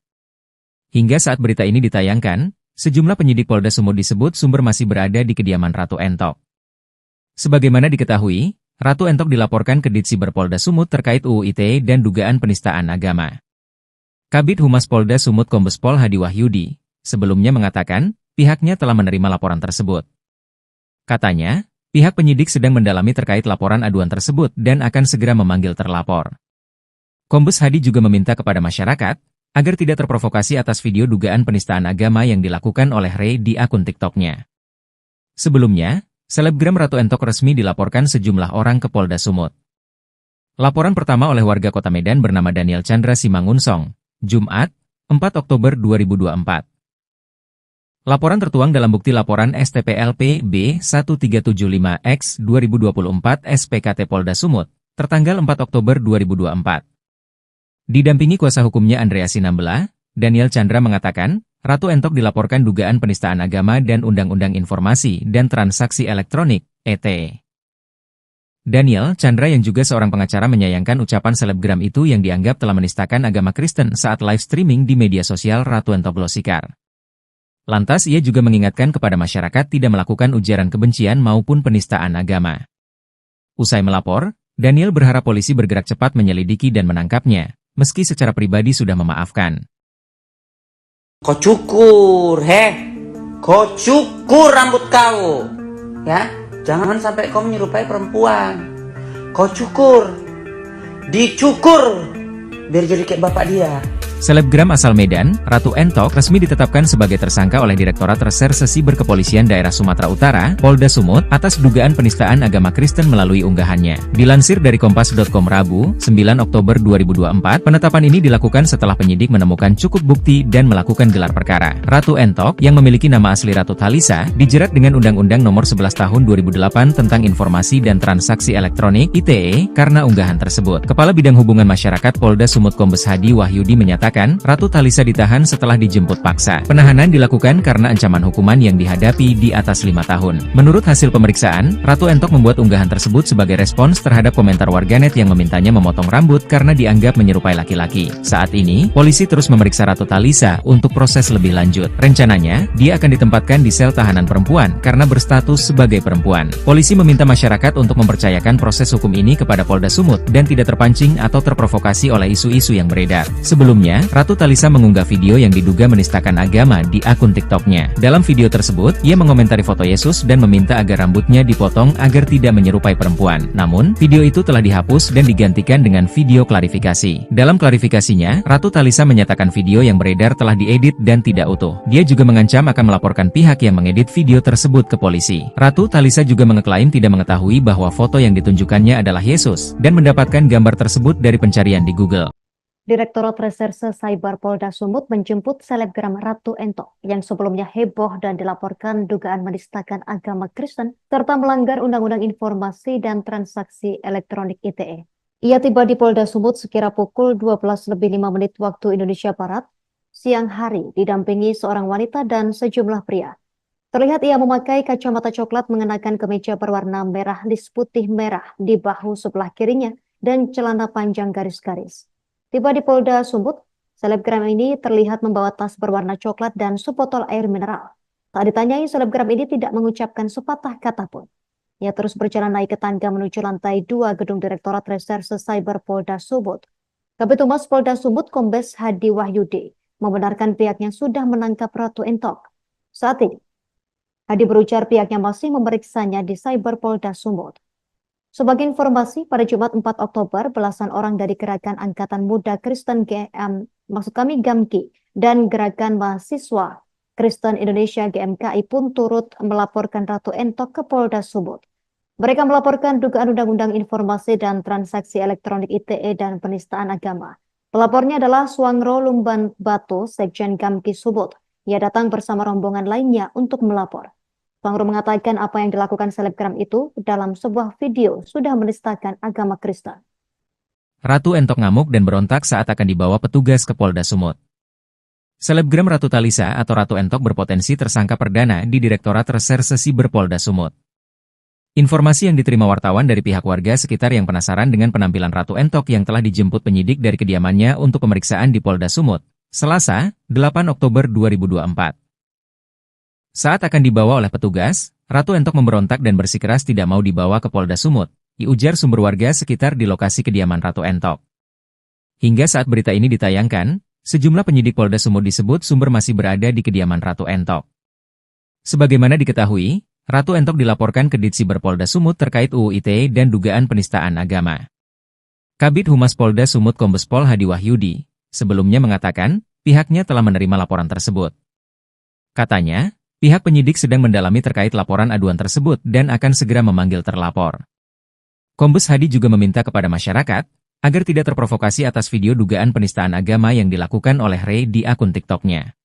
S1: Hingga saat berita ini ditayangkan, sejumlah penyidik Polda Sumut disebut sumber masih berada di kediaman Ratu Entok. Sebagaimana diketahui, Ratu Entok dilaporkan ke Ditsiber Polda Sumut terkait UU ITE dan dugaan penistaan agama. Kabid Humas Polda Sumut Kombes Pol Hadi Wahyudi sebelumnya mengatakan pihaknya telah menerima laporan tersebut. Katanya, Pihak penyidik sedang mendalami terkait laporan aduan tersebut dan akan segera memanggil terlapor. Kombes Hadi juga meminta kepada masyarakat agar tidak terprovokasi atas video dugaan penistaan agama yang dilakukan oleh Ray di akun TikTok-nya. Sebelumnya, selebgram Ratu Entok resmi dilaporkan sejumlah orang ke Polda Sumut. Laporan pertama oleh warga Kota Medan bernama Daniel Chandra Simangunsong, Jumat, 4 Oktober 2024. Laporan tertuang dalam bukti laporan STPLP B1375X 2024 SPKT Polda Sumut, tertanggal 4 Oktober 2024. Didampingi kuasa hukumnya Andrea Sinambela, Daniel Chandra mengatakan, Ratu Entok dilaporkan dugaan penistaan agama dan Undang-Undang Informasi dan Transaksi Elektronik, (ETE). Daniel Chandra yang juga seorang pengacara menyayangkan ucapan selebgram itu yang dianggap telah menistakan agama Kristen saat live streaming di media sosial Ratu Entok Glosikar. Lantas ia juga mengingatkan kepada masyarakat tidak melakukan ujaran kebencian maupun penistaan agama. Usai melapor, Daniel berharap polisi bergerak cepat menyelidiki dan menangkapnya, meski secara pribadi sudah memaafkan.
S2: Kau cukur, kau cukur rambut kau, ya. Jangan sampai kau menyerupai perempuan. Kau cukur, dicukur, biar jadi kayak bapak dia.
S1: Selebgram asal Medan, Ratu Entok resmi ditetapkan sebagai tersangka oleh Direktorat Reserse Siber Kepolisian Daerah Sumatera Utara, Polda Sumut, atas dugaan penistaan agama Kristen melalui unggahannya. Dilansir dari Kompas.com Rabu, 9 Oktober 2024, penetapan ini dilakukan setelah penyidik menemukan cukup bukti dan melakukan gelar perkara. Ratu Entok, yang memiliki nama asli Ratu Thalisa, dijerat dengan Undang-Undang Nomor 11 Tahun 2008 tentang Informasi dan Transaksi Elektronik (ITE) karena unggahan tersebut. Kepala Bidang Hubungan Masyarakat Polda Sumut Kombes Hadi Wahyudi menyatakan, Ratu Thalisa ditahan setelah dijemput paksa. Penahanan dilakukan karena ancaman hukuman yang dihadapi di atas 5 tahun. Menurut hasil pemeriksaan, Ratu Entok membuat unggahan tersebut sebagai respons terhadap komentar warganet yang memintanya memotong rambut karena dianggap menyerupai laki-laki. Saat ini, polisi terus memeriksa Ratu Thalisa untuk proses lebih lanjut. Rencananya, dia akan ditempatkan di sel tahanan perempuan karena berstatus sebagai perempuan. Polisi meminta masyarakat untuk mempercayakan proses hukum ini kepada Polda Sumut dan tidak terpancing atau terprovokasi oleh isu-isu yang beredar. Sebelumnya, Ratu Thalisa mengunggah video yang diduga menistakan agama di akun TikTok-nya. Dalam video tersebut, ia mengomentari foto Yesus dan meminta agar rambutnya dipotong agar tidak menyerupai perempuan. Namun, video itu telah dihapus dan digantikan dengan video klarifikasi. Dalam klarifikasinya, Ratu Thalisa menyatakan video yang beredar telah diedit dan tidak utuh. Dia juga mengancam akan melaporkan pihak yang mengedit video tersebut ke polisi. Ratu Thalisa juga mengeklaim tidak mengetahui bahwa foto yang ditunjukkannya adalah Yesus dan mendapatkan gambar tersebut dari pencarian di Google.
S3: Direktorat Reserse Cyber Polda Sumut menjemput selebgram Ratu Entok yang sebelumnya heboh dan dilaporkan dugaan menistakan agama Kristen serta melanggar Undang-Undang Informasi dan Transaksi Elektronik (ITE). Ia tiba di Polda Sumut sekira pukul 12:05 waktu Indonesia Barat, siang hari didampingi seorang wanita dan sejumlah pria. Terlihat ia memakai kacamata coklat mengenakan kemeja berwarna merah lis putih merah di bahu sebelah kirinya dan celana panjang garis-garis. Tiba di Polda Sumut, selebgram ini terlihat membawa tas berwarna coklat dan sebotol air mineral. Tak ditanyai, selebgram ini tidak mengucapkan sepatah kata pun. Ia terus berjalan naik ke tangga menuju lantai 2 gedung Direktorat Reserse Cyber Polda Sumut. Kabid Humas Polda Sumut Kombes Hadi Wahyudi membenarkan pihaknya sudah menangkap Ratu Entok. Saat ini, Hadi berujar pihaknya masih memeriksanya di Cyber Polda Sumut. Sebagai informasi, pada Jumat 4 Oktober, belasan orang dari Gerakan Angkatan Muda Kristen GAMKI dan Gerakan Mahasiswa Kristen Indonesia GMKI pun turut melaporkan Ratu Entok ke Polda Sumut. Mereka melaporkan dugaan Undang-Undang Informasi dan Transaksi Elektronik (ITE) dan penistaan agama. Pelapornya adalah Suangro Lumban Batu, Sekjen GAMKI Sumut. Ia datang bersama rombongan lainnya untuk melapor. Suangro mengatakan apa yang dilakukan selebgram itu dalam sebuah video sudah menistakan agama Kristen.
S1: Ratu Entok ngamuk dan berontak saat akan dibawa petugas ke Polda Sumut. Selebgram Ratu Thalisa atau Ratu Entok berpotensi tersangka perdana di Direktorat Reserse Siber Polda Sumut. Informasi yang diterima wartawan dari pihak warga sekitar yang penasaran dengan penampilan Ratu Entok yang telah dijemput penyidik dari kediamannya untuk pemeriksaan di Polda Sumut, Selasa, 8 Oktober 2024. Saat akan dibawa oleh petugas, Ratu Entok memberontak dan bersikeras tidak mau dibawa ke Polda Sumut, diujar sumber warga sekitar di lokasi kediaman Ratu Entok. Hingga saat berita ini ditayangkan, sejumlah penyidik Polda Sumut disebut sumber masih berada di kediaman Ratu Entok. Sebagaimana diketahui, Ratu Entok dilaporkan ke Ditsiber Polda Sumut terkait UU ITE dan dugaan penistaan agama. Kabid Humas Polda Sumut Kombes Pol Hadi Wahyudi sebelumnya mengatakan pihaknya telah menerima laporan tersebut. Katanya, pihak penyidik sedang mendalami terkait laporan aduan tersebut dan akan segera memanggil terlapor. Kombes Hadi juga meminta kepada masyarakat agar tidak terprovokasi atas video dugaan penistaan agama yang dilakukan oleh Ray di akun TikTok-nya.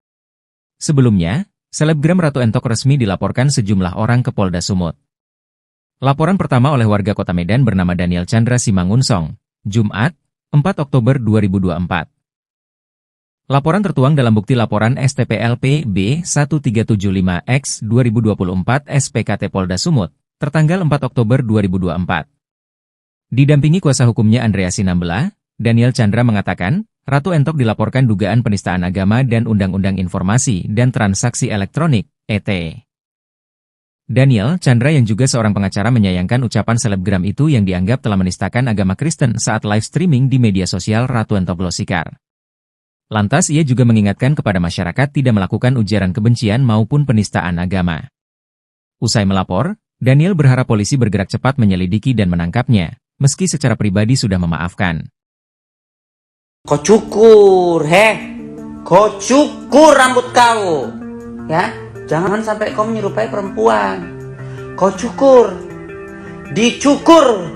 S1: Sebelumnya, selebgram Ratu Entok resmi dilaporkan sejumlah orang ke Polda Sumut. Laporan pertama oleh warga Kota Medan bernama Daniel Chandra Simangunsong, Jumat, 4 Oktober 2024. Laporan tertuang dalam bukti laporan STPLP B1375X 2024 SPKT Polda Sumut, tertanggal 4 Oktober 2024. Didampingi kuasa hukumnya Andrea Sinambela, Daniel Chandra mengatakan, Ratu Entok dilaporkan dugaan penistaan agama dan Undang-Undang Informasi dan Transaksi Elektronik, (ETE). Daniel Chandra yang juga seorang pengacara menyayangkan ucapan selebgram itu yang dianggap telah menistakan agama Kristen saat live streaming di media sosial Ratu Entok Glosikar. Lantas ia juga mengingatkan kepada masyarakat tidak melakukan ujaran kebencian maupun penistaan agama. Usai melapor, Daniel berharap polisi bergerak cepat menyelidiki dan menangkapnya, meski secara pribadi sudah memaafkan.
S2: Kau cukur, kau cukur rambut kau, ya. Jangan sampai kau menyerupai perempuan. Kau cukur, dicukur,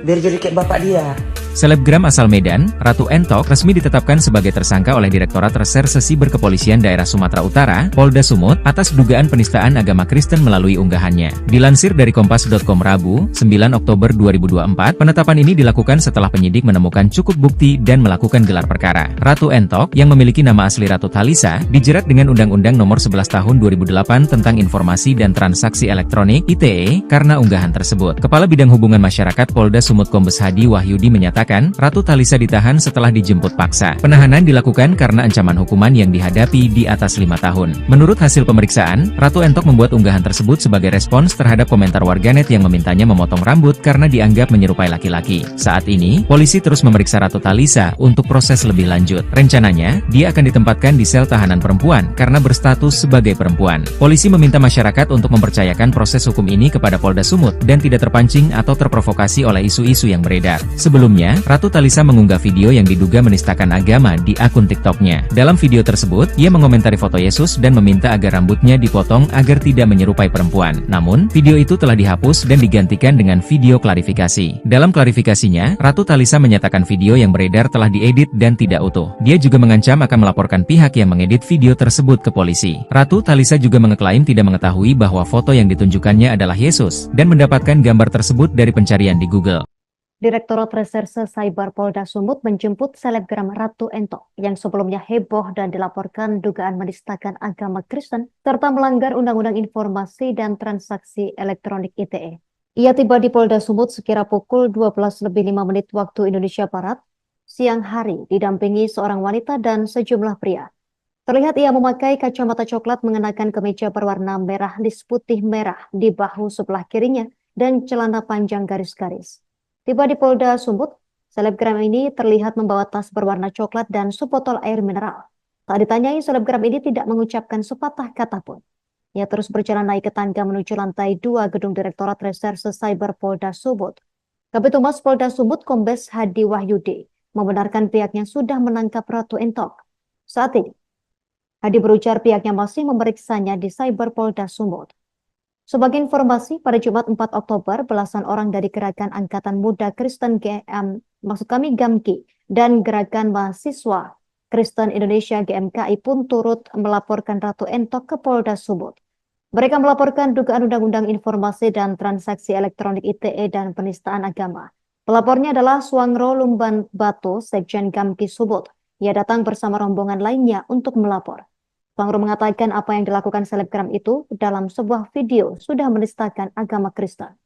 S2: biar jadi kayak bapak dia.
S1: Selebgram asal Medan, Ratu Entok resmi ditetapkan sebagai tersangka oleh Direktorat Reserse Siber Kepolisian Daerah Sumatera Utara, Polda Sumut, atas dugaan penistaan agama Kristen melalui unggahannya. Dilansir dari Kompas.com Rabu, 9 Oktober 2024, penetapan ini dilakukan setelah penyidik menemukan cukup bukti dan melakukan gelar perkara. Ratu Entok, yang memiliki nama asli Ratu Thalisa, dijerat dengan Undang-Undang Nomor 11 Tahun 2008 tentang Informasi dan Transaksi Elektronik (ITE) karena unggahan tersebut. Kepala Bidang Hubungan Masyarakat Polda Sumut Kombes Hadi Wahyudi menyatakan, Ratu Thalisa ditahan setelah dijemput paksa. Penahanan dilakukan karena ancaman hukuman yang dihadapi di atas 5 tahun. Menurut hasil pemeriksaan, Ratu Entok membuat unggahan tersebut sebagai respons terhadap komentar warganet yang memintanya memotong rambut karena dianggap menyerupai laki-laki. Saat ini, polisi terus memeriksa Ratu Thalisa untuk proses lebih lanjut. Rencananya, dia akan ditempatkan di sel tahanan perempuan karena berstatus sebagai perempuan. Polisi meminta masyarakat untuk mempercayakan proses hukum ini kepada Polda Sumut dan tidak terpancing atau terprovokasi oleh isu-isu yang beredar. Sebelumnya, Ratu Thalisa mengunggah video yang diduga menistakan agama di akun TikTok-nya. Dalam video tersebut, ia mengomentari foto Yesus dan meminta agar rambutnya dipotong agar tidak menyerupai perempuan. Namun, video itu telah dihapus dan digantikan dengan video klarifikasi. Dalam klarifikasinya, Ratu Thalisa menyatakan video yang beredar telah diedit dan tidak utuh. Dia juga mengancam akan melaporkan pihak yang mengedit video tersebut ke polisi. Ratu Thalisa juga mengeklaim tidak mengetahui bahwa foto yang ditunjukkannya adalah Yesus dan mendapatkan gambar tersebut dari pencarian di Google.
S3: Direktorat Reserse Cyber Polda Sumut menjemput selebgram Ratu Entok yang sebelumnya heboh dan dilaporkan dugaan menistakan agama Kristen serta melanggar Undang-Undang Informasi dan Transaksi Elektronik (ITE). Ia tiba di Polda Sumut sekira pukul 12:05 waktu Indonesia Barat, siang hari, didampingi seorang wanita dan sejumlah pria. Terlihat ia memakai kacamata coklat mengenakan kemeja berwarna merah lis putih merah di bahu sebelah kirinya dan celana panjang garis-garis. Tiba di Polda Sumut, selebgram ini terlihat membawa tas berwarna coklat dan sebotol air mineral. Saat ditanyai, selebgram ini tidak mengucapkan sepatah kata pun. Ia terus berjalan naik ke tangga menuju lantai 2 gedung Direktorat Reserse Cyber Polda Sumut. Kabid Humas Polda Sumut Kombes Hadi Wahyudi membenarkan pihaknya sudah menangkap Ratu Entok. Saat ini, Hadi berujar pihaknya masih memeriksanya di Cyber Polda Sumut. Sebagai informasi, pada Jumat 4 Oktober, belasan orang dari Gerakan Angkatan Muda Kristen GAMKI dan Gerakan Mahasiswa Kristen Indonesia GMKI pun turut melaporkan Ratu Entok ke Polda Sumut. Mereka melaporkan dugaan Undang-Undang Informasi dan Transaksi Elektronik (ITE) dan penistaan agama. Pelapornya adalah Suangro Lumban Bato, Sekjen GAMKI Sumut. Ia datang bersama rombongan lainnya untuk melapor. Suangro mengatakan apa yang dilakukan selebgram itu dalam sebuah video sudah menistakan agama Kristen.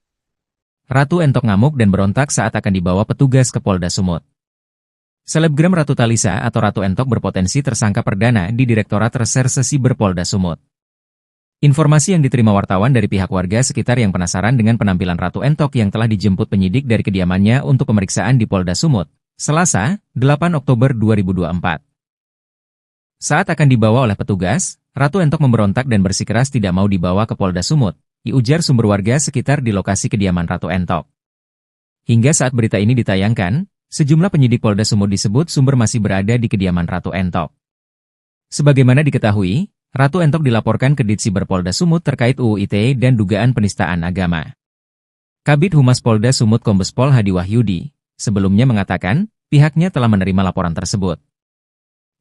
S1: Ratu Entok ngamuk dan berontak saat akan dibawa petugas ke Polda Sumut. Selebgram Ratu Thalisa atau Ratu Entok berpotensi tersangka perdana di Direktorat Reserse Siber Polda Sumut. Informasi yang diterima wartawan dari pihak warga sekitar yang penasaran dengan penampilan Ratu Entok yang telah dijemput penyidik dari kediamannya untuk pemeriksaan di Polda Sumut, Selasa, 8 Oktober 2024. Saat akan dibawa oleh petugas, Ratu Entok memberontak dan bersikeras tidak mau dibawa ke Polda Sumut. ujar sumber warga sekitar di lokasi kediaman Ratu Entok. Hingga saat berita ini ditayangkan, sejumlah penyidik Polda Sumut disebut sumber masih berada di kediaman Ratu Entok. Sebagaimana diketahui, Ratu Entok dilaporkan ke Ditsiber Polda Sumut terkait UU ITE dan dugaan penistaan agama. Kabid Humas Polda Sumut Kombes Pol Hadi Wahyudi sebelumnya mengatakan, pihaknya telah menerima laporan tersebut.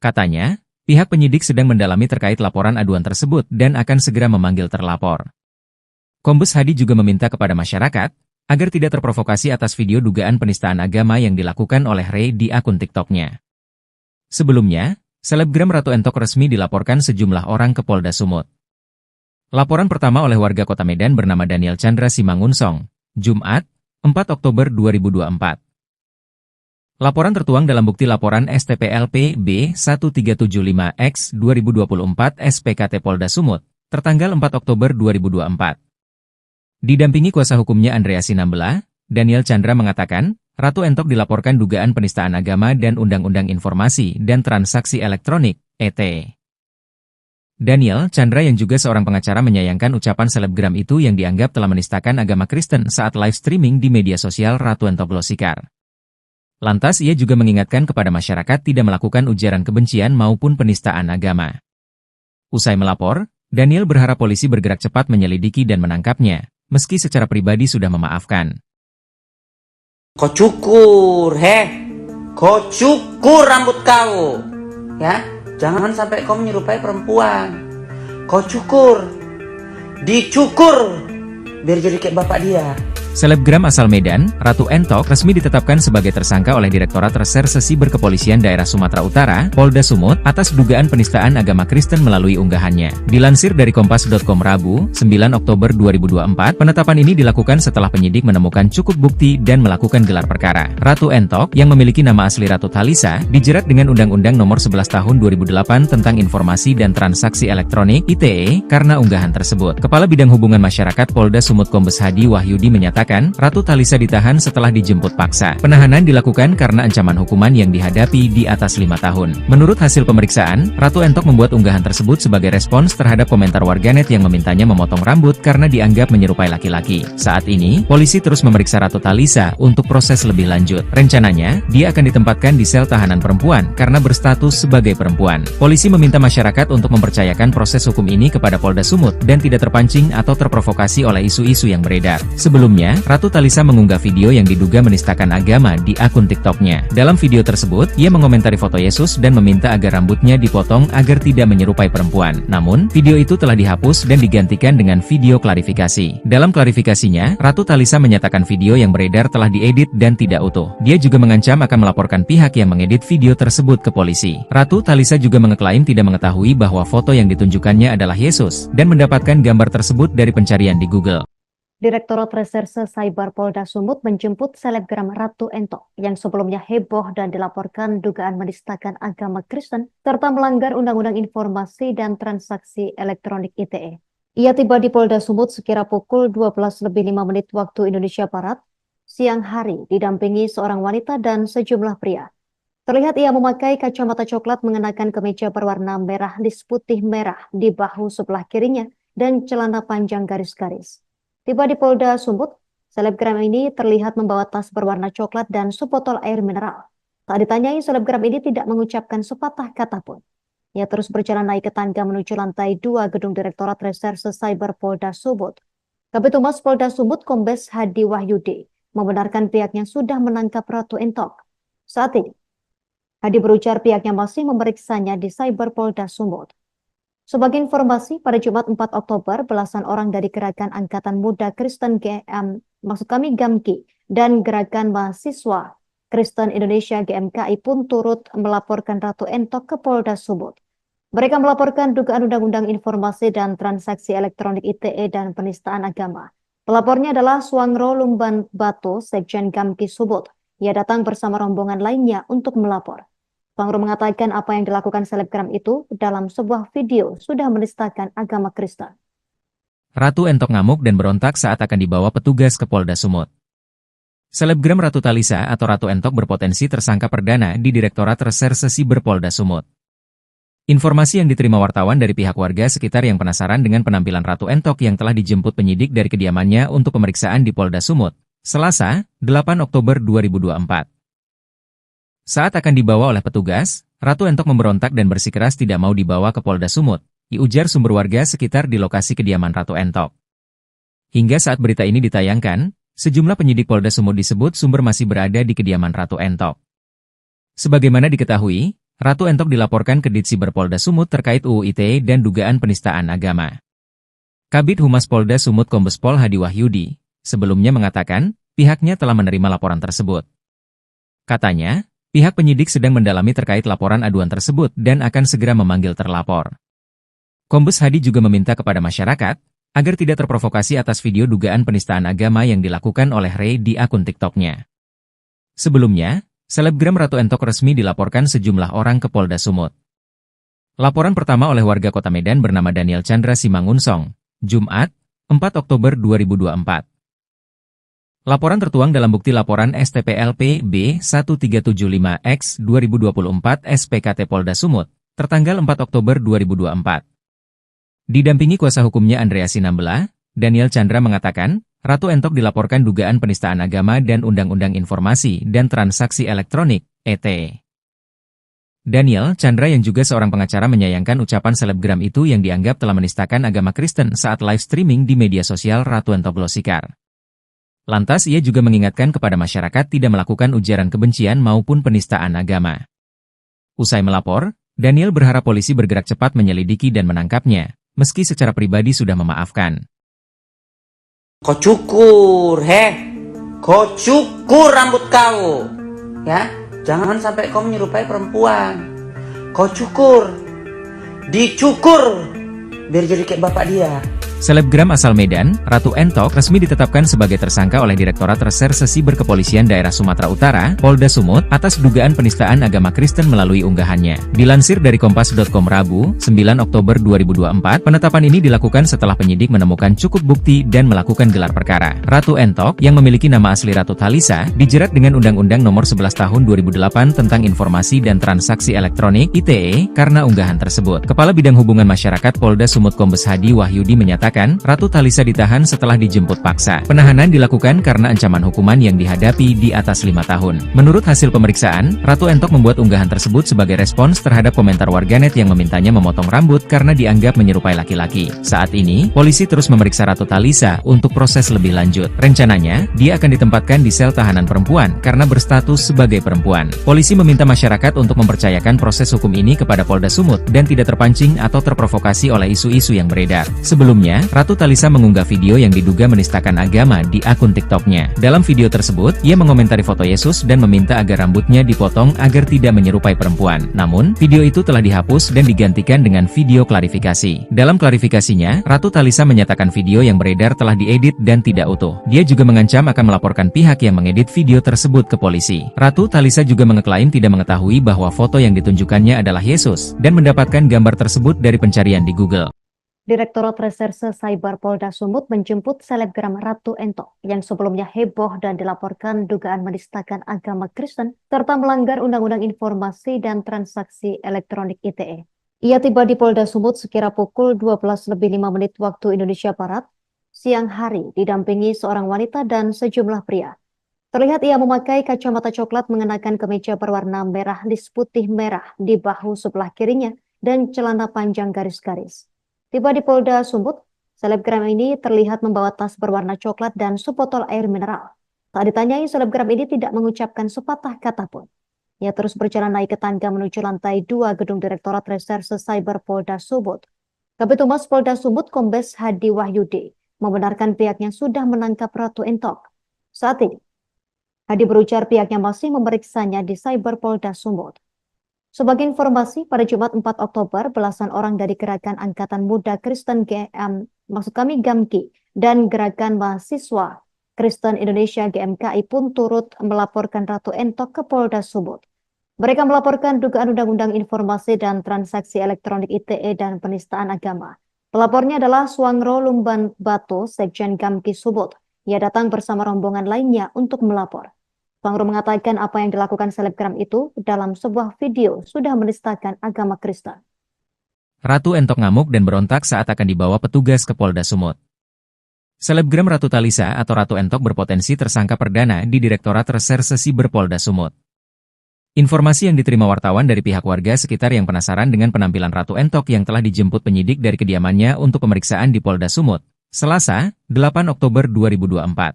S1: Katanya, pihak penyidik sedang mendalami terkait laporan aduan tersebut dan akan segera memanggil terlapor. Kombes Hadi juga meminta kepada masyarakat agar tidak terprovokasi atas video dugaan penistaan agama yang dilakukan oleh Ray di akun TikTok-nya. Sebelumnya, selebgram Ratu Entok resmi dilaporkan sejumlah orang ke Polda Sumut. Laporan pertama oleh warga Kota Medan bernama Daniel Chandra Simangunsong, Jumat, 4 Oktober 2024. Laporan tertuang dalam bukti laporan STPLP B1375X 2024 SPKT Polda Sumut, tertanggal 4 Oktober 2024. Didampingi kuasa hukumnya Andrea Sinambela, Daniel Chandra mengatakan, Ratu Entok dilaporkan dugaan penistaan agama dan Undang-Undang Informasi dan Transaksi Elektronik, (ET). Daniel Chandra yang juga seorang pengacara menyayangkan ucapan selebgram itu yang dianggap telah menistakan agama Kristen saat live streaming di media sosial Ratu Entok Glosikar. Lantas ia juga mengingatkan kepada masyarakat tidak melakukan ujaran kebencian maupun penistaan agama. Usai melapor, Daniel berharap polisi bergerak cepat menyelidiki dan menangkapnya, meski secara pribadi sudah memaafkan.
S2: Kau cukur, kau cukur rambut kau, ya. Jangan sampai kau menyerupai perempuan. Kau cukur, dicukur, biar jadi kayak bapak dia.
S1: Selebgram asal Medan, Ratu Entok resmi ditetapkan sebagai tersangka oleh Direktorat Reserse Siber Kepolisian Daerah Sumatera Utara, Polda Sumut, atas dugaan penistaan agama Kristen melalui unggahannya. Dilansir dari Kompas.com Rabu, 9 Oktober 2024, penetapan ini dilakukan setelah penyidik menemukan cukup bukti dan melakukan gelar perkara. Ratu Entok, yang memiliki nama asli Ratu Thalisa, dijerat dengan Undang-Undang Nomor 11 Tahun 2008 tentang Informasi dan Transaksi Elektronik (ITE) karena unggahan tersebut. Kepala Bidang Hubungan Masyarakat Polda Sumut Kombes Hadi Wahyudi menyatakan, Ratu Thalisa ditahan setelah dijemput paksa. Penahanan dilakukan karena ancaman hukuman yang dihadapi di atas 5 tahun. Menurut hasil pemeriksaan, Ratu Entok membuat unggahan tersebut sebagai respons terhadap komentar warganet yang memintanya memotong rambut karena dianggap menyerupai laki-laki. Saat ini, polisi terus memeriksa Ratu Thalisa untuk proses lebih lanjut. Rencananya, dia akan ditempatkan di sel tahanan perempuan karena berstatus sebagai perempuan. Polisi meminta masyarakat untuk mempercayakan proses hukum ini kepada Polda Sumut dan tidak terpancing atau terprovokasi oleh isu-isu yang beredar. Sebelumnya, Ratu Thalisa mengunggah video yang diduga menistakan agama di akun TikTok-nya. Dalam video tersebut, ia mengomentari foto Yesus dan meminta agar rambutnya dipotong agar tidak menyerupai perempuan. Namun, video itu telah dihapus dan digantikan dengan video klarifikasi. Dalam klarifikasinya, Ratu Thalisa menyatakan video yang beredar telah diedit dan tidak utuh. Dia juga mengancam akan melaporkan pihak yang mengedit video tersebut ke polisi. Ratu Thalisa juga mengeklaim tidak mengetahui bahwa foto yang ditunjukkannya adalah Yesus dan mendapatkan gambar tersebut dari pencarian di Google.
S3: Direktorat Reserse Cyber Polda Sumut menjemput selebgram Ratu Entok yang sebelumnya heboh dan dilaporkan dugaan menistakan agama Kristen serta melanggar Undang-Undang Informasi dan Transaksi Elektronik (ITE). Ia tiba di Polda Sumut sekira pukul 12:05 waktu Indonesia Barat, siang hari, didampingi seorang wanita dan sejumlah pria. Terlihat ia memakai kacamata coklat mengenakan kemeja berwarna merah lis putih merah di bahu sebelah kirinya dan celana panjang garis-garis. Tiba di Polda Sumut, selebgram ini terlihat membawa tas berwarna coklat dan sebotol air mineral. Tak ditanyai, selebgram ini tidak mengucapkan sepatah kata pun. Ia terus berjalan naik ke tangga menuju lantai 2 gedung Direktorat Reserse Cyber Polda Sumut. Kabid Humas Polda Sumut Kombes Hadi Wahyudi membenarkan pihaknya sudah menangkap Ratu Entok. Saat ini, Hadi berujar pihaknya masih memeriksanya di Cyber Polda Sumut. Sebagai informasi, pada Jumat 4 Oktober, belasan orang dari Gerakan Angkatan Muda Kristen GAMKI dan Gerakan Mahasiswa Kristen Indonesia GMKI pun turut melaporkan Ratu Entok ke Polda Sumut. Mereka melaporkan dugaan Undang-Undang Informasi dan Transaksi Elektronik (ITE) dan penistaan agama. Pelapornya adalah Suangro Lumban Batu, Sekjen GAMKI Sumut. Ia datang bersama rombongan lainnya untuk melapor. Suangro mengatakan apa yang dilakukan selebgram itu dalam sebuah video sudah menistakan agama Kristen.
S1: Ratu Entok ngamuk dan berontak saat akan dibawa petugas ke Polda Sumut. Selebgram Ratu Thalisa atau Ratu Entok berpotensi tersangka perdana di Direktorat Reserse Siber Polda Sumut. Informasi yang diterima wartawan dari pihak warga sekitar yang penasaran dengan penampilan Ratu Entok yang telah dijemput penyidik dari kediamannya untuk pemeriksaan di Polda Sumut, Selasa, 8 Oktober 2024. Saat akan dibawa oleh petugas, Ratu Entok memberontak dan bersikeras tidak mau dibawa ke Polda Sumut, diujar sumber warga sekitar di lokasi kediaman Ratu Entok. Hingga saat berita ini ditayangkan, sejumlah penyidik Polda Sumut disebut sumber masih berada di kediaman Ratu Entok. Sebagaimana diketahui, Ratu Entok dilaporkan ke Ditsiber Polda Sumut terkait UU ITE dan dugaan penistaan agama. Kabid Humas Polda Sumut Kombes Pol Hadi Wahyudi sebelumnya mengatakan pihaknya telah menerima laporan tersebut. Katanya, pihak penyidik sedang mendalami terkait laporan aduan tersebut dan akan segera memanggil terlapor. Kombes Hadi juga meminta kepada masyarakat agar tidak terprovokasi atas video dugaan penistaan agama yang dilakukan oleh Ray di akun TikTok-nya. Sebelumnya, selebgram Ratu Entok resmi dilaporkan sejumlah orang ke Polda Sumut. Laporan pertama oleh warga Kota Medan bernama Daniel Chandra Simangunsong, Jumat, 4 Oktober 2024. Laporan tertuang dalam bukti laporan STPLP B1375X 2024 SPKT Polda Sumut, tertanggal 4 Oktober 2024. Didampingi kuasa hukumnya Andrea Sinambela, Daniel Chandra mengatakan, Ratu Entok dilaporkan dugaan penistaan agama dan Undang-Undang Informasi dan Transaksi Elektronik, (ET). Daniel Chandra yang juga seorang pengacara menyayangkan ucapan selebgram itu yang dianggap telah menistakan agama Kristen saat live streaming di media sosial Ratu Entok Glosikar. Lantas ia juga mengingatkan kepada masyarakat tidak melakukan ujaran kebencian maupun penistaan agama. Usai melapor, Daniel berharap polisi bergerak cepat menyelidiki dan menangkapnya, meski secara pribadi sudah memaafkan.
S2: Kau cukur, kau cukur rambut kau, ya. Jangan sampai kau menyerupai perempuan. Kau cukur, dicukur, biar jadi kayak bapak dia.
S1: Selebgram asal Medan, Ratu Entok resmi ditetapkan sebagai tersangka oleh Direktorat Reserse Siber Kepolisian Daerah Sumatera Utara, Polda Sumut, atas dugaan penistaan agama Kristen melalui unggahannya. Dilansir dari Kompas.com Rabu, 9 Oktober 2024, penetapan ini dilakukan setelah penyidik menemukan cukup bukti dan melakukan gelar perkara. Ratu Entok, yang memiliki nama asli Ratu Thalisa, dijerat dengan Undang-Undang Nomor 11 Tahun 2008 tentang Informasi dan Transaksi Elektronik (ITE) karena unggahan tersebut. Kepala Bidang Hubungan Masyarakat Polda Sumut Kombes Hadi Wahyudi menyatakan, Ratu Thalisa ditahan setelah dijemput paksa. Penahanan dilakukan karena ancaman hukuman yang dihadapi di atas 5 tahun. Menurut hasil pemeriksaan, Ratu Entok membuat unggahan tersebut sebagai respons terhadap komentar warganet yang memintanya memotong rambut karena dianggap menyerupai laki-laki. Saat ini, polisi terus memeriksa Ratu Thalisa untuk proses lebih lanjut. Rencananya, dia akan ditempatkan di sel tahanan perempuan karena berstatus sebagai perempuan. Polisi meminta masyarakat untuk mempercayakan proses hukum ini kepada Polda Sumut dan tidak terpancing atau terprovokasi oleh isu-isu yang beredar. Sebelumnya, Ratu Thalisa mengunggah video yang diduga menistakan agama di akun TikTok-nya. Dalam video tersebut, ia mengomentari foto Yesus dan meminta agar rambutnya dipotong agar tidak menyerupai perempuan. Namun, video itu telah dihapus dan digantikan dengan video klarifikasi. Dalam klarifikasinya, Ratu Thalisa menyatakan video yang beredar telah diedit dan tidak utuh. Dia juga mengancam akan melaporkan pihak yang mengedit video tersebut ke polisi. Ratu Thalisa juga mengeklaim tidak mengetahui bahwa foto yang ditunjukkannya adalah Yesus dan mendapatkan gambar tersebut dari pencarian di Google.
S3: Direktorat Reserse Cyber Polda Sumut menjemput selebgram Ratu Entok yang sebelumnya heboh dan dilaporkan dugaan menistakan agama Kristen serta melanggar Undang-Undang Informasi dan Transaksi Elektronik (ITE). Ia tiba di Polda Sumut sekira pukul 12:05 waktu Indonesia Barat, siang hari didampingi seorang wanita dan sejumlah pria. Terlihat ia memakai kacamata coklat mengenakan kemeja berwarna merah lis putih merah di bahu sebelah kirinya dan celana panjang garis-garis. Tiba di Polda Sumut, selebgram ini terlihat membawa tas berwarna coklat dan sebotol air mineral. Tak ditanyai, selebgram ini tidak mengucapkan sepatah kata pun. Ia terus berjalan naik ke tangga menuju lantai 2 gedung Direktorat Reserse Cyber Polda Sumut. Kabid Humas Polda Sumut Kombes Hadi Wahyudi membenarkan pihaknya sudah menangkap Ratu Entok. Saat ini, Hadi berujar pihaknya masih memeriksanya di Cyber Polda Sumut. Sebagai informasi, pada Jumat 4 Oktober, belasan orang dari Gerakan Angkatan Muda Kristen GAMKI dan Gerakan Mahasiswa Kristen Indonesia GMKI pun turut melaporkan Ratu Entok ke Polda Sumut. Mereka melaporkan dugaan Undang-Undang Informasi dan Transaksi Elektronik (ITE) dan penistaan agama. Pelapornya adalah Suangro Lumban Bato, Sekjen GAMKI Sumut. Ia datang bersama rombongan lainnya untuk melapor. Suangro mengatakan apa yang dilakukan selebgram itu dalam sebuah video sudah menistakan agama Kristen.
S1: Ratu Entok ngamuk dan berontak saat akan dibawa petugas ke Polda Sumut. Selebgram Ratu Talisa atau Ratu Entok berpotensi tersangka perdana di Direktorat Reserse Siber Polda Sumut. Informasi yang diterima wartawan dari pihak warga sekitar yang penasaran dengan penampilan Ratu Entok yang telah dijemput penyidik dari kediamannya untuk pemeriksaan di Polda Sumut, Selasa, 8 Oktober 2024.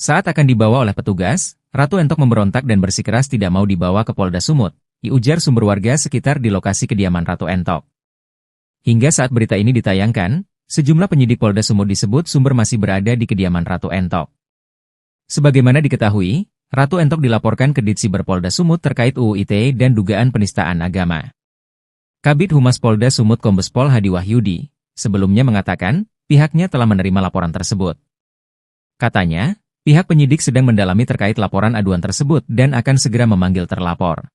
S1: Saat akan dibawa oleh petugas, Ratu Entok memberontak dan bersikeras tidak mau dibawa ke Polda Sumut, diujar sumber warga sekitar di lokasi kediaman Ratu Entok. Hingga saat berita ini ditayangkan, sejumlah penyidik Polda Sumut disebut sumber masih berada di kediaman Ratu Entok. Sebagaimana diketahui, Ratu Entok dilaporkan ke Ditsiber Polda Sumut terkait UU ITE dan dugaan penistaan agama. Kabid Humas Polda Sumut Kombes Pol Hadi Wahyudi sebelumnya mengatakan pihaknya telah menerima laporan tersebut. Katanya, pihak penyidik sedang mendalami terkait laporan aduan tersebut dan akan segera memanggil terlapor.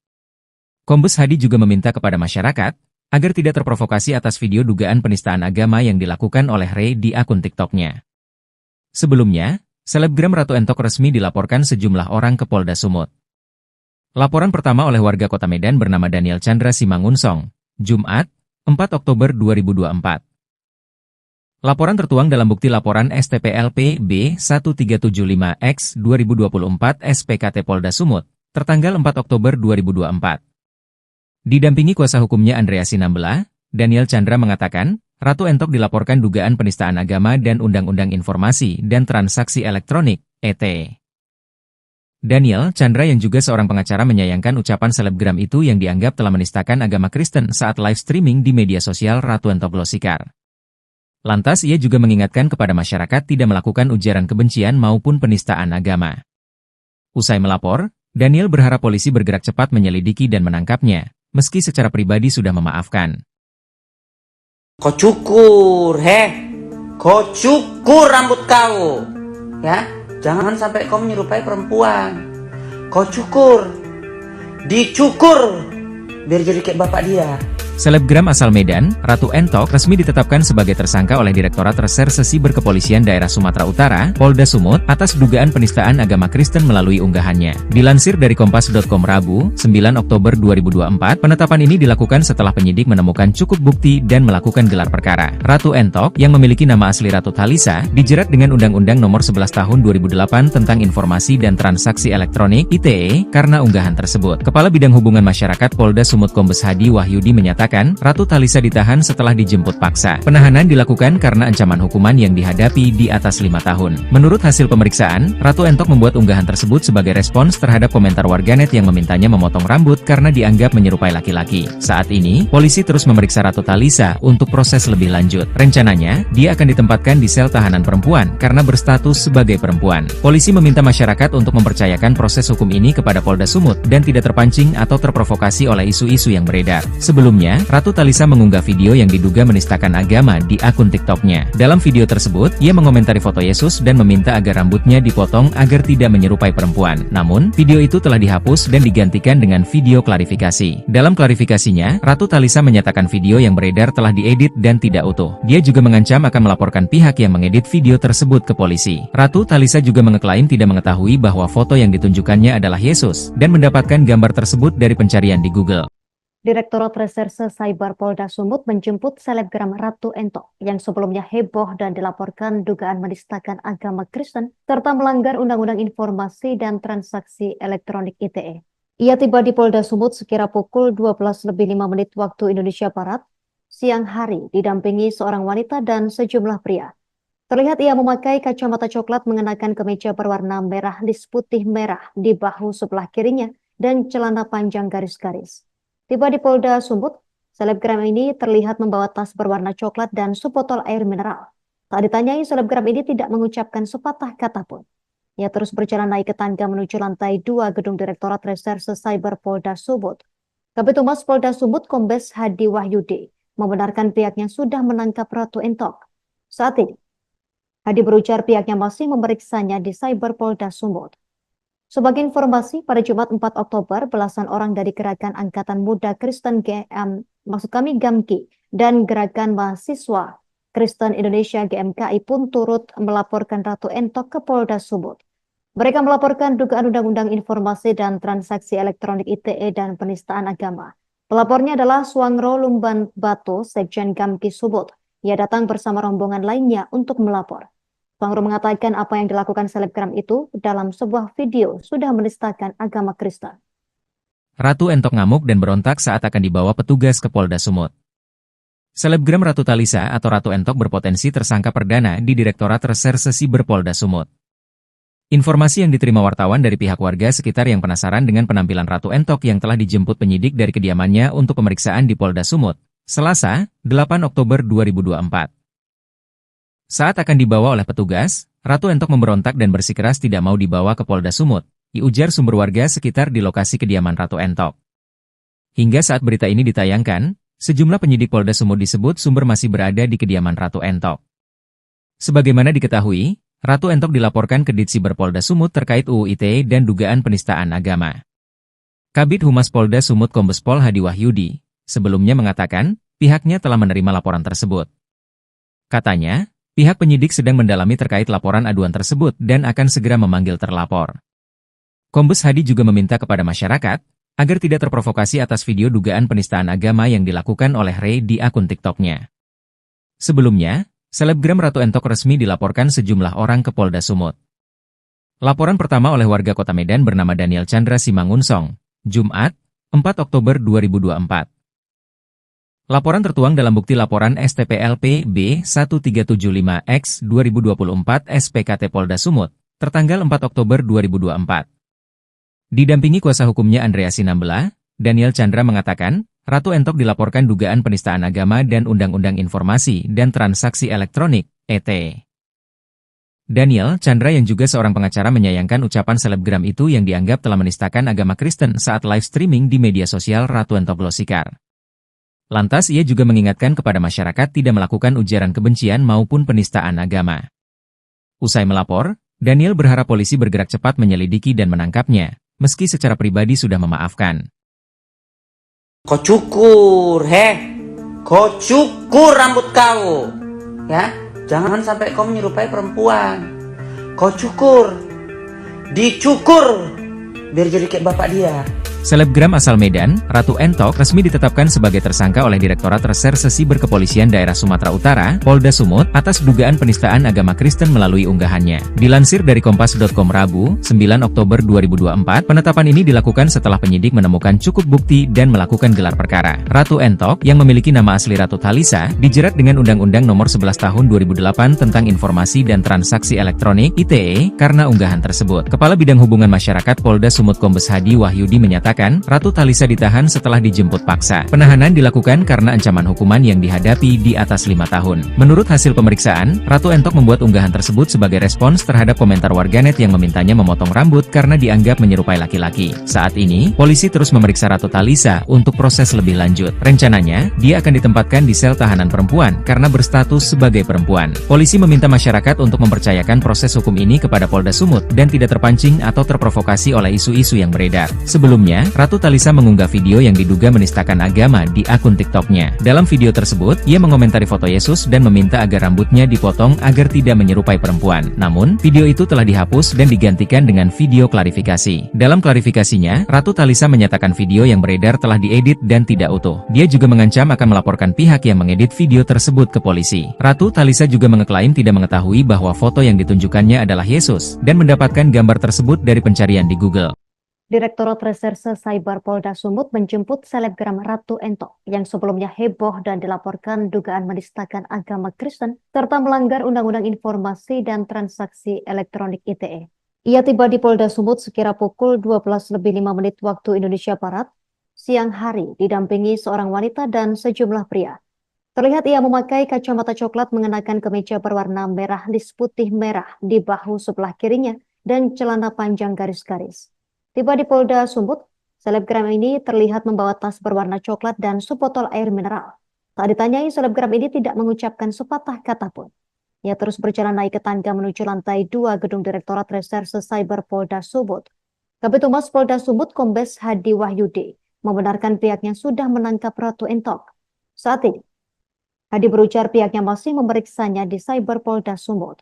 S1: Kombes Hadi juga meminta kepada masyarakat agar tidak terprovokasi atas video dugaan penistaan agama yang dilakukan oleh Rey di akun TikTok-nya. Sebelumnya, selebgram Ratu Entok resmi dilaporkan sejumlah orang ke Polda Sumut. Laporan pertama oleh warga Kota Medan bernama Daniel Chandra Simangunsong, Jumat, 4 Oktober 2024. Laporan tertuang dalam bukti laporan STPLP B1375X 2024 SPKT Polda Sumut, tertanggal 4 Oktober 2024. Didampingi kuasa hukumnya Andrea Sinambela, Daniel Chandra mengatakan, Ratu Entok dilaporkan dugaan penistaan agama dan Undang-Undang Informasi dan Transaksi Elektronik, (ET). Daniel Chandra yang juga seorang pengacara menyayangkan ucapan selebgram itu yang dianggap telah menistakan agama Kristen saat live streaming di media sosial Ratu Entok Glosikar. Lantas ia juga mengingatkan kepada masyarakat tidak melakukan ujaran kebencian maupun penistaan agama. Usai melapor, Daniel berharap polisi bergerak cepat menyelidiki dan menangkapnya, meski secara pribadi sudah memaafkan.
S2: Kau cukur, kau cukur rambut kau, ya. Jangan sampai kau menyerupai perempuan. Kau cukur, dicukur, biar jadi kayak bapak dia.
S1: Selebgram asal Medan, Ratu Entok resmi ditetapkan sebagai tersangka oleh Direktorat Reserse Siber Kepolisian Daerah Sumatera Utara, Polda Sumut, atas dugaan penistaan agama Kristen melalui unggahannya. Dilansir dari Kompas.com Rabu, 9 Oktober 2024, penetapan ini dilakukan setelah penyidik menemukan cukup bukti dan melakukan gelar perkara. Ratu Entok, yang memiliki nama asli Ratu Talisa, dijerat dengan Undang-Undang Nomor 11 Tahun 2008 tentang Informasi dan Transaksi Elektronik (ITE) karena unggahan tersebut. Kepala Bidang Hubungan Masyarakat Polda Sumut Kombes Hadi Wahyudi menyatakan, Ratu Talisa ditahan setelah dijemput paksa. Penahanan dilakukan karena ancaman hukuman yang dihadapi di atas 5 tahun. Menurut hasil pemeriksaan, Ratu Entok membuat unggahan tersebut sebagai respons terhadap komentar warganet yang memintanya memotong rambut karena dianggap menyerupai laki-laki. Saat ini, polisi terus memeriksa Ratu Talisa untuk proses lebih lanjut. Rencananya, dia akan ditempatkan di sel tahanan perempuan karena berstatus sebagai perempuan. Polisi meminta masyarakat untuk mempercayakan proses hukum ini kepada Polda Sumut dan tidak terpancing atau terprovokasi oleh isu-isu yang beredar. Sebelumnya, Ratu Talisa mengunggah video yang diduga menistakan agama di akun TikTok-nya. Dalam video tersebut, ia mengomentari foto Yesus dan meminta agar rambutnya dipotong agar tidak menyerupai perempuan. Namun, video itu telah dihapus dan digantikan dengan video klarifikasi. Dalam klarifikasinya, Ratu Talisa menyatakan video yang beredar telah diedit dan tidak utuh. Dia juga mengancam akan melaporkan pihak yang mengedit video tersebut ke polisi. Ratu Talisa juga mengeklaim tidak mengetahui bahwa foto yang ditunjukkannya adalah Yesus dan mendapatkan gambar tersebut dari pencarian di Google.
S3: Direktorat Reserse Cyber Polda Sumut menjemput selebgram Ratu Entok yang sebelumnya heboh dan dilaporkan dugaan menistakan agama Kristen serta melanggar Undang-Undang Informasi dan Transaksi Elektronik (ITE). Ia tiba di Polda Sumut sekira pukul 12:05 waktu Indonesia Barat, siang hari, didampingi seorang wanita dan sejumlah pria. Terlihat ia memakai kacamata coklat mengenakan kemeja berwarna merah lis putih merah di bahu sebelah kirinya dan celana panjang garis-garis. Tiba di Polda Sumut, selebgram ini terlihat membawa tas berwarna coklat dan sebotol air mineral. Saat ditanyai, selebgram ini tidak mengucapkan sepatah kata pun. Ia terus berjalan naik ke tangga menuju lantai 2 gedung Direktorat Reserse Cyber Polda Sumut. Kabid Humas Polda Sumut Kombes Hadi Wahyudi membenarkan pihaknya sudah menangkap Ratu Entok. Saat ini, Hadi berujar pihaknya masih memeriksanya di Cyber Polda Sumut. Sebagai informasi, pada Jumat 4 Oktober, belasan orang dari Gerakan Angkatan Muda Kristen GAMKI dan Gerakan Mahasiswa Kristen Indonesia GMKI pun turut melaporkan Ratu Entok ke Polda Sumut. Mereka melaporkan dugaan Undang-Undang Informasi dan Transaksi Elektronik (ITE) dan penistaan agama. Pelapornya adalah Suangro Lumban Bato, Sekjen Gamki Sumut. Ia datang bersama rombongan lainnya untuk melapor. Suangro mengatakan apa yang dilakukan selebgram itu dalam sebuah video sudah menistakan agama Kristen.
S1: Ratu Entok ngamuk dan berontak saat akan dibawa petugas ke Polda Sumut. Selebgram Ratu Talisa atau Ratu Entok berpotensi tersangka perdana di Direktorat Reserse Siber Polda Sumut. Informasi yang diterima wartawan dari pihak warga sekitar yang penasaran dengan penampilan Ratu Entok yang telah dijemput penyidik dari kediamannya untuk pemeriksaan di Polda Sumut, Selasa, 8 Oktober 2024. Saat akan dibawa oleh petugas, Ratu Entok memberontak dan bersikeras tidak mau dibawa ke Polda Sumut, diujar sumber warga sekitar di lokasi kediaman Ratu Entok. Hingga saat berita ini ditayangkan, sejumlah penyidik Polda Sumut disebut sumber masih berada di kediaman Ratu Entok. Sebagaimana diketahui, Ratu Entok dilaporkan ke Ditsiber Polda Sumut terkait UU ITE dan dugaan penistaan agama. Kabid Humas Polda Sumut Kombes Pol Hadi Wahyudi sebelumnya mengatakan pihaknya telah menerima laporan tersebut. Katanya, pihak penyidik sedang mendalami terkait laporan aduan tersebut dan akan segera memanggil terlapor. Kombes Hadi juga meminta kepada masyarakat agar tidak terprovokasi atas video dugaan penistaan agama yang dilakukan oleh Ray di akun TikTok-nya. Sebelumnya, selebgram Ratu Entok resmi dilaporkan sejumlah orang ke Polda Sumut. Laporan pertama oleh warga Kota Medan bernama Daniel Chandra Simangunsong, Jumat, 4 Oktober 2024. Laporan tertuang dalam bukti laporan STPLP B1375X 2024 SPKT Polda Sumut, tertanggal 4 Oktober 2024. Didampingi kuasa hukumnya Andrea Sinambela, Daniel Chandra mengatakan, Ratu Entok dilaporkan dugaan penistaan agama dan Undang-Undang Informasi dan Transaksi Elektronik, (ET). Daniel Chandra yang juga seorang pengacara menyayangkan ucapan selebgram itu yang dianggap telah menistakan agama Kristen saat live streaming di media sosial Ratu Entok Glosikar. Lantas ia juga mengingatkan kepada masyarakat tidak melakukan ujaran kebencian maupun penistaan agama. Usai melapor, Daniel berharap polisi bergerak cepat menyelidiki dan menangkapnya, meski secara pribadi sudah memaafkan.
S2: Kau cukur, kau cukur rambut kau, ya. Jangan sampai kau menyerupai perempuan. Kau cukur, dicukur, biar jadi kayak bapak dia.
S1: Selebgram asal Medan, Ratu Entok resmi ditetapkan sebagai tersangka oleh Direktorat Reserse Siber Kepolisian Daerah Sumatera Utara, Polda Sumut, atas dugaan penistaan agama Kristen melalui unggahannya. Dilansir dari Kompas.com Rabu, 9 Oktober 2024, penetapan ini dilakukan setelah penyidik menemukan cukup bukti dan melakukan gelar perkara. Ratu Entok, yang memiliki nama asli Ratu Talisa, dijerat dengan Undang-Undang Nomor 11 Tahun 2008 tentang Informasi dan Transaksi Elektronik (ITE) karena unggahan tersebut. Kepala Bidang Hubungan Masyarakat Polda Sumut Kombes Hadi Wahyudi menyatakan, Ratu Talisa ditahan setelah dijemput paksa. Penahanan dilakukan karena ancaman hukuman yang dihadapi di atas 5 tahun. Menurut hasil pemeriksaan, Ratu Entok membuat unggahan tersebut sebagai respons terhadap komentar warganet yang memintanya memotong rambut karena dianggap menyerupai laki-laki. Saat ini, polisi terus memeriksa Ratu Talisa untuk proses lebih lanjut. Rencananya, dia akan ditempatkan di sel tahanan perempuan karena berstatus sebagai perempuan. Polisi meminta masyarakat untuk mempercayakan proses hukum ini kepada Polda Sumut dan tidak terpancing atau terprovokasi oleh isu-isu yang beredar. Sebelumnya, Ratu Talisa mengunggah video yang diduga menistakan agama di akun TikTok-nya. Dalam video tersebut, ia mengomentari foto Yesus dan meminta agar rambutnya dipotong agar tidak menyerupai perempuan. Namun, video itu telah dihapus dan digantikan dengan video klarifikasi. Dalam klarifikasinya, Ratu Talisa menyatakan video yang beredar telah diedit dan tidak utuh. Dia juga mengancam akan melaporkan pihak yang mengedit video tersebut ke polisi. Ratu Talisa juga mengeklaim tidak mengetahui bahwa foto yang ditunjukkannya adalah Yesus dan mendapatkan gambar tersebut dari pencarian di Google.
S3: Direktorat Reserse Cyber Polda Sumut menjemput selebgram Ratu Entok yang sebelumnya heboh dan dilaporkan dugaan menistakan agama Kristen serta melanggar Undang-Undang Informasi dan Transaksi Elektronik (ITE). Ia tiba di Polda Sumut sekira pukul 12:05 waktu Indonesia Barat, siang hari, didampingi seorang wanita dan sejumlah pria. Terlihat ia memakai kacamata coklat mengenakan kemeja berwarna merah lis putih merah di bahu sebelah kirinya dan celana panjang garis-garis. Tiba di Polda Sumut, selebgram ini terlihat membawa tas berwarna coklat dan sebotol air mineral. Tak ditanyai, selebgram ini tidak mengucapkan sepatah kata pun. Ia terus berjalan naik ke tangga menuju lantai 2 gedung Direktorat Reserse Cyber Polda Sumut. Kabid Humas Polda Sumut Kombes Hadi Wahyudi membenarkan pihaknya sudah menangkap Ratu Entok. Saat ini, Hadi berujar pihaknya masih memeriksanya di Cyber Polda Sumut.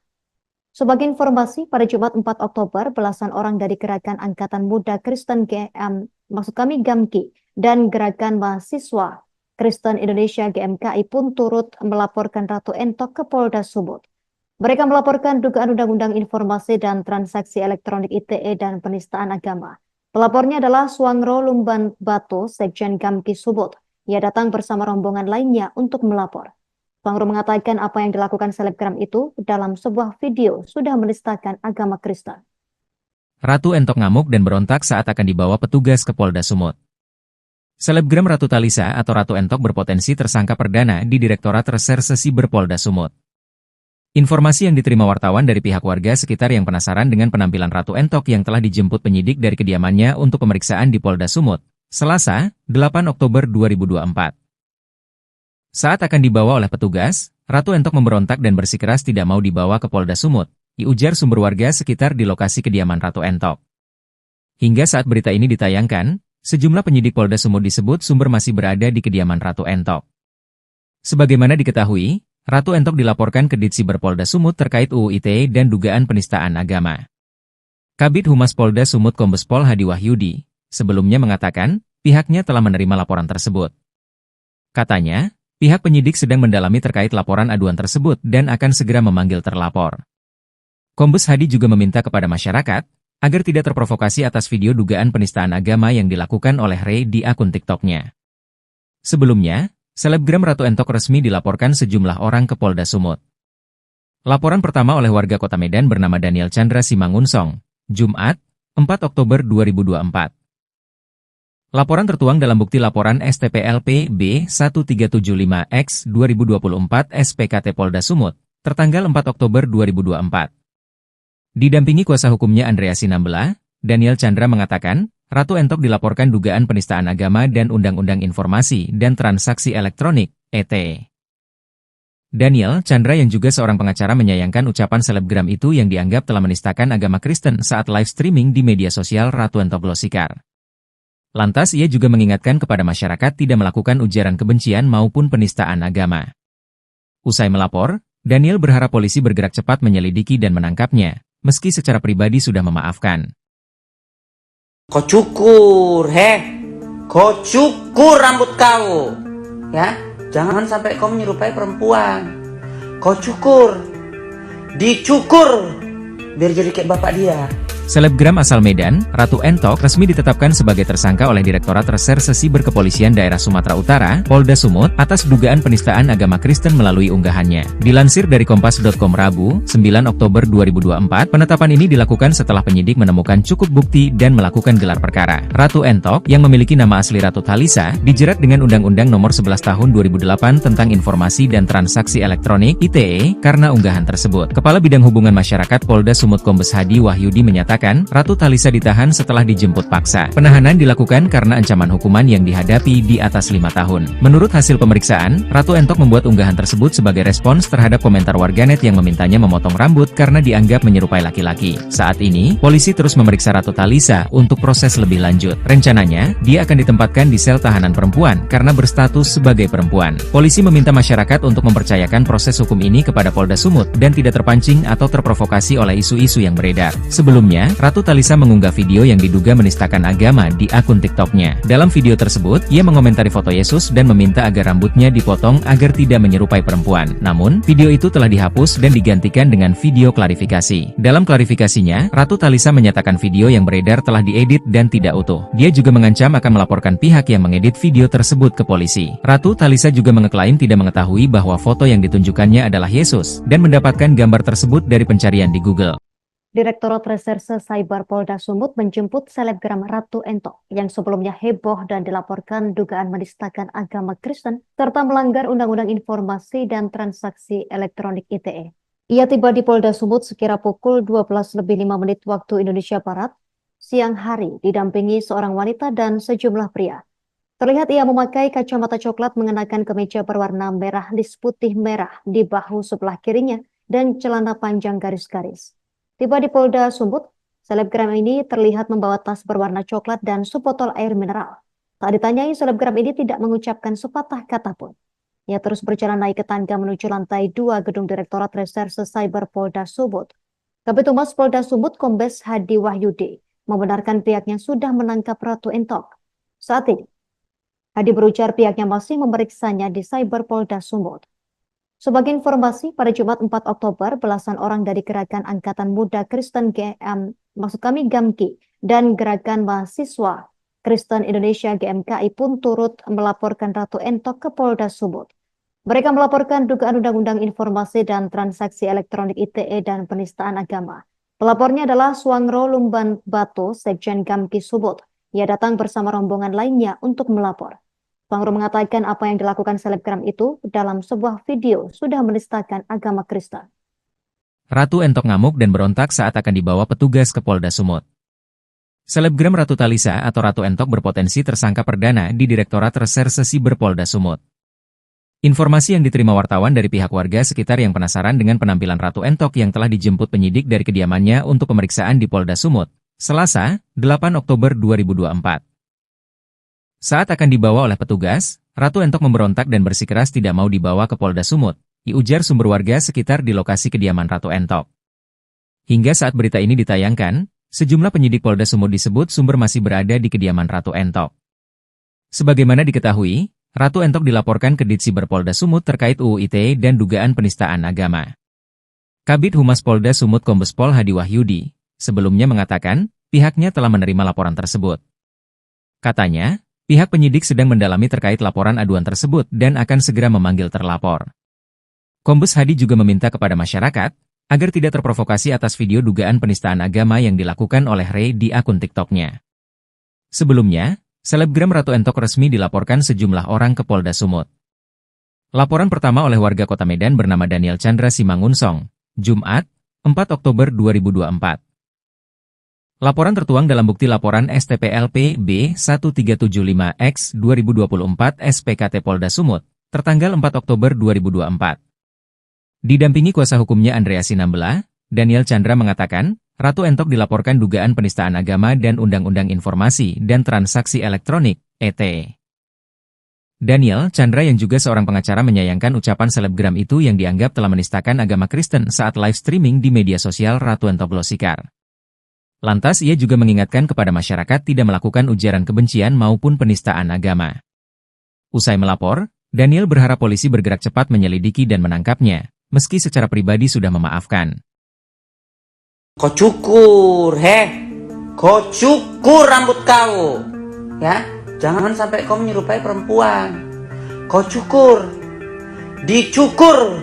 S3: Sebagai informasi, pada Jumat 4 Oktober, belasan orang dari Gerakan Angkatan Muda Kristen GMK dan Gerakan Mahasiswa Kristen Indonesia GMKI pun turut melaporkan Ratu Entok ke Polda Sumut. Mereka melaporkan dugaan Undang-Undang Informasi dan Transaksi Elektronik ITE dan penistaan agama. Pelapornya adalah Suangro Lumban Batu, Sekjen Gamki Sumut. Ia datang bersama rombongan lainnya untuk melapor. Suangro mengatakan apa yang dilakukan selebgram itu dalam sebuah video sudah menistakan agama Kristen.
S1: Ratu Entok ngamuk dan berontak saat akan dibawa petugas ke Polda Sumut. Selebgram Ratu Talisa atau Ratu Entok berpotensi tersangka perdana di Direktorat Reserse Siber Polda Sumut. Informasi yang diterima wartawan dari pihak warga sekitar yang penasaran dengan penampilan Ratu Entok yang telah dijemput penyidik dari kediamannya untuk pemeriksaan di Polda Sumut, Selasa, 8 Oktober 2024. Saat akan dibawa oleh petugas, Ratu Entok memberontak dan bersikeras tidak mau dibawa ke Polda Sumut, diujar sumber warga sekitar di lokasi kediaman Ratu Entok. Hingga saat berita ini ditayangkan, sejumlah penyidik Polda Sumut disebut sumber masih berada di kediaman Ratu Entok. Sebagaimana diketahui, Ratu Entok dilaporkan ke Ditsiber Polda Sumut terkait UU ITE dan dugaan penistaan agama. Kabid Humas Polda Sumut Kombes Pol Hadi Wahyudi sebelumnya mengatakan pihaknya telah menerima laporan tersebut. Katanya, pihak penyidik sedang mendalami terkait laporan aduan tersebut dan akan segera memanggil terlapor. Kombes Hadi juga meminta kepada masyarakat agar tidak terprovokasi atas video dugaan penistaan agama yang dilakukan oleh Ray di akun TikTok-nya. Sebelumnya, selebgram Ratu Entok resmi dilaporkan sejumlah orang ke Polda Sumut. Laporan pertama oleh warga Kota Medan bernama Daniel Chandra Simangunsong, Jumat, 4 Oktober 2024. Laporan tertuang dalam bukti laporan STPLP B1375X 2024 SPKT Polda Sumut, tertanggal 4 Oktober 2024. Didampingi kuasa hukumnya Andrea Sinambela, Daniel Chandra mengatakan, Ratu Entok dilaporkan dugaan penistaan agama dan Undang-Undang Informasi dan Transaksi Elektronik, (ET). Daniel Chandra yang juga seorang pengacara menyayangkan ucapan selebgram itu yang dianggap telah menistakan agama Kristen saat live streaming di media sosial Ratu Entok Glosikar. Lantas ia juga mengingatkan kepada masyarakat tidak melakukan ujaran kebencian maupun penistaan agama. Usai melapor, Daniel berharap polisi bergerak cepat menyelidiki dan menangkapnya, meski secara pribadi sudah memaafkan.
S2: Kau cukur, kau cukur rambut kau, ya. Jangan sampai kau menyerupai perempuan. Kau cukur, dicukur, biar jadi kayak bapak dia.
S1: Selebgram asal Medan, Ratu Entok resmi ditetapkan sebagai tersangka oleh Direktorat Reserse Siber Kepolisian Daerah Sumatera Utara, Polda Sumut, atas dugaan penistaan agama Kristen melalui unggahannya. Dilansir dari Kompas.com Rabu, 9 Oktober 2024, penetapan ini dilakukan setelah penyidik menemukan cukup bukti dan melakukan gelar perkara. Ratu Entok, yang memiliki nama asli Ratu Talisa, dijerat dengan Undang-Undang Nomor 11 Tahun 2008 tentang Informasi dan Transaksi Elektronik (ITE) karena unggahan tersebut. Kepala Bidang Hubungan Masyarakat Polda Sumut Kombes Hadi Wahyudi menyatakan, Ratu Talisa ditahan setelah dijemput paksa. Penahanan dilakukan karena ancaman hukuman yang dihadapi di atas 5 tahun. Menurut hasil pemeriksaan, Ratu Entok membuat unggahan tersebut sebagai respons terhadap komentar warganet yang memintanya memotong rambut karena dianggap menyerupai laki-laki. Saat ini, polisi terus memeriksa Ratu Talisa untuk proses lebih lanjut. Rencananya, dia akan ditempatkan di sel tahanan perempuan karena berstatus sebagai perempuan. Polisi meminta masyarakat untuk mempercayakan proses hukum ini kepada Polda Sumut dan tidak terpancing atau terprovokasi oleh isu-isu yang beredar. Sebelumnya, Ratu Talisa mengunggah video yang diduga menistakan agama di akun TikTok-nya. Dalam video tersebut, ia mengomentari foto Yesus dan meminta agar rambutnya dipotong agar tidak menyerupai perempuan. Namun, video itu telah dihapus dan digantikan dengan video klarifikasi. Dalam klarifikasinya, Ratu Talisa menyatakan video yang beredar telah diedit dan tidak utuh. Dia juga mengancam akan melaporkan pihak yang mengedit video tersebut ke polisi. Ratu Talisa juga mengeklaim tidak mengetahui bahwa foto yang ditunjukkannya adalah Yesus dan mendapatkan gambar tersebut dari pencarian di Google.
S3: Direktorat Reserse Cyber Polda Sumut menjemput selebgram Ratu Entok yang sebelumnya heboh dan dilaporkan dugaan menistakan agama Kristen serta melanggar Undang-Undang Informasi dan Transaksi Elektronik (ITE). Ia tiba di Polda Sumut sekira pukul 12:05 waktu Indonesia Barat, siang hari didampingi seorang wanita dan sejumlah pria. Terlihat ia memakai kacamata coklat mengenakan kemeja berwarna merah lis putih merah di bahu sebelah kirinya dan celana panjang garis-garis. Tiba di Polda Sumut, selebgram ini terlihat membawa tas berwarna coklat dan sebotol air mineral. Tak ditanyai, selebgram ini tidak mengucapkan sepatah kata pun. Ia terus berjalan naik ke tangga menuju lantai 2 gedung Direktorat Reserse Cyber Polda Sumut. Kabid Humas Polda Sumut Kombes Hadi Wahyudi membenarkan pihaknya sudah menangkap Ratu Entok. Saat ini, Hadi berujar pihaknya masih memeriksanya di Cyber Polda Sumut. Sebagai informasi, pada Jumat 4 Oktober, belasan orang dari Gerakan Angkatan Muda Kristen GAMKI dan Gerakan Mahasiswa Kristen Indonesia GMKI pun turut melaporkan Ratu Entok ke Polda Sumut. Mereka melaporkan dugaan Undang-Undang Informasi dan Transaksi Elektronik ITE dan penistaan agama. Pelapornya adalah Suangro Lumban Bato, Sekjen GAMKI Sumut. Ia datang bersama rombongan lainnya untuk melapor. Suangro mengatakan apa yang dilakukan selebgram itu dalam sebuah video sudah menistakan agama Kristen.
S1: Ratu Entok ngamuk dan berontak saat akan dibawa petugas ke Polda Sumut. Selebgram Ratu Talisa atau Ratu Entok berpotensi tersangka perdana di Direktorat Reserse Siber Polda Sumut. Informasi yang diterima wartawan dari pihak warga sekitar yang penasaran dengan penampilan Ratu Entok yang telah dijemput penyidik dari kediamannya untuk pemeriksaan di Polda Sumut, Selasa, 8 Oktober 2024. Saat akan dibawa oleh petugas, Ratu Entok memberontak dan bersikeras tidak mau dibawa ke Polda Sumut, diujar sumber warga sekitar di lokasi kediaman Ratu Entok. Hingga saat berita ini ditayangkan, sejumlah penyidik Polda Sumut disebut sumber masih berada di kediaman Ratu Entok. Sebagaimana diketahui, Ratu Entok dilaporkan ke Ditsiber Polda Sumut terkait UU ITE dan dugaan penistaan agama. Kabid Humas Polda Sumut Kombes Pol Hadi Wahyudi sebelumnya mengatakan pihaknya telah menerima laporan tersebut. Katanya, pihak penyidik sedang mendalami terkait laporan aduan tersebut dan akan segera memanggil terlapor. Kombes Hadi juga meminta kepada masyarakat agar tidak terprovokasi atas video dugaan penistaan agama yang dilakukan oleh Ray di akun TikTok-nya. Sebelumnya, selebgram Ratu Entok resmi dilaporkan sejumlah orang ke Polda Sumut. Laporan pertama oleh warga Kota Medan bernama Daniel Chandra Simangunsong, Jumat, 4 Oktober 2024. Laporan tertuang dalam bukti laporan STPLP B1375X 2024 SPKT Polda Sumut, tertanggal 4 Oktober 2024. Didampingi kuasa hukumnya Andrea Sinambela, Daniel Chandra mengatakan, Ratu Entok dilaporkan dugaan penistaan agama dan Undang-Undang Informasi dan Transaksi Elektronik, (ET). Daniel Chandra yang juga seorang pengacara menyayangkan ucapan selebgram itu yang dianggap telah menistakan agama Kristen saat live streaming di media sosial Ratu Entok Glosikar. Lantas ia juga mengingatkan kepada masyarakat tidak melakukan ujaran kebencian maupun penistaan agama. Usai melapor, Daniel berharap polisi bergerak cepat menyelidiki dan menangkapnya, meski secara pribadi sudah memaafkan.
S2: Kau cukur, kau cukur rambut kau, ya. Jangan sampai kau menyerupai perempuan. Kau cukur, dicukur,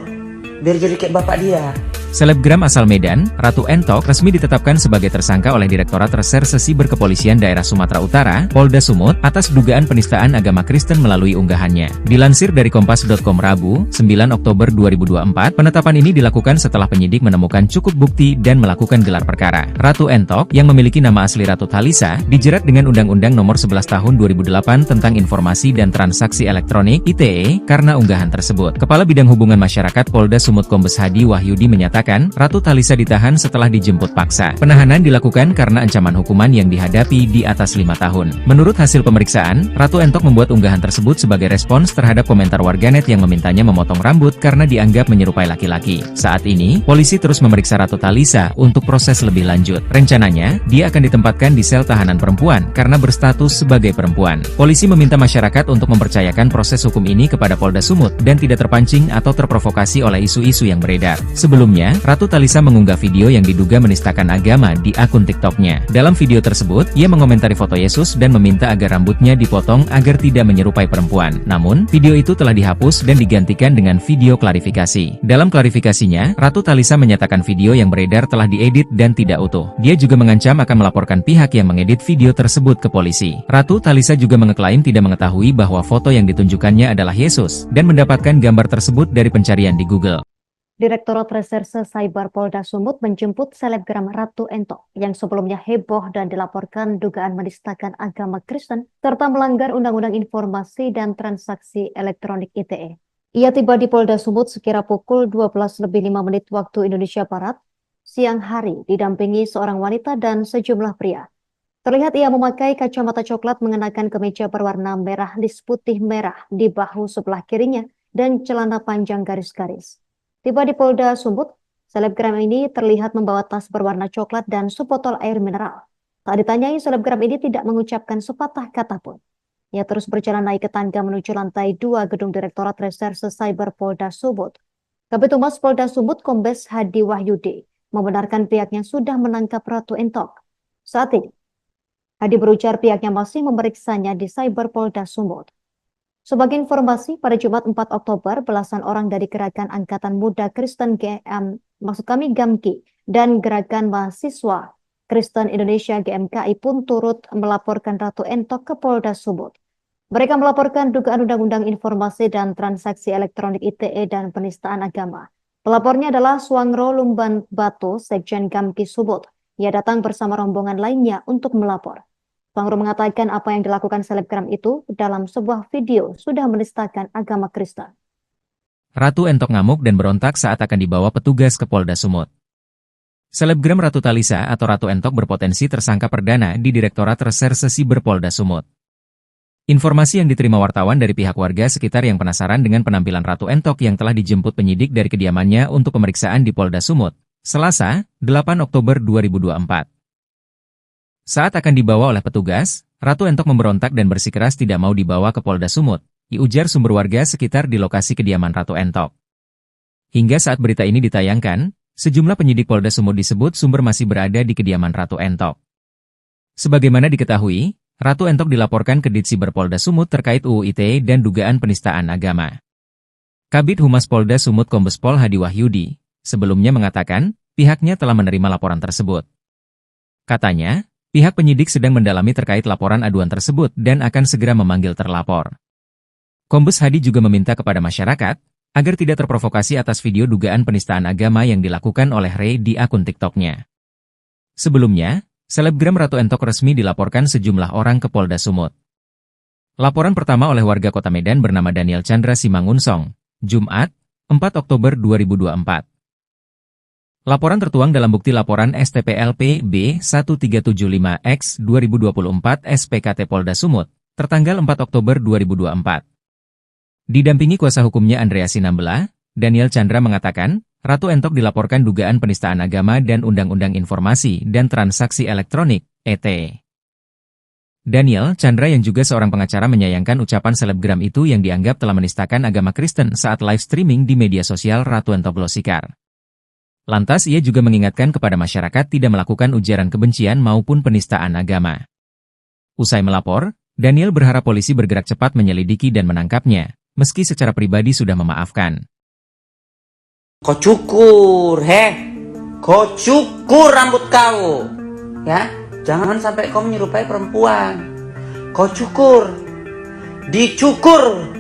S2: biar jadi kayak bapak dia.
S1: Selebgram asal Medan, Ratu Entok resmi ditetapkan sebagai tersangka oleh Direktorat Reserse Siber Kepolisian Daerah Sumatera Utara, Polda Sumut, atas dugaan penistaan agama Kristen melalui unggahannya. Dilansir dari Kompas.com Rabu, 9 Oktober 2024, penetapan ini dilakukan setelah penyidik menemukan cukup bukti dan melakukan gelar perkara. Ratu Entok, yang memiliki nama asli Ratu Talisa, dijerat dengan Undang-Undang Nomor 11 Tahun 2008 tentang Informasi dan Transaksi Elektronik (ITE) karena unggahan tersebut. Kepala Bidang Hubungan Masyarakat Polda Sumut Kombes Hadi Wahyudi menyatakan, Ratu Talisa ditahan setelah dijemput paksa. Penahanan dilakukan karena ancaman hukuman yang dihadapi di atas 5 tahun. Menurut hasil pemeriksaan, Ratu Entok membuat unggahan tersebut sebagai respons terhadap komentar warganet yang memintanya memotong rambut karena dianggap menyerupai laki-laki. Saat ini, polisi terus memeriksa Ratu Talisa untuk proses lebih lanjut. Rencananya, dia akan ditempatkan di sel tahanan perempuan karena berstatus sebagai perempuan. Polisi meminta masyarakat untuk mempercayakan proses hukum ini kepada Polda Sumut dan tidak terpancing atau terprovokasi oleh isu-isu yang beredar. Sebelumnya, Ratu Talisa mengunggah video yang diduga menistakan agama di akun TikTok-nya. Dalam video tersebut, ia mengomentari foto Yesus dan meminta agar rambutnya dipotong agar tidak menyerupai perempuan. Namun, video itu telah dihapus dan digantikan dengan video klarifikasi. Dalam klarifikasinya, Ratu Talisa menyatakan video yang beredar telah diedit dan tidak utuh. Dia juga mengancam akan melaporkan pihak yang mengedit video tersebut ke polisi. Ratu Talisa juga mengeklaim tidak mengetahui bahwa foto yang ditunjukkannya adalah Yesus dan mendapatkan gambar tersebut dari pencarian di Google.
S3: Direktorat Reserse Cyber Polda Sumut menjemput selebgram Ratu Entok yang sebelumnya heboh dan dilaporkan dugaan menistakan agama Kristen serta melanggar Undang-Undang Informasi dan Transaksi Elektronik (ITE). Ia tiba di Polda Sumut sekira pukul 12:05 waktu Indonesia Barat, siang hari, didampingi seorang wanita dan sejumlah pria. Terlihat ia memakai kacamata coklat mengenakan kemeja berwarna merah lis putih merah di bahu sebelah kirinya dan celana panjang garis-garis. Tiba di Polda Sumut, selebgram ini terlihat membawa tas berwarna coklat dan sebotol air mineral. Saat ditanyai, selebgram ini tidak mengucapkan sepatah kata pun. Ia terus berjalan naik ke tangga menuju lantai 2 Gedung Direktorat Reserse Cyber Polda Sumut. Kabid Humas Polda Sumut Kombes Hadi Wahyudi membenarkan pihaknya sudah menangkap Ratu Entok. Saat ini, Hadi berujar pihaknya masih memeriksanya di Cyber Polda Sumut. Sebagai informasi, pada Jumat 4 Oktober, belasan orang dari Gerakan Angkatan Muda Kristen GAMKI dan Gerakan Mahasiswa Kristen Indonesia GMKI pun turut melaporkan Ratu Entok ke Polda Sumut. Mereka melaporkan dugaan Undang-Undang Informasi dan Transaksi Elektronik ITE dan penistaan agama. Pelapornya adalah Suangro Lumban Batu, Sekjen GAMKI Sumut. Ia datang bersama rombongan lainnya untuk melapor. Suangro mengatakan apa yang dilakukan selebgram itu dalam sebuah video sudah menistakan agama Kristen.
S1: Ratu Entok ngamuk dan berontak saat akan dibawa petugas ke Polda Sumut. Selebgram Ratu Talisa atau Ratu Entok berpotensi tersangka perdana di Direktorat Reserse Siber Polda Sumut. Informasi yang diterima wartawan dari pihak warga sekitar yang penasaran dengan penampilan Ratu Entok yang telah dijemput penyidik dari kediamannya untuk pemeriksaan di Polda Sumut, Selasa, 8 Oktober 2024. Saat akan dibawa oleh petugas, Ratu Entok memberontak dan bersikeras tidak mau dibawa ke Polda Sumut, diujar sumber warga sekitar di lokasi kediaman Ratu Entok. Hingga saat berita ini ditayangkan, sejumlah penyidik Polda Sumut disebut sumber masih berada di kediaman Ratu Entok. Sebagaimana diketahui, Ratu Entok dilaporkan ke Ditsiber Polda Sumut terkait UU ITE dan dugaan penistaan agama. Kabid Humas Polda Sumut Kombes Pol Hadi Wahyudi sebelumnya mengatakan pihaknya telah menerima laporan tersebut. Katanya, pihak penyidik sedang mendalami terkait laporan aduan tersebut dan akan segera memanggil terlapor. Kombes Hadi juga meminta kepada masyarakat agar tidak terprovokasi atas video dugaan penistaan agama yang dilakukan oleh Rey di akun TikTok-nya. Sebelumnya, selebgram Ratu Entok resmi dilaporkan sejumlah orang ke Polda Sumut. Laporan pertama oleh warga Kota Medan bernama Daniel Chandra Simangunsong, Jumat, 4 Oktober 2024. Laporan tertuang dalam bukti laporan STPLP B1375X 2024 SPKT Polda Sumut, tertanggal 4 Oktober 2024. Didampingi kuasa hukumnya Andrea Sinambela, Daniel Chandra mengatakan, Ratu Entok dilaporkan dugaan penistaan agama dan Undang-Undang Informasi dan Transaksi Elektronik, ET. Daniel Chandra yang juga seorang pengacara menyayangkan ucapan selebgram itu yang dianggap telah menistakan agama Kristen saat live streaming di media sosial Ratu Entok Glosikar. Lantas ia juga mengingatkan kepada masyarakat tidak melakukan ujaran kebencian maupun penistaan agama. Usai melapor, Daniel berharap polisi bergerak cepat menyelidiki dan menangkapnya, meski secara pribadi sudah memaafkan.
S2: Kau cukur, kau cukur rambut kau, ya. Jangan sampai kau menyerupai perempuan. Kau cukur, dicukur,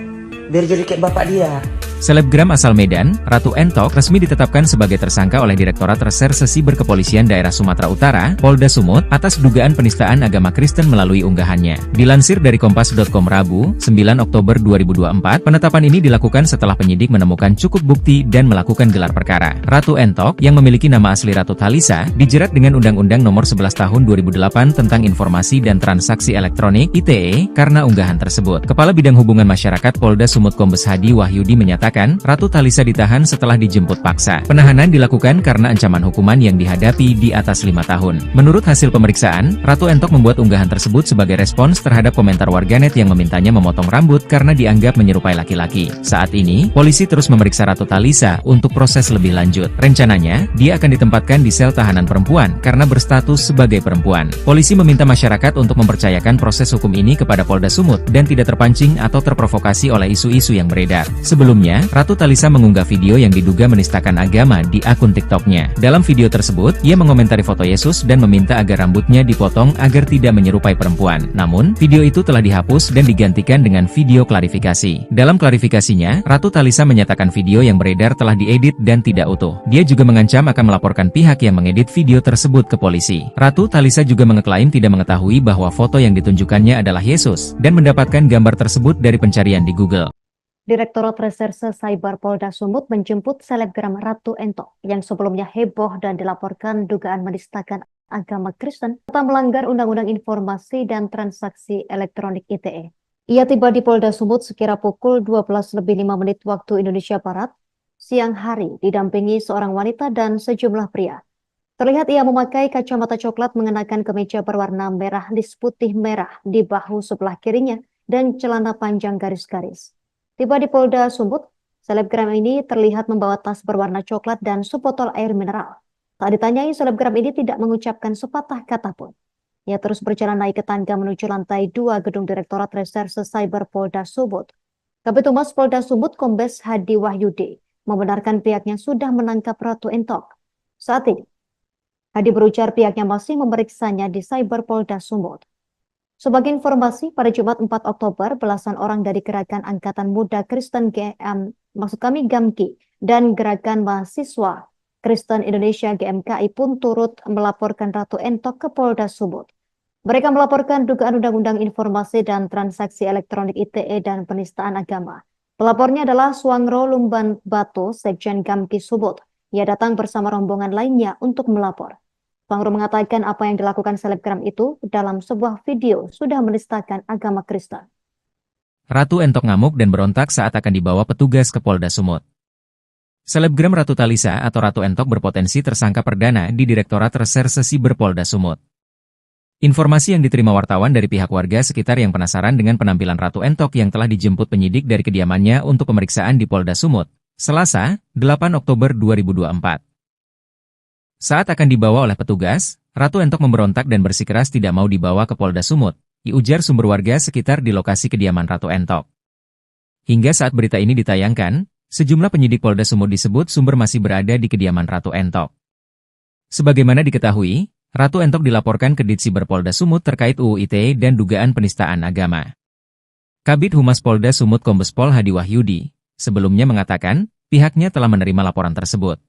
S2: biar jadi kayak bapak dia.
S1: Selebgram asal Medan, Ratu Entok resmi ditetapkan sebagai tersangka oleh Direktorat Reserse Siber Kepolisian Daerah Sumatera Utara, Polda Sumut, atas dugaan penistaan agama Kristen melalui unggahannya. Dilansir dari Kompas.com Rabu, 9 Oktober 2024, penetapan ini dilakukan setelah penyidik menemukan cukup bukti dan melakukan gelar perkara. Ratu Entok, yang memiliki nama asli Ratu Talisa, dijerat dengan Undang-Undang Nomor 11 Tahun 2008 tentang Informasi dan Transaksi Elektronik (ITE) karena unggahan tersebut. Kepala Bidang Hubungan Masyarakat Polda Sumut Kombes Hadi Wahyudi menyatakan, Ratu Talisa ditahan setelah dijemput paksa. Penahanan dilakukan karena ancaman hukuman yang dihadapi di atas 5 tahun. Menurut hasil pemeriksaan, Ratu Entok membuat unggahan tersebut sebagai respons terhadap komentar warganet yang memintanya memotong rambut karena dianggap menyerupai laki-laki. Saat ini, polisi terus memeriksa Ratu Talisa untuk proses lebih lanjut. Rencananya, dia akan ditempatkan di sel tahanan perempuan karena berstatus sebagai perempuan. Polisi meminta masyarakat untuk mempercayakan proses hukum ini kepada Polda Sumut dan tidak terpancing atau terprovokasi oleh isu-isu yang beredar. Sebelumnya, Ratu Talisa mengunggah video yang diduga menistakan agama di akun TikTok-nya. Dalam video tersebut, ia mengomentari foto Yesus dan meminta agar rambutnya dipotong agar tidak menyerupai perempuan. Namun, video itu telah dihapus dan digantikan dengan video klarifikasi. Dalam klarifikasinya, Ratu Talisa menyatakan video yang beredar telah diedit dan tidak utuh. Dia juga mengancam akan melaporkan pihak yang mengedit video tersebut ke polisi. Ratu Talisa juga mengeklaim tidak mengetahui bahwa foto yang ditunjukkannya adalah Yesus dan mendapatkan gambar tersebut dari pencarian di Google.
S3: Direktorat Reserse Cyber Polda Sumut menjemput selebgram Ratu Entok yang sebelumnya heboh dan dilaporkan dugaan menistakan agama Kristen serta melanggar Undang-Undang Informasi dan Transaksi Elektronik ITE. Ia tiba di Polda Sumut sekira pukul 12:05 waktu Indonesia Barat, siang hari, didampingi seorang wanita dan sejumlah pria. Terlihat ia memakai kacamata coklat mengenakan kemeja berwarna merah lis putih merah di bahu sebelah kirinya, dan celana panjang garis-garis. Tiba di Polda Sumut, selebgram ini terlihat membawa tas berwarna coklat dan sebotol air mineral. Tak ditanyai, selebgram ini tidak mengucapkan sepatah kata pun. Ia terus berjalan naik ke tangga menuju lantai 2 gedung Direktorat Reserse Cyber Polda Sumut. Kabid Humas Polda Sumut Kombes Hadi Wahyudi membenarkan pihaknya sudah menangkap Ratu Entok. Saat ini, Hadi berujar pihaknya masih memeriksanya di Cyber Polda Sumut. Sebagai informasi, pada Jumat 4 Oktober, belasan orang dari Gerakan Angkatan Muda Kristen GAMKI dan Gerakan Mahasiswa Kristen Indonesia GMKI pun turut melaporkan Ratu Entok ke Polda Sumut. Mereka melaporkan dugaan Undang-Undang Informasi dan Transaksi Elektronik ITE dan penistaan agama. Pelapornya adalah Suangro Lumban Batu, Sekjen GAMKI Sumut. Ia datang bersama rombongan lainnya untuk melapor. Suangro mengatakan apa yang dilakukan selebgram itu dalam sebuah video sudah menistakan agama Kristen.
S1: Ratu Entok ngamuk dan berontak saat akan dibawa petugas ke Polda Sumut. Selebgram Ratu Talisa atau Ratu Entok berpotensi tersangka perdana di Direktorat Reserse Siber Polda Sumut. Informasi yang diterima wartawan dari pihak warga sekitar yang penasaran dengan penampilan Ratu Entok yang telah dijemput penyidik dari kediamannya untuk pemeriksaan di Polda Sumut, Selasa, 8 Oktober 2024. Saat akan dibawa oleh petugas, Ratu Entok memberontak dan bersikeras tidak mau dibawa ke Polda Sumut, diujar sumber warga sekitar di lokasi kediaman Ratu Entok. Hingga saat berita ini ditayangkan, sejumlah penyidik Polda Sumut disebut sumber masih berada di kediaman Ratu Entok. Sebagaimana diketahui, Ratu Entok dilaporkan ke Ditsiber Polda Sumut terkait UU ITE dan dugaan penistaan agama. Kabid Humas Polda Sumut Kombes Pol Hadi Wahyudi sebelumnya mengatakan pihaknya telah menerima laporan tersebut.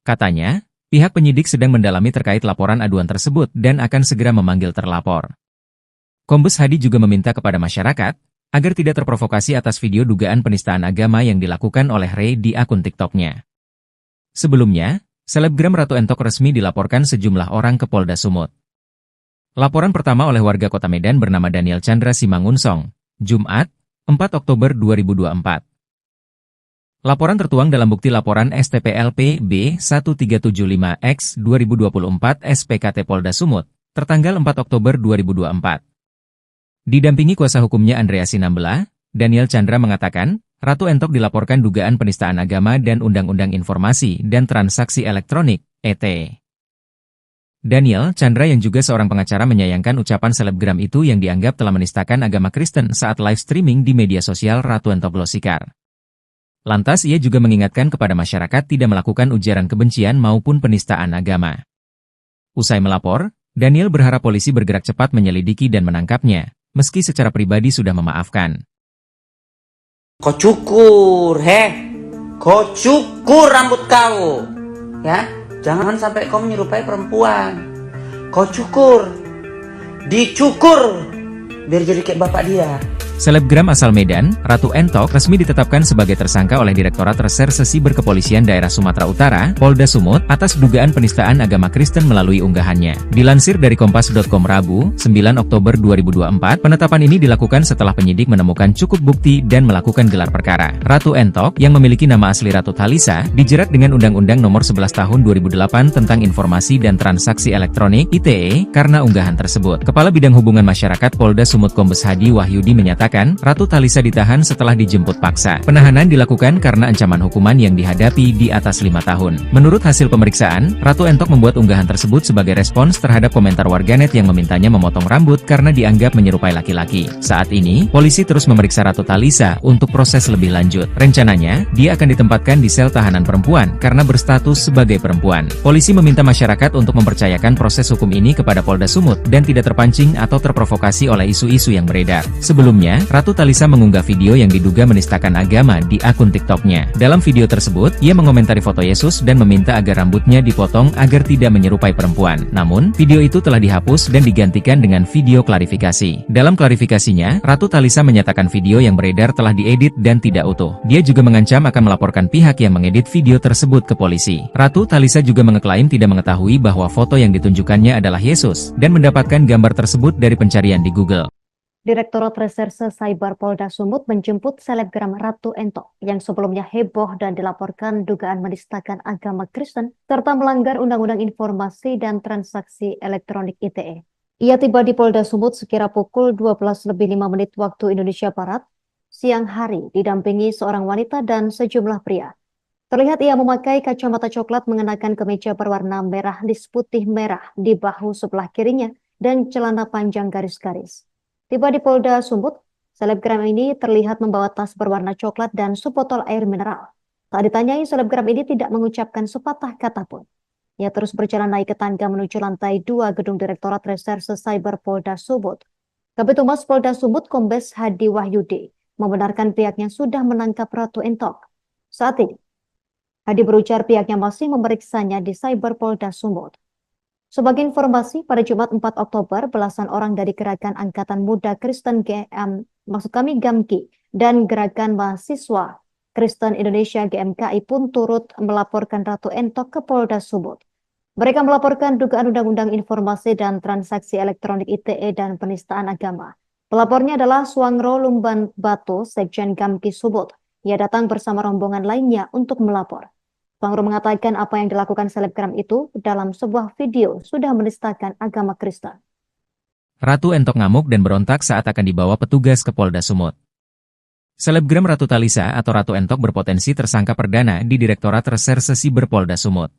S1: Katanya, pihak penyidik sedang mendalami terkait laporan aduan tersebut dan akan segera memanggil terlapor. Kombes Hadi juga meminta kepada masyarakat agar tidak terprovokasi atas video dugaan penistaan agama yang dilakukan oleh Ray di akun TikTok-nya. Sebelumnya, selebgram Ratu Entok resmi dilaporkan sejumlah orang ke Polda Sumut. Laporan pertama oleh warga Kota Medan bernama Daniel Chandra Simangunsong, Jumat, 4 Oktober 2024. Laporan tertuang dalam bukti laporan STPLP B1375X 2024 SPKT Polda Sumut, tertanggal 4 Oktober 2024. Didampingi kuasa hukumnya Andrea Sinambela, Daniel Chandra mengatakan, Ratu Entok dilaporkan dugaan penistaan agama dan Undang-Undang Informasi dan Transaksi Elektronik, ET. Daniel Chandra yang juga seorang pengacara menyayangkan ucapan selebgram itu yang dianggap telah menistakan agama Kristen saat live streaming di media sosial Ratu Entok Glosikar. Lantas ia juga mengingatkan kepada masyarakat tidak melakukan ujaran kebencian maupun penistaan agama. Usai melapor, Daniel berharap polisi bergerak cepat menyelidiki dan menangkapnya, meski secara pribadi sudah memaafkan.
S2: Kau cukur, kau cukur rambut kau, ya. Jangan sampai kau menyerupai perempuan. Kau cukur, dicukur, biar jadi kayak bapak dia.
S1: Selebgram asal Medan, Ratu Entok resmi ditetapkan sebagai tersangka oleh Direktorat Reserse Siber Kepolisian Daerah Sumatera Utara, Polda Sumut, atas dugaan penistaan agama Kristen melalui unggahannya. Dilansir dari Kompas.com Rabu, 9 Oktober 2024, penetapan ini dilakukan setelah penyidik menemukan cukup bukti dan melakukan gelar perkara. Ratu Entok, yang memiliki nama asli Ratu Talisa, dijerat dengan Undang-Undang Nomor 11 Tahun 2008 tentang Informasi dan Transaksi Elektronik (ITE) karena unggahan tersebut. Kepala Bidang Hubungan Masyarakat Polda Sumut Kombes Hadi Wahyudi menyatakan, Ratu Talisa ditahan setelah dijemput paksa. Penahanan dilakukan karena ancaman hukuman yang dihadapi di atas 5 tahun. Menurut hasil pemeriksaan, Ratu Entok membuat unggahan tersebut sebagai respons terhadap komentar warganet yang memintanya memotong rambut karena dianggap menyerupai laki-laki. Saat ini, polisi terus memeriksa Ratu Talisa untuk proses lebih lanjut. Rencananya, dia akan ditempatkan di sel tahanan perempuan karena berstatus sebagai perempuan. Polisi meminta masyarakat untuk mempercayakan proses hukum ini kepada Polda Sumut dan tidak terpancing atau terprovokasi oleh isu-isu yang beredar. Sebelumnya, Ratu Talisa mengunggah video yang diduga menistakan agama di akun TikTok-nya. Dalam video tersebut, ia mengomentari foto Yesus dan meminta agar rambutnya dipotong agar tidak menyerupai perempuan. Namun, video itu telah dihapus dan digantikan dengan video klarifikasi. Dalam klarifikasinya, Ratu Talisa menyatakan video yang beredar telah diedit dan tidak utuh. Dia juga mengancam akan melaporkan pihak yang mengedit video tersebut ke polisi. Ratu Talisa juga mengeklaim tidak mengetahui bahwa foto yang ditunjukkannya adalah Yesus dan mendapatkan gambar tersebut dari pencarian di Google.
S3: Direktorat Reserse Cyber Polda Sumut menjemput selebgram Ratu Entok yang sebelumnya heboh dan dilaporkan dugaan menistakan agama Kristen serta melanggar Undang-Undang Informasi dan Transaksi Elektronik ITE. Ia tiba di Polda Sumut sekira pukul 12:05 waktu Indonesia Barat, siang hari, didampingi seorang wanita dan sejumlah pria. Terlihat ia memakai kacamata coklat, mengenakan kemeja berwarna merah lis putih merah di bahu sebelah kirinya dan celana panjang garis-garis. Tiba di Polda Sumut, selebgram ini terlihat membawa tas berwarna coklat dan sebotol air mineral. Tak ditanyai, selebgram ini tidak mengucapkan sepatah kata pun. Ia terus berjalan naik ke tangga menuju lantai 2 gedung Direktorat Reserse Cyber Polda Sumut. Kabid Humas Polda Sumut Kombes Hadi Wahyudi membenarkan pihaknya sudah menangkap Ratu Entok. Saat ini, Hadi berujar pihaknya masih memeriksanya di Cyber Polda Sumut. Sebagai informasi, pada Jumat 4 Oktober, belasan orang dari Gerakan Angkatan Muda Kristen GAMKI dan Gerakan Mahasiswa Kristen Indonesia GMKI pun turut melaporkan Ratu Entok ke Polda Sumut. Mereka melaporkan dugaan Undang-Undang Informasi dan Transaksi Elektronik ITE dan penistaan agama. Pelapornya adalah Suangro Lumban Batu, Sekjen GAMKI Sumut. Ia datang bersama rombongan lainnya untuk melapor. Suangro mengatakan apa yang dilakukan selebgram itu dalam sebuah video sudah menistakan agama Kristen.
S1: Ratu Entok ngamuk dan berontak saat akan dibawa petugas ke Polda Sumut. Selebgram Ratu Talisa atau Ratu Entok berpotensi tersangka perdana di Direktorat Reserse Siber Polda Sumut.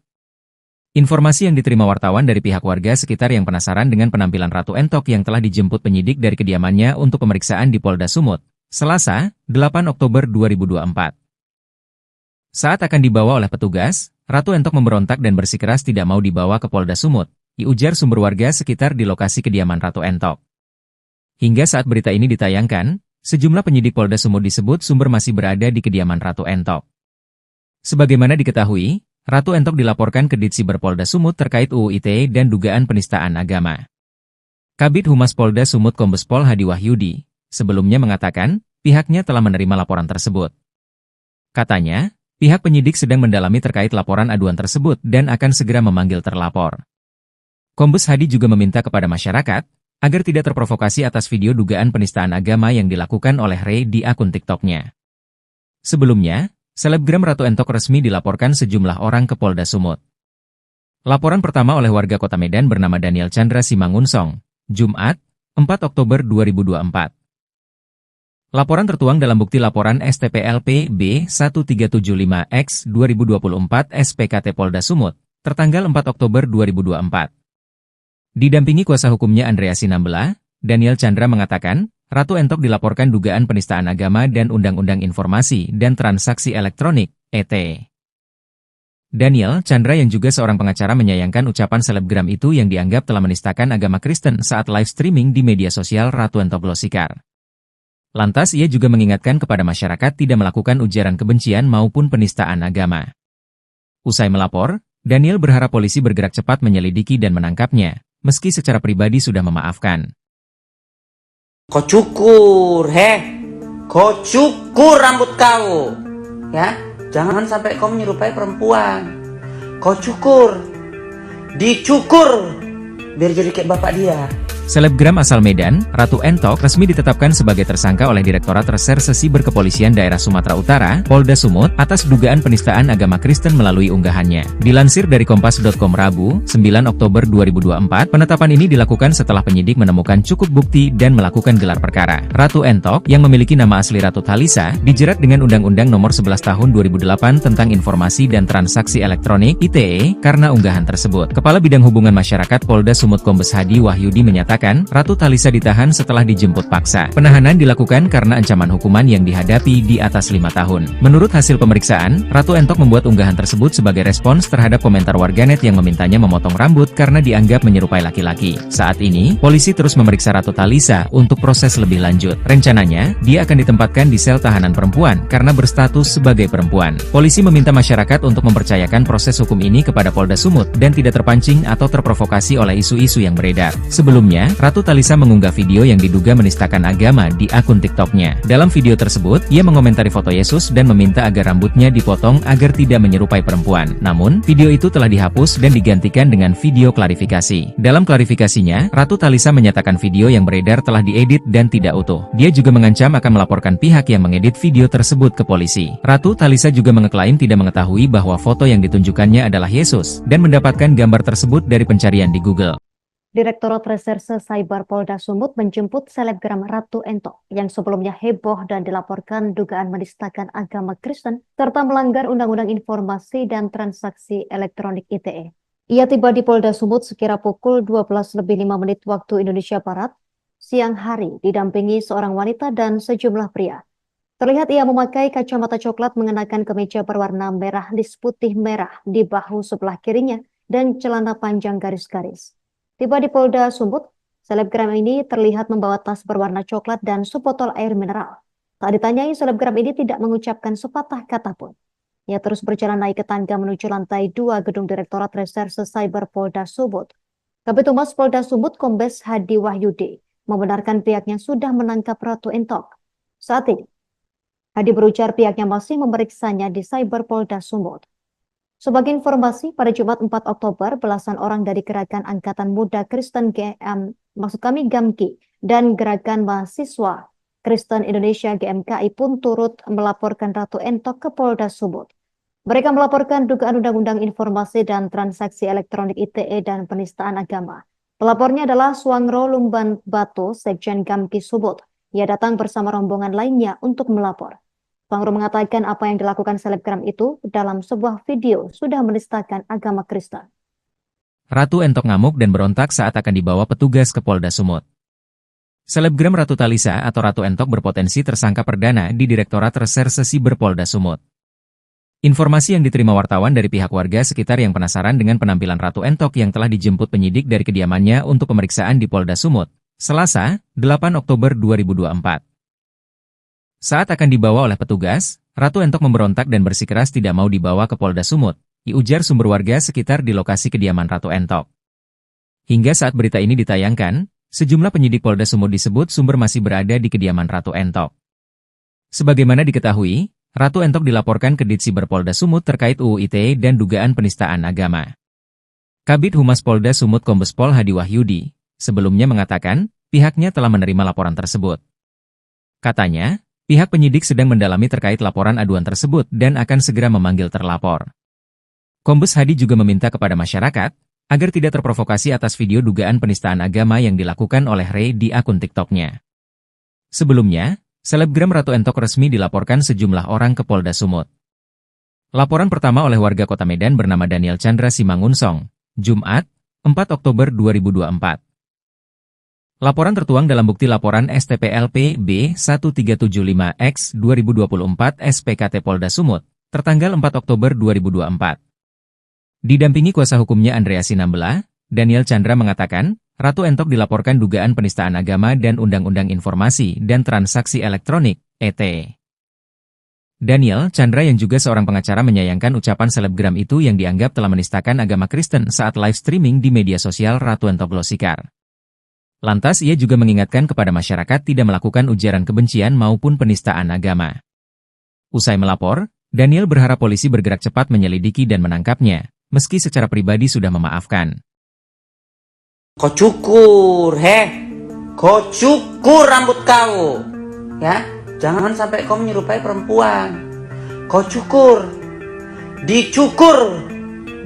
S1: Informasi yang diterima wartawan dari pihak warga sekitar yang penasaran dengan penampilan Ratu Entok yang telah dijemput penyidik dari kediamannya untuk pemeriksaan di Polda Sumut, Selasa, 8 Oktober 2024. Saat akan dibawa oleh petugas, Ratu Entok memberontak dan bersikeras tidak mau dibawa ke Polda Sumut, diujar sumber warga sekitar di lokasi kediaman Ratu Entok. Hingga saat berita ini ditayangkan, sejumlah penyidik Polda Sumut disebut sumber masih berada di kediaman Ratu Entok. Sebagaimana diketahui, Ratu Entok dilaporkan ke Ditsiber Polda Sumut terkait UU ITE dan dugaan penistaan agama. Kabid Humas Polda Sumut Kombes Pol Hadi Wahyudi sebelumnya mengatakan pihaknya telah menerima laporan tersebut. Katanya, pihak penyidik sedang mendalami terkait laporan aduan tersebut dan akan segera memanggil terlapor. Kombes Hadi juga meminta kepada masyarakat agar tidak terprovokasi atas video dugaan penistaan agama yang dilakukan oleh Ray di akun TikTok-nya. Sebelumnya, selebgram Ratu Entok resmi dilaporkan sejumlah orang ke Polda Sumut. Laporan pertama oleh warga Kota Medan bernama Daniel Chandra Simangunsong, Jumat, 4 Oktober 2024. Laporan tertuang dalam bukti laporan STPLP B1375X 2024 SPKT Polda Sumut, tertanggal 4 Oktober 2024. Didampingi kuasa hukumnya Andrea Sinambela, Daniel Chandra mengatakan, Ratu Entok dilaporkan dugaan penistaan agama dan Undang-Undang Informasi dan Transaksi Elektronik, ET. Daniel Chandra yang juga seorang pengacara menyayangkan ucapan selebgram itu yang dianggap telah menistakan agama Kristen saat live streaming di media sosial Ratu Entok Glosikar. Lantas ia juga mengingatkan kepada masyarakat tidak melakukan ujaran kebencian maupun penistaan agama. Usai melapor, Daniel berharap polisi bergerak cepat menyelidiki dan menangkapnya, meski secara pribadi sudah memaafkan.
S2: Kau cukur, kau cukur rambut kau, ya. Jangan sampai kau menyerupai perempuan. Kau cukur, dicukur, biar jadi kayak bapak dia.
S1: Selebgram asal Medan, Ratu Entok resmi ditetapkan sebagai tersangka oleh Direktorat Reserse Siber Kepolisian Daerah Sumatera Utara, Polda Sumut, atas dugaan penistaan agama Kristen melalui unggahannya. Dilansir dari Kompas.com Rabu, 9 Oktober 2024, penetapan ini dilakukan setelah penyidik menemukan cukup bukti dan melakukan gelar perkara. Ratu Entok, yang memiliki nama asli Ratu Talisa, dijerat dengan Undang-Undang Nomor 11 Tahun 2008 tentang Informasi dan Transaksi Elektronik (ITE) karena unggahan tersebut. Kepala Bidang Hubungan Masyarakat Polda Sumut Kombes Hadi Wahyudi menyatakan, Ratu Talisa ditahan setelah dijemput paksa. Penahanan dilakukan karena ancaman hukuman yang dihadapi di atas 5 tahun. Menurut hasil pemeriksaan, Ratu Entok membuat unggahan tersebut sebagai respons terhadap komentar warganet yang memintanya memotong rambut karena dianggap menyerupai laki-laki. Saat ini, polisi terus memeriksa Ratu Talisa untuk proses lebih lanjut. Rencananya, dia akan ditempatkan di sel tahanan perempuan karena berstatus sebagai perempuan. Polisi meminta masyarakat untuk mempercayakan proses hukum ini kepada Polda Sumut dan tidak terpancing atau terprovokasi oleh isu-isu yang beredar. Sebelumnya, Ratu Talisa mengunggah video yang diduga menistakan agama di akun TikTok-nya. Dalam video tersebut, ia mengomentari foto Yesus dan meminta agar rambutnya dipotong agar tidak menyerupai perempuan. Namun, video itu telah dihapus dan digantikan dengan video klarifikasi. Dalam klarifikasinya, Ratu Talisa menyatakan video yang beredar telah diedit dan tidak utuh. Dia juga mengancam akan melaporkan pihak yang mengedit video tersebut ke polisi. Ratu Talisa juga mengeklaim tidak mengetahui bahwa foto yang ditunjukkannya adalah Yesus dan mendapatkan gambar tersebut dari pencarian di Google.
S3: Direktorat Reserse Cyber Polda Sumut menjemput selebgram Ratu Entok yang sebelumnya heboh dan dilaporkan dugaan menistakan agama Kristen serta melanggar Undang-Undang Informasi dan Transaksi Elektronik ITE. Ia tiba di Polda Sumut sekira pukul 12:05 waktu Indonesia Barat, siang hari didampingi seorang wanita dan sejumlah pria. Terlihat ia memakai kacamata coklat mengenakan kemeja berwarna merah lis putih merah di bahu sebelah kirinya dan celana panjang garis-garis. Tiba di Polda Sumut, selebgram ini terlihat membawa tas berwarna coklat dan sebotol air mineral. Saat ditanyai, selebgram ini tidak mengucapkan sepatah kata pun. Ia terus berjalan naik ke tangga menuju lantai 2 gedung Direktorat Reserse Cyber Polda Sumut. Kabid Humas Polda Sumut Kombes Hadi Wahyudi membenarkan pihaknya sudah menangkap Ratu Entok. Saat ini, Hadi berujar pihaknya masih memeriksanya di Cyber Polda Sumut. Sebagai informasi, pada Jumat 4 Oktober, belasan orang dari Gerakan Angkatan Muda Kristen GAMKI dan Gerakan Mahasiswa Kristen Indonesia GMKI pun turut melaporkan Ratu Entok ke Polda Sumut. Mereka melaporkan dugaan Undang-Undang Informasi dan Transaksi Elektronik ITE dan penistaan agama. Pelapornya adalah Suangro Lumban Batu, Sekjen GAMKI Sumut. Ia datang bersama rombongan lainnya untuk melapor. Suangro mengatakan apa yang dilakukan selebgram itu dalam sebuah video sudah menistakan agama Kristen.
S1: Ratu Entok ngamuk dan berontak saat akan dibawa petugas ke Polda Sumut. Selebgram Ratu Talisa atau Ratu Entok berpotensi tersangka perdana di Direktorat Reserse Cyber Polda Sumut. Informasi yang diterima wartawan dari pihak warga sekitar yang penasaran dengan penampilan Ratu Entok yang telah dijemput penyidik dari kediamannya untuk pemeriksaan di Polda Sumut, Selasa, 8 Oktober 2024. Saat akan dibawa oleh petugas, Ratu Entok memberontak dan bersikeras tidak mau dibawa ke Polda Sumut, diujar sumber warga sekitar di lokasi kediaman Ratu Entok. Hingga saat berita ini ditayangkan, sejumlah penyidik Polda Sumut disebut sumber masih berada di kediaman Ratu Entok. Sebagaimana diketahui, Ratu Entok dilaporkan ke Ditsiber Polda Sumut terkait UU ITE dan dugaan penistaan agama. Kabid Humas Polda Sumut Kombes Pol Hadi Wahyudi sebelumnya mengatakan pihaknya telah menerima laporan tersebut. Katanya, pihak penyidik sedang mendalami terkait laporan aduan tersebut dan akan segera memanggil terlapor. Kombes Hadi juga meminta kepada masyarakat agar tidak terprovokasi atas video dugaan penistaan agama yang dilakukan oleh Rey di akun TikTok-nya. Sebelumnya, selebgram Ratu Entok resmi dilaporkan sejumlah orang ke Polda Sumut. Laporan pertama oleh warga Kota Medan bernama Daniel Chandra Simangunsong, Jumat, 4 Oktober 2024. Laporan tertuang dalam bukti laporan STPLP B1375X 2024 SPKT Polda Sumut, tertanggal 4 Oktober 2024. Didampingi kuasa hukumnya Andrea Sinambela, Daniel Chandra mengatakan, Ratu Entok dilaporkan dugaan penistaan agama dan Undang-Undang Informasi dan Transaksi Elektronik, ET. Daniel Chandra yang juga seorang pengacara menyayangkan ucapan selebgram itu yang dianggap telah menistakan agama Kristen saat live streaming di media sosial Ratu Entok Glosikar. Lantas ia juga mengingatkan kepada masyarakat tidak melakukan ujaran kebencian maupun penistaan agama. Usai melapor, Daniel berharap polisi bergerak cepat menyelidiki dan menangkapnya, meski secara pribadi sudah memaafkan.
S2: Kau cukur, kau cukur rambut kau, ya, jangan sampai kau menyerupai perempuan. Kau cukur, dicukur,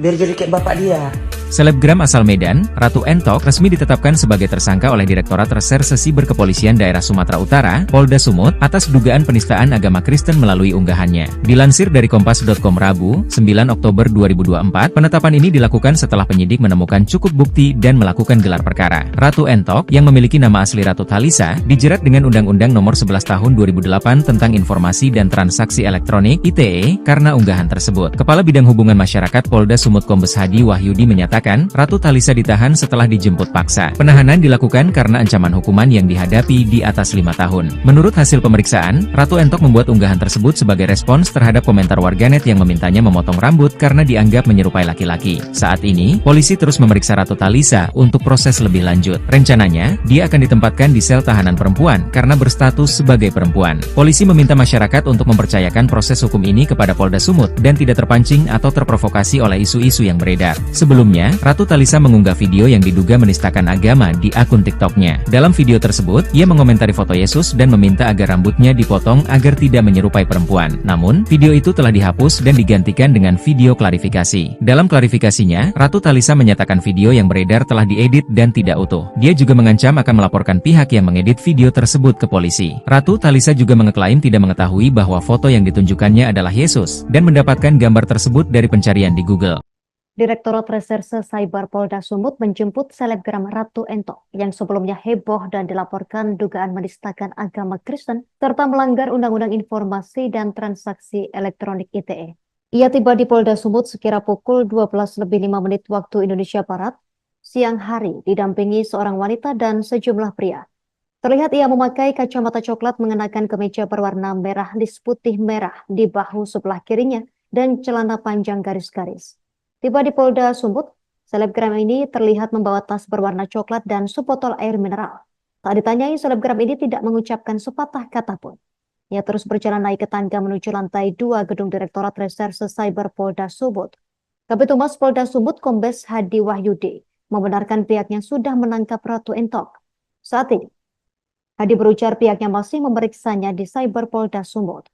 S2: biar jadi kayak bapak dia.
S1: Selebgram asal Medan, Ratu Entok resmi ditetapkan sebagai tersangka oleh Direktorat Reserse Siber Kepolisian Daerah Sumatera Utara, Polda Sumut, atas dugaan penistaan agama Kristen melalui unggahannya. Dilansir dari Kompas.com Rabu, 9 Oktober 2024, penetapan ini dilakukan setelah penyidik menemukan cukup bukti dan melakukan gelar perkara. Ratu Entok, yang memiliki nama asli Ratu Talisa, dijerat dengan Undang-Undang Nomor 11 Tahun 2008 tentang Informasi dan Transaksi Elektronik (ITE) karena unggahan tersebut. Kepala Bidang Hubungan Masyarakat Polda Sumut Kombes Hadi Wahyudi menyatakan, Ratu Talisa ditahan setelah dijemput paksa. Penahanan dilakukan karena ancaman hukuman yang dihadapi di atas 5 tahun. Menurut hasil pemeriksaan, Ratu Entok membuat unggahan tersebut sebagai respons terhadap komentar warganet yang memintanya memotong rambut karena dianggap menyerupai laki-laki. Saat ini, polisi terus memeriksa Ratu Talisa untuk proses lebih lanjut. Rencananya, dia akan ditempatkan di sel tahanan perempuan karena berstatus sebagai perempuan. Polisi meminta masyarakat untuk mempercayakan proses hukum ini kepada Polda Sumut dan tidak terpancing atau terprovokasi oleh isu-isu yang beredar. Sebelumnya, sebelumnya, Ratu Talisa mengunggah video yang diduga menistakan agama di akun TikToknya. Dalam video tersebut, ia mengomentari foto Yesus dan meminta agar rambutnya dipotong agar tidak menyerupai perempuan. Namun, video itu telah dihapus dan digantikan dengan video klarifikasi. Dalam klarifikasinya, Ratu Talisa menyatakan video yang beredar telah diedit dan tidak utuh. Dia juga mengancam akan melaporkan pihak yang mengedit video tersebut ke polisi. Ratu Talisa juga mengeklaim tidak mengetahui bahwa foto yang ditunjukkannya adalah Yesus, dan mendapatkan gambar tersebut dari pencarian di Google.
S3: Direktorat Reserse Cyber Polda Sumut menjemput selebgram Ratu Entok yang sebelumnya heboh dan dilaporkan dugaan menistakan agama Kristen serta melanggar Undang-Undang Informasi dan Transaksi Elektronik ITE. Ia tiba di Polda Sumut sekira pukul 12:05 waktu Indonesia Barat, siang hari, didampingi seorang wanita dan sejumlah pria. Terlihat ia memakai kacamata coklat, mengenakan kemeja berwarna merah lis putih merah di bahu sebelah kirinya dan celana panjang garis-garis. Tiba di Polda Sumut, selebgram ini terlihat membawa tas berwarna coklat dan sebotol air mineral. Tak ditanyai, selebgram ini tidak mengucapkan sepatah kata pun. Ia terus berjalan naik ke tangga menuju lantai 2 gedung Direktorat Reserse Cyber Polda Sumut. Kabid Humas Polda Sumut Kombes Hadi Wahyudi membenarkan pihaknya sudah menangkap Ratu Entok. Saat ini, Hadi berujar pihaknya masih memeriksanya di Cyber Polda Sumut.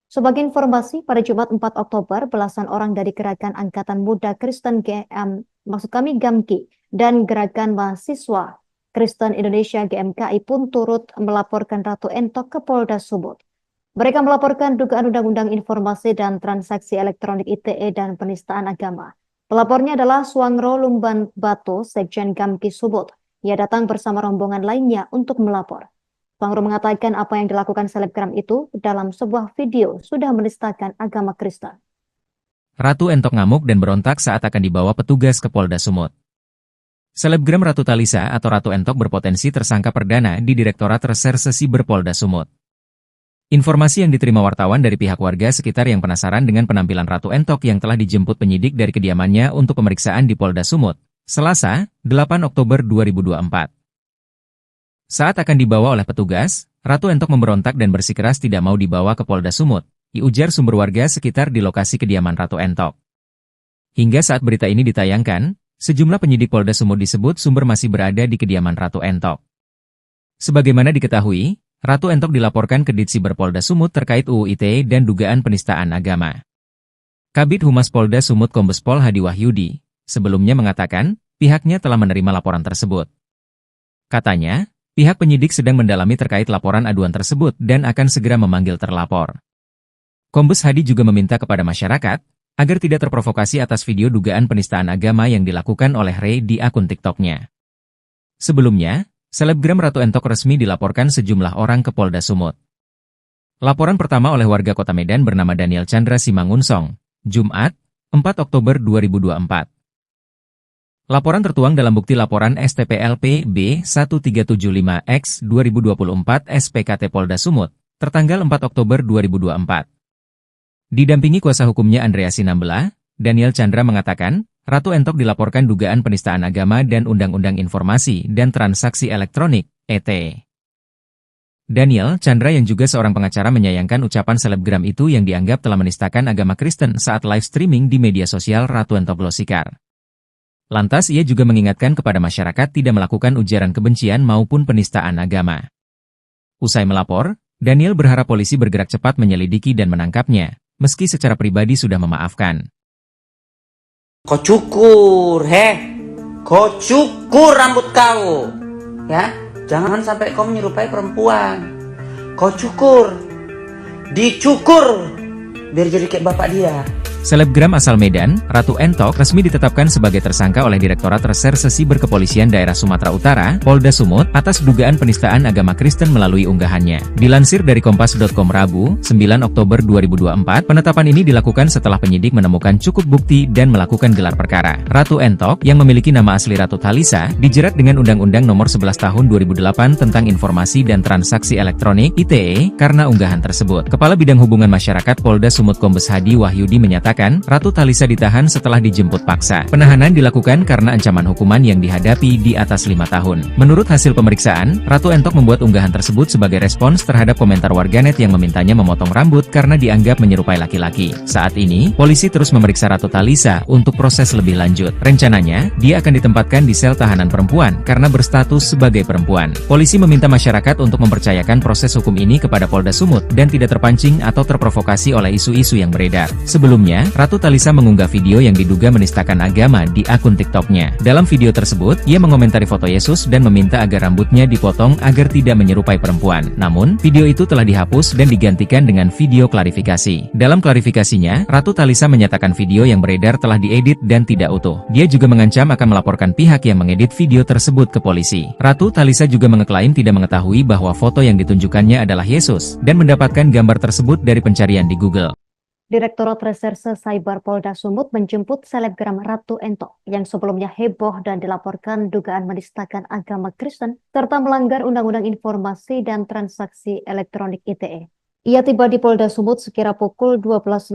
S3: Sebagai informasi, pada Jumat 4 Oktober, belasan orang dari Gerakan Angkatan Muda Kristen GAMKI dan Gerakan Mahasiswa Kristen Indonesia GMKI pun turut melaporkan Ratu Entok ke Polda Sumut. Mereka melaporkan dugaan Undang-Undang Informasi dan Transaksi Elektronik ITE dan penistaan agama. Pelapornya adalah Suangro Lumban Bato, Sekjen GAMKI Sumut. Ia datang bersama rombongan lainnya untuk melapor. Suangro mengatakan apa yang dilakukan selebgram itu dalam sebuah video sudah menistakan agama Kristen.
S1: Ratu Entok ngamuk dan berontak saat akan dibawa petugas ke Polda Sumut. Selebgram Ratu Talisa atau Ratu Entok berpotensi tersangka perdana di Direktorat Reserse Cyber Polda Sumut. Informasi yang diterima wartawan dari pihak warga sekitar yang penasaran dengan penampilan Ratu Entok yang telah dijemput penyidik dari kediamannya untuk pemeriksaan di Polda Sumut, Selasa, 8 Oktober 2024. Saat akan dibawa oleh petugas, Ratu Entok memberontak dan bersikeras tidak mau dibawa ke Polda Sumut, diujar sumber warga sekitar di lokasi kediaman Ratu Entok. Hingga saat berita ini ditayangkan, sejumlah penyidik Polda Sumut disebut sumber masih berada di kediaman Ratu Entok. Sebagaimana diketahui, Ratu Entok dilaporkan ke Ditsiber Polda Sumut terkait UU ITE dan dugaan penistaan agama. Kabid Humas Polda Sumut Kombes Pol Hadi Wahyudi sebelumnya mengatakan pihaknya telah menerima laporan tersebut. Katanya, pihak penyidik sedang mendalami terkait laporan aduan tersebut dan akan segera memanggil terlapor. Kombes Hadi juga meminta kepada masyarakat agar tidak terprovokasi atas video dugaan penistaan agama yang dilakukan oleh Ray di akun TikToknya. Sebelumnya, selebgram Ratu Entok resmi dilaporkan sejumlah orang ke Polda Sumut. Laporan pertama oleh warga Kota Medan bernama Daniel Chandra Simangunsong, Jumat, 4 Oktober 2024. Laporan tertuang dalam bukti laporan STPLP B1375X 2024 SPKT Polda Sumut, tertanggal 4 Oktober 2024. Didampingi kuasa hukumnya Andrea Sinambela, Daniel Chandra mengatakan, Ratu Entok dilaporkan dugaan penistaan agama dan Undang-Undang Informasi dan Transaksi Elektronik, (ET). Daniel Chandra yang juga seorang pengacara menyayangkan ucapan selebgram itu yang dianggap telah menistakan agama Kristen saat live streaming di media sosial Ratu Entok Glosikar. Lantas ia juga mengingatkan kepada masyarakat tidak melakukan ujaran kebencian maupun penistaan agama. Usai melapor, Daniel berharap polisi bergerak cepat menyelidiki dan menangkapnya, meski secara pribadi sudah memaafkan.
S2: Kau cukur, kau cukur rambut kau, ya, jangan sampai kau menyerupai perempuan. Kau cukur, dicukur, biar jadi kayak bapak dia.
S1: Selebgram asal Medan, Ratu Entok resmi ditetapkan sebagai tersangka oleh Direktorat Reserse Siber Kepolisian Daerah Sumatera Utara, Polda Sumut, atas dugaan penistaan agama Kristen melalui unggahannya. Dilansir dari Kompas.com Rabu, 9 Oktober 2024, penetapan ini dilakukan setelah penyidik menemukan cukup bukti dan melakukan gelar perkara. Ratu Entok, yang memiliki nama asli Ratu Talisa, dijerat dengan Undang-Undang Nomor 11 Tahun 2008 tentang Informasi dan Transaksi Elektronik (ITE) karena unggahan tersebut. Kepala Bidang Hubungan Masyarakat Polda Sumut Kombes Hadi Wahyudi menyatakan mengatakan, Ratu Talisa ditahan setelah dijemput paksa. Penahanan dilakukan karena ancaman hukuman yang dihadapi di atas 5 tahun. Menurut hasil pemeriksaan, Ratu Entok membuat unggahan tersebut sebagai respons terhadap komentar warganet yang memintanya memotong rambut karena dianggap menyerupai laki-laki. Saat ini, polisi terus memeriksa Ratu Talisa untuk proses lebih lanjut. Rencananya, dia akan ditempatkan di sel tahanan perempuan karena berstatus sebagai perempuan. Polisi meminta masyarakat untuk mempercayakan proses hukum ini kepada Polda Sumut dan tidak terpancing atau terprovokasi oleh isu-isu yang beredar. Sebelumnya, Ratu Talisa mengunggah video yang diduga menistakan agama di akun TikTok-nya. Dalam video tersebut, ia mengomentari foto Yesus dan meminta agar rambutnya dipotong agar tidak menyerupai perempuan. Namun, video itu telah dihapus dan digantikan dengan video klarifikasi. Dalam klarifikasinya, Ratu Talisa menyatakan video yang beredar telah diedit dan tidak utuh. Dia juga mengancam akan melaporkan pihak yang mengedit video tersebut ke polisi. Ratu Talisa juga mengeklaim tidak mengetahui bahwa foto yang ditunjukkannya adalah Yesus dan mendapatkan gambar tersebut dari pencarian di Google.
S3: Direktorat Reserse Cyber Polda Sumut menjemput selebgram Ratu Entok yang sebelumnya heboh dan dilaporkan dugaan menistakan agama Kristen serta melanggar Undang-Undang Informasi dan Transaksi Elektronik ITE. Ia tiba di Polda Sumut sekira pukul 12:05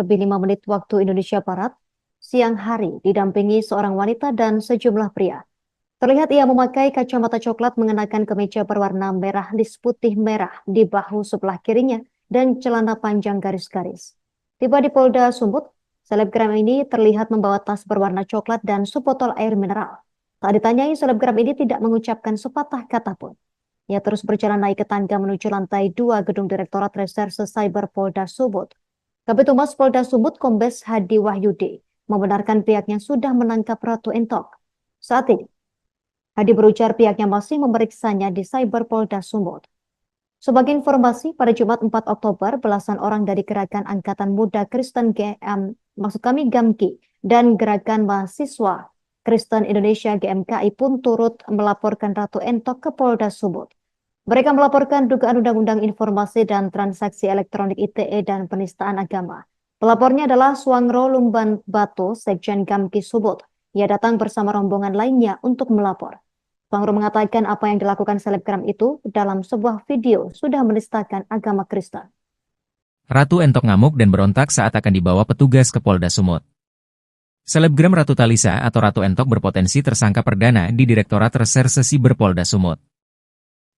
S3: waktu Indonesia Barat, siang hari didampingi seorang wanita dan sejumlah pria. Terlihat ia memakai kacamata coklat mengenakan kemeja berwarna merah lis putih merah di bahu sebelah kirinya dan celana panjang garis-garis. Tiba di Polda Sumut, selebgram ini terlihat membawa tas berwarna coklat dan sebotol air mineral. Tak ditanyai, selebgram ini tidak mengucapkan sepatah kata pun. Ia terus berjalan naik ke tangga menuju lantai 2 gedung Direktorat Reserse Cyber Polda Sumut. Kabid Humas Polda Sumut Kombes Hadi Wahyudi membenarkan pihaknya sudah menangkap Ratu Entok. Saat ini, Hadi berujar pihaknya masih memeriksanya di Cyber Polda Sumut. Sebagai informasi, pada Jumat 4 Oktober, belasan orang dari Gerakan Angkatan Muda Kristen GAMKI dan Gerakan Mahasiswa Kristen Indonesia GMKI pun turut melaporkan Ratu Entok ke Polda Sumut. Mereka melaporkan dugaan Undang-Undang Informasi dan Transaksi Elektronik ITE dan penistaan agama. Pelapornya adalah Suangro Lumban Batu, Sekjen GAMKI Sumut. Ia datang bersama rombongan lainnya untuk melapor. Suangro mengatakan apa yang dilakukan selebgram itu dalam sebuah video sudah menistakan agama Kristen.
S1: Ratu Entok ngamuk dan berontak saat akan dibawa petugas ke Polda Sumut. Selebgram Ratu Talisa atau Ratu Entok berpotensi tersangka perdana di Direktorat Reserse Cyber Polda Sumut.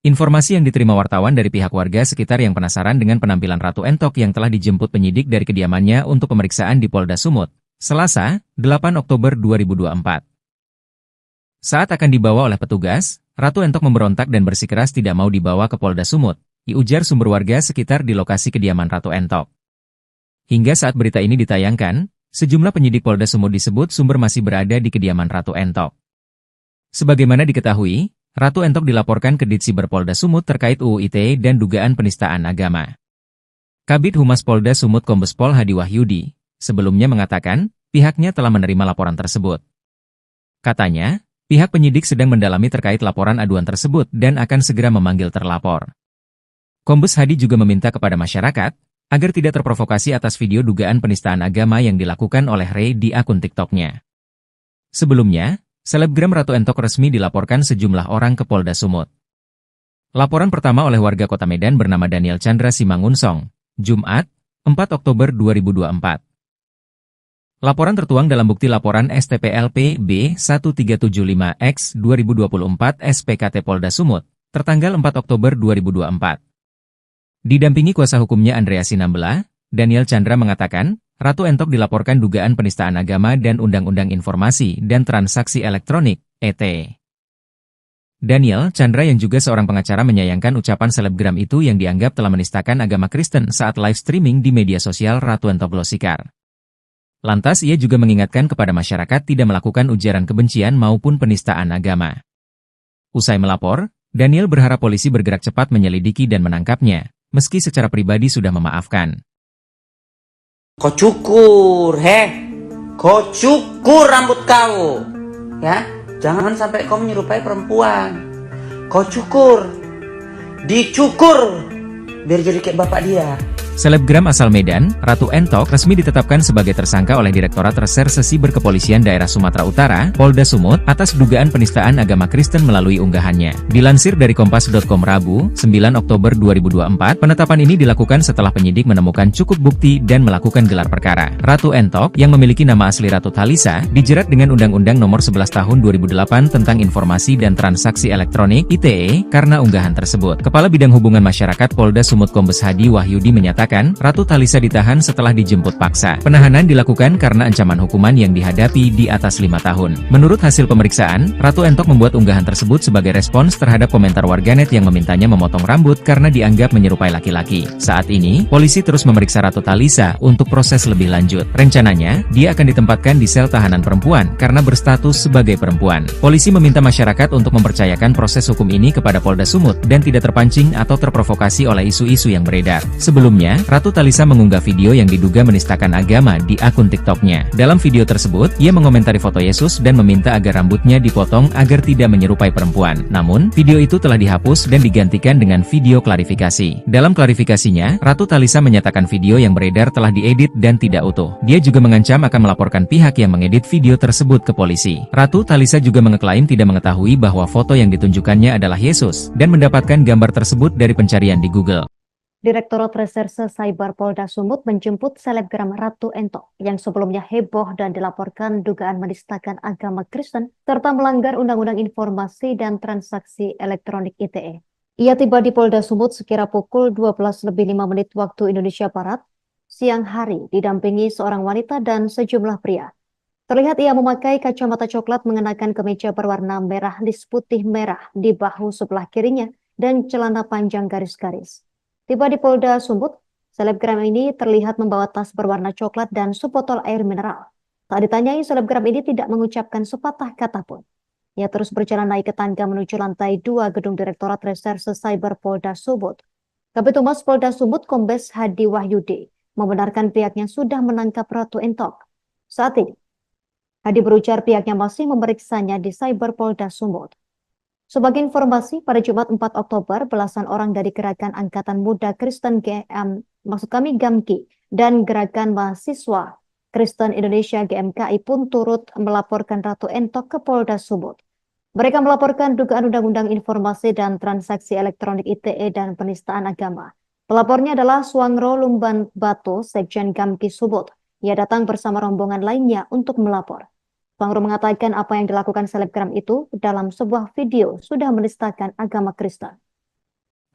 S1: Informasi yang diterima wartawan dari pihak warga sekitar yang penasaran dengan penampilan Ratu Entok yang telah dijemput penyidik dari kediamannya untuk pemeriksaan di Polda Sumut, Selasa, 8 Oktober 2024. Saat akan dibawa oleh petugas, Ratu Entok memberontak dan bersikeras tidak mau dibawa ke Polda Sumut, diujar sumber warga sekitar di lokasi kediaman Ratu Entok. Hingga saat berita ini ditayangkan, sejumlah penyidik Polda Sumut disebut sumber masih berada di kediaman Ratu Entok. Sebagaimana diketahui, Ratu Entok dilaporkan ke Ditsiber Polda Sumut terkait UU ITE dan dugaan penistaan agama. Kabid Humas Polda Sumut Kombes Pol Hadi Wahyudi sebelumnya mengatakan pihaknya telah menerima laporan tersebut. Katanya, pihak penyidik sedang mendalami terkait laporan aduan tersebut dan akan segera memanggil terlapor. Kombes Hadi juga meminta kepada masyarakat agar tidak terprovokasi atas video dugaan penistaan agama yang dilakukan oleh Ray di akun TikTok-nya. Sebelumnya, selebgram Ratu Entok resmi dilaporkan sejumlah orang ke Polda Sumut. Laporan pertama oleh warga Kota Medan bernama Daniel Chandra Simangunsong, Jumat, 4 Oktober 2024. Laporan tertuang dalam bukti laporan STPLP B1375X 2024 SPKT Polda Sumut, tertanggal 4 Oktober 2024. Didampingi kuasa hukumnya Andrea Sinambela, Daniel Chandra mengatakan, Ratu Entok dilaporkan dugaan penistaan agama dan Undang-Undang Informasi dan Transaksi Elektronik, ET. Daniel Chandra yang juga seorang pengacara menyayangkan ucapan selebgram itu yang dianggap telah menistakan agama Kristen saat live streaming di media sosial Ratu Entok Glosikar. Lantas ia juga mengingatkan kepada masyarakat tidak melakukan ujaran kebencian maupun penistaan agama. Usai melapor, Daniel berharap polisi bergerak cepat menyelidiki dan menangkapnya, meski secara pribadi sudah memaafkan.
S2: Kau cukur, kau cukur rambut kau, ya, jangan sampai kau menyerupai perempuan. Kau cukur, dicukur, biar jadi kayak bapak dia.
S1: Selebgram asal Medan, Ratu Entok, resmi ditetapkan sebagai tersangka oleh Direktorat Reserse Siber Kepolisian Daerah Sumatera Utara, Polda Sumut, atas dugaan penistaan agama Kristen melalui unggahannya. Dilansir dari Kompas.com Rabu, 9 Oktober 2024, penetapan ini dilakukan setelah penyidik menemukan cukup bukti dan melakukan gelar perkara. Ratu Entok, yang memiliki nama asli Ratu Thalisa, dijerat dengan Undang-Undang Nomor 11 Tahun 2008 tentang Informasi dan Transaksi Elektronik (ITE) karena unggahan tersebut. Kepala Bidang Hubungan Masyarakat Polda Sumut Kombes Hadi Wahyudi menyatakan, Ratu Thalisa ditahan setelah dijemput paksa. Penahanan dilakukan karena ancaman hukuman yang dihadapi di atas 5 tahun. Menurut hasil pemeriksaan, Ratu Entok membuat unggahan tersebut sebagai respons terhadap komentar warganet yang memintanya memotong rambut karena dianggap menyerupai laki-laki. Saat ini, polisi terus memeriksa Ratu Thalisa untuk proses lebih lanjut. Rencananya, dia akan ditempatkan di sel tahanan perempuan karena berstatus sebagai perempuan. Polisi meminta masyarakat untuk mempercayakan proses hukum ini kepada Polda Sumut dan tidak terpancing atau terprovokasi oleh isu-isu yang beredar. Sebelumnya, Ratu Thalisa mengunggah video yang diduga menistakan agama di akun TikToknya. Dalam video tersebut, ia mengomentari foto Yesus dan meminta agar rambutnya dipotong agar tidak menyerupai perempuan. Namun, video itu telah dihapus dan digantikan dengan video klarifikasi. Dalam klarifikasinya, Ratu Thalisa menyatakan video yang beredar telah diedit dan tidak utuh. Dia juga mengancam akan melaporkan pihak yang mengedit video tersebut ke polisi. Ratu Thalisa juga mengeklaim tidak mengetahui bahwa foto yang ditunjukkannya adalah Yesus, dan mendapatkan gambar tersebut dari pencarian di Google.
S3: Direktorat Reserse Cyber Polda Sumut menjemput selebgram Ratu Entok yang sebelumnya heboh dan dilaporkan dugaan menistakan agama Kristen serta melanggar Undang-Undang Informasi dan Transaksi Elektronik (ITE). Ia tiba di Polda Sumut sekira pukul 12:05 waktu Indonesia Barat, siang hari, didampingi seorang wanita dan sejumlah pria. Terlihat ia memakai kacamata coklat, mengenakan kemeja berwarna merah lis putih merah di bahu sebelah kirinya dan celana panjang garis-garis. Tiba di Polda Sumut, selebgram ini terlihat membawa tas berwarna coklat dan sebotol air mineral. Saat ditanyai, selebgram ini tidak mengucapkan sepatah kata pun. Ia terus berjalan naik ke tangga menuju lantai 2 gedung Direktorat Reserse Cyber Polda Sumut. Kabid Humas Polda Sumut Kombes Hadi Wahyudi membenarkan pihaknya sudah menangkap Ratu Entok. Saat ini, Hadi berujar pihaknya masih memeriksanya di Cyber Polda Sumut. Sebagai informasi, pada Jumat 4 Oktober, belasan orang dari Gerakan Angkatan Muda Kristen GAMKI dan Gerakan Mahasiswa Kristen Indonesia GMKI pun turut melaporkan Ratu Entok ke Polda Sumut. Mereka melaporkan dugaan Undang-Undang Informasi dan Transaksi Elektronik (ITE) dan penistaan agama. Pelapornya adalah Suangro Lumban Bato, Sekjen GAMKI Sumut. Ia datang bersama rombongan lainnya untuk melapor. Suangro mengatakan apa yang dilakukan selebgram itu dalam sebuah video sudah menistakan agama Kristen.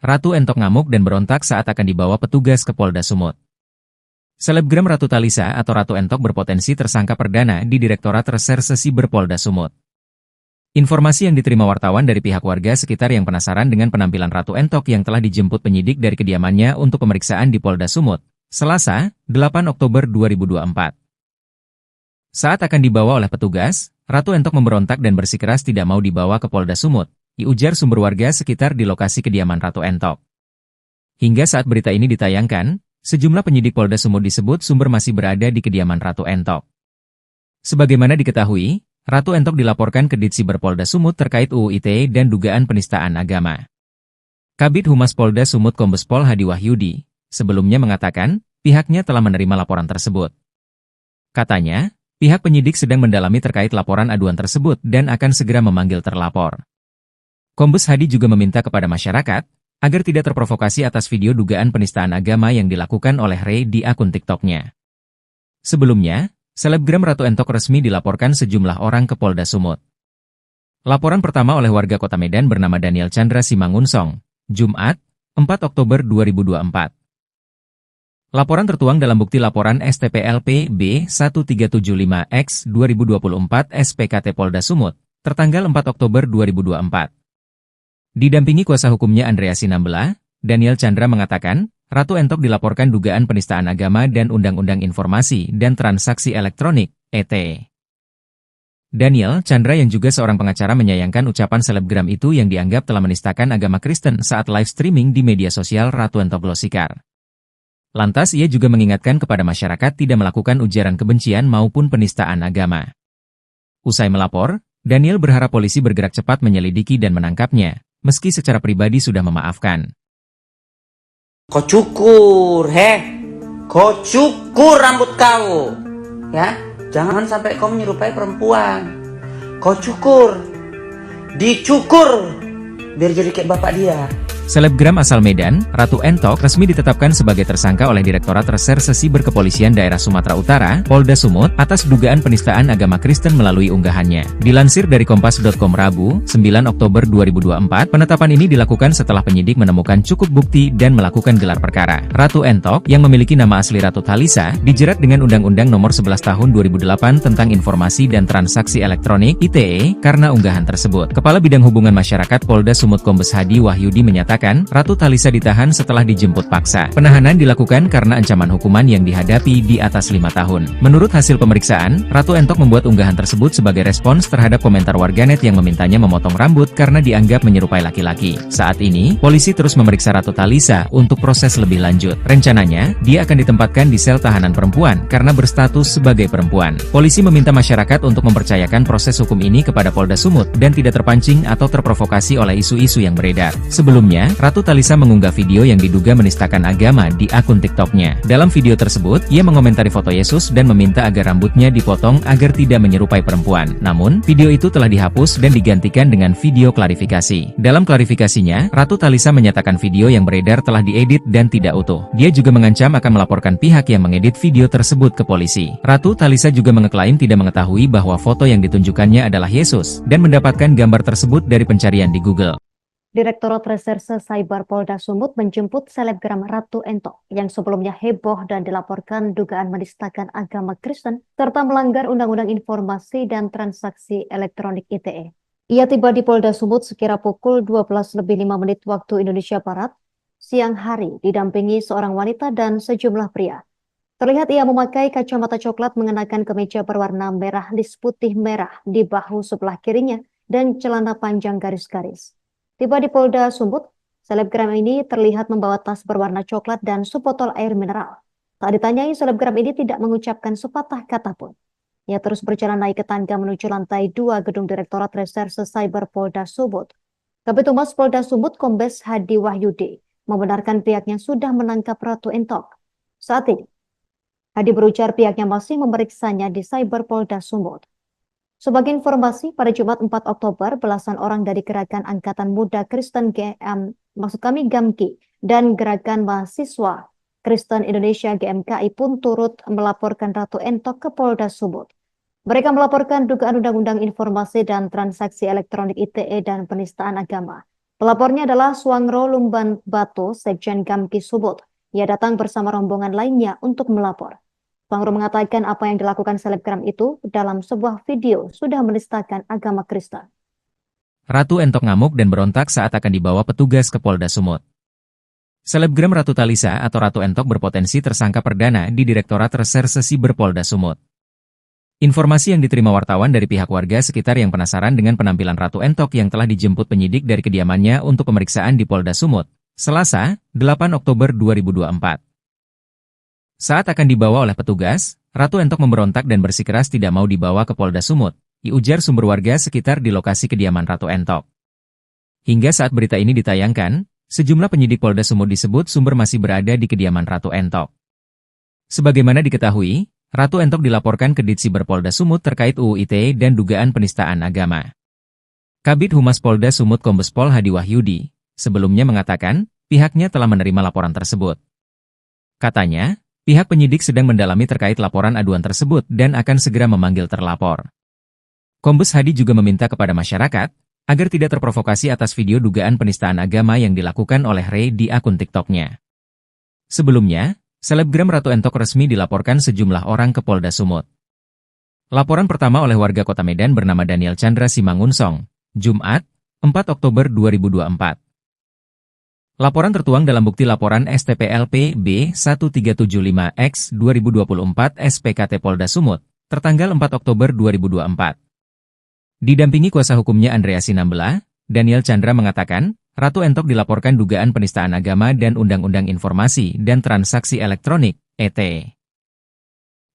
S1: Ratu Entok ngamuk dan berontak saat akan dibawa petugas ke Polda Sumut. Selebgram Ratu Thalisa atau Ratu Entok berpotensi tersangka perdana di Direktorat Reserse Siber Polda Sumut. Informasi yang diterima wartawan dari pihak warga sekitar yang penasaran dengan penampilan Ratu Entok yang telah dijemput penyidik dari kediamannya untuk pemeriksaan di Polda Sumut, Selasa, 8 Oktober 2024. Saat akan dibawa oleh petugas, Ratu Entok memberontak dan bersikeras tidak mau dibawa ke Polda Sumut, diujar sumber warga sekitar di lokasi kediaman Ratu Entok. Hingga saat berita ini ditayangkan, sejumlah penyidik Polda Sumut disebut sumber masih berada di kediaman Ratu Entok. Sebagaimana diketahui, Ratu Entok dilaporkan ke Ditsiber Polda Sumut terkait UU ITE dan dugaan penistaan agama. Kabid Humas Polda Sumut Kombes Pol Hadi Wahyudi sebelumnya mengatakan, pihaknya telah menerima laporan tersebut. Katanya, pihak penyidik sedang mendalami terkait laporan aduan tersebut dan akan segera memanggil terlapor. Kombes Hadi juga meminta kepada masyarakat agar tidak terprovokasi atas video dugaan penistaan agama yang dilakukan oleh Ray di akun TikToknya. Sebelumnya, selebgram Ratu Entok resmi dilaporkan sejumlah orang ke Polda Sumut. Laporan pertama oleh warga Kota Medan bernama Daniel Chandra Simangunsong, Jumat, 4 Oktober 2024. Laporan tertuang dalam bukti laporan STPLP B1375X 2024 SPKT Polda Sumut, tertanggal 4 Oktober 2024. Didampingi kuasa hukumnya Andrea Sinambela, Daniel Chandra mengatakan, Ratu Entok dilaporkan dugaan penistaan agama dan Undang-Undang Informasi dan Transaksi Elektronik, (ITE). Daniel Chandra yang juga seorang pengacara menyayangkan ucapan selebgram itu yang dianggap telah menistakan agama Kristen saat live streaming di media sosial Ratu Entok Glosikar. Lantas ia juga mengingatkan kepada masyarakat tidak melakukan ujaran kebencian maupun penistaan agama. Usai melapor, Daniel berharap polisi bergerak cepat menyelidiki dan menangkapnya, meski secara pribadi sudah memaafkan.
S2: Kau cukur, kau cukur rambut kau, ya. Jangan sampai kau menyerupai perempuan. Kau cukur, dicukur, biar jadi kayak bapak dia.
S1: Selebgram asal Medan, Ratu Entok, resmi ditetapkan sebagai tersangka oleh Direktorat Reserse Siber Kepolisian Daerah Sumatera Utara, Polda Sumut, atas dugaan penistaan agama Kristen melalui unggahannya. Dilansir dari Kompas.com Rabu, 9 Oktober 2024, penetapan ini dilakukan setelah penyidik menemukan cukup bukti dan melakukan gelar perkara. Ratu Entok, yang memiliki nama asli Ratu Thalisa, dijerat dengan Undang-Undang Nomor 11 Tahun 2008 tentang Informasi dan Transaksi Elektronik (ITE) karena unggahan tersebut. Kepala Bidang Hubungan Masyarakat Polda Sumut Kombes Hadi Wahyudi menyatakan, Ratu Thalisa ditahan setelah dijemput paksa. Penahanan dilakukan karena ancaman hukuman yang dihadapi di atas 5 tahun. Menurut hasil pemeriksaan, Ratu Entok membuat unggahan tersebut sebagai respons terhadap komentar warganet yang memintanya memotong rambut karena dianggap menyerupai laki-laki. Saat ini, polisi terus memeriksa Ratu Thalisa untuk proses lebih lanjut. Rencananya, dia akan ditempatkan di sel tahanan perempuan karena berstatus sebagai perempuan. Polisi meminta masyarakat untuk mempercayakan proses hukum ini kepada Polda Sumut dan tidak terpancing atau terprovokasi oleh isu-isu yang beredar. Sebelumnya, Ratu Thalisa mengunggah video yang diduga menistakan agama di akun TikToknya. Dalam video tersebut, ia mengomentari foto Yesus dan meminta agar rambutnya dipotong agar tidak menyerupai perempuan. Namun, video itu telah dihapus dan digantikan dengan video klarifikasi. Dalam klarifikasinya, Ratu Thalisa menyatakan video yang beredar telah diedit dan tidak utuh. Dia juga mengancam akan melaporkan pihak yang mengedit video tersebut ke polisi. Ratu Thalisa juga mengeklaim tidak mengetahui bahwa foto yang ditunjukkannya adalah Yesus dan mendapatkan gambar tersebut dari pencarian di Google.
S3: Direktorat Reserse Cyber Polda Sumut menjemput selebgram Ratu Entok yang sebelumnya heboh dan dilaporkan dugaan menistakan agama Kristen serta melanggar Undang-Undang Informasi dan Transaksi Elektronik (ITE). Ia tiba di Polda Sumut sekira pukul 12:05 waktu Indonesia Barat, siang hari, didampingi seorang wanita dan sejumlah pria. Terlihat ia memakai kacamata coklat mengenakan kemeja berwarna merah lis putih merah di bahu sebelah kirinya dan celana panjang garis-garis. Tiba di Polda Sumut, selebgram ini terlihat membawa tas berwarna coklat dan sebotol air mineral. Tak ditanyai, selebgram ini tidak mengucapkan sepatah kata pun. Ia terus berjalan naik ke tangga menuju lantai 2 gedung Direktorat Reserse Cyber Polda Sumut. Kabid Humas Polda Sumut Kombes Hadi Wahyudi membenarkan pihaknya sudah menangkap Ratu Entok. Saat ini, Hadi berujar pihaknya masih memeriksanya di Cyber Polda Sumut. Sebagai informasi, pada Jumat 4 Oktober, belasan orang dari Gerakan Angkatan Muda Kristen GAMKI dan Gerakan Mahasiswa Kristen Indonesia GMKI pun turut melaporkan Ratu Entok ke Polda Sumut. Mereka melaporkan dugaan Undang-Undang Informasi dan Transaksi Elektronik (ITE) dan penistaan agama. Pelapornya adalah Suangro Lumban Batu, Sekjen GAMKI Sumut. Ia datang bersama rombongan lainnya untuk melapor. Suangro mengatakan apa yang dilakukan selebgram itu dalam sebuah video sudah menistakan agama Kristen.
S1: Ratu Entok ngamuk dan berontak saat akan dibawa petugas ke Polda Sumut. Selebgram Ratu Thalisa atau Ratu Entok berpotensi tersangka perdana di Direktorat Reserse Siber Polda Sumut. Informasi yang diterima wartawan dari pihak warga sekitar yang penasaran dengan penampilan Ratu Entok yang telah dijemput penyidik dari kediamannya untuk pemeriksaan di Polda Sumut, Selasa, 8 Oktober 2024. Saat akan dibawa oleh petugas, Ratu Entok memberontak dan bersikeras tidak mau dibawa ke Polda Sumut, diujar sumber warga sekitar di lokasi kediaman Ratu Entok. Hingga saat berita ini ditayangkan, sejumlah penyidik Polda Sumut disebut sumber masih berada di kediaman Ratu Entok. Sebagaimana diketahui, Ratu Entok dilaporkan ke Ditsiber Polda Sumut terkait UU ITE dan dugaan penistaan agama. Kabid Humas Polda Sumut Kombes Pol Hadi Wahyudi sebelumnya mengatakan pihaknya telah menerima laporan tersebut. Katanya, pihak penyidik sedang mendalami terkait laporan aduan tersebut dan akan segera memanggil terlapor. Kombes Hadi juga meminta kepada masyarakat agar tidak terprovokasi atas video dugaan penistaan agama yang dilakukan oleh Ray di akun TikToknya. Sebelumnya, selebgram Ratu Entok resmi dilaporkan sejumlah orang ke Polda Sumut. Laporan pertama oleh warga Kota Medan bernama Daniel Chandra Simangunsong, Jumat, 4 Oktober 2024. Laporan tertuang dalam bukti laporan STPLP B1375X 2024 SPKT Polda Sumut, tertanggal 4 Oktober 2024. Didampingi kuasa hukumnya Andrea Sinambela, Daniel Chandra mengatakan, Ratu Entok dilaporkan dugaan penistaan agama dan Undang-Undang Informasi dan Transaksi Elektronik, (ITE).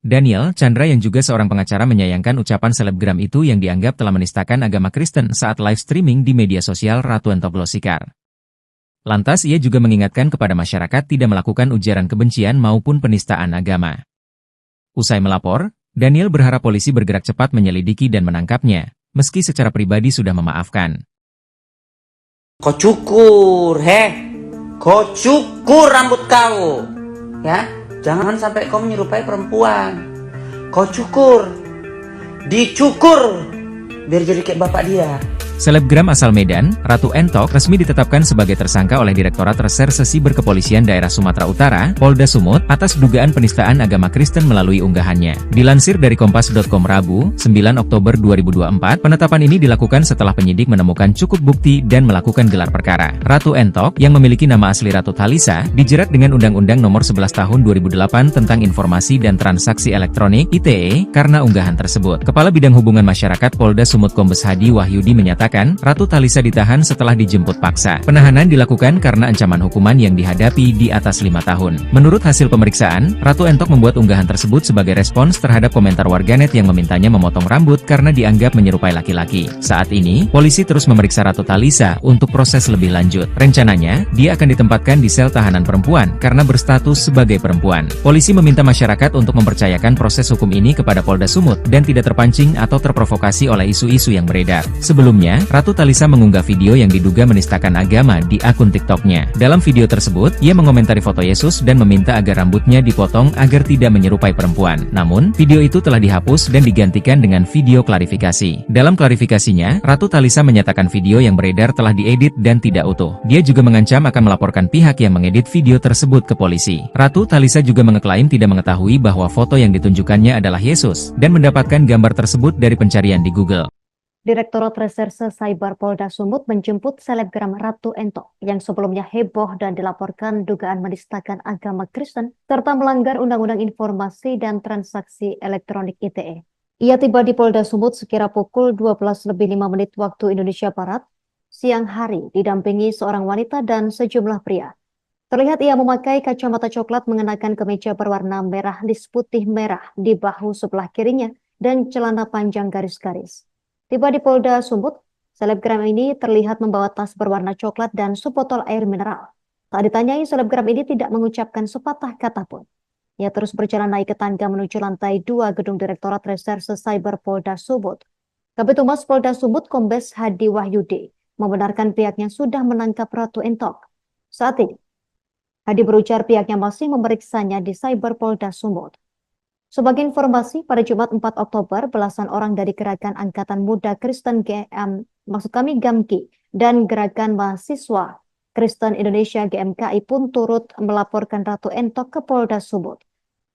S1: Daniel Chandra yang juga seorang pengacara menyayangkan ucapan selebgram itu yang dianggap telah menistakan agama Kristen saat live streaming di media sosial Ratu Entok Glosikar. Lantas ia juga mengingatkan kepada masyarakat tidak melakukan ujaran kebencian maupun penistaan agama. Usai melapor, Daniel berharap polisi bergerak cepat menyelidiki dan menangkapnya, meski secara pribadi sudah memaafkan.
S2: Kau cukur, kau cukur rambut kau, ya. Jangan sampai kau menyerupai perempuan. Kau cukur, dicukur, biar jadi kayak bapak dia.
S1: Selebgram asal Medan, Ratu Entok, resmi ditetapkan sebagai tersangka oleh Direktorat Reserse Siber Kepolisian Daerah Sumatera Utara, Polda Sumut, atas dugaan penistaan agama Kristen melalui unggahannya. Dilansir dari Kompas.com Rabu, 9 Oktober 2024, penetapan ini dilakukan setelah penyidik menemukan cukup bukti dan melakukan gelar perkara. Ratu Entok, yang memiliki nama asli Ratu Thalisa, dijerat dengan Undang-Undang Nomor 11 Tahun 2008 tentang Informasi dan Transaksi Elektronik (ITE) karena unggahan tersebut. Kepala Bidang Hubungan Masyarakat Polda Sumut Kombes Hadi Wahyudi menyatakan, Ratu Thalisa ditahan setelah dijemput paksa. Penahanan dilakukan karena ancaman hukuman yang dihadapi di atas 5 tahun. Menurut hasil pemeriksaan, Ratu Entok membuat unggahan tersebut sebagai respons terhadap komentar warganet yang memintanya memotong rambut karena dianggap menyerupai laki-laki. Saat ini, polisi terus memeriksa Ratu Thalisa untuk proses lebih lanjut. Rencananya, dia akan ditempatkan di sel tahanan perempuan karena berstatus sebagai perempuan. Polisi meminta masyarakat untuk mempercayakan proses hukum ini kepada Polda Sumut dan tidak terpancing atau terprovokasi oleh isu-isu yang beredar. Sebelumnya, Ratu Thalisa mengunggah video yang diduga menistakan agama di akun TikToknya. Dalam video tersebut, ia mengomentari foto Yesus dan meminta agar rambutnya dipotong agar tidak menyerupai perempuan. Namun, video itu telah dihapus dan digantikan dengan video klarifikasi. Dalam klarifikasinya, Ratu Thalisa menyatakan video yang beredar telah diedit dan tidak utuh. Dia juga mengancam akan melaporkan pihak yang mengedit video tersebut ke polisi. Ratu Thalisa juga mengeklaim tidak mengetahui bahwa foto yang ditunjukkannya adalah Yesus dan mendapatkan gambar tersebut dari pencarian di Google.
S3: Direktorat Reserse Cyber Polda Sumut menjemput selebgram Ratu Entok yang sebelumnya heboh dan dilaporkan dugaan menistakan agama Kristen serta melanggar Undang-Undang Informasi dan Transaksi Elektronik (ITE). Ia tiba di Polda Sumut sekira pukul 12:05 waktu Indonesia Barat, siang hari, didampingi seorang wanita dan sejumlah pria. Terlihat ia memakai kacamata coklat, mengenakan kemeja berwarna merah lis putih merah di bahu sebelah kirinya dan celana panjang garis-garis. Tiba di Polda Sumut, selebgram ini terlihat membawa tas berwarna coklat dan sebotol air mineral. Tak ditanyai, selebgram ini tidak mengucapkan sepatah kata pun. Ia terus berjalan naik ke tangga menuju lantai 2 gedung Direktorat Reserse Cyber Polda Sumut. Kabid Humas Polda Sumut Kombes Hadi Wahyudi membenarkan pihaknya sudah menangkap Ratu Entok. Saat ini, Hadi berujar pihaknya masih memeriksanya di Cyber Polda Sumut. Sebagai informasi, pada Jumat 4 Oktober, belasan orang dari Gerakan Angkatan Muda Kristen GAMKI dan Gerakan Mahasiswa Kristen Indonesia GMKI pun turut melaporkan Ratu Entok ke Polda Sumut.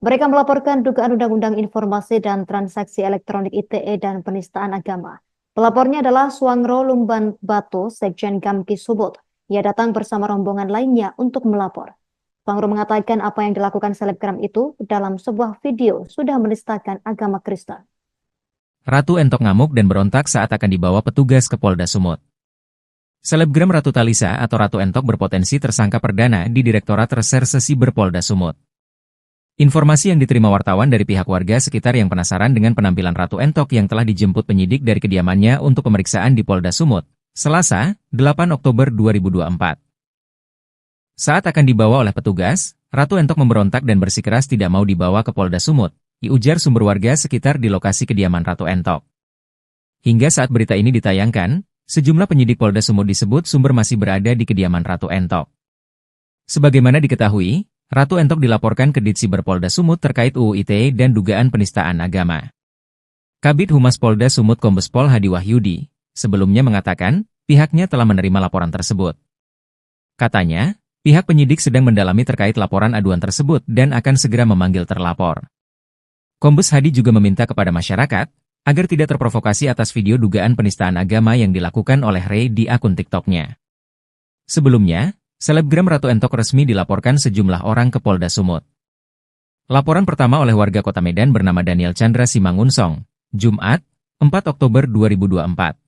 S3: Mereka melaporkan dugaan Undang-Undang Informasi dan Transaksi Elektronik (ITE) dan penistaan agama. Pelapornya adalah Suangro Lumban Batu, Sekjen GAMKI Sumut. Ia datang bersama rombongan lainnya untuk melapor. Suangro mengatakan apa yang dilakukan selebgram itu dalam sebuah video sudah menistakan agama Kristen.
S1: Ratu Entok ngamuk dan berontak saat akan dibawa petugas ke Polda Sumut. Selebgram Ratu Thalisa atau Ratu Entok berpotensi tersangka perdana di Direktorat Reserse Siber Polda Sumut. Informasi yang diterima wartawan dari pihak warga sekitar yang penasaran dengan penampilan Ratu Entok yang telah dijemput penyidik dari kediamannya untuk pemeriksaan di Polda Sumut, Selasa, 8 Oktober 2024. Saat akan dibawa oleh petugas, Ratu Entok memberontak dan bersikeras tidak mau dibawa ke Polda Sumut, diujar sumber warga sekitar di lokasi kediaman Ratu Entok. Hingga saat berita ini ditayangkan, sejumlah penyidik Polda Sumut disebut sumber masih berada di kediaman Ratu Entok. Sebagaimana diketahui, Ratu Entok dilaporkan ke Ditsiber Polda Sumut terkait UU ITE dan dugaan penistaan agama. Kabid Humas Polda Sumut Kombes Pol Hadi Wahyudi sebelumnya mengatakan pihaknya telah menerima laporan tersebut. Katanya, pihak penyidik sedang mendalami terkait laporan aduan tersebut dan akan segera memanggil terlapor. Kombes Hadi juga meminta kepada masyarakat agar tidak terprovokasi atas video dugaan penistaan agama yang dilakukan oleh Ray di akun TikToknya. Sebelumnya, selebgram Ratu Entok resmi dilaporkan sejumlah orang ke Polda Sumut. Laporan pertama oleh warga Kota Medan bernama Daniel Chandra Simangunsong, Jumat, 4 Oktober 2024.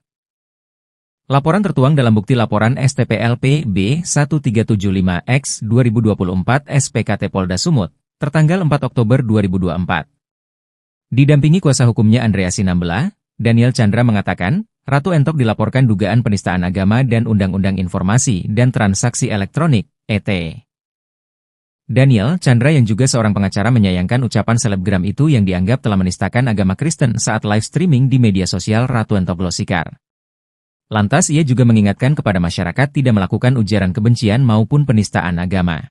S1: Laporan tertuang dalam bukti laporan STPLP B1375X 2024 SPKT Polda Sumut, tertanggal 4 Oktober 2024. Didampingi kuasa hukumnya Andrea Sinambela, Daniel Chandra mengatakan, Ratu Entok dilaporkan dugaan penistaan agama dan Undang-Undang Informasi dan Transaksi Elektronik, (ITE). Daniel Chandra yang juga seorang pengacara menyayangkan ucapan selebgram itu yang dianggap telah menistakan agama Kristen saat live streaming di media sosial Ratu Entok Glosikar. Lantas ia juga mengingatkan kepada masyarakat tidak melakukan ujaran kebencian maupun penistaan agama.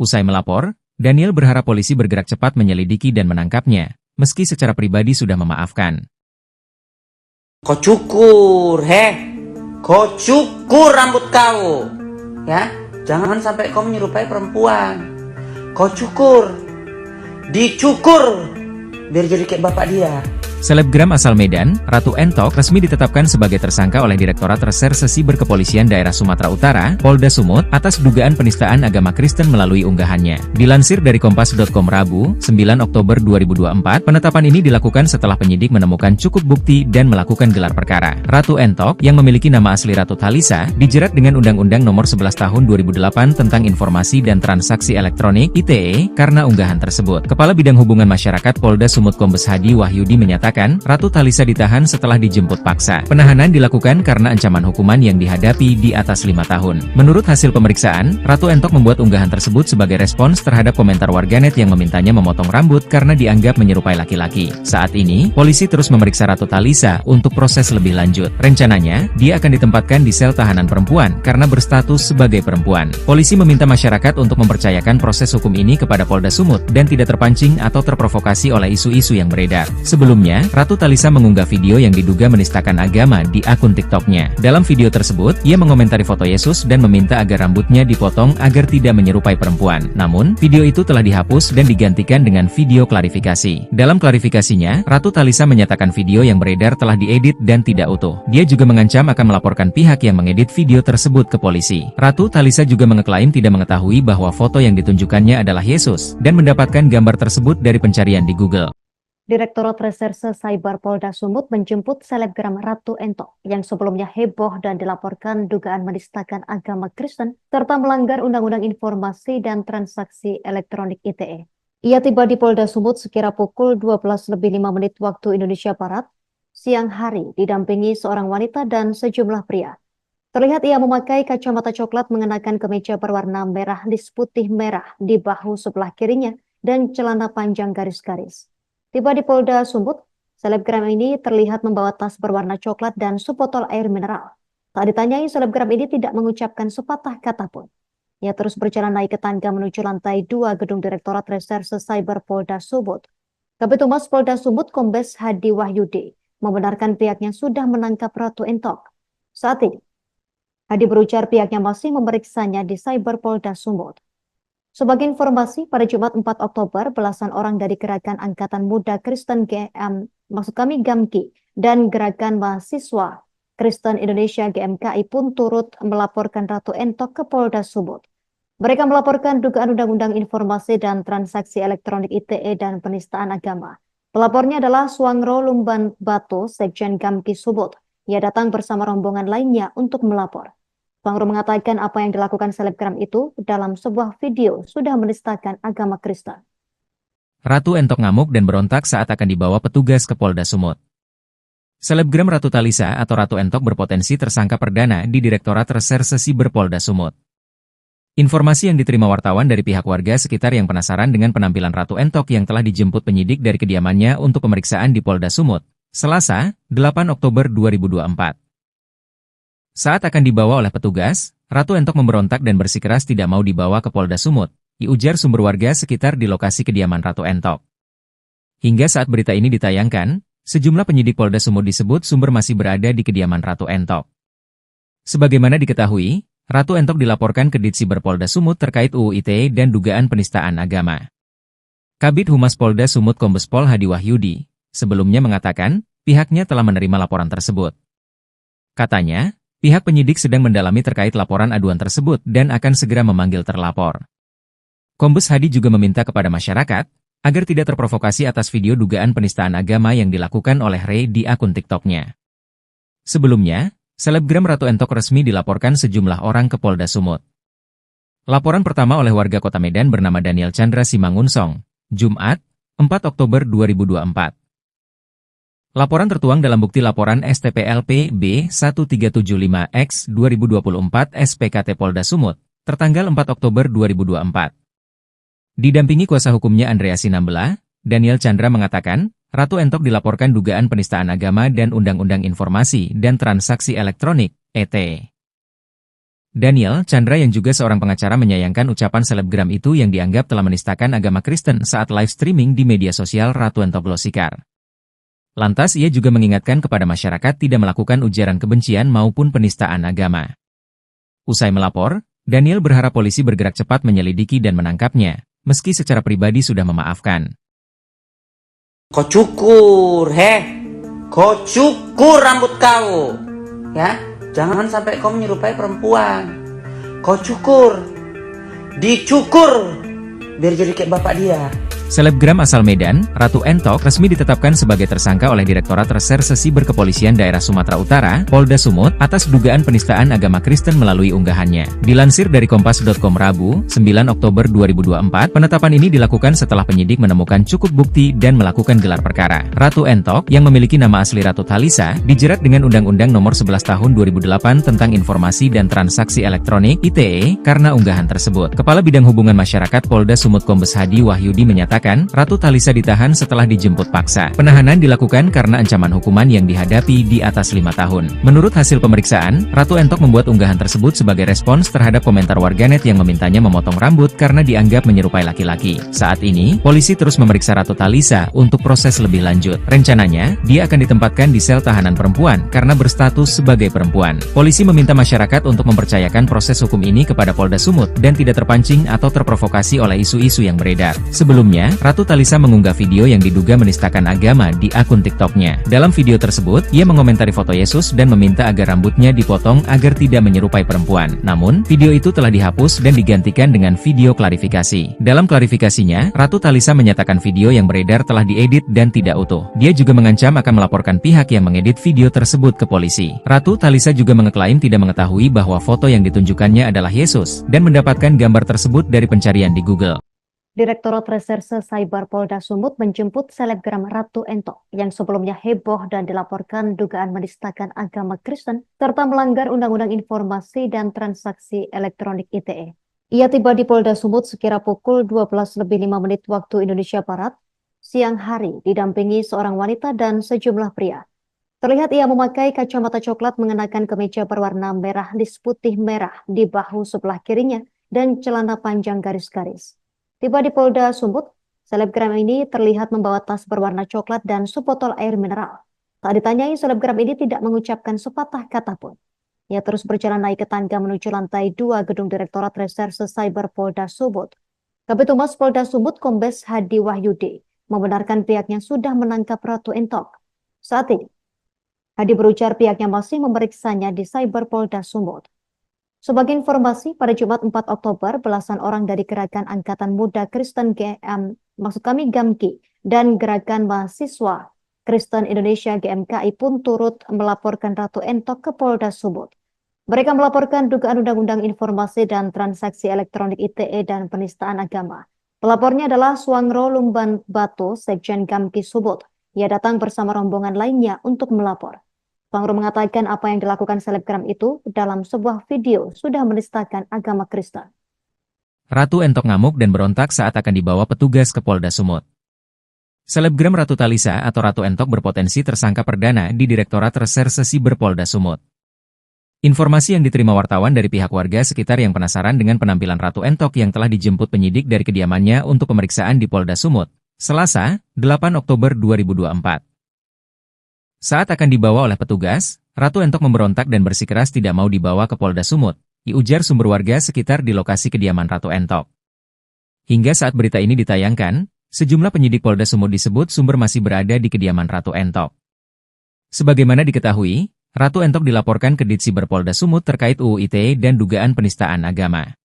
S1: Usai melapor, Daniel berharap polisi bergerak cepat menyelidiki dan menangkapnya, meski secara pribadi sudah memaafkan.
S2: Kau cukur, kau cukur rambut kau, ya. Jangan sampai kau menyerupai perempuan. Kau cukur, dicukur, biar jadi kayak bapak dia.
S1: Selebgram asal Medan, Ratu Entok resmi ditetapkan sebagai tersangka oleh Direktorat Reserse Siber Kepolisian Daerah Sumatera Utara, Polda Sumut, atas dugaan penistaan agama Kristen melalui unggahannya. Dilansir dari Kompas.com Rabu, 9 Oktober 2024, penetapan ini dilakukan setelah penyidik menemukan cukup bukti dan melakukan gelar perkara. Ratu Entok, yang memiliki nama asli Ratu Thalisa, dijerat dengan Undang-Undang Nomor 11 Tahun 2008 tentang Informasi dan Transaksi Elektronik (ITE) karena unggahan tersebut. Kepala Bidang Hubungan Masyarakat Polda Sumut Kombes Hadi Wahyudi menyatakan, Ratu Thalisa ditahan setelah dijemput paksa. Penahanan dilakukan karena ancaman hukuman yang dihadapi di atas 5 tahun. Menurut hasil pemeriksaan, Ratu Entok membuat unggahan tersebut sebagai respons terhadap komentar warganet yang memintanya memotong rambut karena dianggap menyerupai laki-laki. Saat ini, polisi terus memeriksa Ratu Thalisa untuk proses lebih lanjut. Rencananya, dia akan ditempatkan di sel tahanan perempuan karena berstatus sebagai perempuan. Polisi meminta masyarakat untuk mempercayakan proses hukum ini kepada Polda Sumut dan tidak terpancing atau terprovokasi oleh isu-isu yang beredar. Sebelumnya, Ratu Thalisa mengunggah video yang diduga menistakan agama di akun TikToknya. Dalam video tersebut, ia mengomentari foto Yesus dan meminta agar rambutnya dipotong agar tidak menyerupai perempuan. Namun, video itu telah dihapus dan digantikan dengan video klarifikasi. Dalam klarifikasinya, Ratu Thalisa menyatakan video yang beredar telah diedit dan tidak utuh. Dia juga mengancam akan melaporkan pihak yang mengedit video tersebut ke polisi. Ratu Thalisa juga mengeklaim tidak mengetahui bahwa foto yang ditunjukkannya adalah Yesus, dan mendapatkan gambar tersebut dari pencarian di Google.
S3: Direktorat Reserse Cyber Polda Sumut menjemput selebgram Ratu Entok yang sebelumnya heboh dan dilaporkan dugaan menistakan agama Kristen serta melanggar Undang-Undang Informasi dan Transaksi Elektronik (ITE). Ia tiba di Polda Sumut sekira pukul 12:05 waktu Indonesia Barat, siang hari, didampingi seorang wanita dan sejumlah pria. Terlihat ia memakai kacamata coklat, mengenakan kemeja berwarna merah lis putih merah di bahu sebelah kirinya dan celana panjang garis-garis. Tiba di Polda Sumut, selebgram ini terlihat membawa tas berwarna coklat dan sebotol air mineral. Saat ditanyai, selebgram ini tidak mengucapkan sepatah kata pun. Ia terus berjalan naik ke tangga menuju lantai 2 gedung Direktorat Reserse Cyber Polda Sumut. Kabid Humas Polda Sumut Kombes Hadi Wahyudi membenarkan pihaknya sudah menangkap Ratu Entok. Saat ini, Hadi berujar pihaknya masih memeriksanya di Cyber Polda Sumut. Sebagai informasi, pada Jumat 4 Oktober, belasan orang dari Gerakan Angkatan Muda Kristen GAMKI dan Gerakan Mahasiswa Kristen Indonesia GMKI pun turut melaporkan Ratu Entok ke Polda Sumut. Mereka melaporkan dugaan Undang-Undang Informasi dan Transaksi Elektronik (ITE) dan penistaan agama. Pelapornya adalah Suangro Lumban Bato, Sekjen GAMKI Sumut. Ia datang bersama rombongan lainnya untuk melapor. Suangro mengatakan apa yang dilakukan selebgram itu dalam sebuah video sudah menistakan agama Kristen.
S1: Ratu Entok ngamuk dan berontak saat akan dibawa petugas ke Polda Sumut. Selebgram Ratu Thalisa atau Ratu Entok berpotensi tersangka perdana di Direktorat Reserse Siber Polda Sumut. Informasi yang diterima wartawan dari pihak warga sekitar yang penasaran dengan penampilan Ratu Entok yang telah dijemput penyidik dari kediamannya untuk pemeriksaan di Polda Sumut, Selasa, 8 Oktober 2024. Saat akan dibawa oleh petugas, Ratu Entok memberontak dan bersikeras tidak mau dibawa ke Polda Sumut, diujar sumber warga sekitar di lokasi kediaman Ratu Entok. Hingga saat berita ini ditayangkan, sejumlah penyidik Polda Sumut disebut sumber masih berada di kediaman Ratu Entok. Sebagaimana diketahui, Ratu Entok dilaporkan ke Ditsiber Polda Sumut terkait UU ITE dan dugaan penistaan agama. Kabid Humas Polda Sumut Kombes Pol Hadi Wahyudi sebelumnya mengatakan pihaknya telah menerima laporan tersebut. Katanya, pihak penyidik sedang mendalami terkait laporan aduan tersebut dan akan segera memanggil terlapor. Kombes Hadi juga meminta kepada masyarakat agar tidak terprovokasi atas video dugaan penistaan agama yang dilakukan oleh Rey di akun TikToknya. Sebelumnya, selebgram Ratu Entok resmi dilaporkan sejumlah orang ke Polda Sumut. Laporan pertama oleh warga Kota Medan bernama Daniel Chandra Simangunsong, Jumat, 4 Oktober 2024. Laporan tertuang dalam bukti laporan STPLP B1375X 2024 SPKT Polda Sumut, tertanggal 4 Oktober 2024. Didampingi kuasa hukumnya Andrea Sinambela, Daniel Chandra mengatakan, Ratu Entok dilaporkan dugaan penistaan agama dan Undang-Undang Informasi dan Transaksi Elektronik, (ET). Daniel Chandra yang juga seorang pengacara menyayangkan ucapan selebgram itu yang dianggap telah menistakan agama Kristen saat live streaming di media sosial Ratu Entok Glosikar. Lantas ia juga mengingatkan kepada masyarakat tidak melakukan ujaran kebencian maupun penistaan agama. Usai melapor, Daniel berharap polisi bergerak cepat menyelidiki dan menangkapnya, meski secara pribadi sudah memaafkan.
S2: Kau cukur, kau cukur rambut kau, ya. Jangan sampai kau menyerupai perempuan. Kau cukur, dicukur, biar jadi kayak bapak dia.
S1: Selebgram asal Medan, Ratu Entok resmi ditetapkan sebagai tersangka oleh Direktorat Reserse Siber Kepolisian Daerah Sumatera Utara, Polda Sumut, atas dugaan penistaan agama Kristen melalui unggahannya. Dilansir dari Kompas.com Rabu, 9 Oktober 2024, penetapan ini dilakukan setelah penyidik menemukan cukup bukti dan melakukan gelar perkara. Ratu Entok, yang memiliki nama asli Ratu Thalisa, dijerat dengan Undang-Undang Nomor 11 Tahun 2008 tentang Informasi dan Transaksi Elektronik (ITE) karena unggahan tersebut. Kepala Bidang Hubungan Masyarakat Polda Sumut Kombes Hadi Wahyudi menyatakan, Ratu Thalisa ditahan setelah dijemput paksa. Penahanan dilakukan karena ancaman hukuman yang dihadapi di atas 5 tahun. Menurut hasil pemeriksaan, Ratu Entok membuat unggahan tersebut sebagai respons terhadap komentar warganet yang memintanya memotong rambut karena dianggap menyerupai laki-laki. Saat ini, polisi terus memeriksa Ratu Thalisa untuk proses lebih lanjut. Rencananya, dia akan ditempatkan di sel tahanan perempuan karena berstatus sebagai perempuan. Polisi meminta masyarakat untuk mempercayakan proses hukum ini kepada Polda Sumut dan tidak terpancing atau terprovokasi oleh isu-isu yang beredar. Sebelumnya, Ratu Thalisa mengunggah video yang diduga menistakan agama di akun TikToknya. Dalam video tersebut, ia mengomentari foto Yesus dan meminta agar rambutnya dipotong agar tidak menyerupai perempuan. Namun, video itu telah dihapus dan digantikan dengan video klarifikasi. Dalam klarifikasinya, Ratu Thalisa menyatakan video yang beredar telah diedit dan tidak utuh. Dia juga mengancam akan melaporkan pihak yang mengedit video tersebut ke polisi. Ratu Thalisa juga mengeklaim tidak mengetahui bahwa foto yang ditunjukkannya adalah Yesus dan mendapatkan gambar tersebut dari pencarian di Google.
S3: Direktorat Reserse Cyber Polda Sumut menjemput selebgram Ratu Entok yang sebelumnya heboh dan dilaporkan dugaan menistakan agama Kristen serta melanggar Undang-Undang Informasi dan Transaksi Elektronik (ITE). Ia tiba di Polda Sumut sekira pukul 12:05 waktu Indonesia Barat, siang hari, didampingi seorang wanita dan sejumlah pria. Terlihat ia memakai kacamata coklat, mengenakan kemeja berwarna merah lis putih merah di bahu sebelah kirinya dan celana panjang garis-garis. Tiba di Polda Sumut, selebgram ini terlihat membawa tas berwarna coklat dan sebotol air mineral. Tak ditanyai, selebgram ini tidak mengucapkan sepatah kata pun. Ia terus berjalan naik ke tangga menuju lantai 2 gedung Direktorat Reserse Cyber Polda Sumut. Kabid Humas Polda Sumut Kombes Hadi Wahyudi membenarkan pihaknya sudah menangkap Ratu Entok. Saat ini, Hadi berujar pihaknya masih memeriksanya di Cyber Polda Sumut. Sebagai informasi, pada Jumat 4 Oktober, belasan orang dari Gerakan Angkatan Muda Kristen GAMKI dan Gerakan Mahasiswa Kristen Indonesia GMKI pun turut melaporkan Ratu Entok ke Polda Sumut. Mereka melaporkan dugaan Undang-Undang Informasi dan Transaksi Elektronik (ITE) dan penistaan agama. Pelapornya adalah Suangro Lumban Batu, Sekjen GAMKI Sumut. Ia datang bersama rombongan lainnya untuk melapor. Suangro mengatakan apa yang dilakukan selebgram itu dalam sebuah video sudah menistakan agama Kristen.
S1: Ratu Entok ngamuk dan berontak saat akan dibawa petugas ke Polda Sumut. Selebgram Ratu Thalisa atau Ratu Entok berpotensi tersangka perdana di Direktorat Reserse Siber Polda Sumut. Informasi yang diterima wartawan dari pihak warga sekitar yang penasaran dengan penampilan Ratu Entok yang telah dijemput penyidik dari kediamannya untuk pemeriksaan di Polda Sumut, Selasa, 8 Oktober 2024. Saat akan dibawa oleh petugas, Ratu Entok memberontak dan bersikeras tidak mau dibawa ke Polda Sumut, diujar sumber warga sekitar di lokasi kediaman Ratu Entok. Hingga saat berita ini ditayangkan, sejumlah penyidik Polda Sumut disebut sumber masih berada di kediaman Ratu Entok. Sebagaimana diketahui, Ratu Entok dilaporkan ke Ditsiber Polda Sumut terkait UU ITE dan dugaan penistaan agama.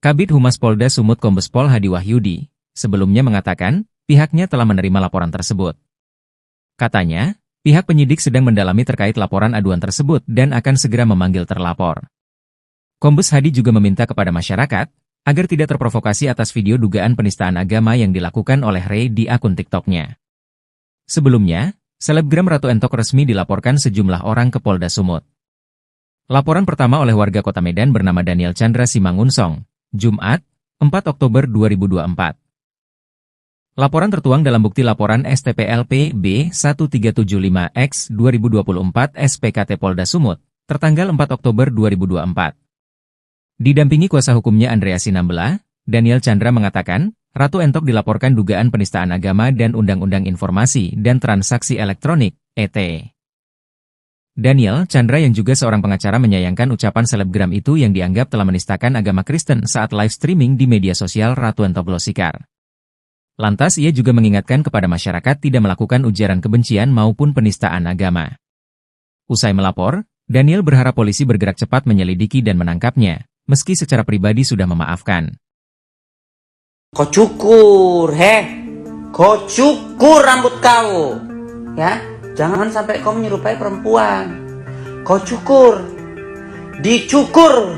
S1: Kabid Humas Polda Sumut Kombes Pol Hadi Wahyudi sebelumnya mengatakan pihaknya telah menerima laporan tersebut. Katanya, pihak penyidik sedang mendalami terkait laporan aduan tersebut dan akan segera memanggil terlapor. Kombes Hadi juga meminta kepada masyarakat agar tidak terprovokasi atas video dugaan penistaan agama yang dilakukan oleh Ray di akun TikToknya. Sebelumnya, Selebgram Ratu Entok resmi dilaporkan sejumlah orang ke Polda Sumut. Laporan pertama oleh warga Kota Medan bernama Daniel Chandra Simangunsong, Jumat, 4 Oktober 2024. Laporan tertuang dalam bukti laporan STPLP B1375X 2024 SPKT Polda Sumut, tertanggal 4 Oktober 2024. Didampingi kuasa hukumnya Andrea Sinambela, Daniel Chandra mengatakan, Ratu Entok dilaporkan dugaan penistaan agama dan Undang-Undang Informasi dan Transaksi Elektronik, ET. Daniel Chandra yang juga seorang pengacara menyayangkan ucapan selebgram itu yang dianggap telah menistakan agama Kristen saat live streaming di media sosial Ratu Entok Glosikar. Lantas ia juga mengingatkan kepada masyarakat tidak melakukan ujaran kebencian maupun penistaan agama. Usai melapor, Daniel berharap polisi bergerak cepat menyelidiki dan menangkapnya, meski secara pribadi sudah memaafkan.
S2: Kau cukur, kau cukur rambut kau, ya. Jangan sampai kau menyerupai perempuan. Kau cukur, dicukur,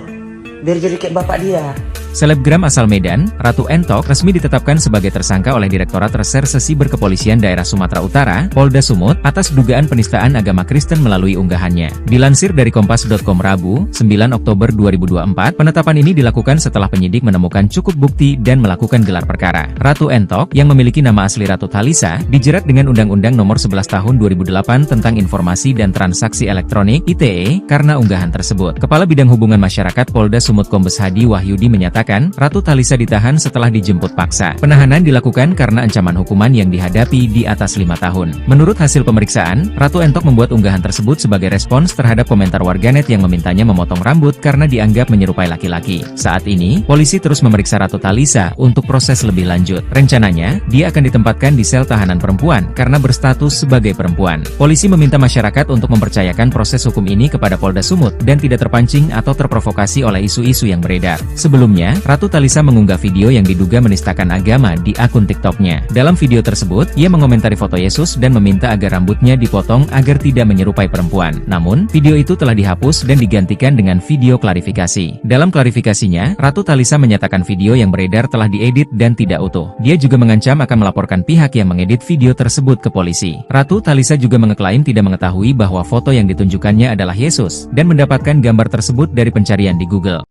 S2: biar jadi kayak bapak dia.
S1: Selebgram asal Medan, Ratu Entok resmi ditetapkan sebagai tersangka oleh Direktorat Reserse Siber Kepolisian Daerah Sumatera Utara, Polda Sumut, atas dugaan penistaan agama Kristen melalui unggahannya. Dilansir dari Kompas.com Rabu, 9 Oktober 2024, penetapan ini dilakukan setelah penyidik menemukan cukup bukti dan melakukan gelar perkara. Ratu Entok, yang memiliki nama asli Ratu Thalisa, dijerat dengan Undang-Undang Nomor 11 Tahun 2008 tentang Informasi dan Transaksi Elektronik (ITE) karena unggahan tersebut. Kepala Bidang Hubungan Masyarakat Polda Sumut Kombes Hadi Wahyudi menyatakan, Ratu Thalisa ditahan setelah dijemput paksa. Penahanan dilakukan karena ancaman hukuman yang dihadapi di atas 5 tahun. Menurut hasil pemeriksaan, Ratu Entok membuat unggahan tersebut sebagai respons terhadap komentar warganet yang memintanya memotong rambut karena dianggap menyerupai laki-laki. Saat ini, polisi terus memeriksa Ratu Thalisa untuk proses lebih lanjut. Rencananya, dia akan ditempatkan di sel tahanan perempuan karena berstatus sebagai perempuan. Polisi meminta masyarakat untuk mempercayakan proses hukum ini kepada Polda Sumut dan tidak terpancing atau terprovokasi oleh isu-isu yang beredar. Sebelumnya, Ratu Thalisa mengunggah video yang diduga menistakan agama di akun TikTok-nya. Dalam video tersebut, ia mengomentari foto Yesus dan meminta agar rambutnya dipotong agar tidak menyerupai perempuan. Namun, video itu telah dihapus dan digantikan dengan video klarifikasi. Dalam klarifikasinya, Ratu Thalisa menyatakan video yang beredar telah diedit dan tidak utuh. Dia juga mengancam akan melaporkan pihak yang mengedit video tersebut ke polisi. Ratu Thalisa juga mengeklaim tidak mengetahui bahwa foto yang ditunjukkannya adalah Yesus dan mendapatkan gambar tersebut dari pencarian di Google.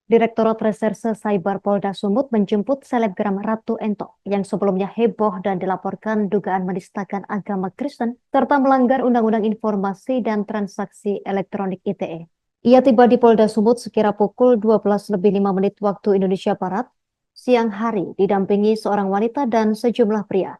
S3: Direktorat Reserse Cyber Polda Sumut menjemput selebgram Ratu Entok yang sebelumnya heboh dan dilaporkan dugaan menistakan agama Kristen serta melanggar Undang-Undang Informasi dan Transaksi Elektronik (ITE). Ia tiba di Polda Sumut sekira pukul 12:05 waktu Indonesia Barat, siang hari didampingi seorang wanita dan sejumlah pria.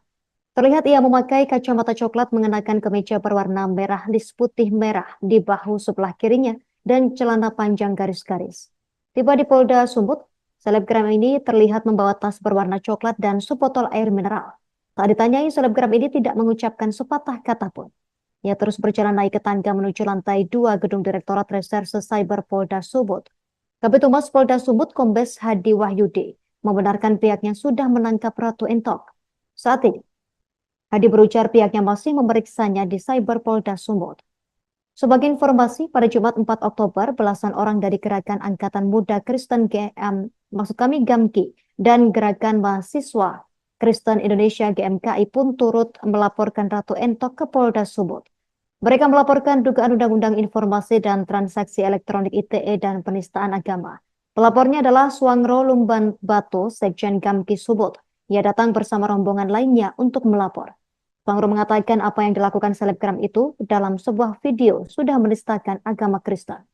S3: Terlihat ia memakai kacamata coklat mengenakan kemeja berwarna merah lis putih merah di bahu sebelah kirinya dan celana panjang garis-garis. Tiba di Polda Sumut, selebgram ini terlihat membawa tas berwarna coklat dan sebotol air mineral. Tak ditanyai, selebgram ini tidak mengucapkan sepatah kata pun. Ia terus berjalan naik ke tangga menuju lantai 2 gedung Direktorat Reserse Cyber Polda Sumut. Kabid Humas Polda Sumut Kombes Hadi Wahyudi membenarkan pihaknya sudah menangkap Ratu Entok. Saat ini, Hadi berujar pihaknya masih memeriksanya di Cyber Polda Sumut. Sebagai informasi, pada Jumat 4 Oktober, belasan orang dari Gerakan Angkatan Muda Kristen GAMKI dan Gerakan Mahasiswa Kristen Indonesia GMKI pun turut melaporkan Ratu Entok ke Polda Sumut. Mereka melaporkan dugaan Undang-Undang Informasi dan Transaksi Elektronik (ITE) dan penistaan agama. Pelapornya adalah Suangro Lumban Batu, Sekjen GAMKI Sumut. Ia datang bersama rombongan lainnya untuk melapor. Suangro mengatakan apa yang dilakukan selebgram itu dalam sebuah video sudah menistakan agama Kristen.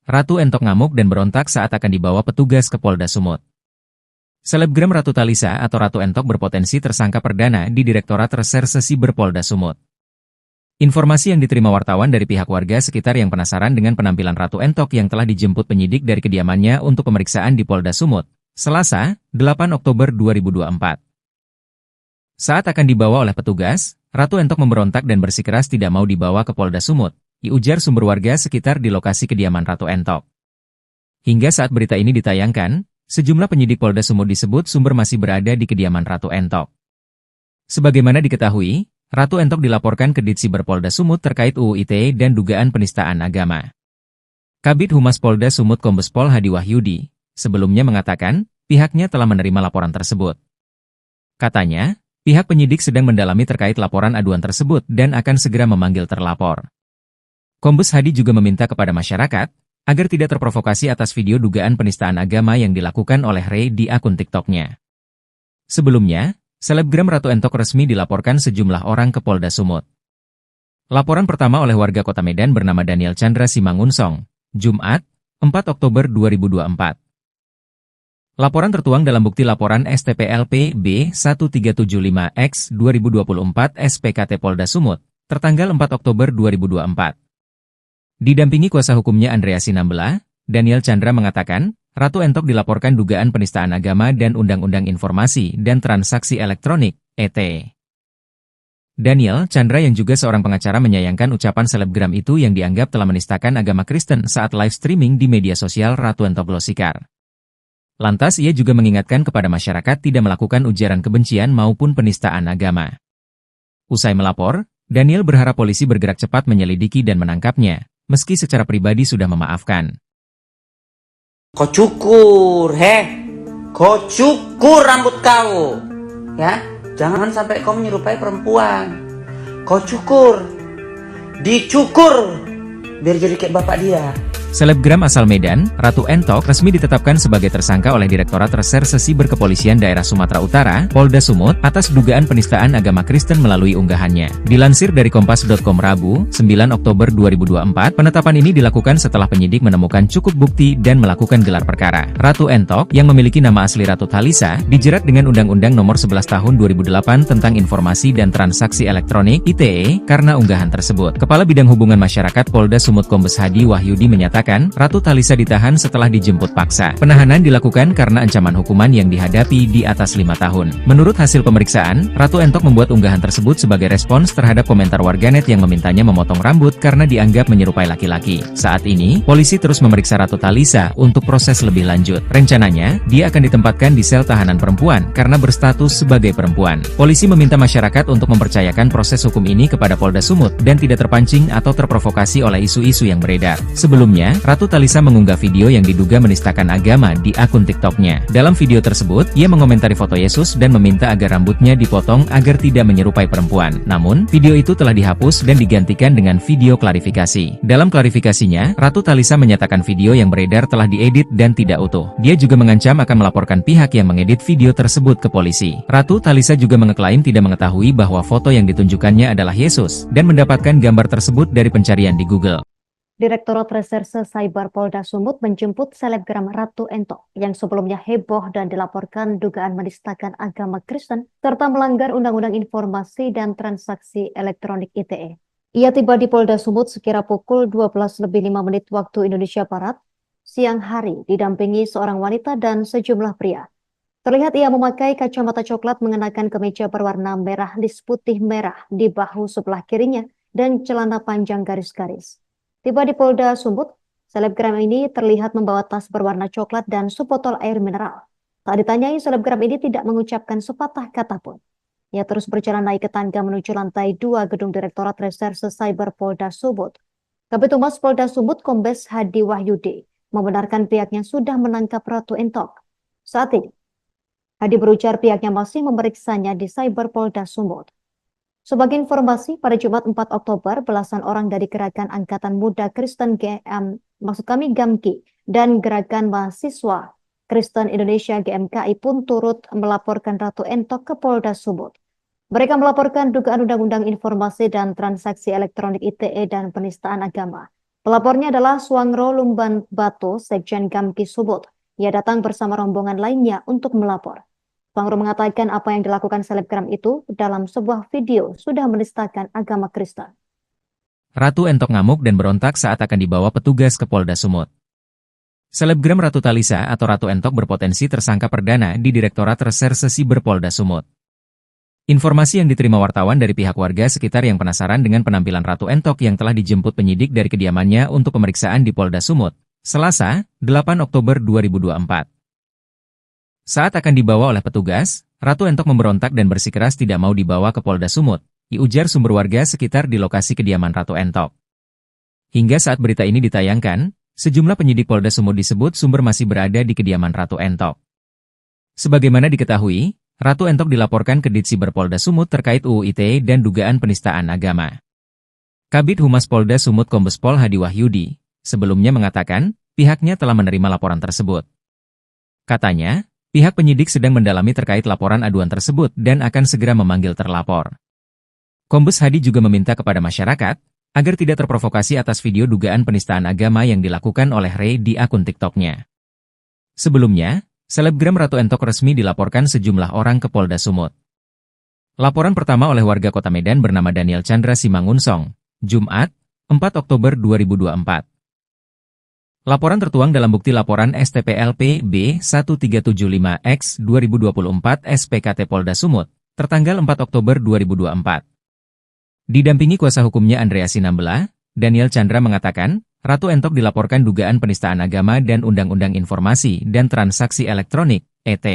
S1: Ratu Entok ngamuk dan berontak saat akan dibawa petugas ke Polda Sumut. Selebgram Ratu Thalisa atau Ratu Entok berpotensi tersangka perdana di Direktorat Reserse Siber Polda Sumut. Informasi yang diterima wartawan dari pihak warga sekitar yang penasaran dengan penampilan Ratu Entok yang telah dijemput penyidik dari kediamannya untuk pemeriksaan di Polda Sumut, Selasa, 8 Oktober 2024. Saat akan dibawa oleh petugas, Ratu Entok memberontak dan bersikeras tidak mau dibawa ke Polda Sumut, diujar sumber warga sekitar di lokasi kediaman Ratu Entok. Hingga saat berita ini ditayangkan, sejumlah penyidik Polda Sumut disebut sumber masih berada di kediaman Ratu Entok. Sebagaimana diketahui, Ratu Entok dilaporkan ke Ditsiber Polda Sumut terkait UU ITE dan dugaan penistaan agama. Kabid Humas Polda Sumut Kombes Pol Hadi Wahyudi sebelumnya mengatakan pihaknya telah menerima laporan tersebut. Katanya, Pihak penyidik sedang mendalami terkait laporan aduan tersebut dan akan segera memanggil terlapor. Kombes Hadi juga meminta kepada masyarakat agar tidak terprovokasi atas video dugaan penistaan agama yang dilakukan oleh Ray di akun TikTok-nya. Sebelumnya, selebgram Ratu Entok resmi dilaporkan sejumlah orang ke Polda Sumut. Laporan pertama oleh warga Kota Medan bernama Daniel Chandra Simangunsong, Jumat, 4 Oktober 2024. Laporan tertuang dalam bukti laporan STPLP B1375X 2024 SPKT Polda Sumut, tertanggal 4 Oktober 2024. Didampingi kuasa hukumnya Andrea Sinambela, Daniel Chandra mengatakan, Ratu Entok dilaporkan dugaan penistaan agama dan Undang-Undang Informasi dan Transaksi Elektronik, ET. Daniel Chandra yang juga seorang pengacara menyayangkan ucapan selebgram itu yang dianggap telah menistakan agama Kristen saat live streaming di media sosial Ratu Entok Glosikar. Lantas ia juga mengingatkan kepada masyarakat tidak melakukan ujaran kebencian maupun penistaan agama. Usai melapor, Daniel berharap polisi bergerak cepat menyelidiki dan menangkapnya, meski secara pribadi sudah memaafkan.
S2: Kau cukur, kau cukur rambut kau, ya. Jangan sampai kau menyerupai perempuan. Kau cukur, dicukur, biar jadi kayak bapak dia.
S1: Selebgram asal Medan, Ratu Entok resmi ditetapkan sebagai tersangka oleh Direktorat Reserse Siber Kepolisian Daerah Sumatera Utara, Polda Sumut, atas dugaan penistaan agama Kristen melalui unggahannya. Dilansir dari Kompas.com Rabu, 9 Oktober 2024, penetapan ini dilakukan setelah penyidik menemukan cukup bukti dan melakukan gelar perkara. Ratu Entok, yang memiliki nama asli Ratu Thalisa, dijerat dengan Undang-Undang Nomor 11 Tahun 2008 tentang Informasi dan Transaksi Elektronik (ITE) karena unggahan tersebut. Kepala Bidang Hubungan Masyarakat Polda Sumut Kombes Hadi Wahyudi menyatakan, Ratu Thalisa ditahan setelah dijemput paksa. Penahanan dilakukan karena ancaman hukuman yang dihadapi di atas 5 tahun. Menurut hasil pemeriksaan, Ratu Entok membuat unggahan tersebut sebagai respons terhadap komentar warganet yang memintanya memotong rambut karena dianggap menyerupai laki-laki. Saat ini, polisi terus memeriksa Ratu Thalisa untuk proses lebih lanjut. Rencananya, dia akan ditempatkan di sel tahanan perempuan karena berstatus sebagai perempuan. Polisi meminta masyarakat untuk mempercayakan proses hukum ini kepada Polda Sumut dan tidak terpancing atau terprovokasi oleh isu-isu yang beredar. Sebelumnya, Ratu Thalisa mengunggah video yang diduga menistakan agama di akun TikTok-nya. Dalam video tersebut, ia mengomentari foto Yesus dan meminta agar rambutnya dipotong agar tidak menyerupai perempuan. Namun, video itu telah dihapus dan digantikan dengan video klarifikasi. Dalam klarifikasinya, Ratu Thalisa menyatakan video yang beredar telah diedit dan tidak utuh. Dia juga mengancam akan melaporkan pihak yang mengedit video tersebut ke polisi. Ratu Thalisa juga mengeklaim tidak mengetahui bahwa foto yang ditunjukkannya adalah Yesus dan mendapatkan gambar tersebut dari pencarian di Google.
S3: Direktorat Reserse Cyber Polda Sumut menjemput selebgram Ratu Entok yang sebelumnya heboh dan dilaporkan dugaan menistakan agama Kristen serta melanggar Undang-Undang Informasi dan Transaksi Elektronik (ITE). Ia tiba di Polda Sumut sekira pukul 12:05 waktu Indonesia Barat, siang hari, didampingi seorang wanita dan sejumlah pria. Terlihat ia memakai kacamata coklat mengenakan kemeja berwarna merah lis putih merah di bahu sebelah kirinya dan celana panjang garis-garis. Tiba di Polda Sumut, selebgram ini terlihat membawa tas berwarna coklat dan sebotol air mineral. Saat ditanyai, selebgram ini tidak mengucapkan sepatah kata pun. Ia terus berjalan naik ke tangga menuju lantai 2 gedung Direktorat Reserse Cyber Polda Sumut. Kabid Humas Polda Sumut Kombes Hadi Wahyudi membenarkan pihaknya sudah menangkap Ratu Entok. Saat ini, Hadi berujar pihaknya masih memeriksanya di Cyber Polda Sumut. Sebagai informasi, pada Jumat 4 Oktober, belasan orang dari Gerakan Angkatan Muda Kristen GAMKI dan Gerakan Mahasiswa Kristen Indonesia GMKI pun turut melaporkan Ratu Entok ke Polda Sumut. Mereka melaporkan dugaan Undang-Undang Informasi dan Transaksi Elektronik (ITE) dan penistaan agama. Pelapornya adalah Suangro Lumban Bato, Sekjen GAMKI Sumut. Ia datang bersama rombongan lainnya untuk melapor. Suangro mengatakan apa yang dilakukan selebgram itu dalam sebuah video sudah menistakan agama Kristen.
S1: Ratu Entok ngamuk dan berontak saat akan dibawa petugas ke Polda Sumut. Selebgram Ratu Thalisa atau Ratu Entok berpotensi tersangka perdana di Direktorat Reserse Siber Polda Sumut. Informasi yang diterima wartawan dari pihak warga sekitar yang penasaran dengan penampilan Ratu Entok yang telah dijemput penyidik dari kediamannya untuk pemeriksaan di Polda Sumut, Selasa, 8 Oktober 2024. Saat akan dibawa oleh petugas, Ratu Entok memberontak dan bersikeras tidak mau dibawa ke Polda Sumut, diujar sumber warga sekitar di lokasi kediaman Ratu Entok. Hingga saat berita ini ditayangkan, sejumlah penyidik Polda Sumut disebut sumber masih berada di kediaman Ratu Entok. Sebagaimana diketahui, Ratu Entok dilaporkan ke Ditsiber Polda Sumut terkait UU ITE dan dugaan penistaan agama. Kabid Humas Polda Sumut Kombes Pol Hadi Wahyudi sebelumnya mengatakan pihaknya telah menerima laporan tersebut. Katanya, pihak penyidik sedang mendalami terkait laporan aduan tersebut dan akan segera memanggil terlapor. Kombes Hadi juga meminta kepada masyarakat agar tidak terprovokasi atas video dugaan penistaan agama yang dilakukan oleh Ray di akun TikTok-nya. Sebelumnya, selebgram Ratu Entok resmi dilaporkan sejumlah orang ke Polda Sumut. Laporan pertama oleh warga Kota Medan bernama Daniel Chandra Simangunsong, Jumat, 4 Oktober 2024. Laporan tertuang dalam bukti laporan STPLP B1375X 2024 SPKT Polda Sumut, tertanggal 4 Oktober 2024. Didampingi kuasa hukumnya Andrea Sinambela, Daniel Chandra mengatakan, Ratu Entok dilaporkan dugaan penistaan agama dan Undang-Undang Informasi dan Transaksi Elektronik, (ET).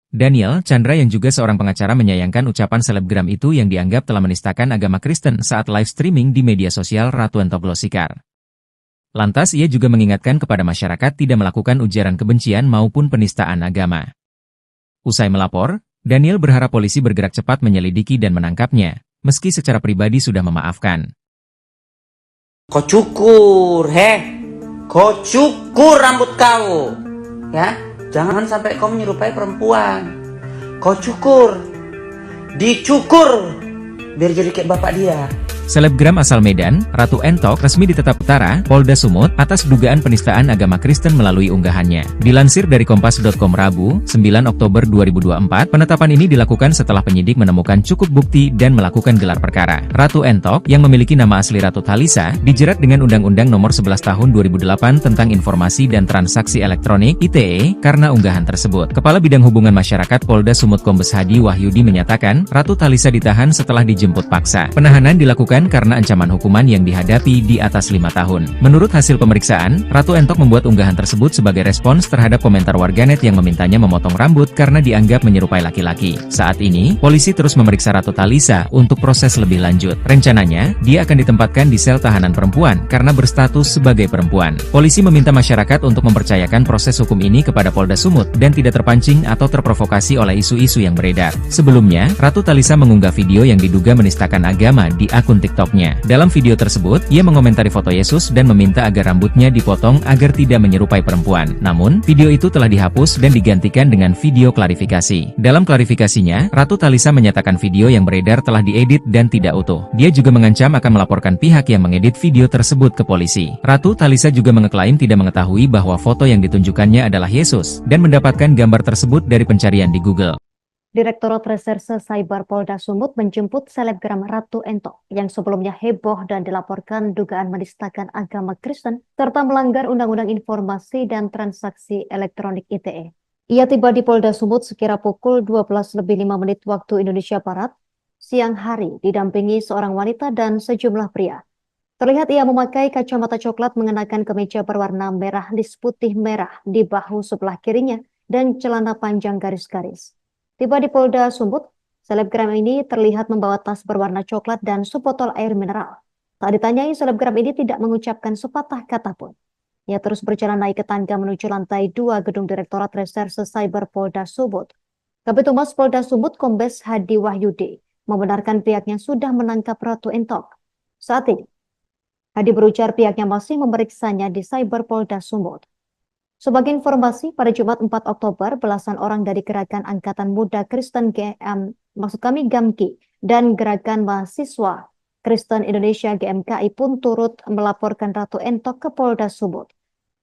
S1: Daniel Chandra yang juga seorang pengacara menyayangkan ucapan selebgram itu yang dianggap telah menistakan agama Kristen saat live streaming di media sosial Ratu Entok Glosikar. Lantas ia juga mengingatkan kepada masyarakat tidak melakukan ujaran kebencian maupun penistaan agama. Usai melapor, Daniel berharap polisi bergerak cepat menyelidiki dan menangkapnya, meski secara pribadi sudah memaafkan.
S2: Kau cukur, kau cukur rambut kau, ya. Jangan sampai kau menyerupai perempuan. Kau cukur, dicukur, biar jadi kayak bapak dia.
S1: Selebgram asal Medan, Ratu Entok resmi ditetap Utara, Polda Sumut, atas dugaan penistaan agama Kristen melalui unggahannya. Dilansir dari Kompas.com Rabu, 9 Oktober 2024, penetapan ini dilakukan setelah penyidik menemukan cukup bukti dan melakukan gelar perkara. Ratu Entok, yang memiliki nama asli Ratu Thalisa, dijerat dengan Undang-Undang Nomor 11 Tahun 2008 tentang Informasi dan Transaksi Elektronik (ITE) karena unggahan tersebut. Kepala Bidang Hubungan Masyarakat Polda Sumut Kombes Hadi Wahyudi menyatakan, Ratu Thalisa ditahan setelah dijemput paksa. Penahanan dilakukan karena ancaman hukuman yang dihadapi di atas 5 tahun. Menurut hasil pemeriksaan, Ratu Entok membuat unggahan tersebut sebagai respons terhadap komentar warganet yang memintanya memotong rambut karena dianggap menyerupai laki-laki. Saat ini, polisi terus memeriksa Ratu Thalisa untuk proses lebih lanjut. Rencananya, dia akan ditempatkan di sel tahanan perempuan karena berstatus sebagai perempuan. Polisi meminta masyarakat untuk mempercayakan proses hukum ini kepada Polda Sumut dan tidak terpancing atau terprovokasi oleh isu-isu yang beredar. Sebelumnya, Ratu Thalisa mengunggah video yang diduga menistakan agama di akun TikTok-nya. Dalam video tersebut, ia mengomentari foto Yesus dan meminta agar rambutnya dipotong agar tidak menyerupai perempuan. Namun, video itu telah dihapus dan digantikan dengan video klarifikasi. Dalam klarifikasinya, Ratu Thalisa menyatakan video yang beredar telah diedit dan tidak utuh. Dia juga mengancam akan melaporkan pihak yang mengedit video tersebut ke polisi. Ratu Thalisa juga mengeklaim tidak mengetahui bahwa foto yang ditunjukkannya adalah Yesus dan mendapatkan gambar tersebut dari pencarian di Google.
S3: Direktorat Reserse Cyber Polda Sumut menjemput selebgram Ratu Entok yang sebelumnya heboh dan dilaporkan dugaan menistakan agama Kristen serta melanggar Undang-Undang Informasi dan Transaksi Elektronik (ITE). Ia tiba di Polda Sumut sekira pukul 12:05 waktu Indonesia Barat, siang hari, didampingi seorang wanita dan sejumlah pria. Terlihat ia memakai kacamata coklat mengenakan kemeja berwarna merah lis putih merah di bahu sebelah kirinya dan celana panjang garis-garis. Tiba di Polda Sumut, selebgram ini terlihat membawa tas berwarna coklat dan sebotol air mineral. Saat ditanyai, selebgram ini tidak mengucapkan sepatah kata pun. Ia terus berjalan naik ke tangga menuju lantai 2 gedung Direktorat Reserse Cyber Polda Sumut. Kabid Humas Polda Sumut Kombes Hadi Wahyudi membenarkan pihaknya sudah menangkap Ratu Entok. Saat ini, Hadi berujar pihaknya masih memeriksanya di Cyber Polda Sumut. Sebagai informasi, pada Jumat 4 Oktober, belasan orang dari Gerakan Angkatan Muda Kristen GAMKI dan Gerakan Mahasiswa Kristen Indonesia GMKI pun turut melaporkan Ratu Entok ke Polda Sumut.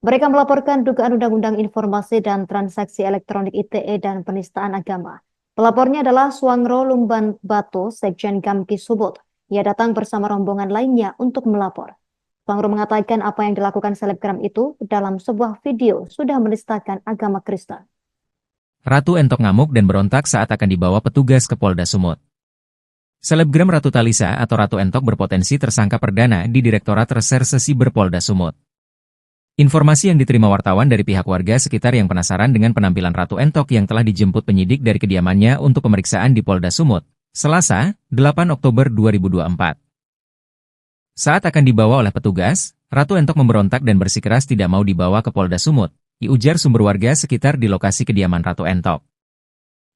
S3: Mereka melaporkan dugaan Undang-Undang Informasi dan Transaksi Elektronik (ITE) dan penistaan agama. Pelapornya adalah Suangro Lumban Batu, Sekjen GAMKI Sumut. Ia datang bersama rombongan lainnya untuk melapor. Suangro mengatakan apa yang dilakukan selebgram itu dalam sebuah video sudah menistakan agama Kristen.
S1: Ratu Entok ngamuk dan berontak saat akan dibawa petugas ke Polda Sumut. Selebgram Ratu Thalisa atau Ratu Entok berpotensi tersangka perdana di Direktorat Reserse Siber Polda Sumut. Informasi yang diterima wartawan dari pihak warga sekitar yang penasaran dengan penampilan Ratu Entok yang telah dijemput penyidik dari kediamannya untuk pemeriksaan di Polda Sumut, Selasa, 8 Oktober 2024. Saat akan dibawa oleh petugas, Ratu Entok memberontak dan bersikeras tidak mau dibawa ke Polda Sumut, diujar sumber warga sekitar di lokasi kediaman Ratu Entok.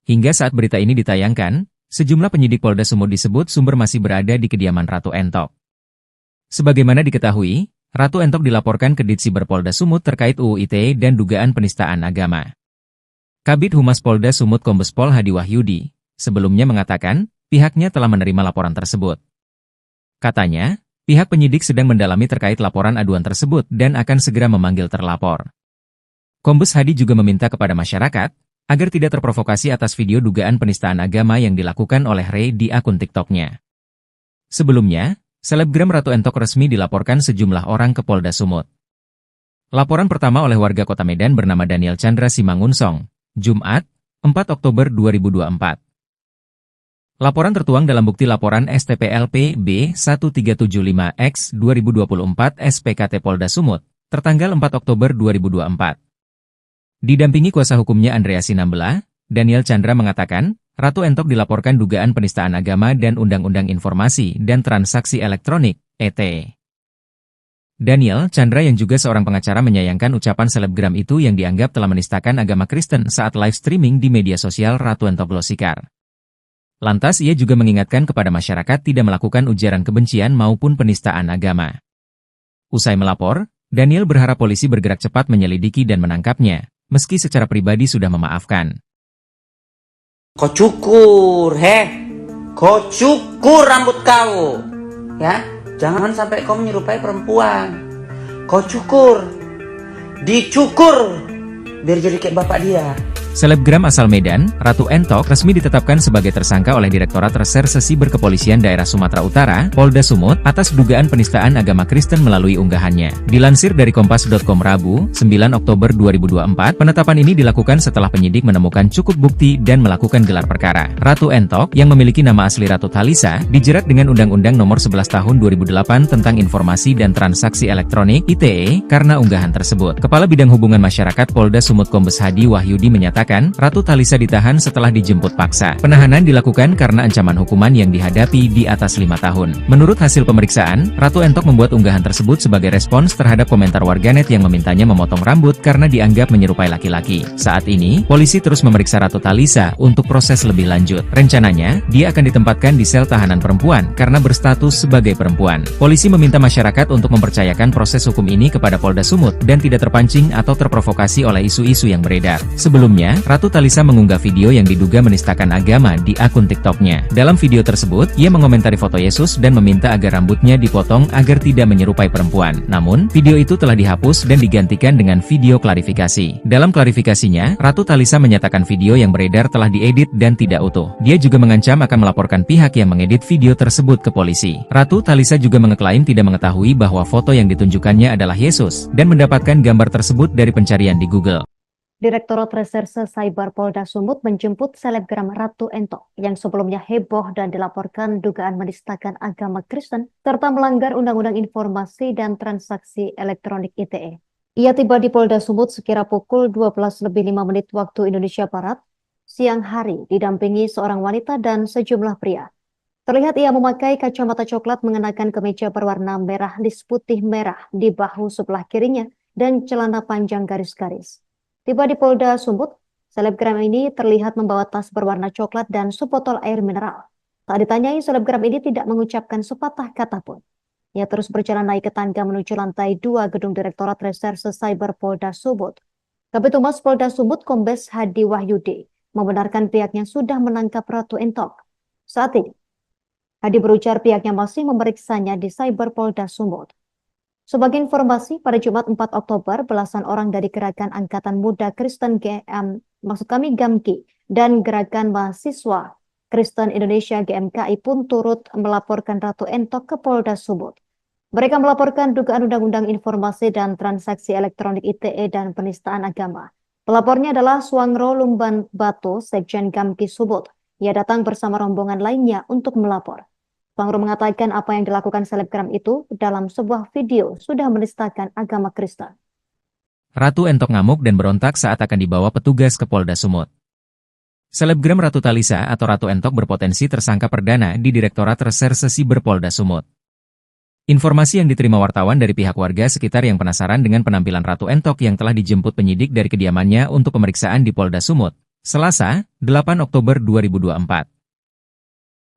S1: Hingga saat berita ini ditayangkan, sejumlah penyidik Polda Sumut disebut sumber masih berada di kediaman Ratu Entok. Sebagaimana diketahui, Ratu Entok dilaporkan ke Ditsiber Polda Sumut terkait UU ITE dan dugaan penistaan agama. Kabid Humas Polda Sumut Kombes Pol Hadi Wahyudi sebelumnya mengatakan pihaknya telah menerima laporan tersebut. Katanya, pihak penyidik sedang mendalami terkait laporan aduan tersebut dan akan segera memanggil terlapor. Kombes Hadi juga meminta kepada masyarakat agar tidak terprovokasi atas video dugaan penistaan agama yang dilakukan oleh Ray di akun TikTok-nya. Sebelumnya, selebgram Ratu Entok resmi dilaporkan sejumlah orang ke Polda Sumut. Laporan pertama oleh warga Kota Medan bernama Daniel Chandra Simangunsong, Jumat, 4 Oktober 2024. Laporan tertuang dalam bukti laporan STPLP B1375X 2024 SPKT Polda Sumut, tertanggal 4 Oktober 2024. Didampingi kuasa hukumnya Andrea Sinambela, Daniel Chandra mengatakan, Ratu Entok dilaporkan dugaan penistaan agama dan Undang-Undang Informasi dan Transaksi Elektronik, (ET). Daniel Chandra yang juga seorang pengacara menyayangkan ucapan selebgram itu yang dianggap telah menistakan agama Kristen saat live streaming di media sosial Ratu Entok Glosikar. Lantas ia juga mengingatkan kepada masyarakat tidak melakukan ujaran kebencian maupun penistaan agama. Usai melapor, Daniel berharap polisi bergerak cepat menyelidiki dan menangkapnya, meski secara pribadi sudah memaafkan.
S2: Kau cukur, kau cukur rambut kau, ya. Jangan sampai kau menyerupai perempuan. Kau cukur, dicukur, biar jadi kayak bapak dia.
S1: Selebgram asal Medan, Ratu Entok resmi ditetapkan sebagai tersangka oleh Direktorat Reserse Siber Kepolisian Daerah Sumatera Utara, Polda Sumut, atas dugaan penistaan agama Kristen melalui unggahannya. Dilansir dari Kompas.com Rabu, 9 Oktober 2024, penetapan ini dilakukan setelah penyidik menemukan cukup bukti dan melakukan gelar perkara. Ratu Entok, yang memiliki nama asli Ratu Thalisa, dijerat dengan Undang-Undang Nomor 11 Tahun 2008 tentang Informasi dan Transaksi Elektronik (ITE) karena unggahan tersebut. Kepala Bidang Hubungan Masyarakat Polda Sumut Kombes Hadi Wahyudi menyatakan, Ratu Thalisa ditahan setelah dijemput paksa. Penahanan dilakukan karena ancaman hukuman yang dihadapi di atas 5 tahun. Menurut hasil pemeriksaan, Ratu Entok membuat unggahan tersebut sebagai respons terhadap komentar warganet yang memintanya memotong rambut karena dianggap menyerupai laki-laki. Saat ini, polisi terus memeriksa Ratu Thalisa untuk proses lebih lanjut. Rencananya, dia akan ditempatkan di sel tahanan perempuan karena berstatus sebagai perempuan. Polisi meminta masyarakat untuk mempercayakan proses hukum ini kepada Polda Sumut dan tidak terpancing atau terprovokasi oleh isu-isu yang beredar. Sebelumnya, Ratu Thalisa mengunggah video yang diduga menistakan agama di akun TikTok-nya. Dalam video tersebut, ia mengomentari foto Yesus dan meminta agar rambutnya dipotong agar tidak menyerupai perempuan. Namun, video itu telah dihapus dan digantikan dengan video klarifikasi. Dalam klarifikasinya, Ratu Thalisa menyatakan video yang beredar telah diedit dan tidak utuh. Dia juga mengancam akan melaporkan pihak yang mengedit video tersebut ke polisi. Ratu Thalisa juga mengeklaim tidak mengetahui bahwa foto yang ditunjukkannya adalah Yesus dan mendapatkan gambar tersebut dari pencarian di Google.
S3: Direktorat Reserse Cyber Polda Sumut menjemput selebgram Ratu Entok yang sebelumnya heboh dan dilaporkan dugaan menistakan agama Kristen serta melanggar Undang-Undang Informasi dan Transaksi Elektronik (ITE). Ia tiba di Polda Sumut sekira pukul 12:05 waktu Indonesia Barat, siang hari, didampingi seorang wanita dan sejumlah pria. Terlihat ia memakai kacamata coklat mengenakan kemeja berwarna merah lis putih merah di bahu sebelah kirinya dan celana panjang garis-garis. Tiba di Polda Sumut, selebgram ini terlihat membawa tas berwarna coklat dan sebotol air mineral. Tak ditanyai, selebgram ini tidak mengucapkan sepatah kata pun. Ia terus berjalan naik ke tangga menuju lantai 2 gedung Direktorat Reserse Cyber Polda Sumut. Kabid Humas Polda Sumut Kombes Hadi Wahyudi membenarkan pihaknya sudah menangkap Ratu Entok. Saat ini, Hadi berujar pihaknya masih memeriksanya di Cyber Polda Sumut. Sebagai informasi, pada Jumat 4 Oktober, belasan orang dari Gerakan Angkatan Muda Kristen GAMKI dan Gerakan Mahasiswa Kristen Indonesia GMKI pun turut melaporkan Ratu Entok ke Polda Sumut. Mereka melaporkan dugaan Undang-Undang Informasi dan Transaksi Elektronik (ITE) dan penistaan agama. Pelapornya adalah Suangro Lumban Batu, Sekjen GAMKI Sumut. Ia datang bersama rombongan lainnya untuk melapor. Suangro mengatakan apa yang dilakukan selebgram itu dalam sebuah video sudah menistakan agama Kristen.
S1: Ratu Entok ngamuk dan berontak saat akan dibawa petugas ke Polda Sumut. Selebgram Ratu Thalisa atau Ratu Entok berpotensi tersangka perdana di Direktorat Reserse Siber Polda Sumut. Informasi yang diterima wartawan dari pihak warga sekitar yang penasaran dengan penampilan Ratu Entok yang telah dijemput penyidik dari kediamannya untuk pemeriksaan di Polda Sumut, Selasa, 8 Oktober 2024.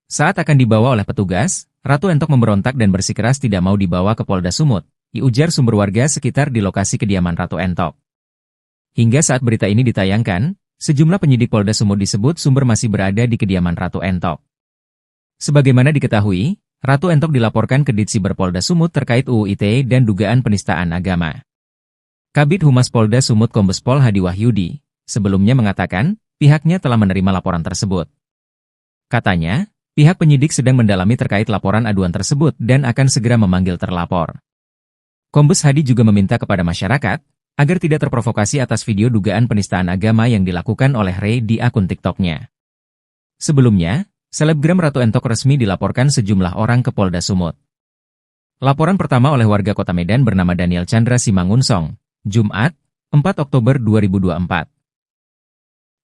S1: Saat akan dibawa oleh petugas, Ratu Entok memberontak dan bersikeras tidak mau dibawa ke Polda Sumut, diujar sumber warga sekitar di lokasi kediaman Ratu Entok. Hingga saat berita ini ditayangkan, sejumlah penyidik Polda Sumut disebut sumber masih berada di kediaman Ratu Entok. Sebagaimana diketahui, Ratu Entok dilaporkan ke Ditsiber Polda Sumut terkait UU ITE dan dugaan penistaan agama. Kabid Humas Polda Sumut Kombes Pol Hadi Wahyudi sebelumnya mengatakan, pihaknya telah menerima laporan tersebut. Katanya, pihak penyidik sedang mendalami terkait laporan aduan tersebut dan akan segera memanggil terlapor. Kombes Hadi juga meminta kepada masyarakat, agar tidak terprovokasi atas video dugaan penistaan agama yang dilakukan oleh Ray di akun TikTok-nya. Sebelumnya, selebgram Ratu Entok resmi dilaporkan sejumlah orang ke Polda Sumut. Laporan pertama oleh warga Kota Medan bernama Daniel Chandra Simangunsong, Jumat, 4 Oktober 2024.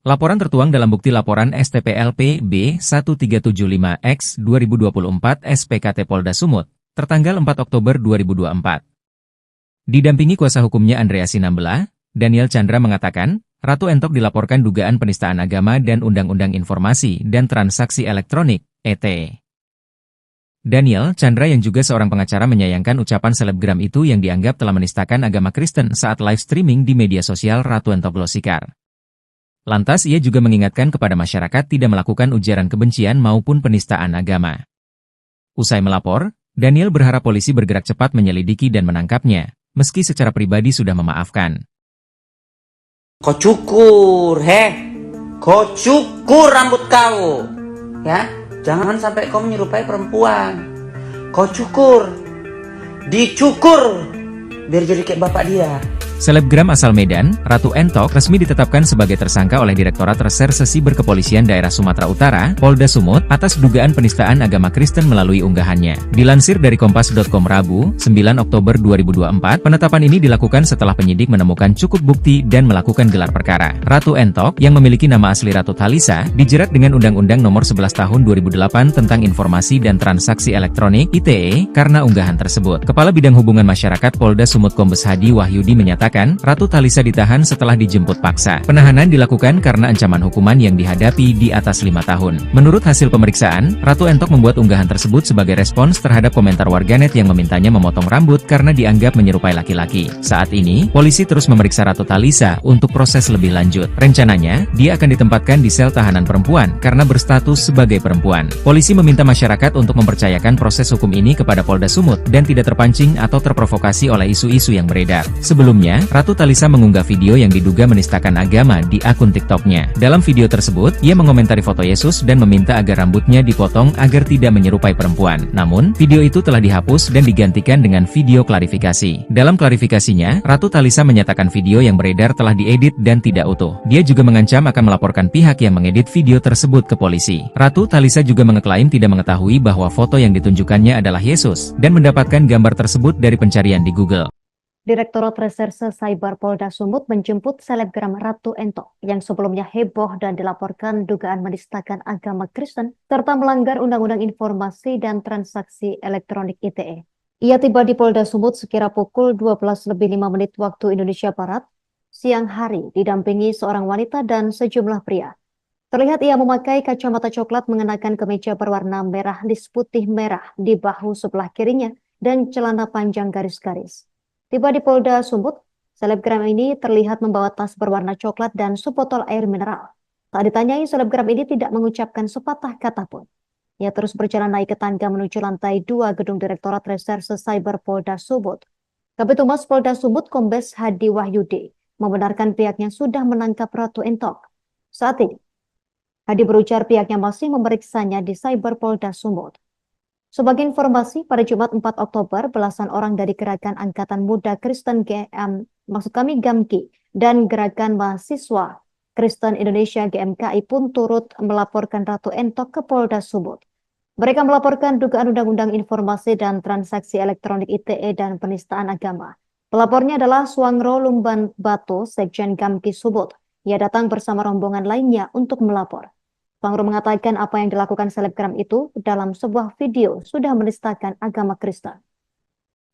S1: Laporan tertuang dalam bukti laporan STPLP B1375X 2024 SPKT Polda Sumut, tertanggal 4 Oktober 2024. Didampingi kuasa hukumnya Andrea Sinambela, Daniel Chandra mengatakan, Ratu Entok dilaporkan dugaan penistaan agama dan Undang-Undang Informasi dan Transaksi Elektronik, (ETE). Daniel Chandra yang juga seorang pengacara menyayangkan ucapan selebgram itu yang dianggap telah menistakan agama Kristen saat live streaming di media sosial Ratu Entok Glosikar. Lantas ia juga mengingatkan kepada masyarakat tidak melakukan ujaran kebencian maupun penistaan agama. Usai melapor, Daniel berharap polisi bergerak cepat menyelidiki dan menangkapnya, meski secara pribadi sudah memaafkan.
S2: Kau cukur, kau cukur rambut kau, ya. Jangan sampai kau menyerupai perempuan. Kau cukur, dicukur, biar jadi kayak bapak dia.
S1: Selebgram asal Medan, Ratu Entok resmi ditetapkan sebagai tersangka oleh Direktorat Reserse Siber Kepolisian Daerah Sumatera Utara, Polda Sumut, atas dugaan penistaan agama Kristen melalui unggahannya. Dilansir dari Kompas.com Rabu, 9 Oktober 2024, penetapan ini dilakukan setelah penyidik menemukan cukup bukti dan melakukan gelar perkara. Ratu Entok, yang memiliki nama asli Ratu Thalisa, dijerat dengan Undang-Undang Nomor 11 Tahun 2008 tentang Informasi dan Transaksi Elektronik (ITE) karena unggahan tersebut. Kepala Bidang Hubungan Masyarakat Polda Sumut Kombes Hadi Wahyudi menyatakan, Ratu Thalisa ditahan setelah dijemput paksa. Penahanan dilakukan karena ancaman hukuman yang dihadapi di atas 5 tahun. Menurut hasil pemeriksaan, Ratu Entok membuat unggahan tersebut sebagai respons terhadap komentar warganet yang memintanya memotong rambut karena dianggap menyerupai laki-laki. Saat ini, polisi terus memeriksa Ratu Thalisa untuk proses lebih lanjut. Rencananya, dia akan ditempatkan di sel tahanan perempuan karena berstatus sebagai perempuan. Polisi meminta masyarakat untuk mempercayakan proses hukum ini kepada Polda Sumut dan tidak terpancing atau terprovokasi oleh isu-isu yang beredar. Sebelumnya, Ratu Thalisa mengunggah video yang diduga menistakan agama di akun TikTok-nya. Dalam video tersebut, ia mengomentari foto Yesus dan meminta agar rambutnya dipotong agar tidak menyerupai perempuan. Namun, video itu telah dihapus dan digantikan dengan video klarifikasi. Dalam klarifikasinya, Ratu Thalisa menyatakan video yang beredar telah diedit dan tidak utuh. Dia juga mengancam akan melaporkan pihak yang mengedit video tersebut ke polisi. Ratu Thalisa juga mengeklaim tidak mengetahui bahwa foto yang ditunjukkannya adalah Yesus, dan mendapatkan gambar tersebut dari pencarian di Google.
S3: Direktorat Reserse Cyber Polda Sumut menjemput selebgram Ratu Entok yang sebelumnya heboh dan dilaporkan dugaan menistakan agama Kristen serta melanggar Undang-Undang Informasi dan Transaksi Elektronik (ITE). Ia tiba di Polda Sumut sekira pukul 12:05 waktu Indonesia Barat, siang hari, didampingi seorang wanita dan sejumlah pria. Terlihat ia memakai kacamata coklat mengenakan kemeja berwarna merah lis putih merah di bahu sebelah kirinya dan celana panjang garis-garis. Tiba di Polda Sumut, selebgram ini terlihat membawa tas berwarna coklat dan sebotol air mineral. Saat ditanyai, selebgram ini tidak mengucapkan sepatah kata pun. Ia terus berjalan naik ke tangga menuju lantai 2 gedung Direktorat Reserse Cyber Polda Sumut. Kabid Humas Polda Sumut Kombes Hadi Wahyudi membenarkan pihaknya sudah menangkap Ratu Entok. Saat ini, Hadi berujar pihaknya masih memeriksanya di Cyber Polda Sumut. Sebagai informasi, pada Jumat 4 Oktober, belasan orang dari Gerakan Angkatan Muda Kristen GAMKI dan Gerakan Mahasiswa Kristen Indonesia GMKI pun turut melaporkan Ratu Entok ke Polda Sumut. Mereka melaporkan dugaan Undang-Undang Informasi dan Transaksi Elektronik (ITE) dan penistaan agama. Pelapornya adalah Suangro Lumban Bato, Sekjen GAMKI Sumut. Ia datang bersama rombongan lainnya untuk melapor. Suangro mengatakan apa yang dilakukan selebgram itu dalam sebuah video sudah menistakan agama Kristen.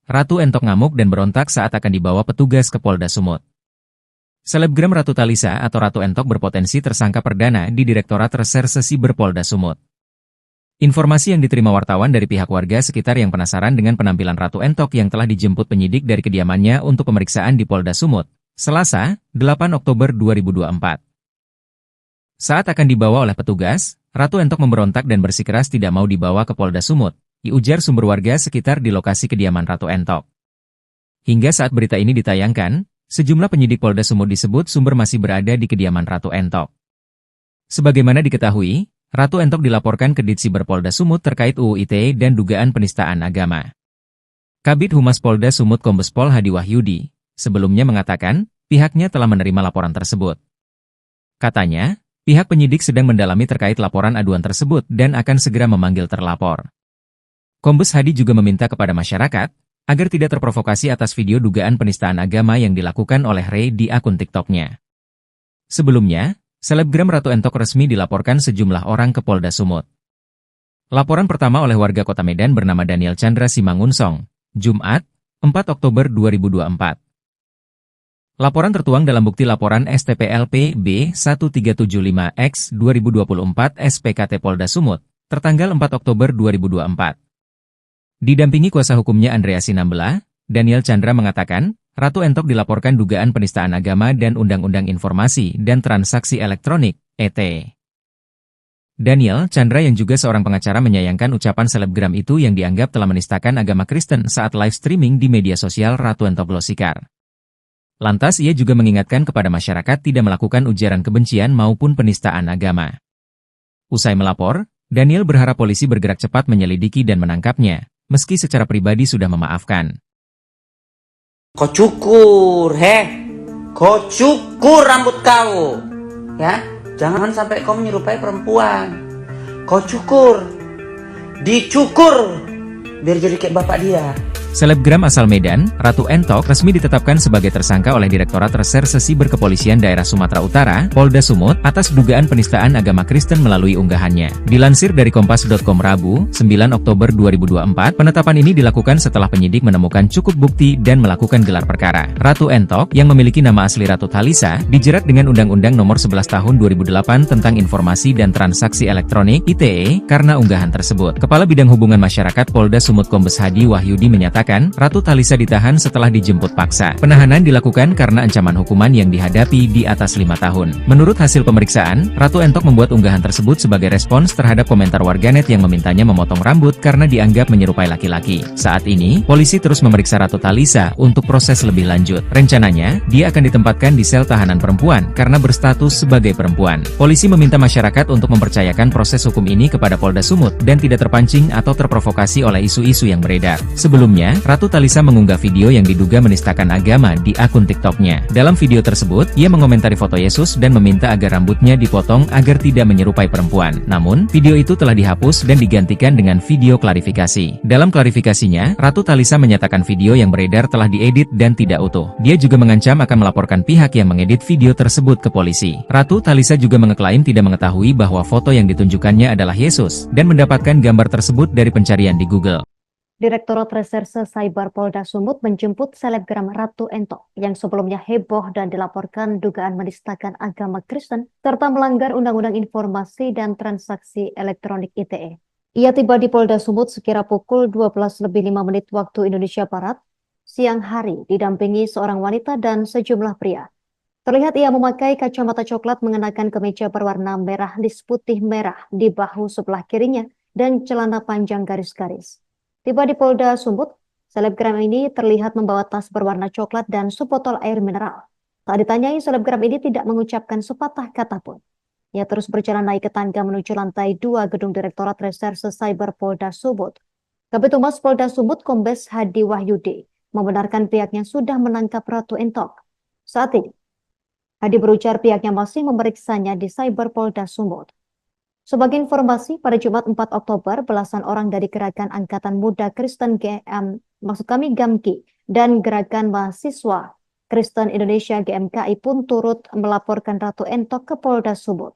S1: Ratu Entok ngamuk dan berontak saat akan dibawa petugas ke Polda Sumut. Selebgram Ratu Talisa atau Ratu Entok berpotensi tersangka perdana di Direktorat Reserse Siber Polda Sumut. Informasi yang diterima wartawan dari pihak warga sekitar yang penasaran dengan penampilan Ratu Entok yang telah dijemput penyidik dari kediamannya untuk pemeriksaan di Polda Sumut, Selasa, 8 Oktober 2024. Saat akan dibawa oleh petugas, Ratu Entok memberontak dan bersikeras tidak mau dibawa ke Polda Sumut, diujar sumber warga sekitar di lokasi kediaman Ratu Entok. Hingga saat berita ini ditayangkan, sejumlah penyidik Polda Sumut disebut sumber masih berada di kediaman Ratu Entok. Sebagaimana diketahui, Ratu Entok dilaporkan ke Ditsiber Polda Sumut terkait UU ITE dan dugaan penistaan agama. Kabid Humas Polda Sumut Kombes Pol Hadi Wahyudi sebelumnya mengatakan pihaknya telah menerima laporan tersebut. Katanya, pihak penyidik sedang mendalami terkait laporan aduan tersebut dan akan segera memanggil terlapor. Kombes Hadi juga meminta kepada masyarakat agar tidak terprovokasi atas video dugaan penistaan agama yang dilakukan oleh Ray di akun TikTok-nya. Sebelumnya, selebgram Ratu Entok resmi dilaporkan sejumlah orang ke Polda Sumut. Laporan pertama oleh warga Kota Medan bernama Daniel Chandra Simangunsong, Jumat, 4 Oktober 2024. Laporan tertuang dalam bukti laporan STPLP B1375X 2024 SPKT Polda Sumut, tertanggal 4 Oktober 2024. Didampingi kuasa hukumnya Andrea Sinambela, Daniel Chandra mengatakan, Ratu Entok dilaporkan dugaan penistaan agama dan Undang-Undang Informasi dan Transaksi Elektronik, (ET). Daniel Chandra yang juga seorang pengacara menyayangkan ucapan selebgram itu yang dianggap telah menistakan agama Kristen saat live streaming di media sosial Ratu Entok Glosikar. Lantas ia juga mengingatkan kepada masyarakat tidak melakukan ujaran kebencian maupun penistaan agama. Usai melapor, Daniel berharap polisi bergerak cepat menyelidiki dan menangkapnya, meski secara pribadi sudah memaafkan.
S2: Kau cukur, kau cukur rambut kau, ya. Jangan sampai kau menyerupai perempuan. Kau cukur, dicukur, biar jadi kayak bapak dia.
S1: Selebgram asal Medan, Ratu Entok resmi ditetapkan sebagai tersangka oleh Direktorat Reserse Siber Kepolisian Daerah Sumatera Utara, Polda Sumut, atas dugaan penistaan agama Kristen melalui unggahannya. Dilansir dari Kompas.com Rabu, 9 Oktober 2024, penetapan ini dilakukan setelah penyidik menemukan cukup bukti dan melakukan gelar perkara. Ratu Entok, yang memiliki nama asli Ratu Talisa, dijerat dengan Undang-Undang Nomor 11 Tahun 2008 tentang Informasi dan Transaksi Elektronik (ITE) karena unggahan tersebut. Kepala Bidang Hubungan Masyarakat Polda Sumut Kombes Hadi Wahyudi menyatakan, Ratu Talisa ditahan setelah dijemput paksa. Penahanan dilakukan karena ancaman hukuman yang dihadapi di atas 5 tahun. Menurut hasil pemeriksaan, Ratu Entok membuat unggahan tersebut sebagai respons terhadap komentar warganet yang memintanya memotong rambut karena dianggap menyerupai laki-laki. Saat ini, polisi terus memeriksa Ratu Talisa untuk proses lebih lanjut. Rencananya, dia akan ditempatkan di sel tahanan perempuan karena berstatus sebagai perempuan. Polisi meminta masyarakat untuk mempercayakan proses hukum ini kepada Polda Sumut dan tidak terpancing atau terprovokasi oleh isu-isu yang beredar. Sebelumnya, Ratu Talisa mengunggah video yang diduga menistakan agama di akun TikTok-nya. Dalam video tersebut, ia mengomentari foto Yesus dan meminta agar rambutnya dipotong agar tidak menyerupai perempuan. Namun, video itu telah dihapus dan digantikan dengan video klarifikasi. Dalam klarifikasinya, Ratu Talisa menyatakan video yang beredar telah diedit dan tidak utuh. Dia juga mengancam akan melaporkan pihak yang mengedit video tersebut ke polisi. Ratu Talisa juga mengeklaim tidak mengetahui bahwa foto yang ditunjukkannya adalah Yesus dan mendapatkan gambar tersebut dari pencarian di Google.
S3: Direktorat Reserse Cyber Polda Sumut menjemput selebgram Ratu Entok yang sebelumnya heboh dan dilaporkan dugaan menistakan agama Kristen serta melanggar Undang-Undang Informasi dan Transaksi Elektronik (ITE). Ia tiba di Polda Sumut sekira pukul 12:05 waktu Indonesia Barat, siang hari, didampingi seorang wanita dan sejumlah pria. Terlihat ia memakai kacamata coklat, mengenakan kemeja berwarna merah lis putih merah di bahu sebelah kirinya dan celana panjang garis-garis. Tiba di Polda Sumut, selebgram ini terlihat membawa tas berwarna coklat dan sebotol air mineral. Saat ditanyai, selebgram ini tidak mengucapkan sepatah kata pun. Ia terus berjalan naik ke tangga menuju lantai 2 gedung Direktorat Reserse Cyber Polda Sumut. Kabid Humas Polda Sumut Kombes Hadi Wahyudi membenarkan pihaknya sudah menangkap Ratu Entok. Saat ini, Hadi berujar pihaknya masih memeriksanya di Cyber Polda Sumut. Sebagai informasi, pada Jumat 4 Oktober, belasan orang dari Gerakan Angkatan Muda Kristen GAMKI dan Gerakan Mahasiswa Kristen Indonesia GMKI pun turut melaporkan Ratu Entok ke Polda Sumut.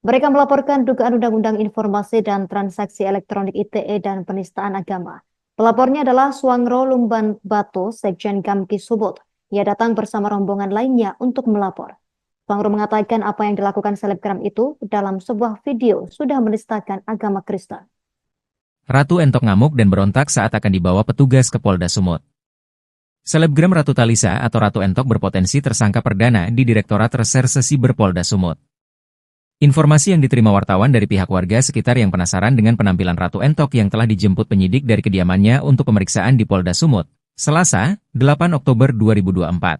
S3: Mereka melaporkan dugaan Undang-Undang Informasi dan Transaksi Elektronik (ITE) dan penistaan agama. Pelapornya adalah Suangro Lumban Batu, Sekjen GAMKI Sumut. Ia datang bersama rombongan lainnya untuk melapor. Bang Ru mengatakan apa yang dilakukan selebgram itu dalam sebuah video sudah menistakan agama Kristen.
S1: Ratu Entok ngamuk dan berontak saat akan dibawa petugas ke Polda Sumut. Selebgram Ratu Talisa atau Ratu Entok berpotensi tersangka perdana di Direktorat Reserse Siber Polda Sumut. Informasi yang diterima wartawan dari pihak warga sekitar yang penasaran dengan penampilan Ratu Entok yang telah dijemput penyidik dari kediamannya untuk pemeriksaan di Polda Sumut, Selasa, 8 Oktober 2024.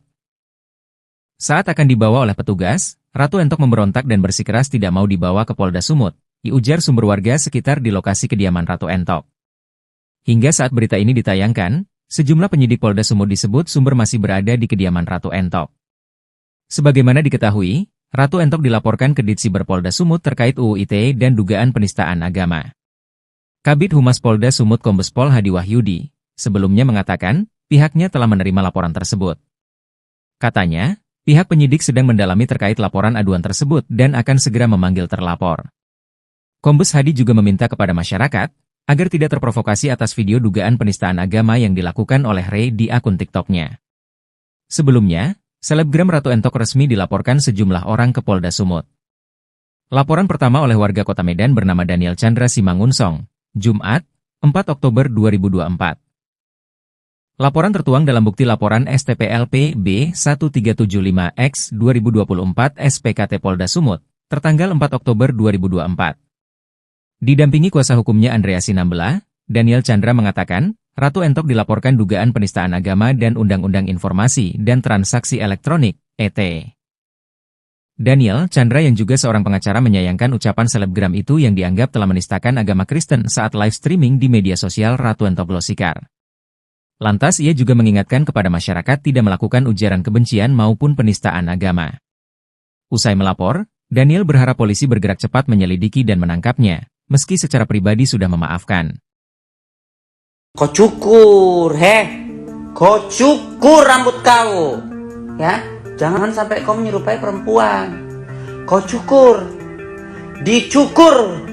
S1: Saat akan dibawa oleh petugas, Ratu Entok memberontak dan bersikeras tidak mau dibawa ke Polda Sumut, diujar sumber warga sekitar di lokasi kediaman Ratu Entok. Hingga saat berita ini ditayangkan, sejumlah penyidik Polda Sumut disebut sumber masih berada di kediaman Ratu Entok. Sebagaimana diketahui, Ratu Entok dilaporkan ke Ditsiber Polda Sumut terkait UU ITE dan dugaan penistaan agama. Kabid Humas Polda Sumut Kombes Pol Hadi Wahyudi sebelumnya mengatakan, pihaknya telah menerima laporan tersebut. Katanya, pihak penyidik sedang mendalami terkait laporan aduan tersebut dan akan segera memanggil terlapor. Kombes Hadi juga meminta kepada masyarakat agar tidak terprovokasi atas video dugaan penistaan agama yang dilakukan oleh Ray di akun TikTok-nya. Sebelumnya, selebgram Ratu Entok resmi dilaporkan sejumlah orang ke Polda Sumut. Laporan pertama oleh warga Kota Medan bernama Daniel Chandra Simangunsong, Jumat, 4 Oktober 2024. Laporan tertuang dalam bukti laporan STPLP B1375X 2024 SPKT Polda Sumut, tertanggal 4 Oktober 2024. Didampingi kuasa hukumnya Andrea Sinambela, Daniel Chandra mengatakan, Ratu Entok dilaporkan dugaan penistaan agama dan Undang-Undang Informasi dan Transaksi Elektronik, (ET). Daniel Chandra yang juga seorang pengacara menyayangkan ucapan selebgram itu yang dianggap telah menistakan agama Kristen saat live streaming di media sosial Ratu Entok Glosikar. Lantas ia juga mengingatkan kepada masyarakat tidak melakukan ujaran kebencian maupun penistaan agama. Usai melapor, Daniel berharap polisi bergerak cepat menyelidiki dan menangkapnya, meski secara pribadi sudah memaafkan.
S2: Kau cukur, kau cukur rambut kau, ya, jangan sampai kau menyerupai perempuan. Kau cukur, dicukur,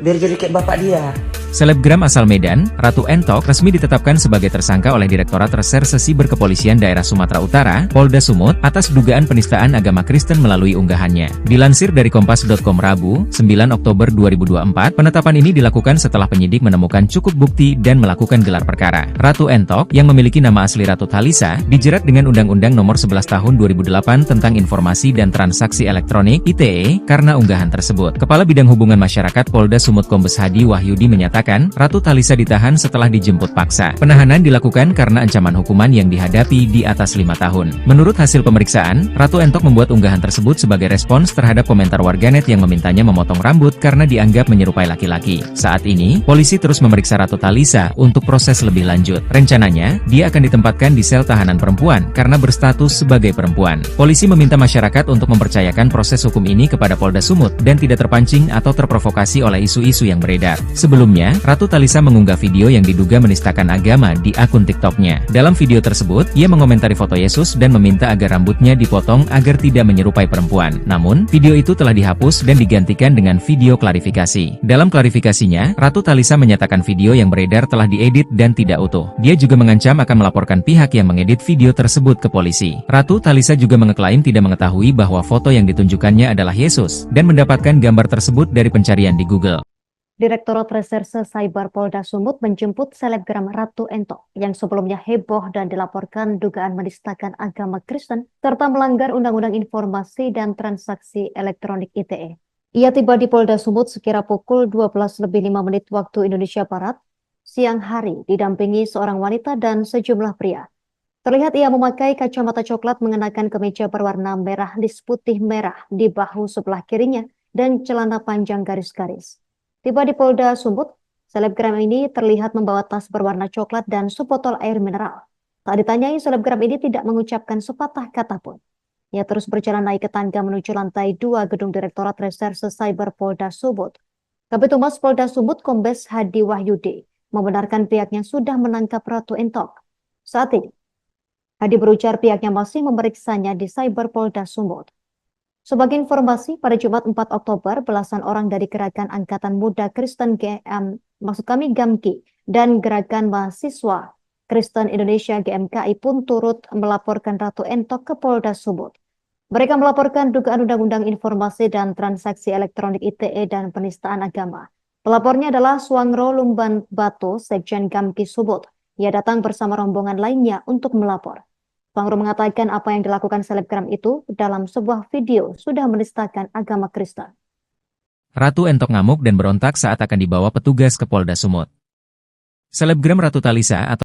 S2: biar jadi kayak bapak dia.
S1: Selebgram asal Medan, Ratu Entok resmi ditetapkan sebagai tersangka oleh Direktorat Reserse Siber Kepolisian Daerah Sumatera Utara, Polda Sumut, atas dugaan penistaan agama Kristen melalui unggahannya. Dilansir dari Kompas.com Rabu, 9 Oktober 2024, penetapan ini dilakukan setelah penyidik menemukan cukup bukti dan melakukan gelar perkara. Ratu Entok, yang memiliki nama asli Ratu Talisa, dijerat dengan Undang-Undang Nomor 11 Tahun 2008 tentang Informasi dan Transaksi Elektronik (ITE) karena unggahan tersebut. Kepala Bidang Hubungan Masyarakat Polda Sumut Kombes Hadi Wahyudi menyatakan, Ratu Talisa ditahan setelah dijemput paksa. Penahanan dilakukan karena ancaman hukuman yang dihadapi di atas 5 tahun. Menurut hasil pemeriksaan, Ratu Entok membuat unggahan tersebut sebagai respons terhadap komentar warganet yang memintanya memotong rambut karena dianggap menyerupai laki-laki. Saat ini, polisi terus memeriksa Ratu Talisa untuk proses lebih lanjut. Rencananya, dia akan ditempatkan di sel tahanan perempuan karena berstatus sebagai perempuan. Polisi meminta masyarakat untuk mempercayakan proses hukum ini kepada Polda Sumut dan tidak terpancing atau terprovokasi oleh isu-isu yang beredar. Sebelumnya, Ratu Talisa mengunggah video yang diduga menistakan agama di akun TikTok-nya. Dalam video tersebut, ia mengomentari foto Yesus dan meminta agar rambutnya dipotong agar tidak menyerupai perempuan. Namun, video itu telah dihapus dan digantikan dengan video klarifikasi. Dalam klarifikasinya, Ratu Talisa menyatakan video yang beredar telah diedit dan tidak utuh. Dia juga mengancam akan melaporkan pihak yang mengedit video tersebut ke polisi. Ratu Talisa juga mengeklaim tidak mengetahui bahwa foto yang ditunjukkannya adalah Yesus dan mendapatkan gambar tersebut dari pencarian di Google.
S3: Direktorat Reserse Cyber Polda Sumut menjemput selebgram Ratu Entok yang sebelumnya heboh dan dilaporkan dugaan menistakan agama Kristen serta melanggar Undang-Undang Informasi dan Transaksi Elektronik (ITE). Ia tiba di Polda Sumut sekira pukul 12:05 waktu Indonesia Barat, siang hari, didampingi seorang wanita dan sejumlah pria. Terlihat ia memakai kacamata coklat mengenakan kemeja berwarna merah lis putih merah di bahu sebelah kirinya dan celana panjang garis-garis. Tiba di Polda Sumut, selebgram ini terlihat membawa tas berwarna coklat dan sebotol air mineral. Tak ditanyai, selebgram ini tidak mengucapkan sepatah kata pun. Ia terus berjalan naik ke tangga menuju lantai 2 gedung Direktorat Reserse Cyber Polda Sumut. Kabid Humas Polda Sumut Kombes Hadi Wahyudi membenarkan pihaknya sudah menangkap Ratu Entok. Saat ini, Hadi berujar pihaknya masih memeriksanya di Cyber Polda Sumut. Sebagai informasi, pada Jumat 4 Oktober, belasan orang dari Gerakan Angkatan Muda Kristen GMKI dan Gerakan Mahasiswa Kristen Indonesia GMKI pun turut melaporkan Ratu Entok ke Polda Sumut. Mereka melaporkan dugaan Undang-Undang Informasi dan Transaksi Elektronik ITE dan penistaan agama. Pelapornya adalah Suangro Lumban Batu, Sekjen Gamki Sumut. Ia datang bersama rombongan lainnya untuk melapor. Suangro mengatakan apa yang dilakukan selebgram itu dalam sebuah video sudah menistakan agama Kristen.
S1: Ratu Entok ngamuk dan berontak saat akan dibawa petugas ke Polda Sumut. Selebgram Ratu Talisa atau